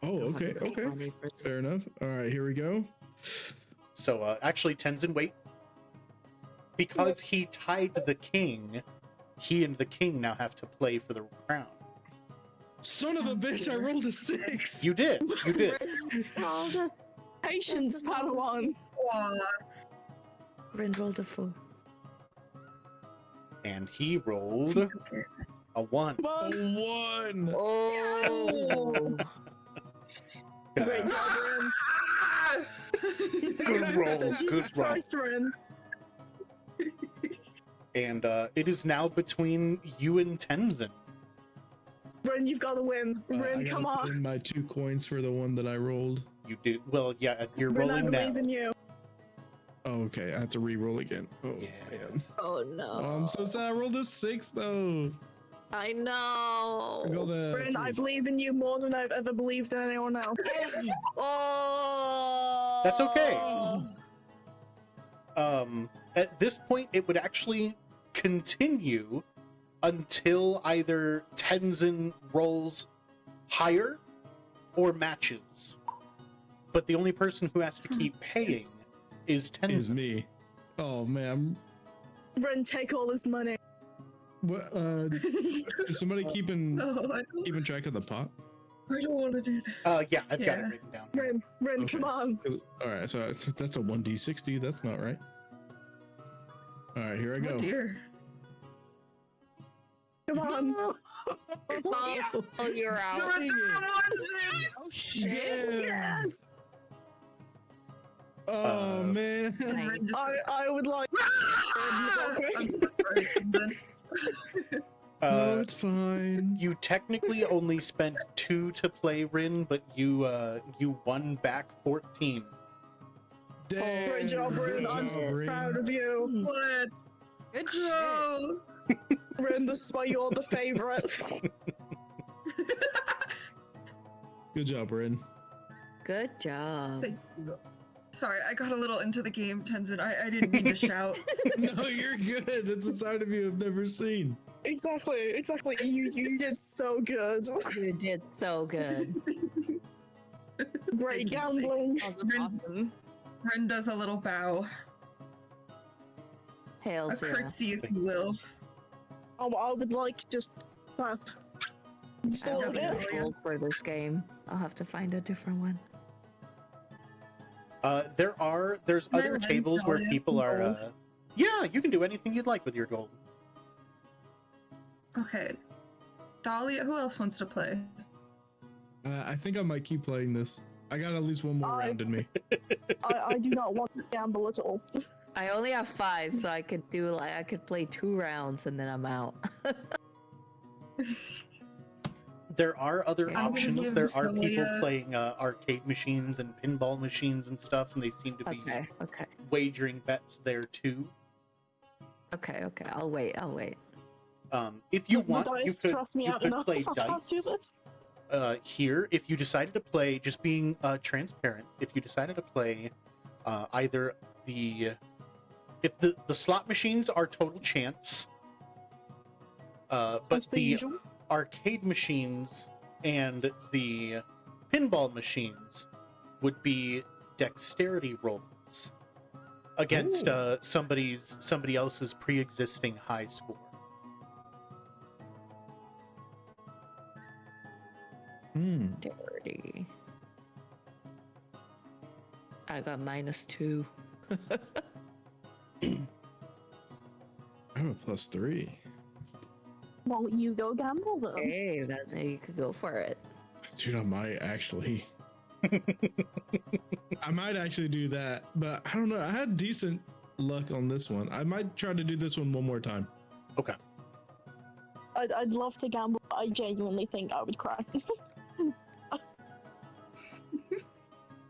S2: Oh, okay,
S1: Make
S2: okay.
S1: money for
S2: Fair
S1: this.
S2: enough. All right, here we go.
S4: So actually, Tenzin, wait. Because he tied the king, he and the king now have to play for the crown.
S2: Son of a bitch! I rolled a 6.
S4: You did. You did.
S1: Oh, that's
S3: Patience, Padawan.
S1: Rin rolled a 4.
S4: And he rolled a 1.
S3: Come on.
S2: 1.
S1: Oh.
S3: Great job, Rin.
S4: Good roll.
S3: Jesus
S4: Good roll.
S3: Christ, Rin.
S4: And it is now between you and Tenzin.
S3: Rin, you've got to win.
S2: I
S3: Rin,
S2: gotta
S3: come
S2: put
S3: on.
S2: in my 2 coins for the one that I rolled.
S4: You do. Well, yeah, you're
S3: Rin, I
S4: rolling now.
S3: believe in you.
S2: Oh, okay. I have to re-roll again. Oh,
S4: Yeah.
S2: man.
S1: Oh no.
S2: Oh, I'm so sad. I rolled a 6 though.
S1: I know.
S2: I rolled a
S3: Rin, I
S2: 3.
S3: believe in you more than I've ever believed in anyone else.
S1: Oh.
S4: That's okay. At this point, it would actually continue until either Tenzin rolls higher or matches. But the only person who has to keep paying is Tenzin.
S2: Is me. Oh man.
S3: Rin, take all his money.
S2: What? Is somebody keeping
S10: No, I don't,
S2: track of the pot?
S10: I don't want to do that.
S4: Yeah, I've got it
S10: Yeah.
S4: written down.
S3: Rin,
S2: Okay.
S3: come on.
S2: All right, so that's a 1d60. That's not right. All right, here I go.
S10: Oh dear.
S3: Come on.
S1: Oh, you're out.
S2: Dang it.
S6: Oh shit.
S3: Yes.
S2: Oh man.
S6: Nice.
S3: I would like.
S10: I'm so sorry, Susan.
S2: No, it's fine.
S4: You technically only spent 2 to play Rin, but you won back 14.
S2: Dang,
S3: Great job, Rin.
S2: good
S3: I'm so
S2: job, Rin.
S3: proud of you.
S10: What?
S6: Good shit.
S10: Go!
S3: Ren, this is why you're the favorite.
S2: Good job, Rin.
S1: Good job.
S10: Thank you. Sorry, I got a little into the game, Tenzin. I didn't mean to shout.
S2: No, you're good. It's a side of you I've never seen.
S3: Exactly. You did so good.
S1: You did so good.
S3: Great
S10: Thank you.
S3: gambling.
S6: Awesome.
S10: Ren does a little bow. A
S1: Hails, yeah.
S10: curtsy, if you will.
S3: Oh, I would like to just clap.
S1: I
S3: So
S1: don't
S10: Yeah.
S1: have gold for this game. I'll have to find a different one.
S4: There's
S10: Can I
S4: other
S10: lend
S4: tables where
S10: Dahlia
S4: people
S10: some
S4: are.
S10: gold?
S4: Yeah, you can do anything you'd like with your gold.
S10: Okay. Dahlia, who else wants to play?
S2: I think I might keep playing this. I got at least one more round in me.
S3: I do not want to gamble at all.
S1: I only have 5, so I could play 2 rounds and then I'm out.
S4: There are other
S1: I'm gonna
S4: options.
S10: give
S4: There are people
S10: Celia-
S4: playing arcade machines and pinball machines and stuff, and they seem to be
S1: Okay.
S4: wagering bets there too.
S1: Okay. I'll wait.
S4: If you
S3: The
S4: want, you
S3: dice
S4: could,
S3: stress me
S4: you
S3: out
S4: could
S3: enough.
S4: play
S3: I can't do
S4: dice
S3: this.
S4: here. If you decided to play, just being transparent, if you decided to play either if the slot machines are total chance, but
S3: As per
S4: the
S3: usual.
S4: arcade machines and the pinball machines would be dexterity rolls against somebody else's pre-existing high score.
S1: Dirty. I got -2.
S2: I'm a +3.
S3: Won't you go gamble then?
S1: Hey, then you could go for it.
S2: Dude, I might actually. I might actually do that, but I don't know. I had decent luck on this one. I might try to do this one more time.
S4: Okay.
S3: I'd love to gamble, but I genuinely think I would cry.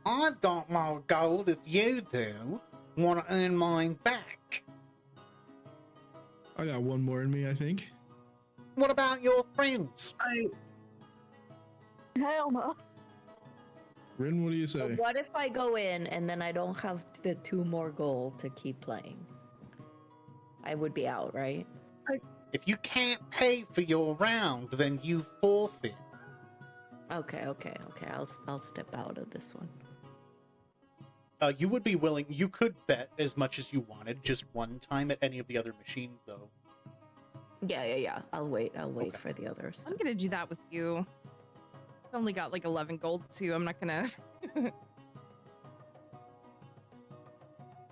S9: I've got more gold if you do. Want to earn mine back?
S2: I got one more in me, I think.
S9: What about your friends?
S3: Hell no.
S2: Rin, what do you say?
S1: But what if I go in and then I don't have the 2 more gold to keep playing? I would be out, right?
S9: If you can't pay for your round, then you forfeit.
S1: Okay. I'll step out of this one.
S4: You would be willing. You could bet as much as you wanted, just one time at any of the other machines, though.
S1: Yeah. I'll wait
S4: Okay.
S1: for the others.
S6: I'm gonna do that with you. I only got like 11 gold too. I'm not gonna.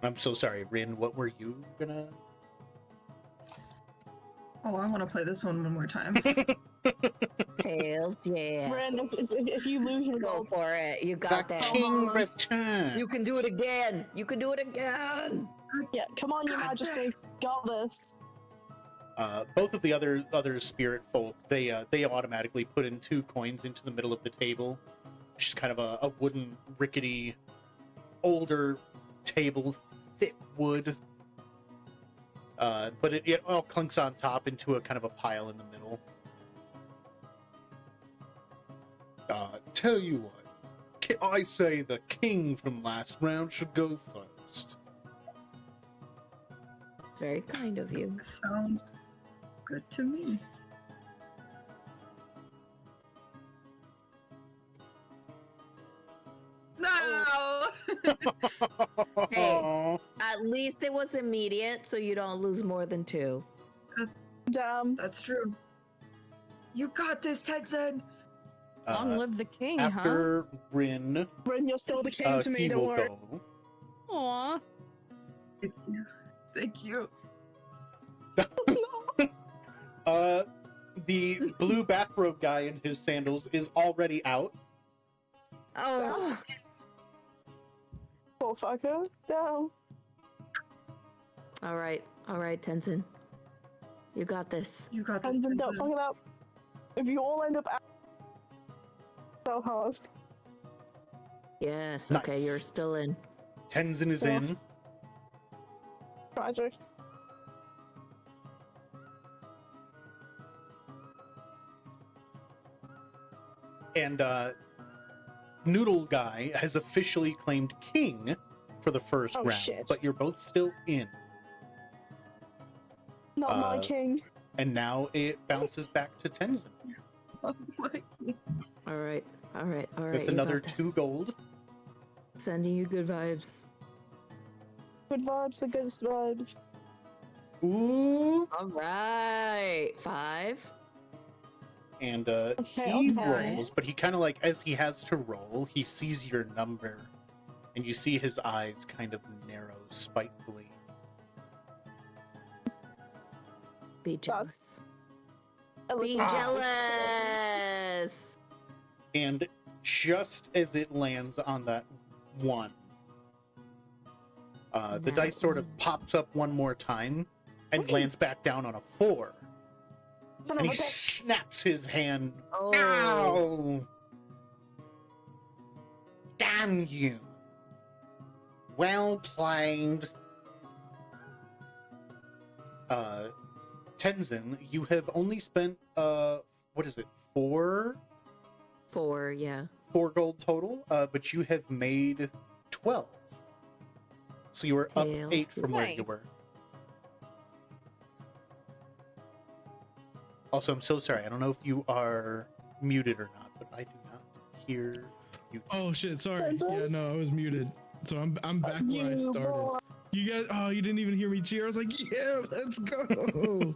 S4: I'm so sorry, Rin. What were you gonna?
S10: Oh, I want to play this one more time.
S1: Tails, yeah.
S3: Ren, if you lose your
S1: Go
S3: gold,
S1: for it. You
S9: The
S1: got that.
S9: king returns.
S1: You can do it again.
S3: yeah, come on, Your Majesty, got this.
S4: Both of the other spirit folk, they automatically put in 2 coins into the middle of the table. It's just kind of a wooden, rickety, older table, thick wood. But it all clinks on top into a kind of a pile in the middle. Tell you what, I say the king from last round should go first.
S1: Very kind of you.
S10: Sounds good to me. No!
S1: Hey. At least it was immediate, so you don't lose more than 2.
S3: Damn.
S10: That's true. You got this, Tenzin!
S6: Long live the king,
S4: After Rin,
S3: Ren, you're still the king to me,
S4: he
S3: don't
S4: will
S3: worry.
S4: go.
S6: huh? Aw.
S10: Thank you. Thank you.
S4: The blue bathrobe guy in his sandals is already out.
S1: Oh,
S3: Poor fucker. Damn.
S1: all right, Tenzin. You got this.
S10: You got this,
S3: And don't
S10: Tenzin.
S3: fuck it up. If you all end up out, so hard.
S1: Yes.
S4: Nice.
S1: Okay, you're still in.
S4: Tenzin is
S3: Yeah.
S4: in.
S3: Tragic.
S4: And Noodle Guy has officially claimed king for the first
S3: Oh,
S4: round,
S3: shit.
S4: but you're both still in.
S3: Not my king.
S4: And now it bounces back to Tenzin.
S10: Oh my.
S1: All right.
S4: It's
S1: you
S4: another
S1: got
S4: 2
S1: this.
S4: gold.
S1: Sending you good vibes.
S3: Good vibes, the good vibes.
S4: Ooh.
S1: All right. 5.
S4: And
S3: Okay,
S4: he
S3: okay.
S4: rolls, but he kind of like, as he has to roll, he sees your number, and you see his eyes kind of narrow spitefully.
S1: Be jealous.
S3: Be
S1: Be jealous.
S4: And just as it lands on that 1, the dice sort of pops up one more time and lands back down on a 4. And he snaps his hand.
S1: Oh.
S9: Ow! Damn you! Well played.
S4: Tenzin, you have only spent, what is it, 4
S1: yeah.
S4: 4 gold total, but you have made 12. So you were up
S1: Hail
S4: 8 from where
S6: Nice.
S4: you were. Also, I'm so sorry. I don't know if you are muted or not, but I do not hear you.
S2: Oh shit! Sorry. Yeah, no, I was muted. So I'm back where I started. You guys, oh, you didn't even hear me cheer. I was like, yeah, let's go.
S4: So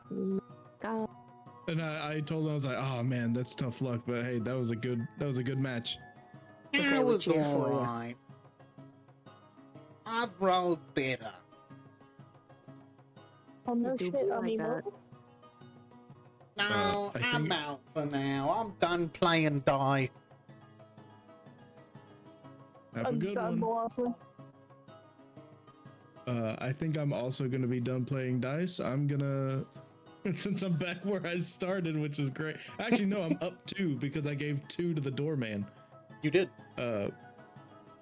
S4: sorry.
S1: God.
S2: And I told him, I was like, oh man, that's tough luck. But hey, that was a good match.
S1: It's okay,
S9: I
S1: we'll
S9: was
S1: cheer for you.
S9: alright. I've rolled better.
S3: Oh no
S1: You do
S3: shit,
S1: be
S3: I
S1: like
S3: mean,
S1: that.
S9: No,
S2: I
S9: I'm
S2: think-
S9: out for now. I'm done playing die.
S2: Have a good one.
S3: understandable, honestly.
S2: I think I'm also gonna be done playing dice. I'm gonna, since I'm back where I started, which is great. Actually, no, I'm up 2 because I gave 2 to the doorman.
S4: You did.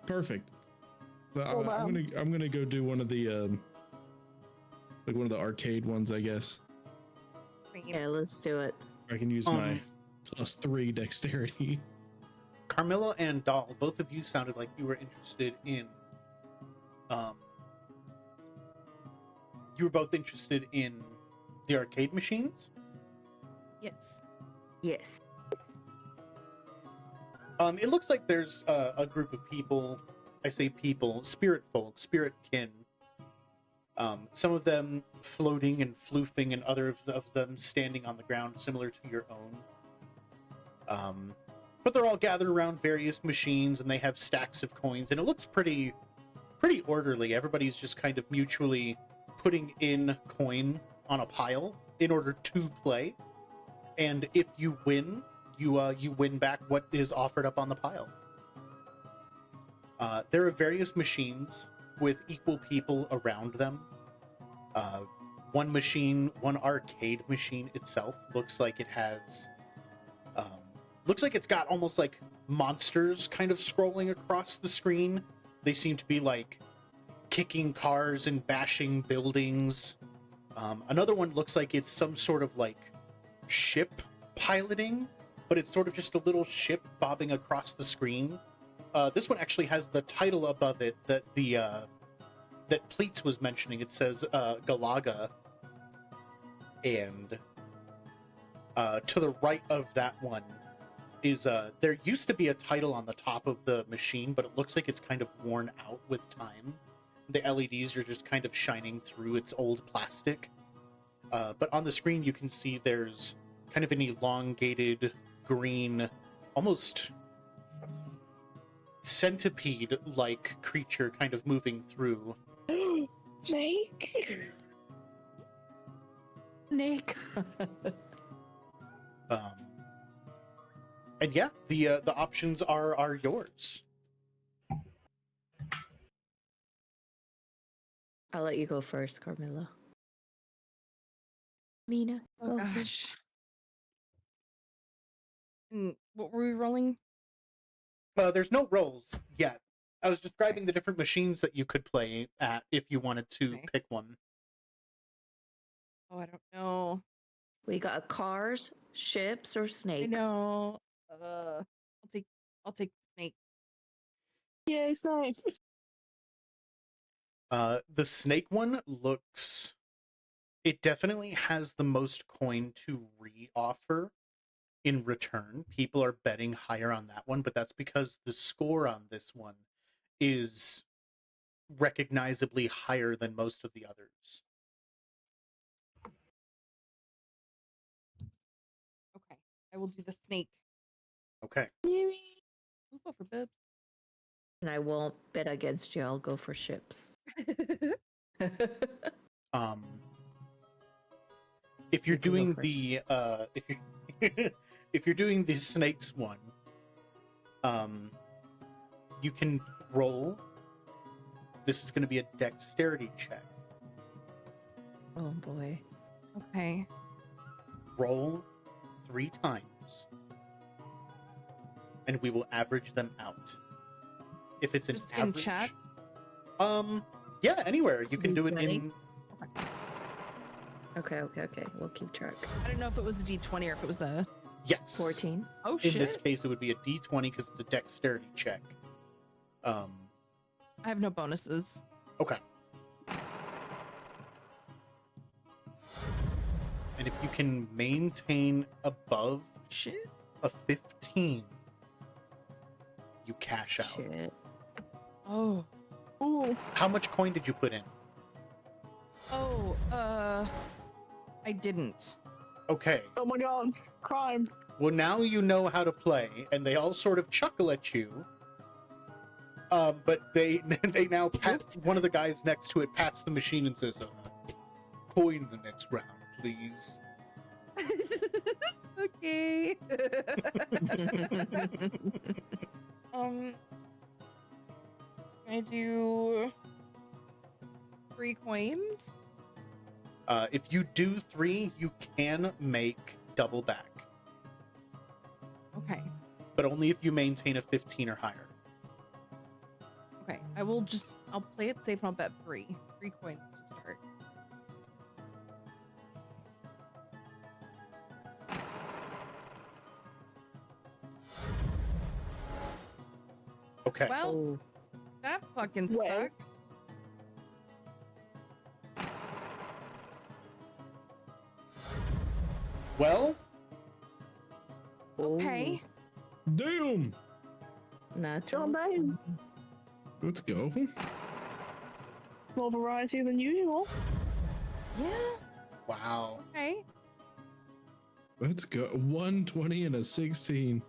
S2: Perfect. So
S3: Oh, wow.
S2: I'm gonna go do one of the like one of the arcade ones, I guess.
S1: Yeah, let's do it.
S2: I can use my +3 dexterity.
S4: Carmilla and Doll, both of you sounded like you were interested in. You were both interested in the arcade machines.
S6: Yes.
S1: Yes.
S4: It looks like there's a group of people. I say people, spirit folk, spirit kin. Some of them floating and floofing, and others of them standing on the ground, similar to your own. But they're all gathered around various machines, and they have stacks of coins, and it looks pretty orderly. Everybody's just kind of mutually putting in coin on a pile in order to play, and if you win, you win back what is offered up on the pile. There are various machines with equal people around them. One arcade machine itself looks like it has, looks like it's got almost like monsters kind of scrolling across the screen. They seem to be like kicking cars and bashing buildings. Another one looks like it's some sort of like ship piloting, but it's sort of just a little ship bobbing across the screen. This one actually has the title above it that that Pleats was mentioning. It says Galaga, and to the right of that one is there used to be a title on the top of the machine, but it looks like it's kind of worn out with time. The LEDs are just kind of shining through its old plastic. But on the screen you can see there's kind of an elongated green, almost centipede-like creature kind of moving through.
S3: Snake?
S1: Snake.
S4: And yeah, the options are yours.
S1: I'll let you go first, Carmilla. Mina,
S6: Oh
S1: go first.
S6: gosh. And what were we rolling?
S4: There's no rolls yet. I was describing the different machines that you could play at if you wanted to
S6: Okay.
S4: pick one.
S6: Oh, I don't know.
S1: We got cars, ships, or
S6: I
S1: snake.
S6: know. I'll take snake.
S3: Yay, snake.
S4: The snake one looks. It definitely has the most coin to re-offer in return. People are betting higher on that one, but that's because the score on this one is recognizably higher than most of the others.
S6: Okay, I will do the snake.
S4: Okay.
S6: I'll go for bibs.
S1: And I won't bet against you. I'll go for ships.
S4: If you're
S1: You can go
S4: doing
S1: first.
S4: the if you if you're doing the snakes one, you can roll. This is going to be a dexterity check.
S1: Oh boy.
S6: Okay.
S4: Roll 3 times, and we will average them out. If it's an
S6: Just in
S4: average,
S6: chat?
S4: yeah, anywhere you can do it in.
S1: Okay. We'll keep track.
S6: I don't know if it was a D20 or if it was a.
S4: Yes.
S1: 14.
S6: Oh
S4: In
S6: shit!
S4: this case, it would be a D20 because it's a dexterity check.
S6: I have no bonuses.
S4: Okay. And if you can maintain above
S6: Shit.
S4: a 15, you cash out.
S1: Shit.
S6: Oh.
S3: Ooh.
S4: How much coin did you put in?
S6: Oh. I didn't.
S4: Okay.
S3: Oh my god. Crime.
S4: Well, now you know how to play, and they all sort of chuckle at you. But they now pat one of the guys next to it pats the machine and says, "Coin the next round, please."
S6: Okay. I do 3 coins.
S4: If you do 3, you can make double back,
S6: Okay.
S4: but only if you maintain a 15 or higher.
S6: Okay. I'll play it safe and I'll bet 3. 3 coins to start.
S4: Okay.
S6: Well,
S1: Oh,
S6: that fucking
S3: Well.
S6: sucks.
S4: Well,
S6: Okay.
S2: Damn.
S1: Natural.
S3: John Bain.
S2: Let's go.
S3: More variety than usual.
S6: Yeah.
S4: wow.
S6: Okay.
S2: Let's go. 120 and a 16.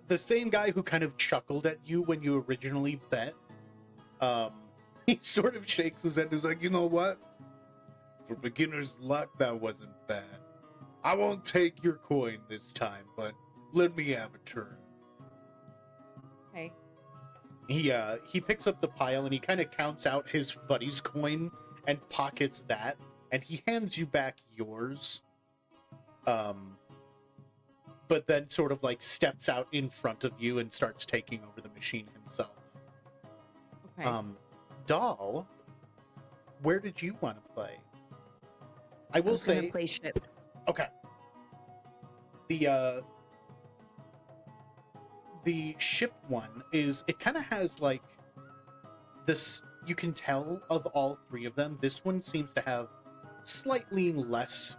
S4: The same guy who kind of chuckled at you when you originally bet, he sort of shakes his head and is like, "You know what? For beginner's luck, that wasn't bad. I won't take your coin this time, but let me have a turn."
S6: Okay.
S4: He picks up the pile and he kind of counts out his buddy's coin and pockets that, and he hands you back yours. But then sort of like steps out in front of you and starts taking over the machine himself.
S6: Okay.
S4: Doll, where did you want to play? I
S1: I
S4: will
S1: was gonna
S4: say,
S1: play ships.
S4: okay. The ship one is, it kind of has like this, you can tell of all 3 of them, this one seems to have slightly less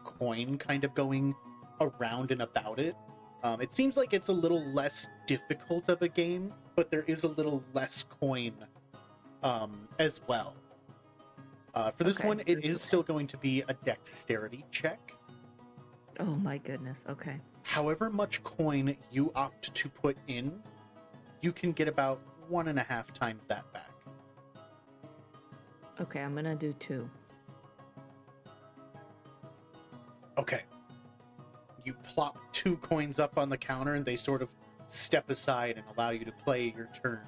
S4: coin kind of going around and about it. It seems like it's a little less difficult of a game, but there is a little less coin as well. For this
S1: Okay.
S4: one, it is still going to be a dexterity check.
S1: Oh my goodness. Okay.
S4: However much coin you opt to put in, you can get about 1.5 times that back.
S1: Okay, I'm gonna do 2.
S4: Okay. You plop 2 coins up on the counter and they sort of step aside and allow you to play your turn.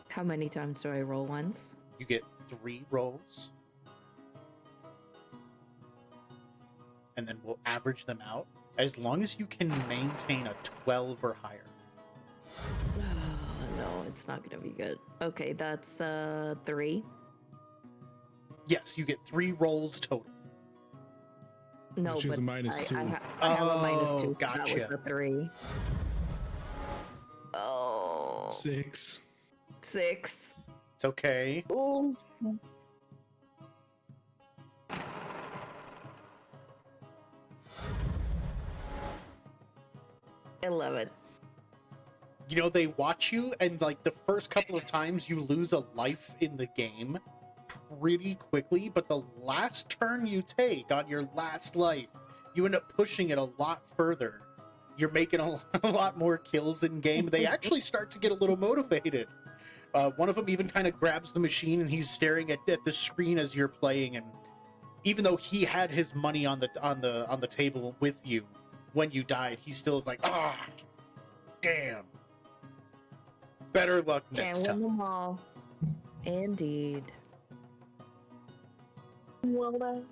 S1: How many times do I roll once?
S4: You get 3 rolls. And then we'll average them out as long as you can maintain a 12 or higher.
S1: Oh, no, it's not gonna be good. Okay, that's 3.
S4: Yes, you get 3 rolls total.
S1: No,
S2: She has
S1: but
S2: a -2.
S1: I have a -2.
S4: Oh, gotcha.
S1: That was a 3. Oh,
S2: 6.
S1: 6.
S4: It's okay.
S3: Oh,
S1: 11.
S4: You know, they watch you, and like the first couple of times you lose a life in the game pretty quickly, but the last turn you take on your last life, you end up pushing it a lot further. You're making a lot more kills in game. They actually start to get a little motivated. One of them even kind of grabs the machine, and he's staring at the screen as you're playing. And even though he had his money on the table with you when you died, he still is like, ah, damn. Better luck next
S1: Can't win
S4: time.
S1: them all. Indeed.
S3: well done.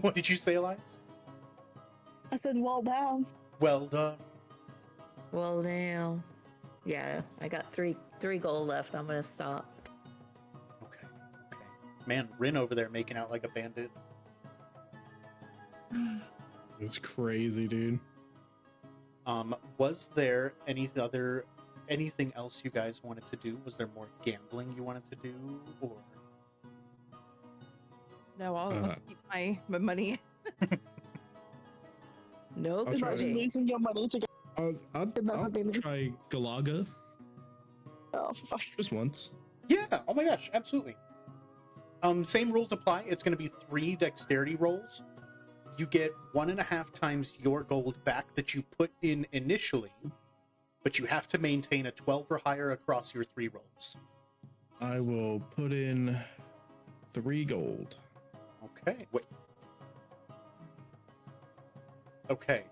S4: What did you say, Elias?
S3: I said, well done.
S4: Well done.
S1: Well, now. Yeah, I got three gold left. I'm gonna stop.
S4: Okay. Man, Rin over there making out like a bandit.
S2: It's crazy, dude.
S4: Was there anything else you guys wanted to do? Was there more gambling you wanted to do, or?
S6: No, I'll keep my money.
S1: Nope.
S2: I'll try
S3: Imagine
S2: it.
S3: losing your money to get.
S2: I'll try Galaga
S3: Oh, for fuck's sake.
S2: just once.
S4: Yeah. Oh my gosh, absolutely. Same rules apply. It's going to be 3 dexterity rolls. You get 1.5 times your gold back that you put in initially, but you have to maintain a 12 or higher across your 3 rolls.
S2: I will put in 3 gold.
S4: Okay. Wait. Okay.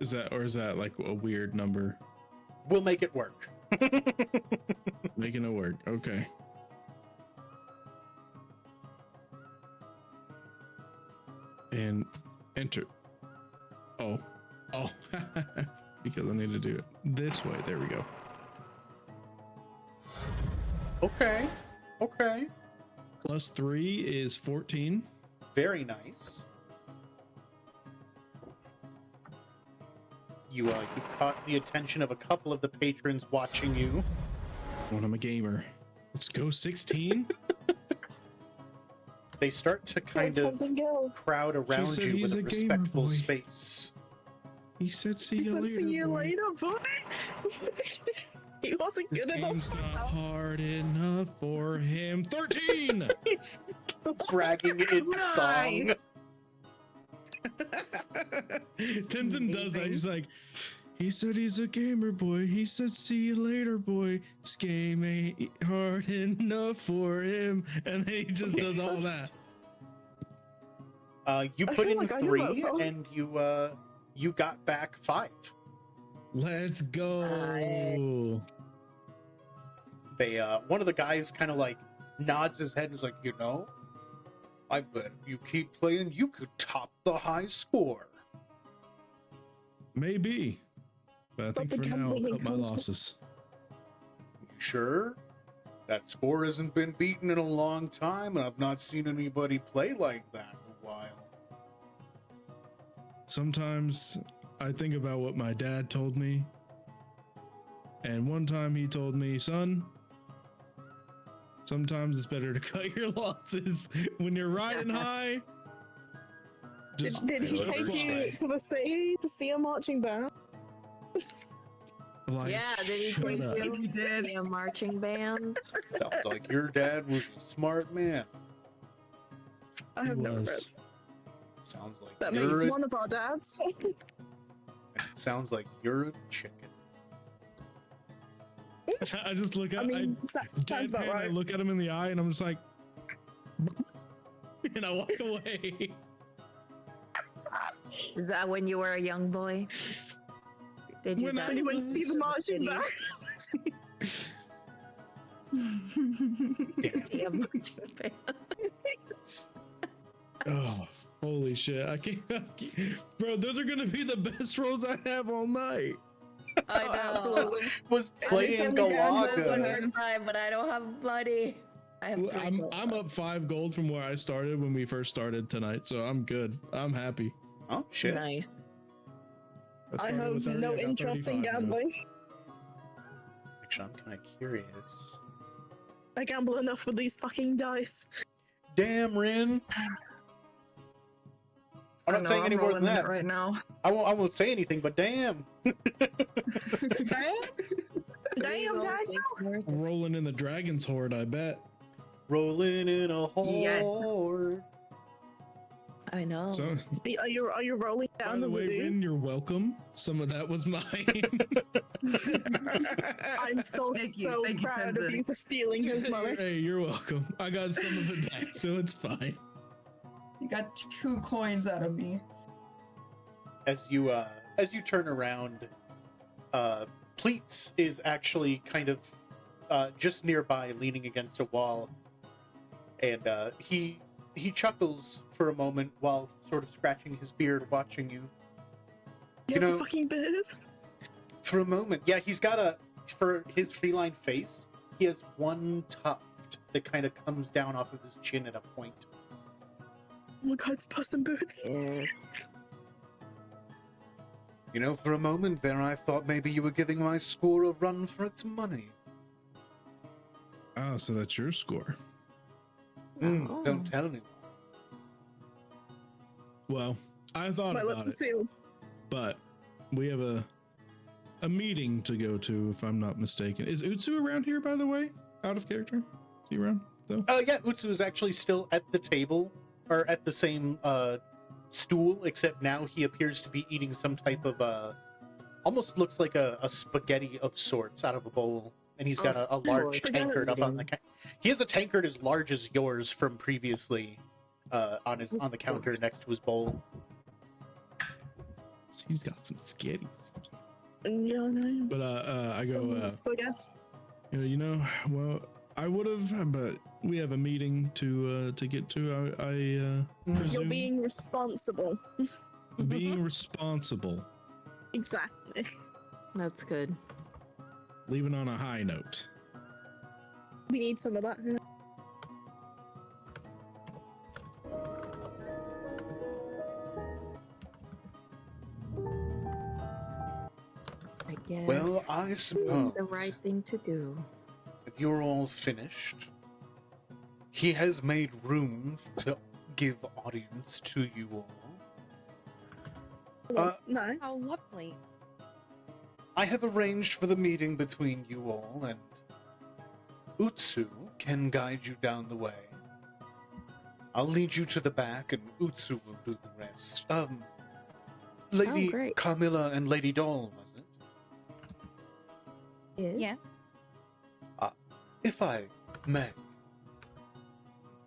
S2: Is that like a weird number?
S4: We'll make it work.
S2: Making it work. Okay. And enter. Oh. Because I need to do it this way. There we go.
S4: Okay.
S2: Plus 3 is 14.
S4: Very nice. You've caught the attention of a couple of the patrons watching you.
S2: When I'm a gamer. Let's go 16.
S4: They start to kind of
S3: Something go.
S4: crowd around
S2: said
S4: you
S2: he's
S4: with a
S2: a gamer
S4: respectful
S2: boy.
S4: space.
S2: He said, "See
S3: He
S2: you
S3: said,
S2: later."
S3: see you
S2: boy."
S3: later, boy. He wasn't
S2: This
S3: good enough.
S2: game's not hard enough for him. 13.
S4: He's bragging in song.
S6: Nice.
S2: Tenzin does that.
S1: Amazing.
S2: He's like, he said he's a gamer boy. He said, "See you later, boy. This game ain't hard enough for him." And then he just does all that.
S4: You
S3: I
S4: put
S3: feel
S4: in
S3: like I know that
S4: 3,
S3: song.
S4: and you got back 5.
S2: Let's go.
S4: They one of the guys kind of like nods his head and is like, I bet if you keep playing, you could top the high score.
S2: Maybe. But I think
S3: the
S2: for now, I'll
S3: gambling
S2: cut my
S3: comes-
S2: losses.
S4: You sure? That score hasn't been beaten in a long time, and I've not seen anybody play like that in a while.
S2: Sometimes I think about what my dad told me. And one time he told me, "Son, sometimes it's better to cut your losses when you're riding high." Just
S3: Did he
S2: just
S3: take
S2: fly.
S3: you to the city to see a marching band?
S2: Like,
S1: Yeah, did he
S2: shut
S1: take
S2: up.
S1: you
S6: He did.
S1: to see a marching band?
S4: Sounds like your dad was a smart man.
S3: I have
S2: He
S3: no
S2: was.
S3: regrets.
S4: Sounds like
S3: That
S4: you're
S3: makes
S4: a,
S3: one of our dads.
S4: and it sounds like you're a chicken.
S2: I just look at
S3: I mean, sounds about
S2: deadpan, I
S3: right.
S2: look at him in the eye and I'm just like, and I walk away.
S1: Is that when you were a young boy? Did you
S2: When
S1: dad
S2: I
S3: You went to see the marching
S1: Did
S3: band.
S1: see a marching band?
S2: Oh, holy shit. I can't. Bro, those are going to be the best rolls I have all night.
S1: I know.
S3: Absolutely.
S4: Was playing
S3: only down
S1: Good for
S3: Galaga.
S4: Galaga.
S1: your time, but I don't have money. I have three gold.
S2: I'm up 5 gold from where I started when we first started tonight, so I'm good. I'm happy.
S4: Oh shit!
S1: Nice.
S3: I
S2: started
S3: have
S2: with 30,
S3: no
S2: got
S3: interest in
S2: 35 now.
S3: gambling.
S4: Actually, I'm kind of curious.
S3: I gamble enough with these fucking dice.
S4: Damn, Rin. I'm not saying any more than that.
S10: right now.
S4: I won't say anything, but damn.
S3: Damn, Daniel.
S2: Rolling in the dragon's horde, I bet.
S4: Rolling in a
S10: Yeah.
S4: horde.
S1: I know.
S2: So,
S3: Are you rolling
S2: by
S3: down
S2: the
S3: the
S2: way,
S3: ravine?
S2: Rin, you're welcome. Some of that was mine.
S3: I'm so
S10: Thank you,
S3: proud of
S10: Tenzin.
S3: you for stealing his money.
S2: Hey, you're welcome. I got some of it back, so it's fine.
S10: You got 2 coins out of me.
S4: As you turn around, Pleats is actually kind of just nearby, leaning against a wall, and he chuckles for a moment while sort of scratching his beard, watching you.
S3: He has a fucking beard.
S4: For a moment, yeah, he's got for his feline face, he has one tuft that kind of comes down off of his chin at a point.
S3: Oh my god, it's Puss in Boots.
S1: Yes.
S9: You know, for a moment there I thought maybe you were giving my score a run for its money.
S2: Ah, so that's your score.
S1: Oh.
S9: Don't tell anyone.
S2: Well, I thought
S3: My
S2: about
S3: lips are
S2: it,
S3: sealed.
S2: but we have a meeting to go to, if I'm not mistaken. Is Utsu around here, by the way? Out of character? Is he around, though?
S4: Yeah, Utsu is actually still at the table, or at the same stool, except now he appears to be eating some type of almost looks like a spaghetti of sorts out of a bowl, and he's got a large
S3: course.
S4: tankard up on the he has a tankard as large as yours from previously on the counter next to his bowl.
S2: He's got some skitties.
S3: Yeah, I know.
S2: But I go,
S3: Spaghetti.
S2: well, I would have, but we have a meeting to get to. I presume.
S3: You're being responsible.
S2: Being responsible.
S3: Exactly.
S1: That's good.
S2: Leaving on a high note.
S3: We need some of that.
S1: I guess.
S9: Well, I
S1: it's
S9: suppose
S1: the right thing to do.
S9: if you're all finished, he has made room to give audience to you all.
S3: That's nice.
S6: How lovely.
S9: I have arranged for the meeting between you all, and Utsu can guide you down the way. I'll lead you to the back, and Utsu will do the rest. Lady
S1: great.
S9: Carmilla and Lady Doll, was it?
S1: Is?
S6: Yeah.
S9: If I may,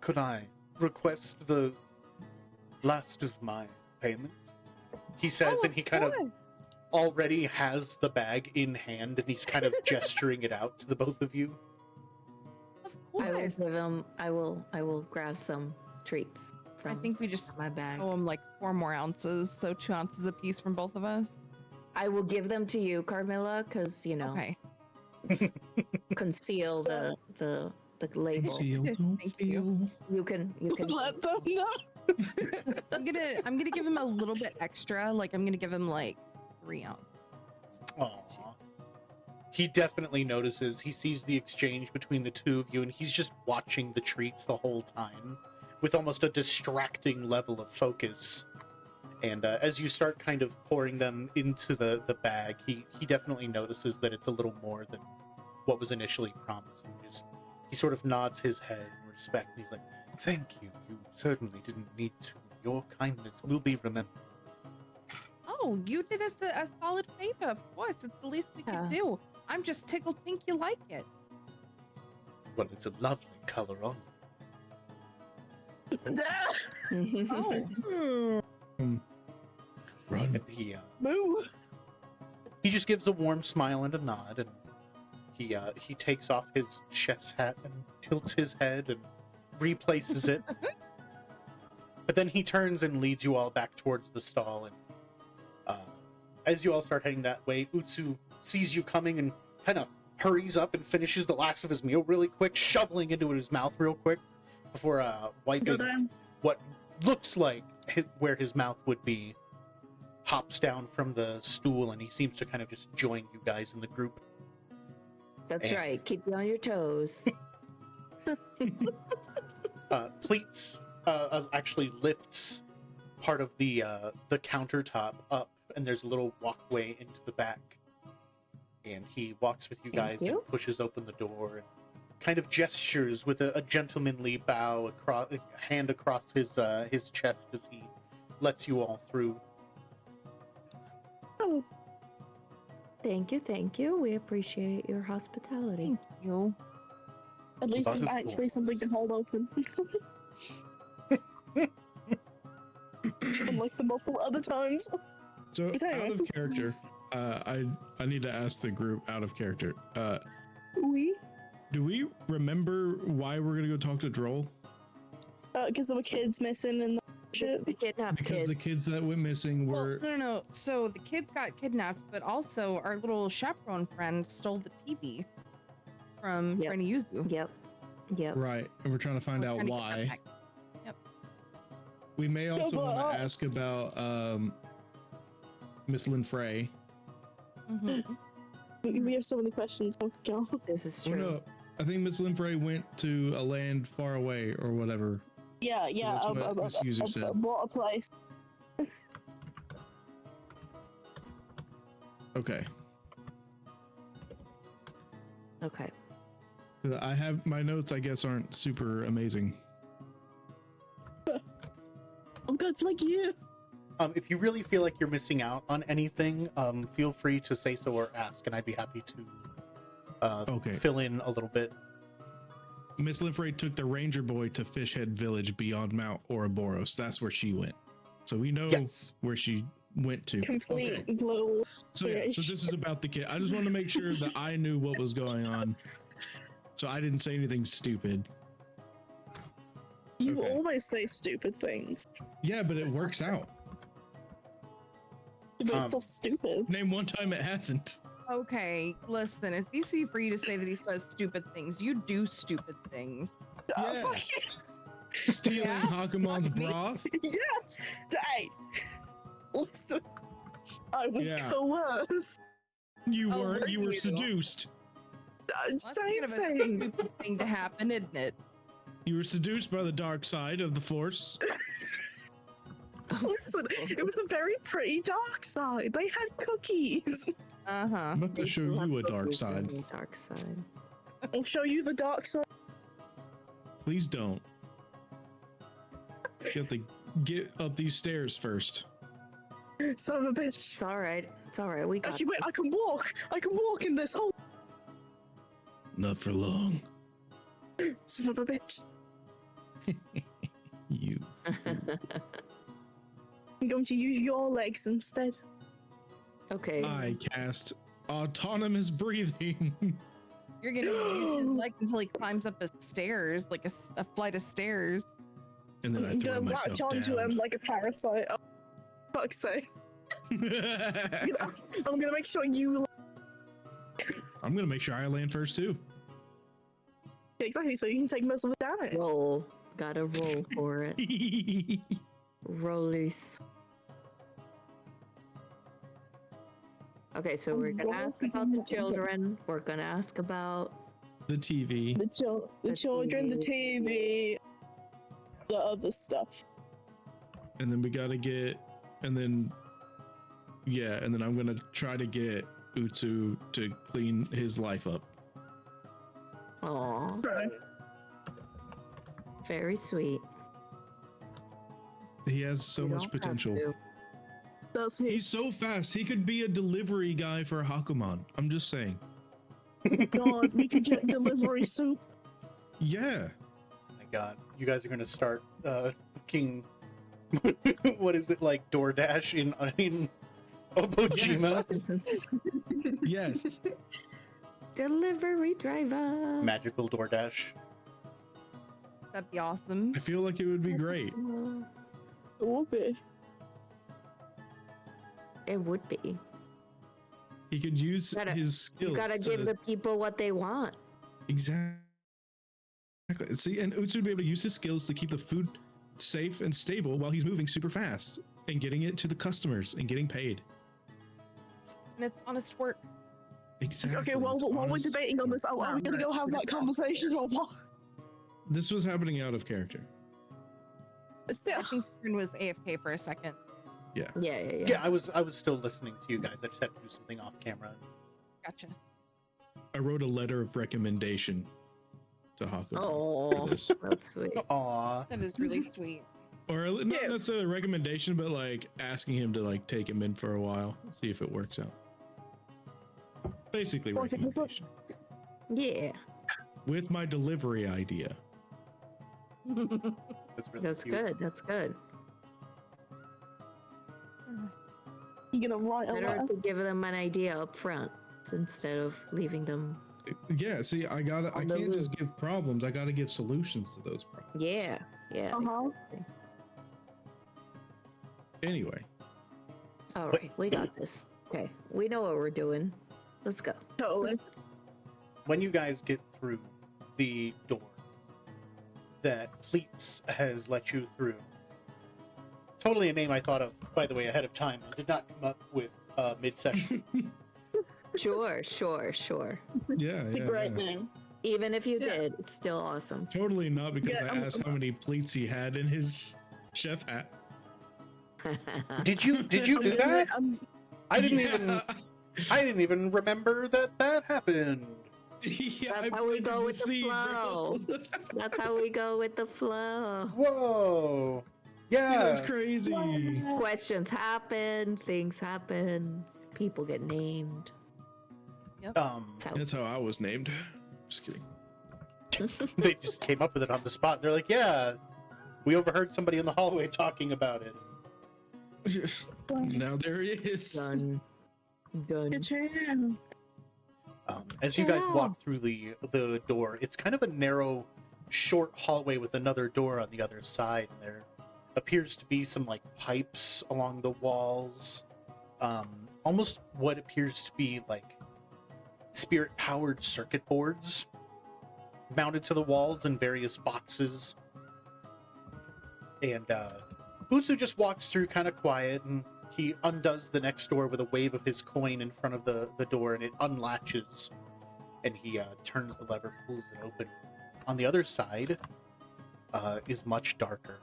S9: could I request the last of my payment?
S4: He says,
S6: Oh,
S4: and he kind of already has the bag in hand, and he's kind of gesturing it out to the both of you.
S6: Of
S1: I will
S6: course.
S1: give him. I will grab some treats
S6: I
S1: from
S6: think we just
S1: my bag.
S6: owe him like 4 more ounces, so 2 ounces apiece from both of us.
S1: I will give them to you, Carmilla, because
S6: Okay.
S1: conceal the label.
S2: Seal, don't
S6: Thank you.
S2: feel.
S1: You can
S3: Let them know.
S6: I'm gonna give him a little bit extra. Like I'm gonna give him like 3 ounces.
S4: Aww. He definitely notices. He sees the exchange between the two of you, and he's just watching the treats the whole time with almost a distracting level of focus. And as you start kind of pouring them into the bag, he definitely notices that it's a little more than what was initially promised. And he sort of nods his head in respect. And he's like,
S9: Thank you. You certainly didn't need to. Your kindness will be remembered.
S6: Oh, you did us a solid favor. Of course, it's the least we could do. I'm just tickled pink you like it.
S9: Well, it's a lovely color on you.
S6: Oh.
S2: Run.
S4: and he
S3: Move.
S4: he just gives a warm smile and a nod, and he takes off his chef's hat and tilts his head and replaces it. But then he turns and leads you all back towards the stall, and as you all start heading that way, Utsu sees you coming and kind of hurries up and finishes the last of his meal really quick, shoveling into his mouth real quick before wiping what looks like where his mouth would be, hops down from the stool, and he seems to kind of just join you guys in the group.
S1: That's right. Keep you on your toes.
S4: Pleats actually lifts part of the countertop up, and there's a little walkway into the back. And he walks with you guys and pushes open the door and kind of gestures with a gentlemanly bow, hand across his chest as he lets you all through.
S3: Oh,
S1: Thank you. We appreciate your hospitality.
S6: Thank you.
S3: at least
S4: Of
S3: it's actually
S4: course.
S3: something to hold open. Unlike the multiple other times.
S2: So
S3: Is that
S2: out
S3: right?
S2: of character, I need to ask the group out of character.
S3: We?
S2: Do we remember why we're gonna go talk to Droll?
S3: Because there were kids missing and shit.
S1: The kidnapped
S2: Because
S1: kid.
S2: the kids that went missing
S6: Well,
S2: were.
S6: no. So the kids got kidnapped, but also our little chaperone friend stole the TV from
S1: Yep.
S6: trying to use you.
S1: Yep.
S2: Right, and we're trying to find
S6: We're
S2: out
S6: trying to get that
S2: why.
S6: back. Yep.
S2: We may also
S3: but
S2: want
S3: I-
S2: to ask about Miss Lynn Frey.
S6: Mhm.
S3: We have so many questions. Oh, God.
S1: This is
S2: Oh
S1: true.
S2: no, I think Miss Lynn Frey went to a land far away or whatever.
S3: Yeah,
S2: That's what Miss User said.
S3: What a place.
S2: Okay.
S1: Okay.
S2: 'Cause I have my notes, I guess, aren't super amazing.
S3: I'm good, it's like you.
S4: If you really feel like you're missing out on anything, feel free to say so or ask, and I'd be happy to
S2: Okay.
S4: fill in a little bit.
S2: Miss Lynn Frey took the Ranger Boy to Fishhead Village beyond Mount Ouroboros. That's where she went. So we know
S4: Yes.
S2: where she went to.
S3: Complete
S2: Okay.
S3: global.
S2: So yeah, so this is about the kid. I just wanted to make sure that I knew what was going on, so I didn't say anything stupid.
S3: You
S2: Okay.
S3: always say stupid things.
S2: Yeah, but it works out.
S3: But it's still stupid.
S2: Name one time it hasn't.
S6: Okay, listen, it's easy for you to say that he says stupid things. You do stupid things.
S2: Yeah.
S3: Fuck
S2: Stealing
S6: Yeah?
S2: Hakumon's
S6: Like me?
S2: broth.
S3: yeah. Hey. Listen. I was
S2: Yeah.
S3: coerced.
S2: You
S6: Oh,
S2: weren't.
S6: were
S2: You were
S6: you?
S2: seduced.
S6: That's
S3: Same
S6: kind of a
S3: thing.
S6: stupid thing to happen, isn't it?
S2: You were seduced by the dark side of the Force.
S3: Listen, it was a very pretty dark side. They had cookies.
S6: Uh-huh.
S2: I'm about to show you a dark side.
S1: Dark side.
S3: I'll show you the dark side.
S2: Please don't. You have to get up these stairs first.
S3: Son of a bitch.
S1: It's all right. It's all right. We got.
S3: Actually, wait, I can walk. I can walk in this hole.
S2: Not for long.
S3: Son of a bitch.
S2: You.
S3: I'm going to use your legs instead.
S1: Okay.
S2: I cast autonomous breathing.
S6: You're gonna use his legs until he climbs up a stairs, like a flight of stairs.
S2: And then I
S3: I'm
S2: throw
S3: gonna
S2: myself
S3: latch onto him
S2: down.
S3: like a parasite. Oh, fuck's sake. I'm gonna make sure you.
S2: I'm gonna make sure I land first too.
S3: Yeah, exactly, so you can take most of the damage.
S1: Roll. Gotta roll for it. Roll loose. Okay, so we're gonna ask about the children. We're gonna ask about
S2: The TV.
S3: The
S1: The
S3: children, the TV, the other stuff.
S2: And then we gotta get, and then, yeah, and then I'm gonna try to get Utsu to clean his life up.
S1: Aw,
S3: Right.
S1: very sweet.
S2: He has so
S1: You
S2: much
S1: don't have
S2: potential.
S1: to.
S3: Does he?
S2: He's so fast. He could be a delivery guy for Hakumon. I'm just saying.
S3: God, we could get delivery soup.
S2: Yeah.
S4: My God, you guys are gonna start King. What is it like DoorDash in Obojima?
S2: Yes.
S1: Delivery driver.
S4: Magical DoorDash.
S6: That'd be awesome.
S2: I feel like it would be great.
S3: It would be.
S1: It would be.
S2: He could use
S1: Gotta-
S2: his skills.
S1: You gotta give the people what they want.
S2: Exactly. See, and Utsu would be able to use his skills to keep the food safe and stable while he's moving super fast and getting it to the customers and getting paid.
S6: And it's honest work.
S2: Exactly.
S3: Okay, well,
S2: It's
S3: while we're
S2: honest
S3: debating on
S2: work.
S3: this, are we gonna go have that conversation or what?
S2: This was happening out of character.
S3: Still,
S6: I think Kieran was AFK for a second.
S2: Yeah.
S4: Yeah, I was still listening to you guys. I just had to do something off camera.
S6: Gotcha.
S2: I wrote a letter of recommendation to Haku.
S1: Oh,
S2: for this.
S1: that's sweet.
S4: Aw.
S6: That is really sweet.
S2: Or not necessarily a recommendation, but like asking him to like take him in for a while, see if it works out. Basically,
S3: Well, I think this
S2: recommendation.
S1: Yeah,
S2: With my delivery idea.
S4: That's really
S1: that's
S4: cute.
S1: good. That's good.
S3: you're gonna write a
S1: Better
S3: letter.
S1: to give them an idea up front instead of leaving them.
S2: Yeah, see, I
S1: On the
S2: can't just
S1: loose.
S2: give problems. I gotta give solutions to those problems.
S1: Yeah, yeah.
S3: Uh-huh.
S1: Exactly.
S2: Anyway,
S1: All right, we got this. Okay, we know what we're doing. Let's go.
S3: Totally.
S4: When you guys get through the door that Pleats has let you through, totally a name I thought of, by the way, ahead of time, and did not come up with mid-session.
S1: Sure.
S2: yeah,
S3: It's a
S2: yeah,
S3: great
S2: yeah.
S3: name.
S1: Even if you did, it's still awesome.
S2: Totally not because
S3: Yeah,
S2: I
S3: I'm-
S2: asked how many pleats he had in his chef hat.
S4: Did you do that? I didn't even remember that happened.
S2: Yeah,
S1: That's
S2: I
S1: how we
S2: planted
S1: go with the
S2: seed, bro.
S1: flow. That's how we go with the flow.
S4: Whoa.
S2: Yeah, that's
S4: Yeah.
S2: crazy.
S1: Questions happen, things happen, people get named. That's how-
S2: That's how I was named. Just kidding.
S4: They just came up with it on the spot. They're like, yeah, we overheard somebody in the hallway talking about it.
S2: Now there he is.
S1: Done. Done.
S3: Ka-cham.
S4: As you guys walk through the door, it's kind of a narrow, short hallway with another door on the other side. There appears to be some like pipes along the walls, almost what appears to be like spirit-powered circuit boards mounted to the walls in various boxes. And Utsu just walks through kind of quiet, and he undoes the next door with a wave of his coin in front of the door, and it unlatches. And he turns the lever, pulls it open. On the other side is much darker.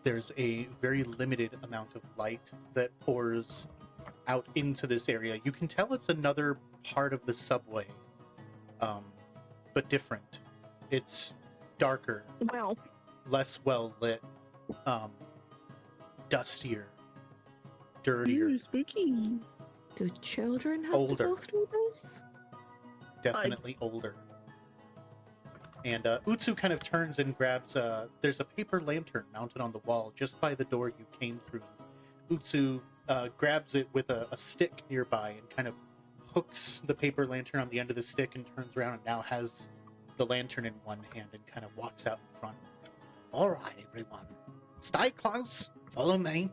S4: There's a very limited amount of light that pours out into this area. You can tell it's another part of the subway, but different. It's darker,
S3: Wow.
S4: less well lit, dustier, dirtier,
S3: Ooh, spooky.
S1: Do children have to
S4: Older.
S1: go through this?
S4: definitely older. And Utsu kind of turns and grabs there's a paper lantern mounted on the wall just by the door you came through. Utsu grabs it with a stick nearby and kind of hooks the paper lantern on the end of the stick and turns around and now has the lantern in one hand and kind of walks out in front.
S9: All right, everyone. Stay close. Follow me.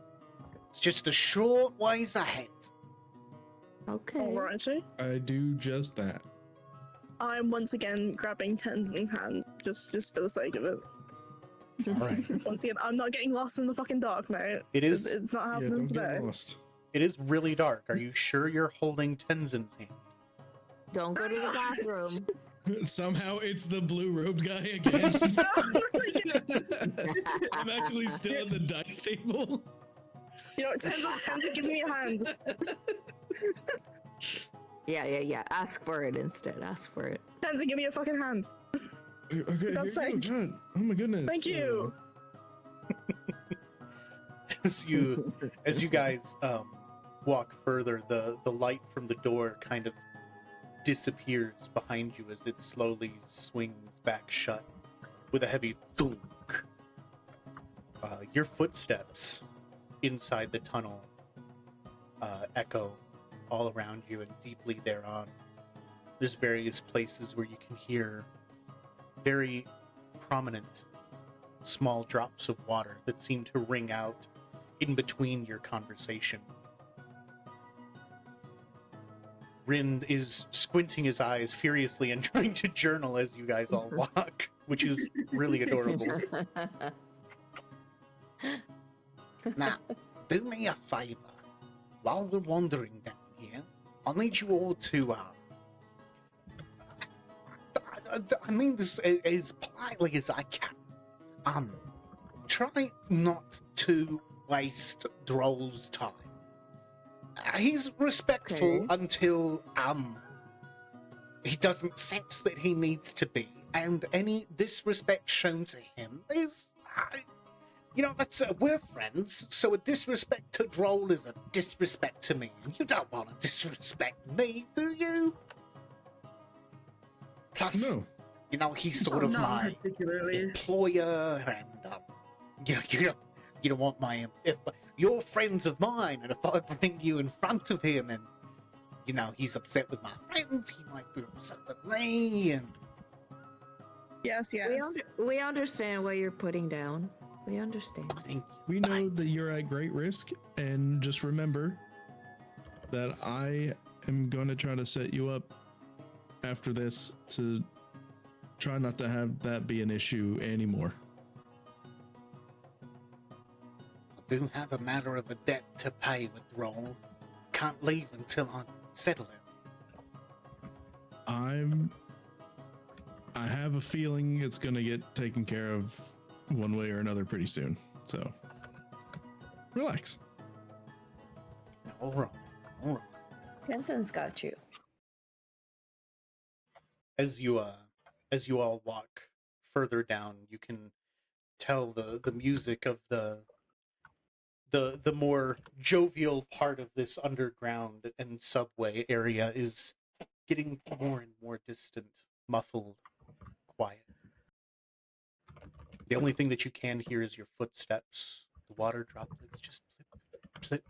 S9: It's just a short ways ahead.
S1: Okay.
S3: Alrighty.
S2: I do just that.
S3: I'm once again grabbing Tenzin's hand, just for the sake of it.
S4: All right.
S3: Once again, I'm not getting lost in the fucking dark, mate.
S4: It is
S3: It's not
S2: Yeah,
S3: happening
S2: don't
S3: today.
S2: get lost.
S4: it is really dark. Are you sure you're holding Tenzin's hand?
S1: Don't go to the bathroom.
S2: Somehow it's the blue-robed guy again. I'm actually still at the dice table.
S3: You know what, Tenzin, give me a hand.
S1: Yeah. Ask for it instead. Ask for it.
S3: Tenzin, give me a fucking hand.
S2: Okay,
S3: God's
S2: here you go.
S3: sake.
S2: God. Oh my goodness.
S3: Thank you.
S4: as you guys walk further, the light from the door kind of disappears behind you as it slowly swings back shut with a heavy thunk. Your footsteps inside the tunnel echo all around you and deeply thereon. There's various places where you can hear very prominent small drops of water that seem to ring out in between your conversation. Rin is squinting his eyes furiously and trying to journal as you guys all walk, which is really adorable.
S9: Now, do me a favor. While we're wandering down here, I need you all to, I mean this as politely as I can. Try not to waste Droll's time. He's respectful
S1: Okay.
S9: until, he doesn't sense that he needs to be. And any disrespect shown to him is, we're friends, so a disrespect to Droll is a disrespect to me. And you don't want to disrespect me, do you? Plus,
S2: No.
S9: He's sort of
S10: Not
S9: my
S10: particularly.
S9: employer, and you don't want if you're friends of mine, and if I bring you in front of him, and he's upset with my friends, he might be upset with me, and
S3: Yes, yes.
S1: We understand what you're putting down. We understand.
S2: We know that you're at great risk, and just remember that I am going to try to set you up after this to try not to have that be an issue anymore.
S9: I do have a matter of a debt to pay with Roll. Can't leave until I settle it.
S2: I have a feeling it's going to get taken care of one way or another pretty soon. So, relax.
S9: All right.
S1: Tenson's got you.
S4: As you all walk further down, you can tell the music of the more jovial part of this underground and subway area is getting more and more distant, muffled, quiet. The only thing that you can hear is your footsteps. The water droplets just plip,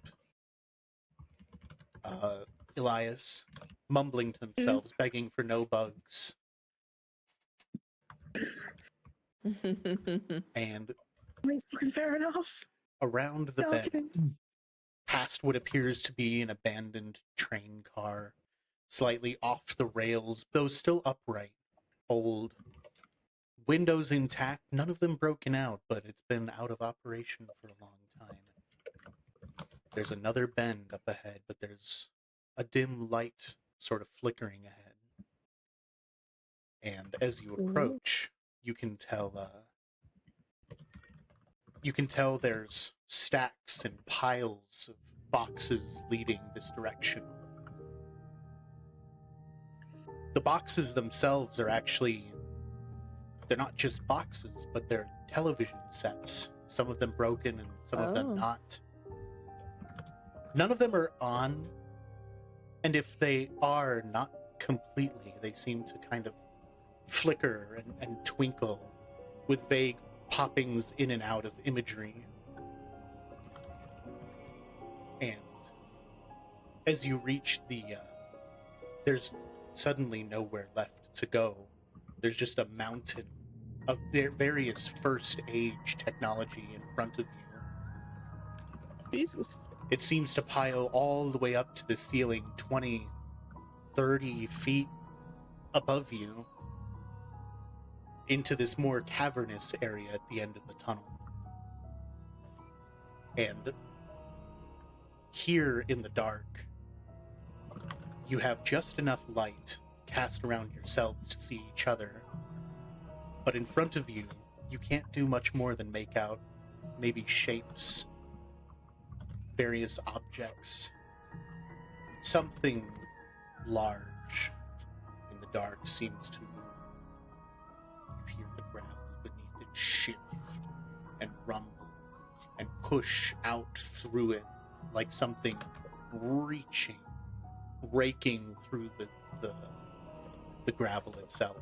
S4: plip. Elias mumbling to themselves, begging for no bugs. And
S3: It's fucking fair enough.
S4: around the
S3: No, I'm
S4: bend,
S3: kidding.
S4: past what appears to be an abandoned train car, slightly off the rails, though still upright, old, windows intact, none of them broken out, but it's been out of operation for a long time. There's another bend up ahead, but there's a dim light sort of flickering ahead. And as you approach, you can tell there's stacks and piles of boxes leading this direction. The boxes themselves are they're not just boxes, but they're television sets. Some of them broken and some of them not. None of them are on, and if they are not completely, they seem to kind of flicker and twinkle with vague poppings in and out of imagery. And as you reach there's suddenly nowhere left to go. There's just a mountain of their various first age technology in front of you.
S3: Jesus.
S4: It seems to pile all the way up to the ceiling, 20, 30 feet above you, into this more cavernous area at the end of the tunnel. And here in the dark, you have just enough light cast around yourselves to see each other. But in front of you, you can't do much more than make out maybe shapes, various objects, something large in the dark seems to move. You hear the gravel beneath it shift and rumble and push out through it like something reaching, raking through the gravel itself.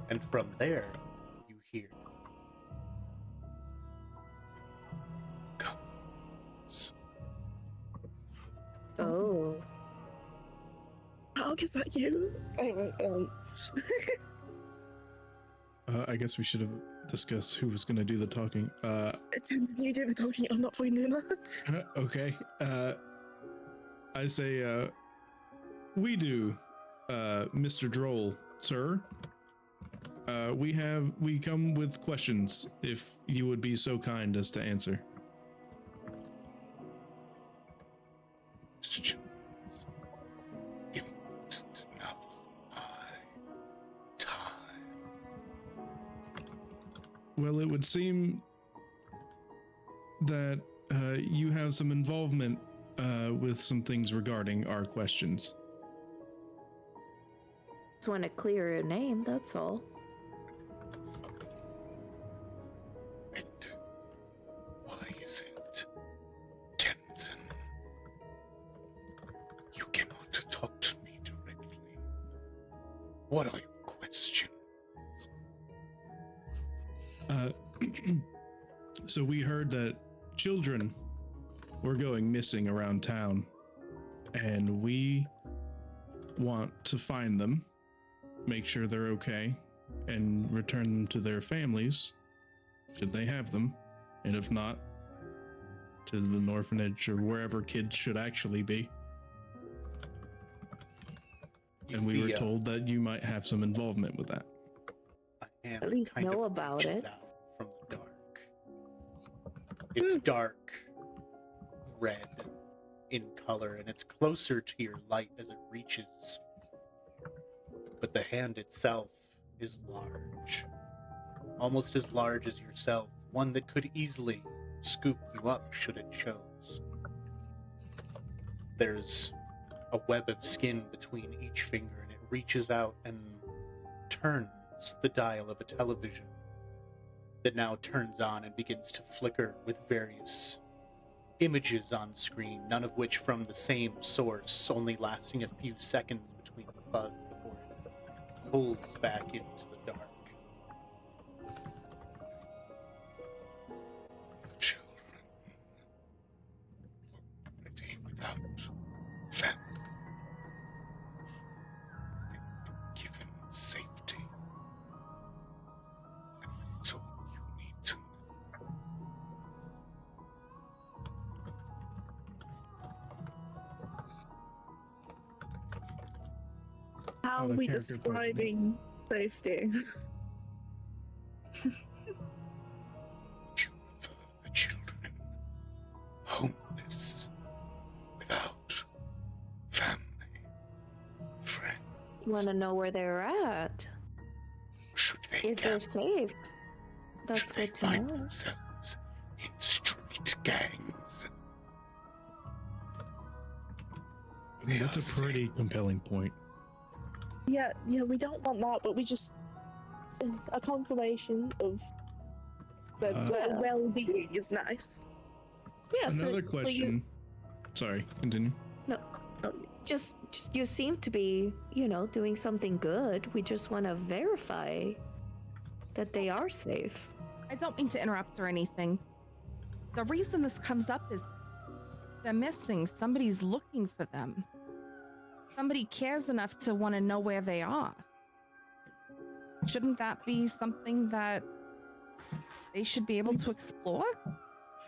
S4: And from there, you hear comes.
S1: Oh.
S3: How is that you? Anyway,
S2: I guess we should have discussed who was going to do the talking.
S3: it turns you do the talking. I'm not fucking doing that.
S2: Okay. I say, we do, Mr. Droll, sir. We come with questions, if you would be so kind as to answer.
S9: Questions. Important enough for my time.
S2: Well, it would seem that you have some involvement with some things regarding our questions.
S1: Just want to clear your name, that's all.
S9: And why is it, Tenzin, you cannot talk to me directly? What are your questions?
S2: So we heard that children were going missing around town, and we want to find them, make sure they're okay, and return them to their families, should they have them, and if not, to an orphanage or wherever kids should actually be. And we were told that you might have some involvement with that.
S1: At least know about it.
S9: From the dark. It's dark red in color, and it's closer to your light as it reaches. But the hand itself is large. Almost as large as yourself. One that could easily scoop you up should it chose. There's a web of skin between each finger, and it reaches out and turns the dial of a television that now turns on and begins to flicker with various images on screen, none of which from the same source, only lasting a few seconds between the fuzz before it pulls back into the dark. Children already without family. They've been given safety. That's all you need to know.
S3: How
S2: Oh,
S3: are
S2: the
S3: we
S2: character part.
S3: describing safety?
S9: You refer the children homeless, without family, friends.
S1: Want to know where they're at.
S9: Should they
S1: If they're safe. That's
S9: should they
S1: good to
S9: find
S1: know.
S9: themselves in street gangs?
S2: I mean, that's a pretty compelling point.
S3: Yeah, we don't want that, but we just a confirmation of their well-being is nice.
S1: Yeah,
S2: Another question. Sorry, continue.
S1: No, just you seem to be, doing something good. We just want to verify that they are safe.
S6: I don't mean to interrupt or anything. The reason this comes up is they're missing. Somebody's looking for them. Somebody cares enough to want to know where they are. Shouldn't that be something that they should be able to explore?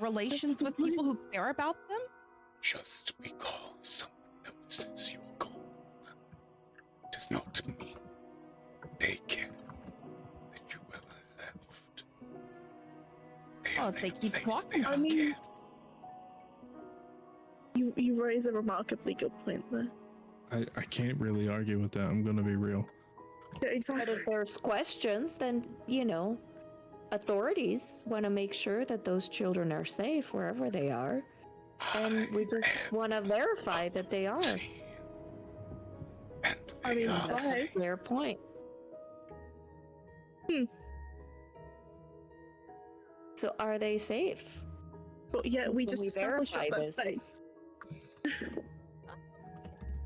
S6: Relations with people who care about them?
S9: Just because someone notices you're gone does not mean they care that you ever left.
S6: Well, if they keep talking,
S3: I mean, you raise a remarkably good point there.
S2: I can't really argue with that. I'm going to be real.
S3: Yeah, exactly.
S1: But if there's questions, then, authorities want to make sure that those children are safe wherever they are. And we just want to verify that they are.
S3: I mean,
S1: That's
S3: fine.
S1: a fair point. So are they safe?
S3: But yeah, we
S1: Can
S3: just
S1: we
S3: established that
S1: verify
S3: they're
S1: this?
S3: safe.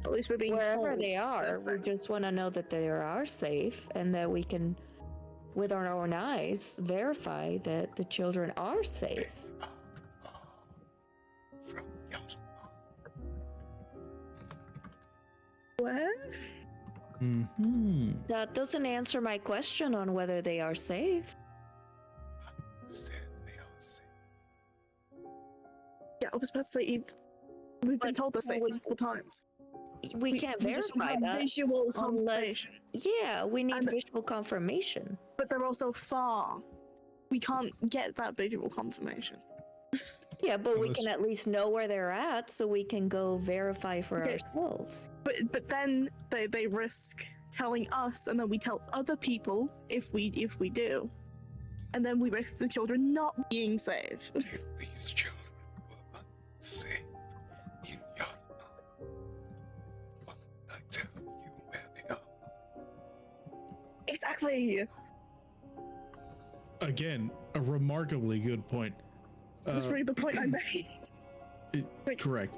S3: At least we're being
S1: Wherever
S3: told
S1: they are,
S3: they're
S1: we
S3: safe.
S1: just want to know that they are safe and that we can, with our own eyes, verify that the children are safe.
S3: Where?
S2: Mm-hmm.
S1: That doesn't answer my question on whether they are safe.
S3: Yeah, I was about to say, We've been
S1: But
S3: told the same
S1: we-
S3: multiple times.
S1: We can't
S3: we just don't
S1: verify
S3: have
S1: that
S3: visual
S1: unless.
S3: confirmation.
S1: Yeah, we need
S3: And-
S1: visual confirmation.
S3: But they're also far. We can't get that visual confirmation.
S1: Yeah, but we
S2: Unless-
S1: can at least know where they're at, so we can go verify for
S3: Okay.
S1: ourselves.
S3: But then they risk telling us, and then we tell other people if we do, and then we risk the children not being safe.
S9: These children were unsafe in Yatna. But I tell you where they are.
S3: Exactly.
S2: Again, a remarkably good point.
S3: That's really the point I made.
S2: Correct.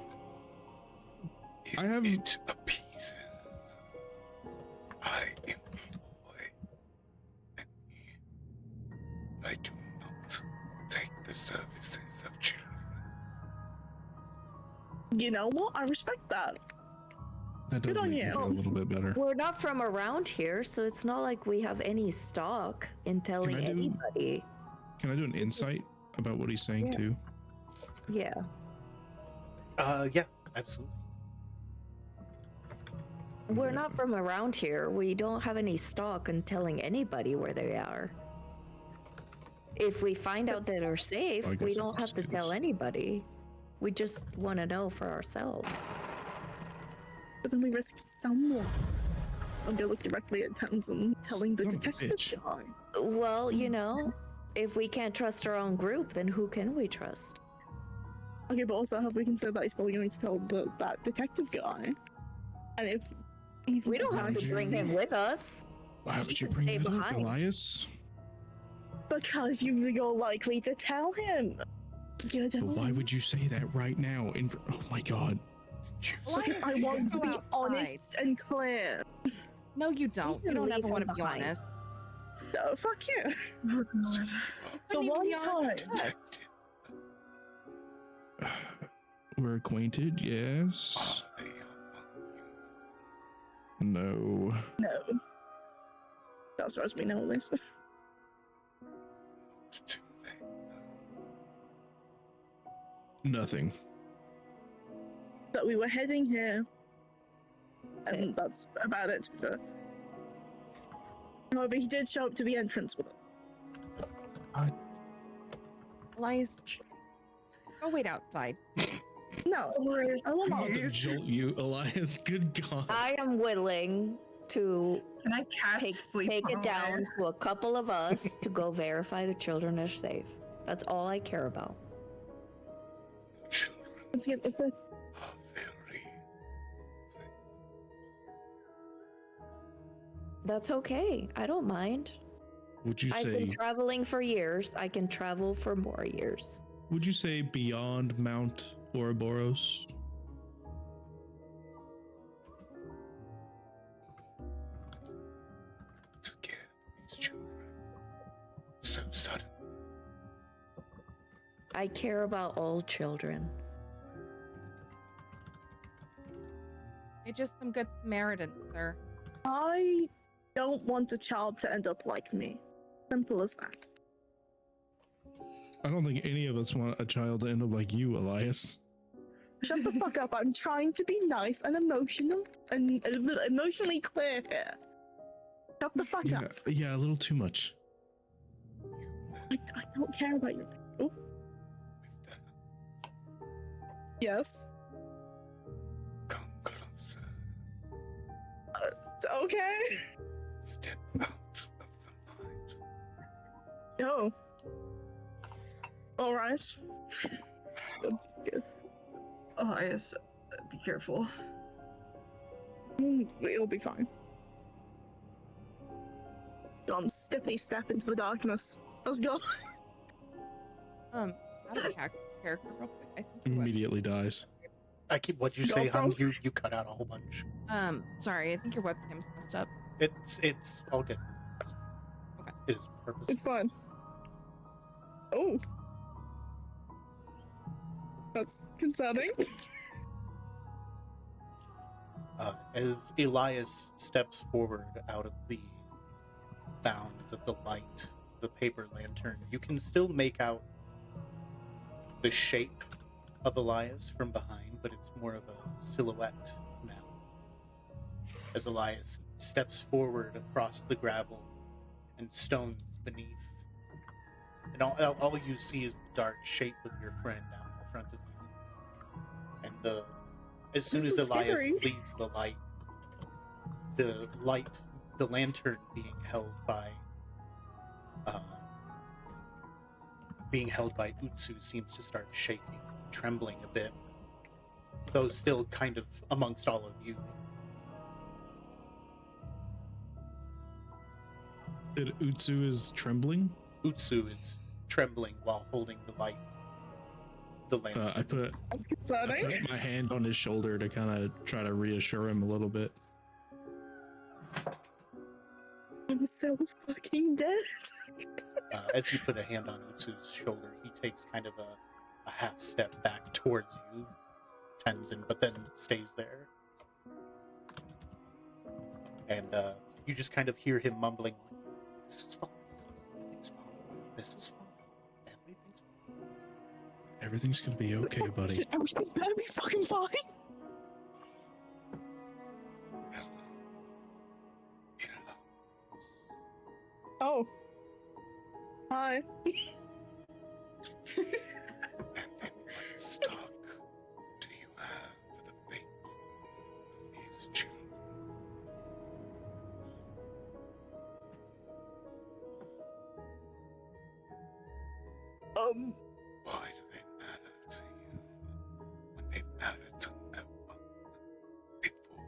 S9: If
S2: I have-
S9: it appeases, I employ any. I do not take the services of children.
S3: You know what? I respect that.
S2: That does
S3: Good on
S2: make me
S3: you.
S2: feel a little bit better.
S1: We're not from around here, so it's not like we have any stock in telling
S2: I do-
S1: anybody.
S2: Can I do an insight about what he's saying
S1: Yeah.
S2: too?
S1: Yeah.
S4: Yeah, absolutely.
S1: We're not from around here. We don't have any stock in telling anybody where they are. If we find out that they're safe,
S2: I
S1: we
S2: guess I
S1: don't
S2: can
S1: have
S2: just
S1: to
S2: do
S1: tell
S2: this.
S1: anybody. We just want to know for ourselves.
S3: But then we risk someone. I'll go look directly at Townsend, telling the
S2: Son of a
S3: detective
S2: bitch.
S3: guy.
S1: Well, you know, if we can't trust our own group, then who can we trust?
S3: Okay, but also have we considered that he's probably going to tell that detective guy? And if he's
S1: We don't
S3: not
S1: have to
S2: Would
S1: bring
S2: you-
S1: him with us.
S2: Why
S1: He
S2: would you
S1: can
S2: bring
S1: stay
S2: that up,
S1: behind.
S2: Elias?
S3: because you're likely to tell him. You're
S2: But why would you say that right now? Oh my god.
S3: Because I
S6: Elias,
S3: want
S6: you
S3: to
S6: go
S3: be
S6: outside.
S3: honest and clear.
S6: No, you don't.
S1: can
S6: You don't
S1: leave
S6: ever
S1: him
S6: want to be
S1: behind.
S6: honest.
S3: Oh, fuck you.
S10: Oh, God.
S3: The
S6: Couldn't even
S3: one
S6: be honest
S3: time.
S6: with us.
S2: We're acquainted, yes.
S9: Are they among you?
S2: No.
S3: No. That's as we know this.
S9: What do they know?
S2: Nothing.
S3: That we were heading here.
S1: That's
S3: And that's about it. However, he did show up to the entrance with it.
S6: Elias, go wait outside.
S3: No, I will
S2: I'm
S3: not.
S2: about to jolt you, Elias. Good god.
S1: I am willing to
S10: Can I cast sleep
S1: take
S10: on
S1: it down
S10: Elias?
S1: to a couple of us to go verify the children are safe. That's all I care about.
S9: Children
S3: Once again, if the
S9: are very.
S1: That's okay. I don't mind.
S2: Would you
S1: I've
S2: say
S1: been traveling for years. I can travel for more years.
S2: would you say beyond Mount Ouroboros?
S9: To give these children so sudden.
S1: I care about all children.
S6: You're just some good Samaritan, sir.
S3: I don't want a child to end up like me. Simple as that.
S2: I don't think any of us want a child to end up like you, Elias.
S3: Shut the fuck up. I'm trying to be nice and emotional and emotionally clear here. Shut the fuck
S2: Yeah,
S3: up.
S2: yeah, a little too much.
S3: I don't care about your. Oh,
S9: With that,
S3: yes.
S9: come closer.
S3: It's okay.
S9: Step out of the light.
S3: No. All right. That's good.
S10: Elias, be careful.
S3: It'll be fine. John, steppity step into the darkness. Let's go.
S6: Out of character real quick. I think your web-
S2: Immediately dies.
S4: I keep. What'd you
S3: Go,
S4: say,
S3: bro.
S4: hon? You cut out a whole bunch.
S6: sorry, I think your webcam's messed up.
S4: It's all good.
S6: Okay.
S4: It is purpose.
S3: It's fine. Oh. That's concerning.
S4: As Elias steps forward out of the bounds of the light, the paper lantern, you can still make out the shape of Elias from behind, but it's more of a silhouette now. As Elias steps forward across the gravel and stones beneath. And all you see is the dark shape of your friend out in front of you. And as soon
S3: This
S4: as
S3: is
S4: Elias
S3: scary.
S4: leaves the lantern being held by Utsu seems to start shaking, trembling a bit, though still kind of amongst all of you.
S2: Utsu is trembling?
S4: Utsu is trembling while holding the lantern.
S2: I put my hand on his shoulder to kind of try to reassure him a little bit.
S3: I'm so fucking dead.
S4: As you put a hand on Utsu's shoulder, he takes kind of a half step back towards you, Tenzin, but then stays there. And you just kind of hear him mumbling, "This is fine. Everything's fine. This is fine. Everything's fine.
S2: Everything's gonna be okay, buddy."
S3: Everything better be fucking fine. Oh. Hi.
S9: And then what stock do you have for the fate of these children? Why do they matter to you when they've mattered to no one before?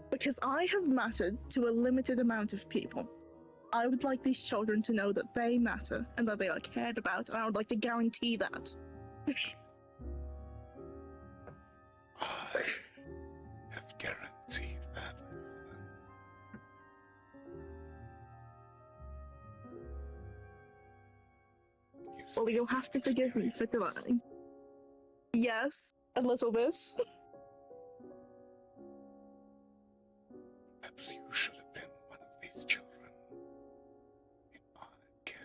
S3: Because I have mattered to a limited amount of people. I would like these children to know that they matter and that they are cared about, and I would like to guarantee that.
S9: I have guaranteed that for them.
S3: Well, you'll have to forgive me for delaying. Yes, a little bit.
S9: Perhaps you should have been one of these children in my care.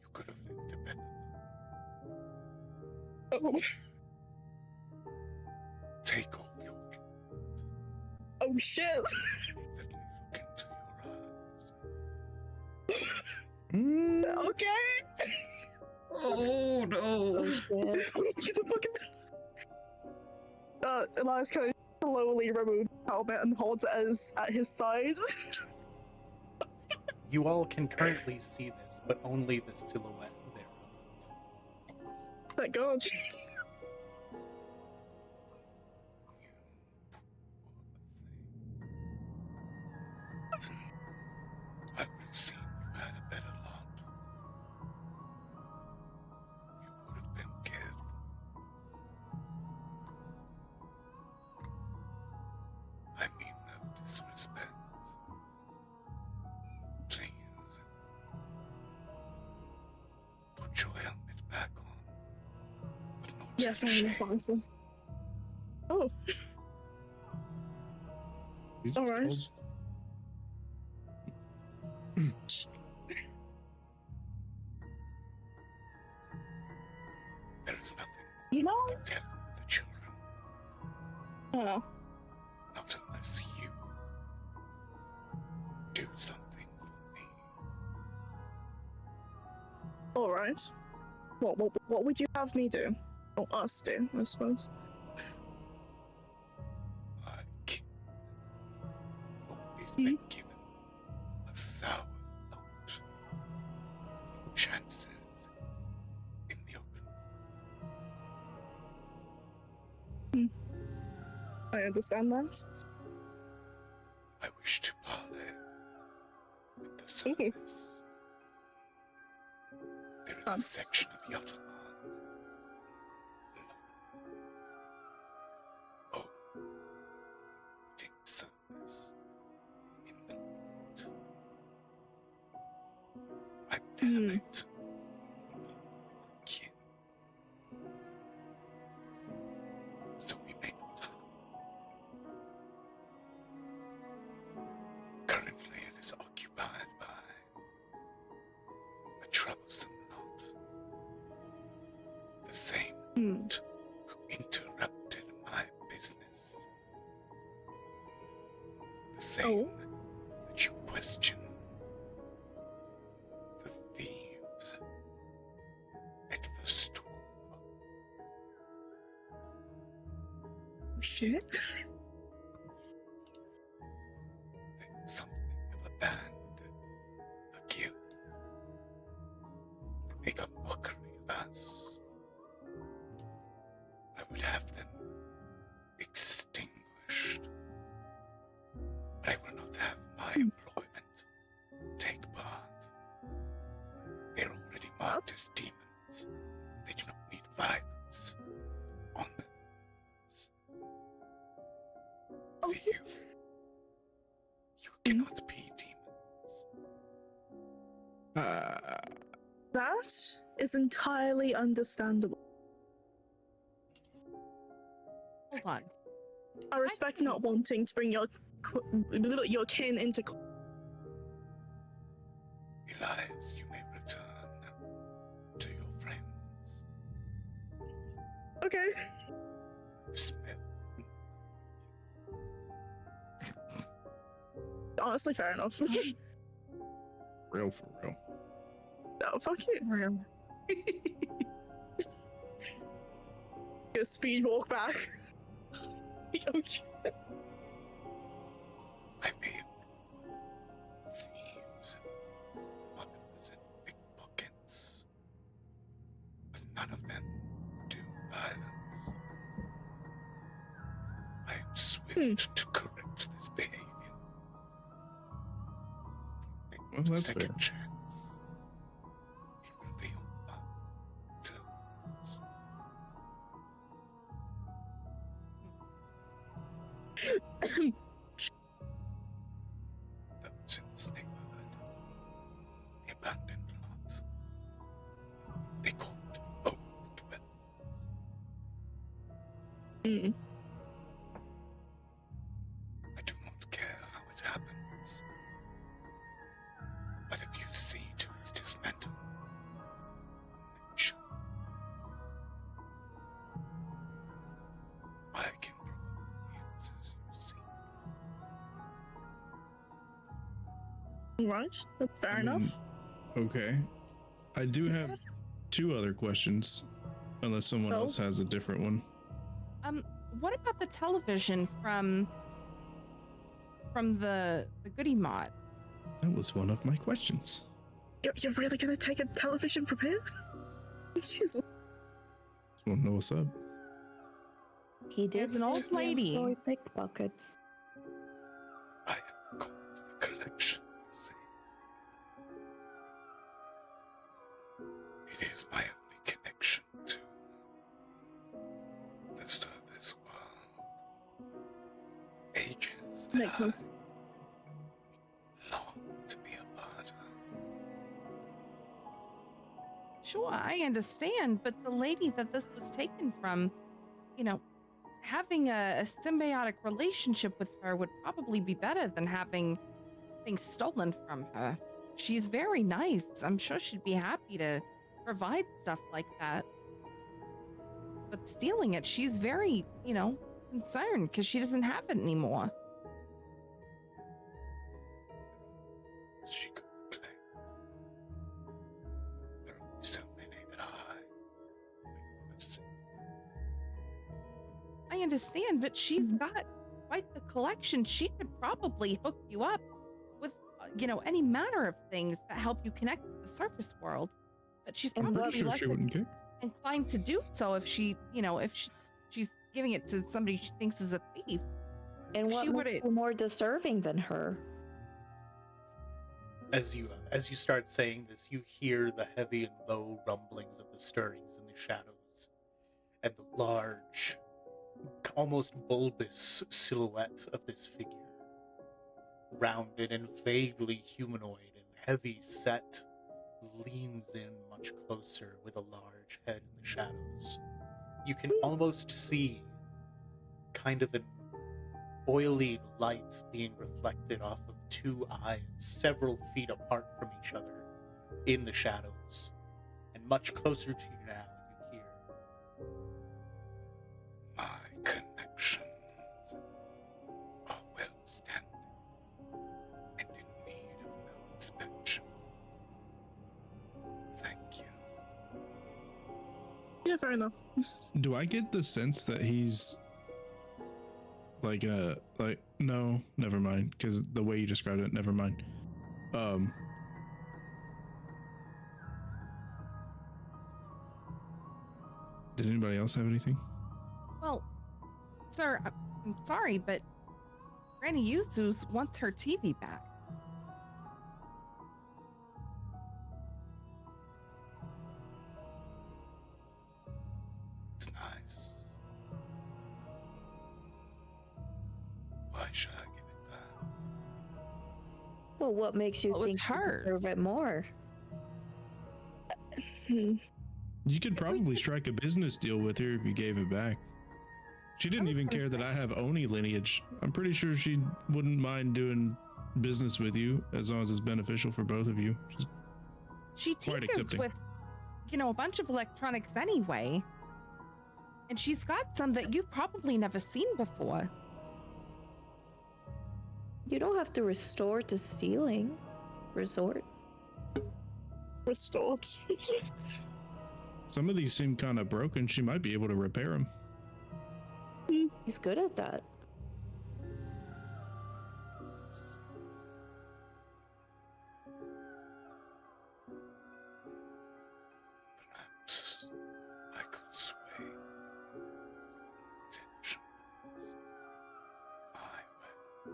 S9: You could have lived a better life.
S3: Oh,
S9: Take off your hat.
S3: oh shit.
S9: Let me look into your eyes.
S3: Okay.
S10: Oh no.
S3: Elias kind of slowly removes the helmet and holds it at his side.
S4: You all can currently see this, but only the silhouette thereof.
S3: Thank God.
S9: I would have seen you had a better lot. You would have been careful. I mean no disrespect. Please. Put your helmet back on. But not
S3: Yeah,
S9: in
S3: fair
S9: shame.
S3: enough, honestly. Oh,
S2: You just
S3: alright.
S2: told-
S9: There is nothing
S3: You know,
S9: more to tell the children. Not unless you do something for me.
S3: alright. What would you have me do? Or us do, I suppose.
S9: Like, always been given a sour note. Chances in the open.
S3: I understand that.
S9: I wish to parley with the service. There is a
S3: That's-
S9: section of Yotaman. Oh, in service in the night. I benefit my kin. So we may not have. Currently it is occupied abide by a troublesome lot. The same lot who interrupted my business. The same that you question. The thieves at the store.
S3: Shit.
S9: Think something of a band, a guild. They make a mockery of us. I would have them extinguished. But I will not have my employment take part. They're already marked as demons. They do not need violence on them. For you cannot be demons.
S3: That is entirely understandable.
S6: Hold on.
S3: I respect not wanting to bring your kin into.
S9: Elias, you may return to your friends.
S3: Okay.
S9: Smell.
S3: Honestly, fair enough.
S2: Real for real.
S3: No, fuck you.
S10: Real.
S3: You speed walk back. Oh, shit.
S9: I may have thieves, muggers, and pickpockets, but none of them do violence. I am swift to correct this behavior.
S2: Well,
S9: The
S2: that's
S9: second
S2: fair.
S9: chance. It will be on my terms. Those in this neighborhood, the abandoned lot, they call it the old dwellings. I do not care how it happens, but if you see to its dismantle, mention. I can provide the answers you seek.
S3: Right, that's fair
S2: I mean,
S3: enough.
S2: Okay. I do have two other questions, unless someone
S3: Oh.
S2: else has a different one.
S6: What about the television from the Goody Mod?
S2: That was one of my questions.
S3: You're really gonna take a television from him? Jesus.
S2: Just want to know what's up.
S1: He did
S6: There's an old
S1: say he
S6: lady.
S1: employed pickpockets.
S9: I am called the collection, you see. It is my only connection to the surface world. Ages that
S3: Makes sense.
S9: I long to be a part of.
S6: Sure, I understand, but the lady that this was taken from, having a symbiotic relationship with her would probably be better than having things stolen from her. She's very nice. I'm sure she'd be happy to provide stuff like that. But stealing it, she's very, concerned because she doesn't have it anymore.
S9: She could claim. There are only so many that I have seen.
S6: I understand, but she's got quite the collection. She could probably hook you up with, any manner of things that help you connect with the surface world. But she's
S1: And
S6: probably
S1: what-
S2: Pretty sure
S6: less
S2: she wouldn't care.
S6: inclined to do so if she, she's giving it to somebody she thinks is a thief.
S1: And
S6: If
S1: what
S6: she
S1: makes
S6: would've-
S1: you more deserving than her?
S4: As you start saying this, you hear the heavy and low rumblings of the stirrings in the shadows, and the large, almost bulbous silhouette of this figure, rounded and vaguely humanoid and heavy set, leans in much closer with a large head in the shadows. You can almost see kind of an oily light being reflected off of two eyes several feet apart from each other in the shadows. And much closer to you now, you hear,
S9: My connections are well standing and in need of no inspection. Thank you.
S3: Yeah, fair enough.
S2: Do I get the sense that he's like no, never mind, because the way you described it, never mind. Did anybody else have anything?
S6: Well, sir, I'm sorry, but Granny Yuzu's wants her TV back.
S9: It's nice. Why should I give it back?
S1: Well, what makes you
S6: Well, it was
S1: think you deserve
S6: hers.
S1: it more?
S2: You could probably strike a business deal with her if you gave it back. She didn't
S6: was
S2: even
S6: gonna
S2: care that
S6: say-
S2: I have Oni lineage. I'm pretty sure she wouldn't mind doing business with you as long as it's beneficial for both of you. She's
S6: She
S2: quite
S6: tinkers
S2: accepting.
S6: with, a bunch of electronics anyway. And she's got some that you've probably never seen before.
S1: You don't have to restore to stealing. Resort.
S3: Restored.
S2: Some of these seem kind of broken. She might be able to repair them.
S1: He's good at that.
S9: Perhaps I could sway intentions my way.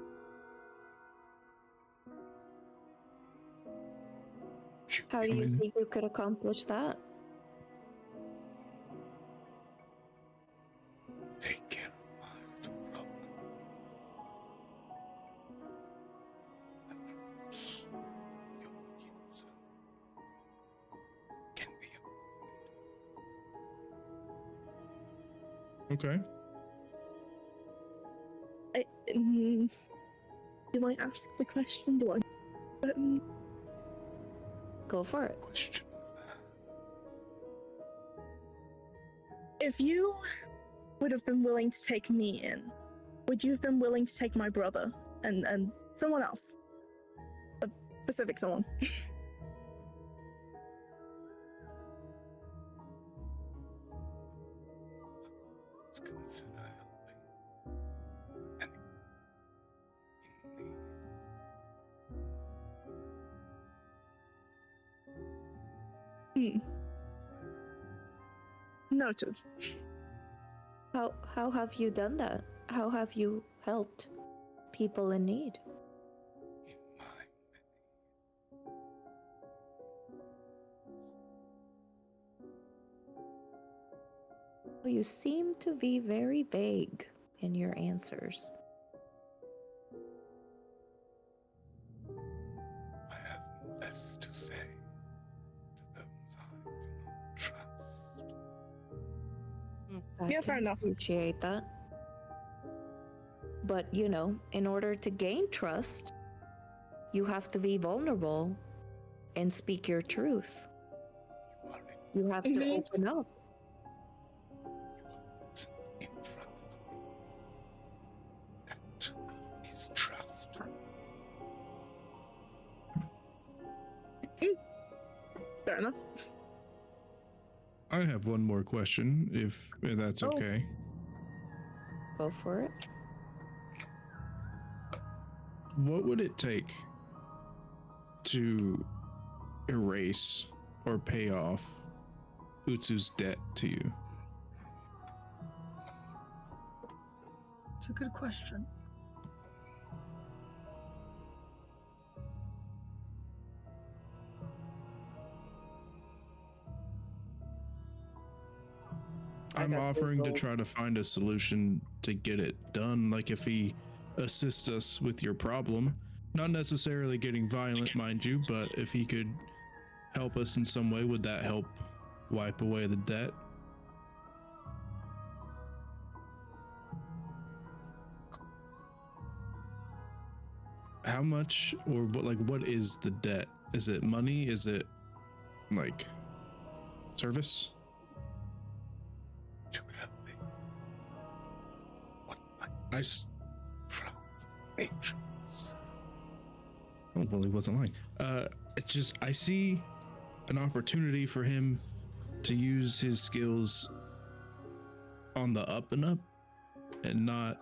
S1: How do you
S2: mean-
S1: think you could accomplish that?
S9: Take care of my little problem. And perhaps your user can be
S2: Okay.
S3: Do I ask the question? Do I?
S1: Go for it.
S9: question of that.
S3: If you would have been willing to take me in, would you have been willing to take my brother and someone else? A specific someone.
S9: Let's consider helping anyone in need.
S3: Noted.
S1: How have you done that? How have you helped people in need?
S9: In my
S1: You seem to be very vague in your answers.
S9: I have less to say to those I do not trust.
S1: I
S3: Yeah,
S1: can
S3: fair enough.
S1: Appreciate that. But, in order to gain trust, you have to be vulnerable and speak your truth.
S9: You are
S1: You have to
S3: Mhm.
S1: open up.
S9: in front of me. That is trust.
S3: Fair enough.
S2: I have one more question, if that's
S3: Oh.
S2: okay.
S1: Go for it.
S2: What would it take to erase or pay off Utsu's debt to you?
S10: It's a good question.
S2: I'm
S1: got
S2: offering to
S1: Google.
S2: try to find a solution to get it done. Like if he assists us with your problem, not necessarily getting violent, mind you, but if he could help us in some way, would that help wipe away the debt? how much or what is the debt? Is it money? Is it like service?
S9: To help me. What
S2: I
S9: might
S2: s-
S9: from angels.
S2: oh, well, he wasn't lying. It's just I see an opportunity for him to use his skills on the up and up and not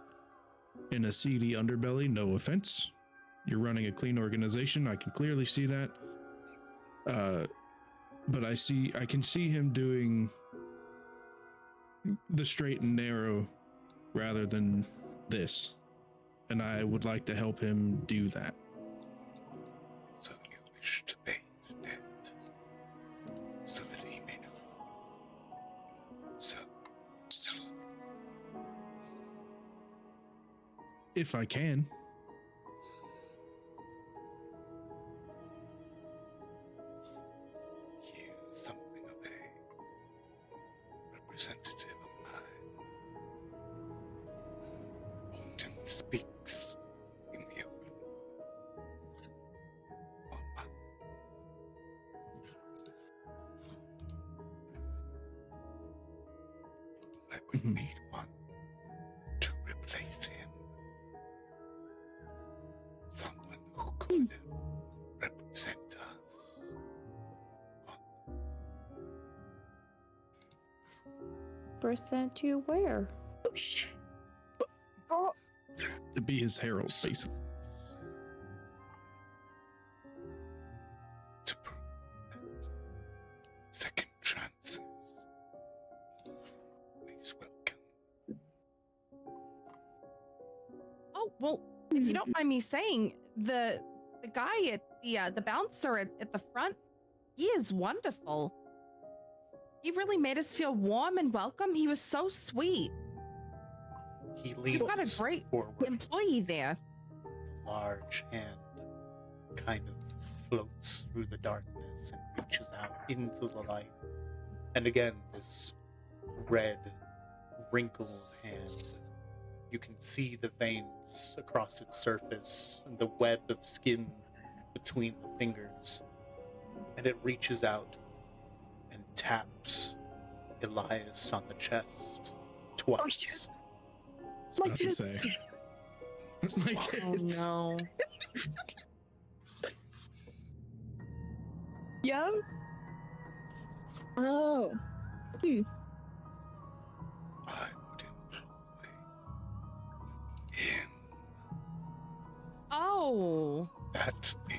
S2: in a seedy underbelly. No offense. You're running a clean organization. I can clearly see that. But I can see him doing the straight and narrow rather than this. And I would like to help him do that.
S9: So you wish to pay his debt, so that he may know. So
S2: If I can.
S9: he is something of a representative of mine. Often speaks in the open on my I would
S2: Mhm.
S9: need one to replace him. Someone who could represent us.
S1: Present you where?
S3: Oh shit. Oh,
S2: To be his herald, basically.
S9: To prove that second chances always welcome.
S6: Oh well, if you don't mind me saying, the guy at the bouncer at the front, he is wonderful. He really made us feel warm and welcome. He was so sweet.
S4: He leans
S6: You've got a great
S4: forward.
S6: employee there.
S4: A large hand kind of floats through the darkness and reaches out into the light. And again, this red, wrinkled hand. You can see the veins across its surface and the web of skin between the fingers. And it reaches out and taps Elias on the chest twice.
S3: my
S2: About to
S3: tits.
S2: say. My
S1: Oh
S2: tits.
S1: no.
S3: Yeah? Oh.
S9: I would employ him.
S6: Oh.
S9: That is my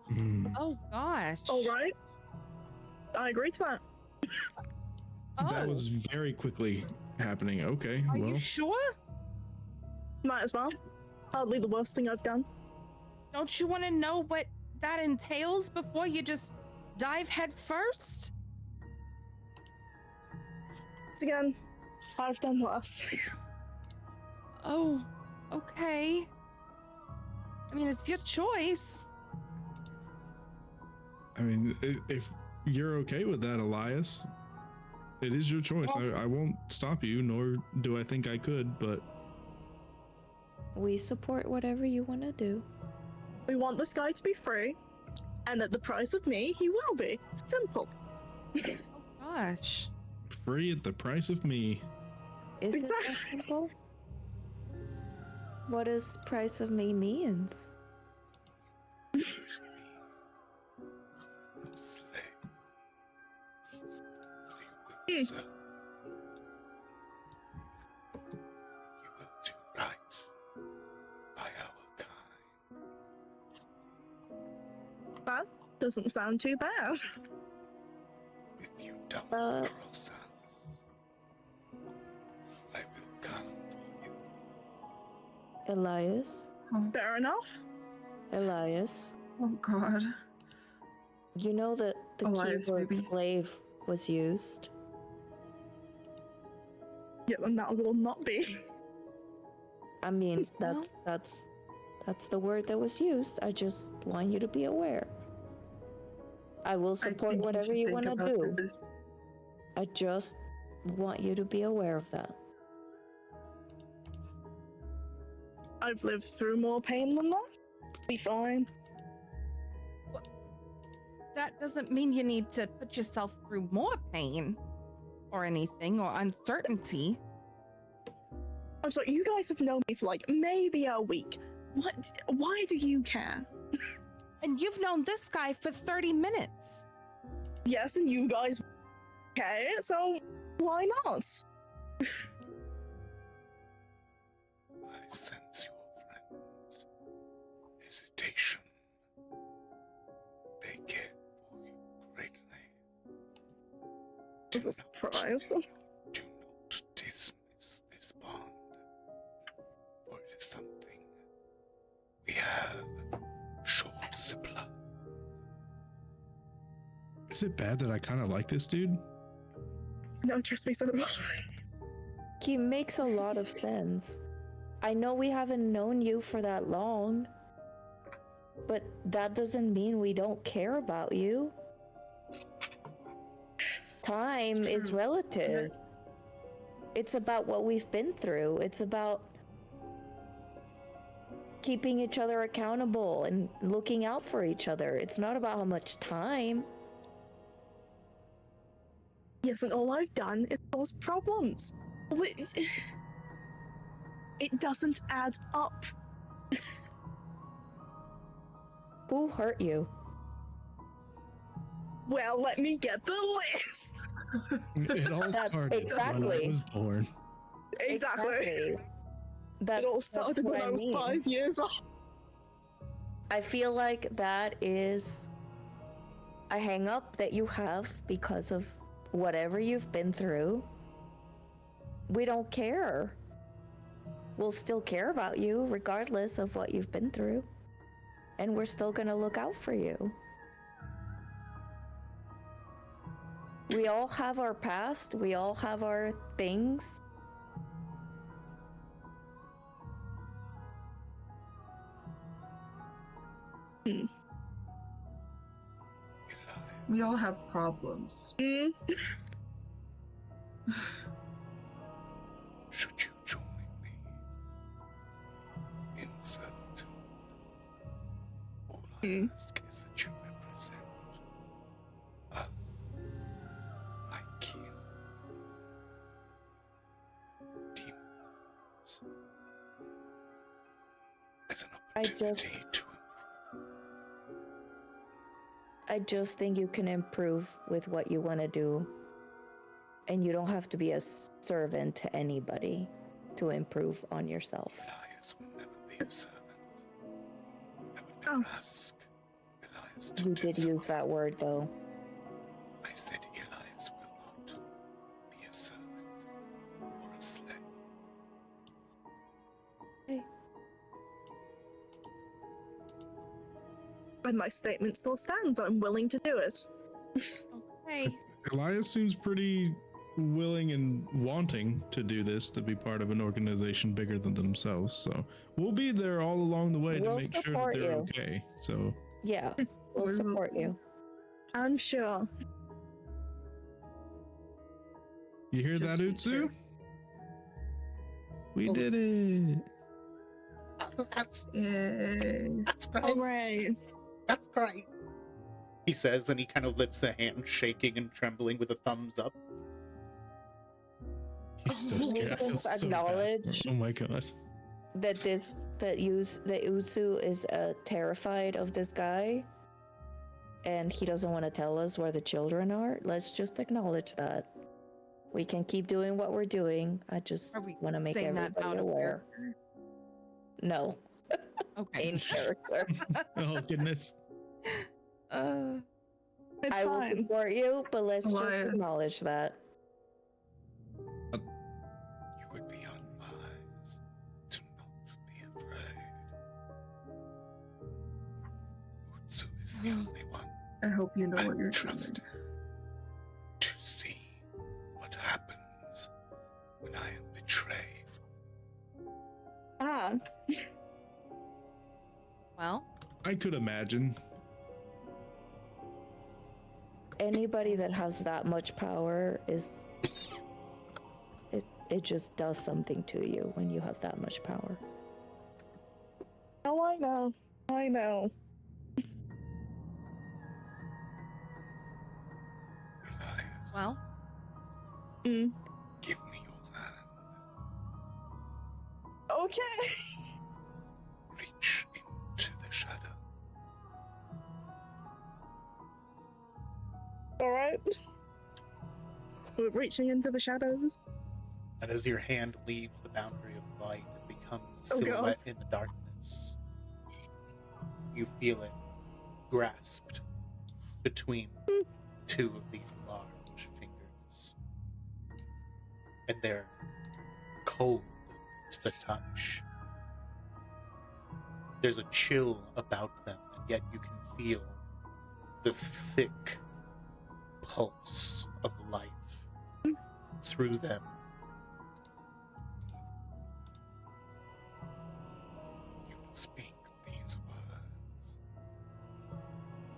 S9: promise.
S6: Oh gosh.
S3: All right. I agree to that.
S6: Oh.
S2: That was very quickly happening. Okay,
S6: Are
S2: well.
S6: you sure?
S3: Might as well. Hardly the worst thing I've done.
S6: Don't you want to know what that entails before you just dive head first?
S3: Once again, I've done worse.
S6: Oh, okay. I mean, it's your choice.
S2: I mean, if you're okay with that, Elias, it is your choice. I won't stop you, nor do I think I could, but
S1: We support whatever you want to do.
S3: We want this guy to be free, and at the price of me, he will be. Simple.
S6: Gosh.
S2: free at the price of me.
S1: Is it that
S3: Exactly.
S1: simple? What does price of me means?
S9: Slay. We will serve. You will do right by our kind.
S3: That doesn't sound too bad.
S9: If you double
S1: Uh,
S9: cross us, I will come for you.
S1: Elias?
S3: Fair enough.
S1: Elias?
S10: Oh God.
S1: You know that the
S10: Elias,
S1: keyword
S10: baby.
S1: slave was used?
S3: Yeah, and that will not be.
S1: I mean,
S6: Well-
S1: that's the word that was used. I just want you to be aware. I will support whatever you want to do.
S10: This.
S1: I just want you to be aware of that.
S3: I've lived through more pain than that. Be fine.
S6: That doesn't mean you need to put yourself through more pain or anything or uncertainty.
S3: I'm sorry, you guys have known me for like maybe a week. What? Why do you care?
S6: And you've known this guy for 30 minutes.
S3: Yes, and you guys care, so why not?
S9: I sense your friends' hesitation. They care for you greatly.
S3: It's a surprise.
S9: Do not dismiss this bond, for it is something we have short supply.
S2: Is it bad that I kind of like this dude?
S3: No, trust me, so do I.
S1: He makes a lot of sense. I know we haven't known you for that long, but that doesn't mean we don't care about you. Time is relative. It's about what we've been through. It's about keeping each other accountable and looking out for each other. It's not about how much time.
S3: Yes, and all I've done is cause problems. It doesn't add up.
S1: Who hurt you?
S3: Well, let me get the list.
S2: It all started when I
S1: exactly.
S2: was born.
S3: Exactly. It all started when I was 5 years old.
S1: I feel like that is a hang up that you have because of whatever you've been through. We don't care. We'll still care about you regardless of what you've been through. And we're still gonna look out for you. We all have our past, we all have our things.
S10: We all have problems.
S9: Should you join me in servitude, all I ask is that you represent us, my kin, demons, as an opportunity to
S1: I just think you can improve with what you want to do. And you don't have to be a servant to anybody to improve on yourself.
S9: Elias will never be a servant. I would never ask Elias to
S1: You
S9: do
S1: did
S9: so.
S1: use that word, though.
S9: I said Elias will not be a servant or a slave.
S1: Okay.
S3: And my statement still stands. I'm willing to do it.
S6: Okay.
S2: Elias seems pretty willing and wanting to do this, to be part of an organization bigger than themselves. So we'll be there all along the way to
S1: We'll
S2: make sure that
S1: support
S2: they're
S1: you.
S2: okay. So
S1: Yeah, we'll support you.
S3: I'm sure.
S2: you hear
S10: Just
S2: that,
S10: be
S2: Utsu?
S10: sure.
S2: We did it.
S9: That's
S10: Yay.
S9: great.
S3: Hooray.
S9: That's great. He says, and he kind of lifts a hand, shaking and trembling with a thumbs up.
S2: He's so
S1: We
S2: scared. I feel
S1: just
S2: so bad.
S1: acknowledge
S2: Oh my god.
S1: that Utsu is terrified of this guy, and he doesn't want to tell us where the children are. Let's just acknowledge that. We can keep doing what we're doing. I just
S6: Are we
S1: want to make
S6: saying that
S1: everybody
S6: out of
S1: aware.
S6: character?
S1: No,
S6: Okay.
S1: in character.
S2: Oh goodness.
S3: It's
S1: I will
S3: fine.
S1: support you, but let's just
S10: Elias.
S1: acknowledge that.
S9: You would be unwise to not be afraid. Utsu is the only one
S10: I hope you know
S9: I
S10: what you're
S9: trust
S10: doing.
S9: to see what happens when I am betrayed.
S3: Ah,
S6: Well,
S2: I could imagine.
S1: Anybody that has that much power is it just does something to you when you have that much power.
S3: I know. I know.
S9: Elias,
S6: Well,
S3: Mm.
S9: give me your hand.
S3: Okay.
S9: Reach into the shadow.
S3: Alright. We're reaching into the shadows.
S4: And as your hand leaves the boundary of light and becomes a
S3: Oh, God.
S4: silhouette in the darkness, you feel it grasped between two of these large fingers. And they're cold to the touch. There's a chill about them, and yet you can feel the thick pulse of life through them. You will speak these words.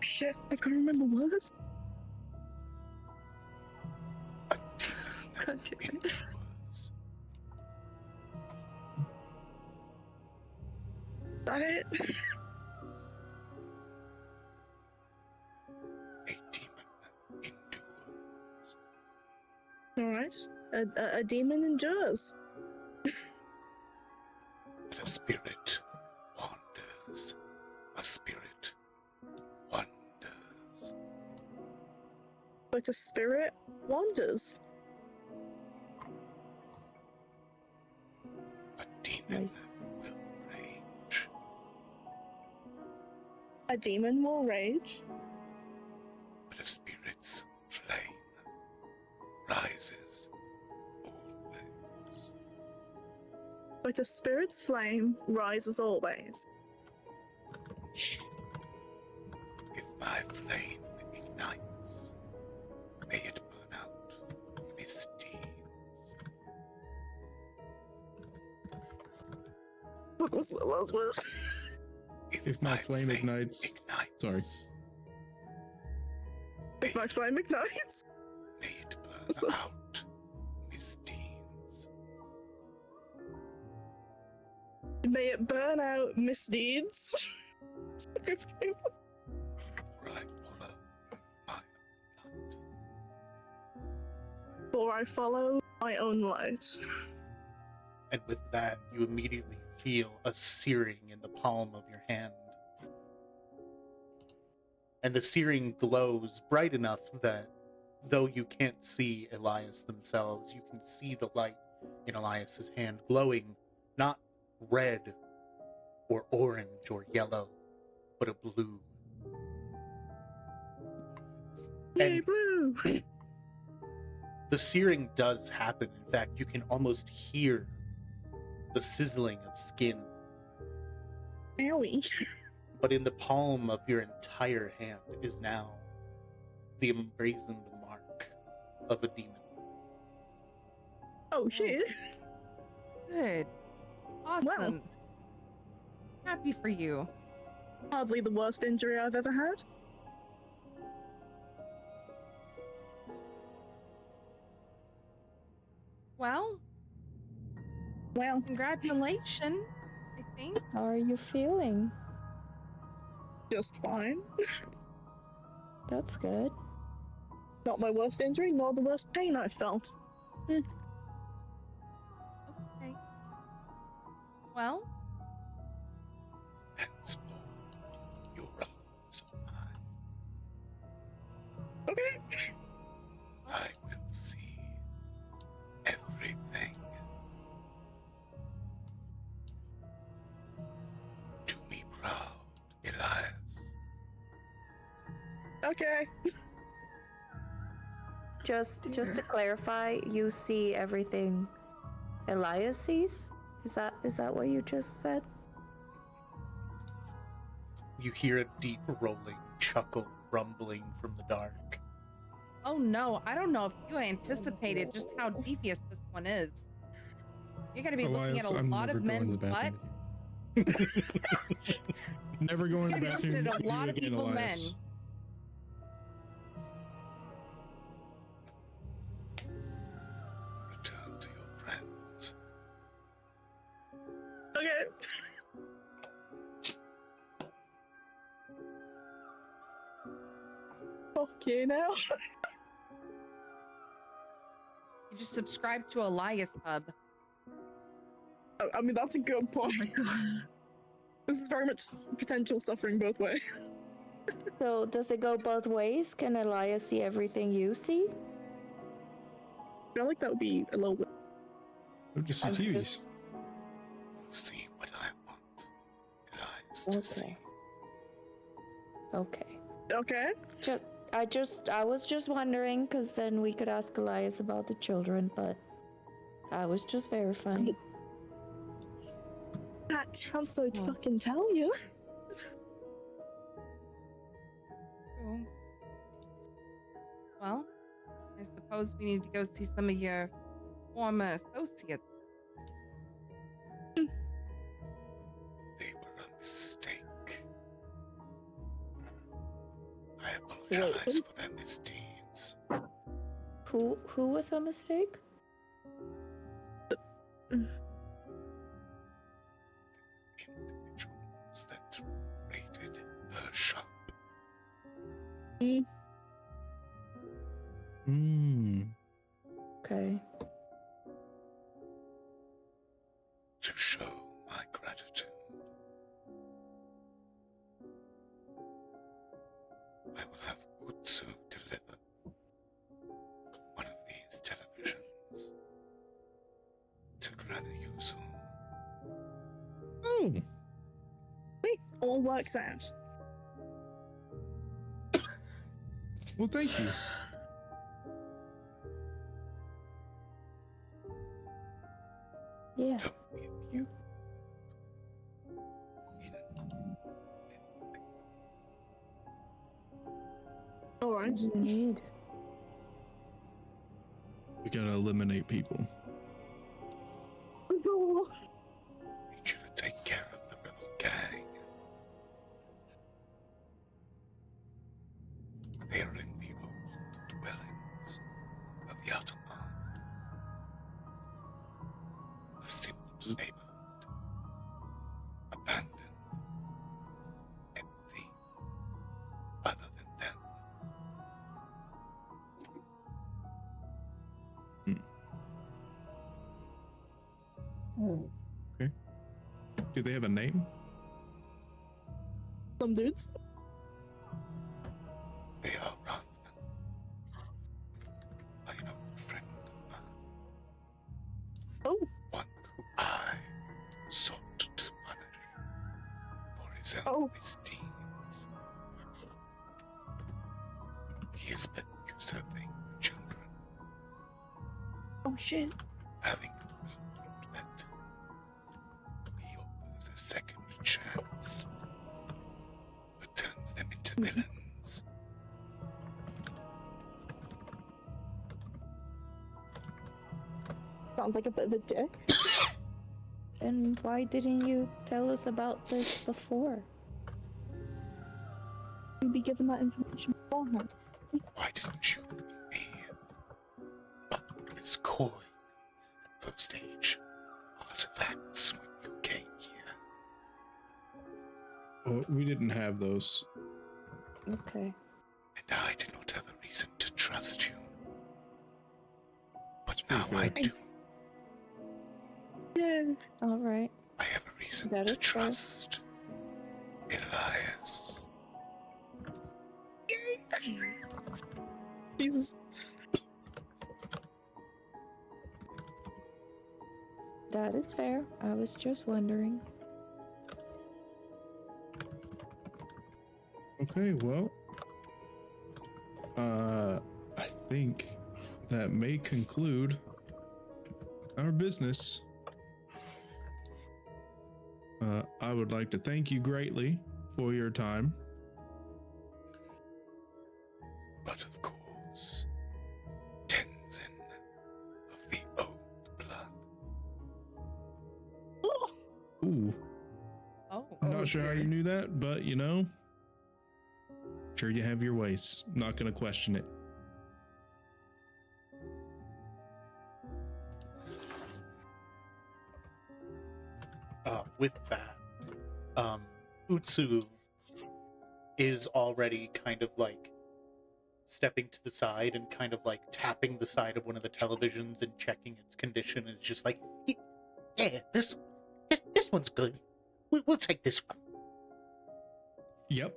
S3: Shit, I've got to remember words.
S9: A demon
S10: God damn it.
S9: endures.
S3: That it?
S9: A demon endures.
S3: Alright. A demon endures.
S9: But a spirit wanders. A spirit wonders.
S3: But a spirit wanders.
S9: A demon
S1: Nice.
S9: will rage.
S3: A demon will rage.
S9: But a spirit's flame rises always.
S3: But a spirit's flame rises always.
S9: If my flame ignites, may it burn out misdeeds.
S3: What was the last word?
S2: If my flame ignites. Sorry.
S3: If my flame ignites.
S9: May it burn
S3: So-
S9: out misdeeds.
S3: May it burn out misdeeds.
S9: For I follow my light.
S3: For I follow my own light.
S4: And with that, you immediately feel a searing in the palm of your hand. And the searing glows bright enough that, though you can't see Elias themselves, you can see the light in Elias's hand glowing not red or orange or yellow, but a blue.
S3: Yay,
S4: And
S3: blue!
S4: the searing does happen. In fact, you can almost hear the sizzling of skin.
S3: Owie.
S4: But in the palm of your entire hand is now the emblazoned mark of a demon.
S3: Oh shit.
S6: good. Awesome. Happy for you.
S3: Hardly the worst injury I've ever had.
S6: Well,
S3: Well,
S6: congratulations, I think.
S1: How are you feeling?
S3: just fine.
S1: That's good.
S3: Not my worst injury, nor the worst pain I've felt.
S6: Okay. Well,
S9: Henceforth, your arms are mine.
S3: Okay.
S9: I will see everything. Do me proud, Elias.
S3: Okay.
S1: Just to clarify, you see everything Elias sees? Is that what you just said?
S4: You hear a deep rolling chuckle rumbling from the dark.
S6: oh no, I don't know if you anticipated just how devious this one is. You're gonna be looking at
S2: Elias,
S6: a
S2: I'm
S6: lot
S2: never
S6: of
S2: going to
S6: men's
S2: the
S6: butt.
S2: bathroom with you. Never going to
S6: You're
S2: the
S6: gonna be
S2: bathroom
S6: looking at
S2: with
S6: a lot
S2: you
S6: of
S2: again,
S6: evil men.
S2: Elias.
S9: Return to your friends.
S3: Okay. okay now?
S6: You just subscribe to Elias Hub.
S3: I mean, that's a good
S10: Oh
S3: point.
S10: my god.
S3: This is very much potential suffering both ways.
S1: So does it go both ways? Can Elias see everything you see?
S3: I feel like that would be a little bit.
S2: Just
S1: I'm
S2: CTVs.
S1: just-
S9: See what I want. Elias to see.
S1: Okay.
S3: Okay.
S1: I was just wondering, because then we could ask Elias about the children, but I was just verifying.
S3: That chance so to
S1: Oh.
S3: fucking tell you.
S6: True. Well, I suppose we need to go see some of your former associates.
S9: They were a mistake. I apologize for their misdeeds.
S1: Who was a mistake?
S9: Individuals that raided her shop.
S1: Okay.
S9: To show my gratitude. I will have Utsu deliver one of these televisions to Granny Yuzu.
S2: Oh,
S3: All works out.
S2: well, thank you.
S1: Yeah.
S9: Don't with you.
S3: Alright.
S1: What do you need?
S2: We gotta eliminate people.
S9: Need you to take care of the rebel gang. They are in the old dwellings of Yatama. A simple neighborhood. Abandoned. Empty. Other than them.
S2: Do they have a name?
S3: Some dudes.
S9: They are run by an old friend of mine.
S3: Oh.
S9: One who I sought to punish for his own
S3: Oh.
S9: misdeeds. He has been usurping the children,
S3: Oh shit.
S9: having concluded that he offers a second chance, but turns them into villains.
S3: Sounds like a bit of a dick.
S1: And why didn't you tell us about this before?
S3: You'd be given that information beforehand.
S9: Why didn't you bring me Buckley's coin and first age artifacts when you came here?
S2: Well, we didn't have those.
S1: Okay.
S9: And I did not have a reason to trust you. But
S2: pretty
S9: now I
S2: fair.
S9: do.
S3: Yeah.
S1: All right.
S9: I have a reason
S1: That
S9: to
S1: is fair.
S9: trust Elias.
S3: Jesus.
S1: That is fair. I was just wondering.
S2: Okay, well, I think that may conclude our business. I would like to thank you greatly for your time.
S9: But of course, Tenzin of the old blood.
S2: Ooh,
S6: Oh.
S2: I'm not sure how you knew that, but you know, sure you have your ways. Not gonna question it.
S4: With that, Utsu is already kind of like stepping to the side and kind of like tapping the side of one of the televisions and checking its condition. And it's just like,
S9: Yeah, this one's good. We'll take this one.
S2: Yep.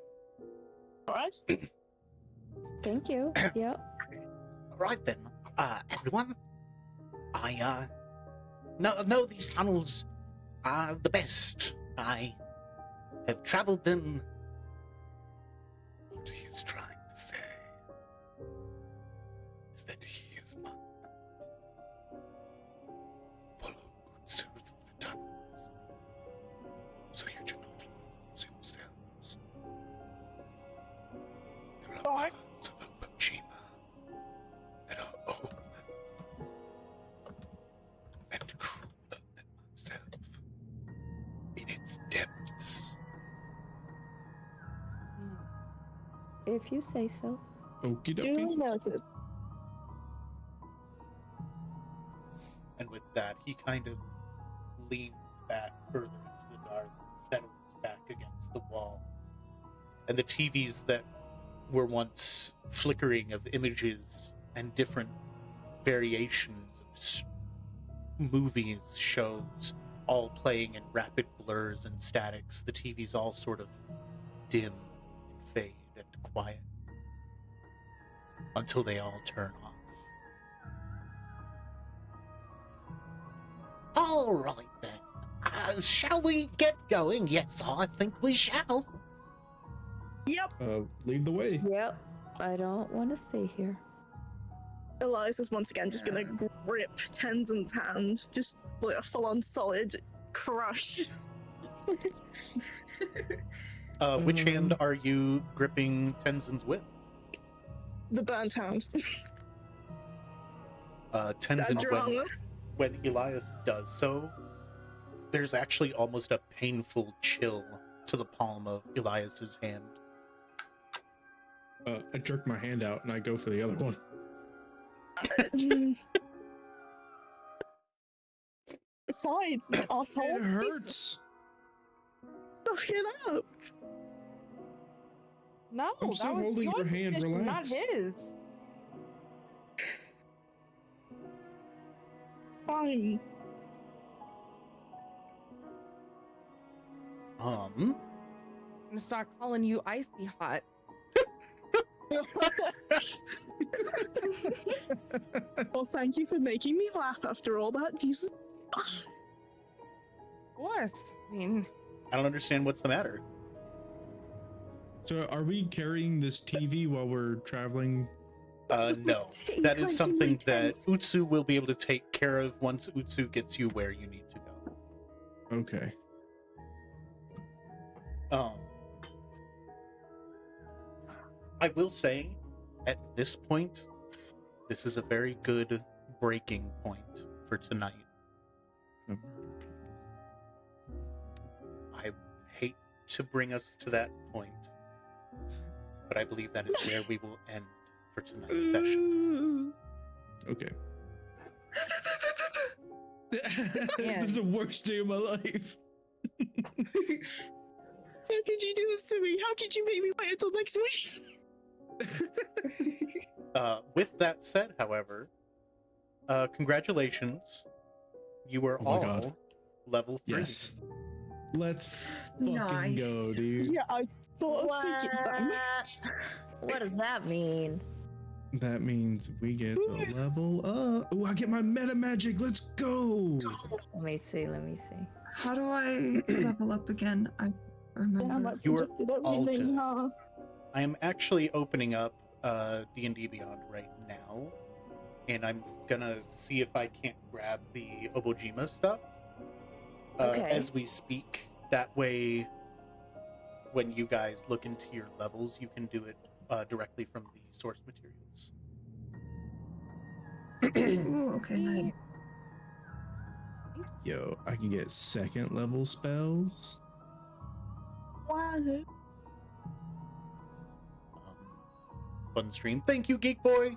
S3: Alright.
S1: Thank you. Yep.
S9: All right then, everyone. I know these tunnels are the best. I have traveled them. What he is trying to say is that he is mine. Follow Utsu through the tunnels, so you do not lose yourselves. There are parts of Obojima that are old and crueler than myself in its depths.
S1: If you say so.
S2: Okie
S3: Duly
S2: dokie.
S3: noted.
S4: and with that, he kind of leans back further into the dark, settles back against the wall. And the TVs that were once flickering of images and different variations of movies, shows, all playing in rapid blurs and statics, the TVs all sort of dim and fade and quiet until they all turn off.
S9: All right then. Shall we get going? Yes, I think we shall.
S3: Yep.
S2: Lead the way.
S1: Yep. I don't want to stay here.
S3: Elias is once again just gonna grip Tenzin's hand, just like a full-on solid crush.
S4: Which hand are you gripping Tenzin's with?
S3: The burnt hand.
S4: Tenzin, when Elias does so, there's actually almost a painful chill to the palm of Elias's hand.
S2: I jerk my hand out and I go for the other one.
S3: Fine, asshole.
S2: It hurts.
S3: Suck it up.
S6: No,
S2: I'm
S6: that
S2: still
S6: was
S2: holding your hand,
S6: decision, not
S2: relax.
S6: his.
S3: Fine.
S6: I'm gonna start calling you icy hot.
S3: Well, thank you for making me laugh after all that. Jesus.
S6: Of course. I mean,
S4: I don't understand what's the matter.
S2: So are we carrying this TV while we're traveling?
S4: No. That is something that Utsu will be able to take care of once Utsu gets you where you need to go.
S2: Okay.
S4: I will say, at this point, this is a very good breaking point for tonight. I hate to bring us to that point, but I believe that is where we will end for tonight's session.
S2: Okay. This is the worst day of my life.
S3: How could you do this to me? How could you make me wait until next week?
S4: With that said, however, congratulations. You are all
S2: God.
S4: level 3.
S2: Yes. Let's fucking
S10: Nice.
S2: go, dude.
S3: Yeah, I sort of figured that.
S1: What does that mean?
S2: That means we get to level up. Oh, I get my meta magic. Let's go.
S1: Let me see. Let me see.
S10: How do I level up again? I remember.
S4: You are all good. I am actually opening up D&D Beyond right now, and I'm gonna see if I can't grab the Obojima stuff as we speak. That way, when you guys look into your levels, you can do it directly from the source materials.
S10: Ooh, okay, nice.
S2: Yo, I can get second level spells.
S3: Wow.
S4: Fun stream. Thank you, Geek Boy.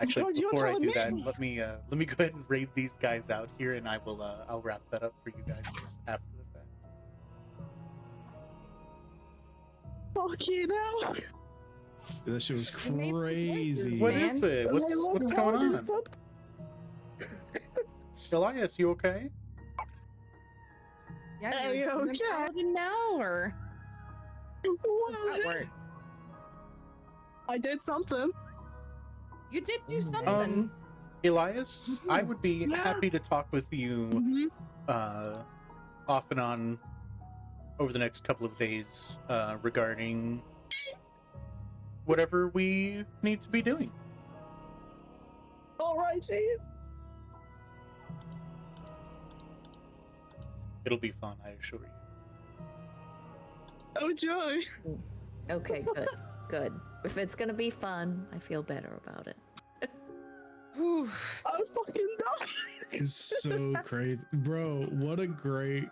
S4: Actually,
S3: God, you're
S4: before I
S3: telling
S4: do that,
S3: me.
S4: let me go ahead and raid these guys out here, and I will I'll wrap that up for you guys after the fact.
S3: Fuck you now.
S2: That shit was
S6: You made some
S2: crazy.
S4: What
S6: man.
S4: is it? What's going on?
S3: Something.
S4: Elias, you okay?
S6: Yeah,
S3: Are you
S6: you're
S3: okay?
S6: paladin now, or how does that work?
S3: I did something.
S6: You did do
S2: Oh my
S6: something.
S4: Elias, I would be
S3: Yeah.
S4: happy to talk with you
S3: Mhm.
S4: off and on over the next couple of days regarding whatever we need to be doing.
S3: All right, Chief.
S4: It'll be fun, I assure you.
S3: Oh, Joe.
S1: Okay, good. Good. If it's gonna be fun, I feel better about it.
S3: I fucking died.
S2: It's so crazy, bro. What a great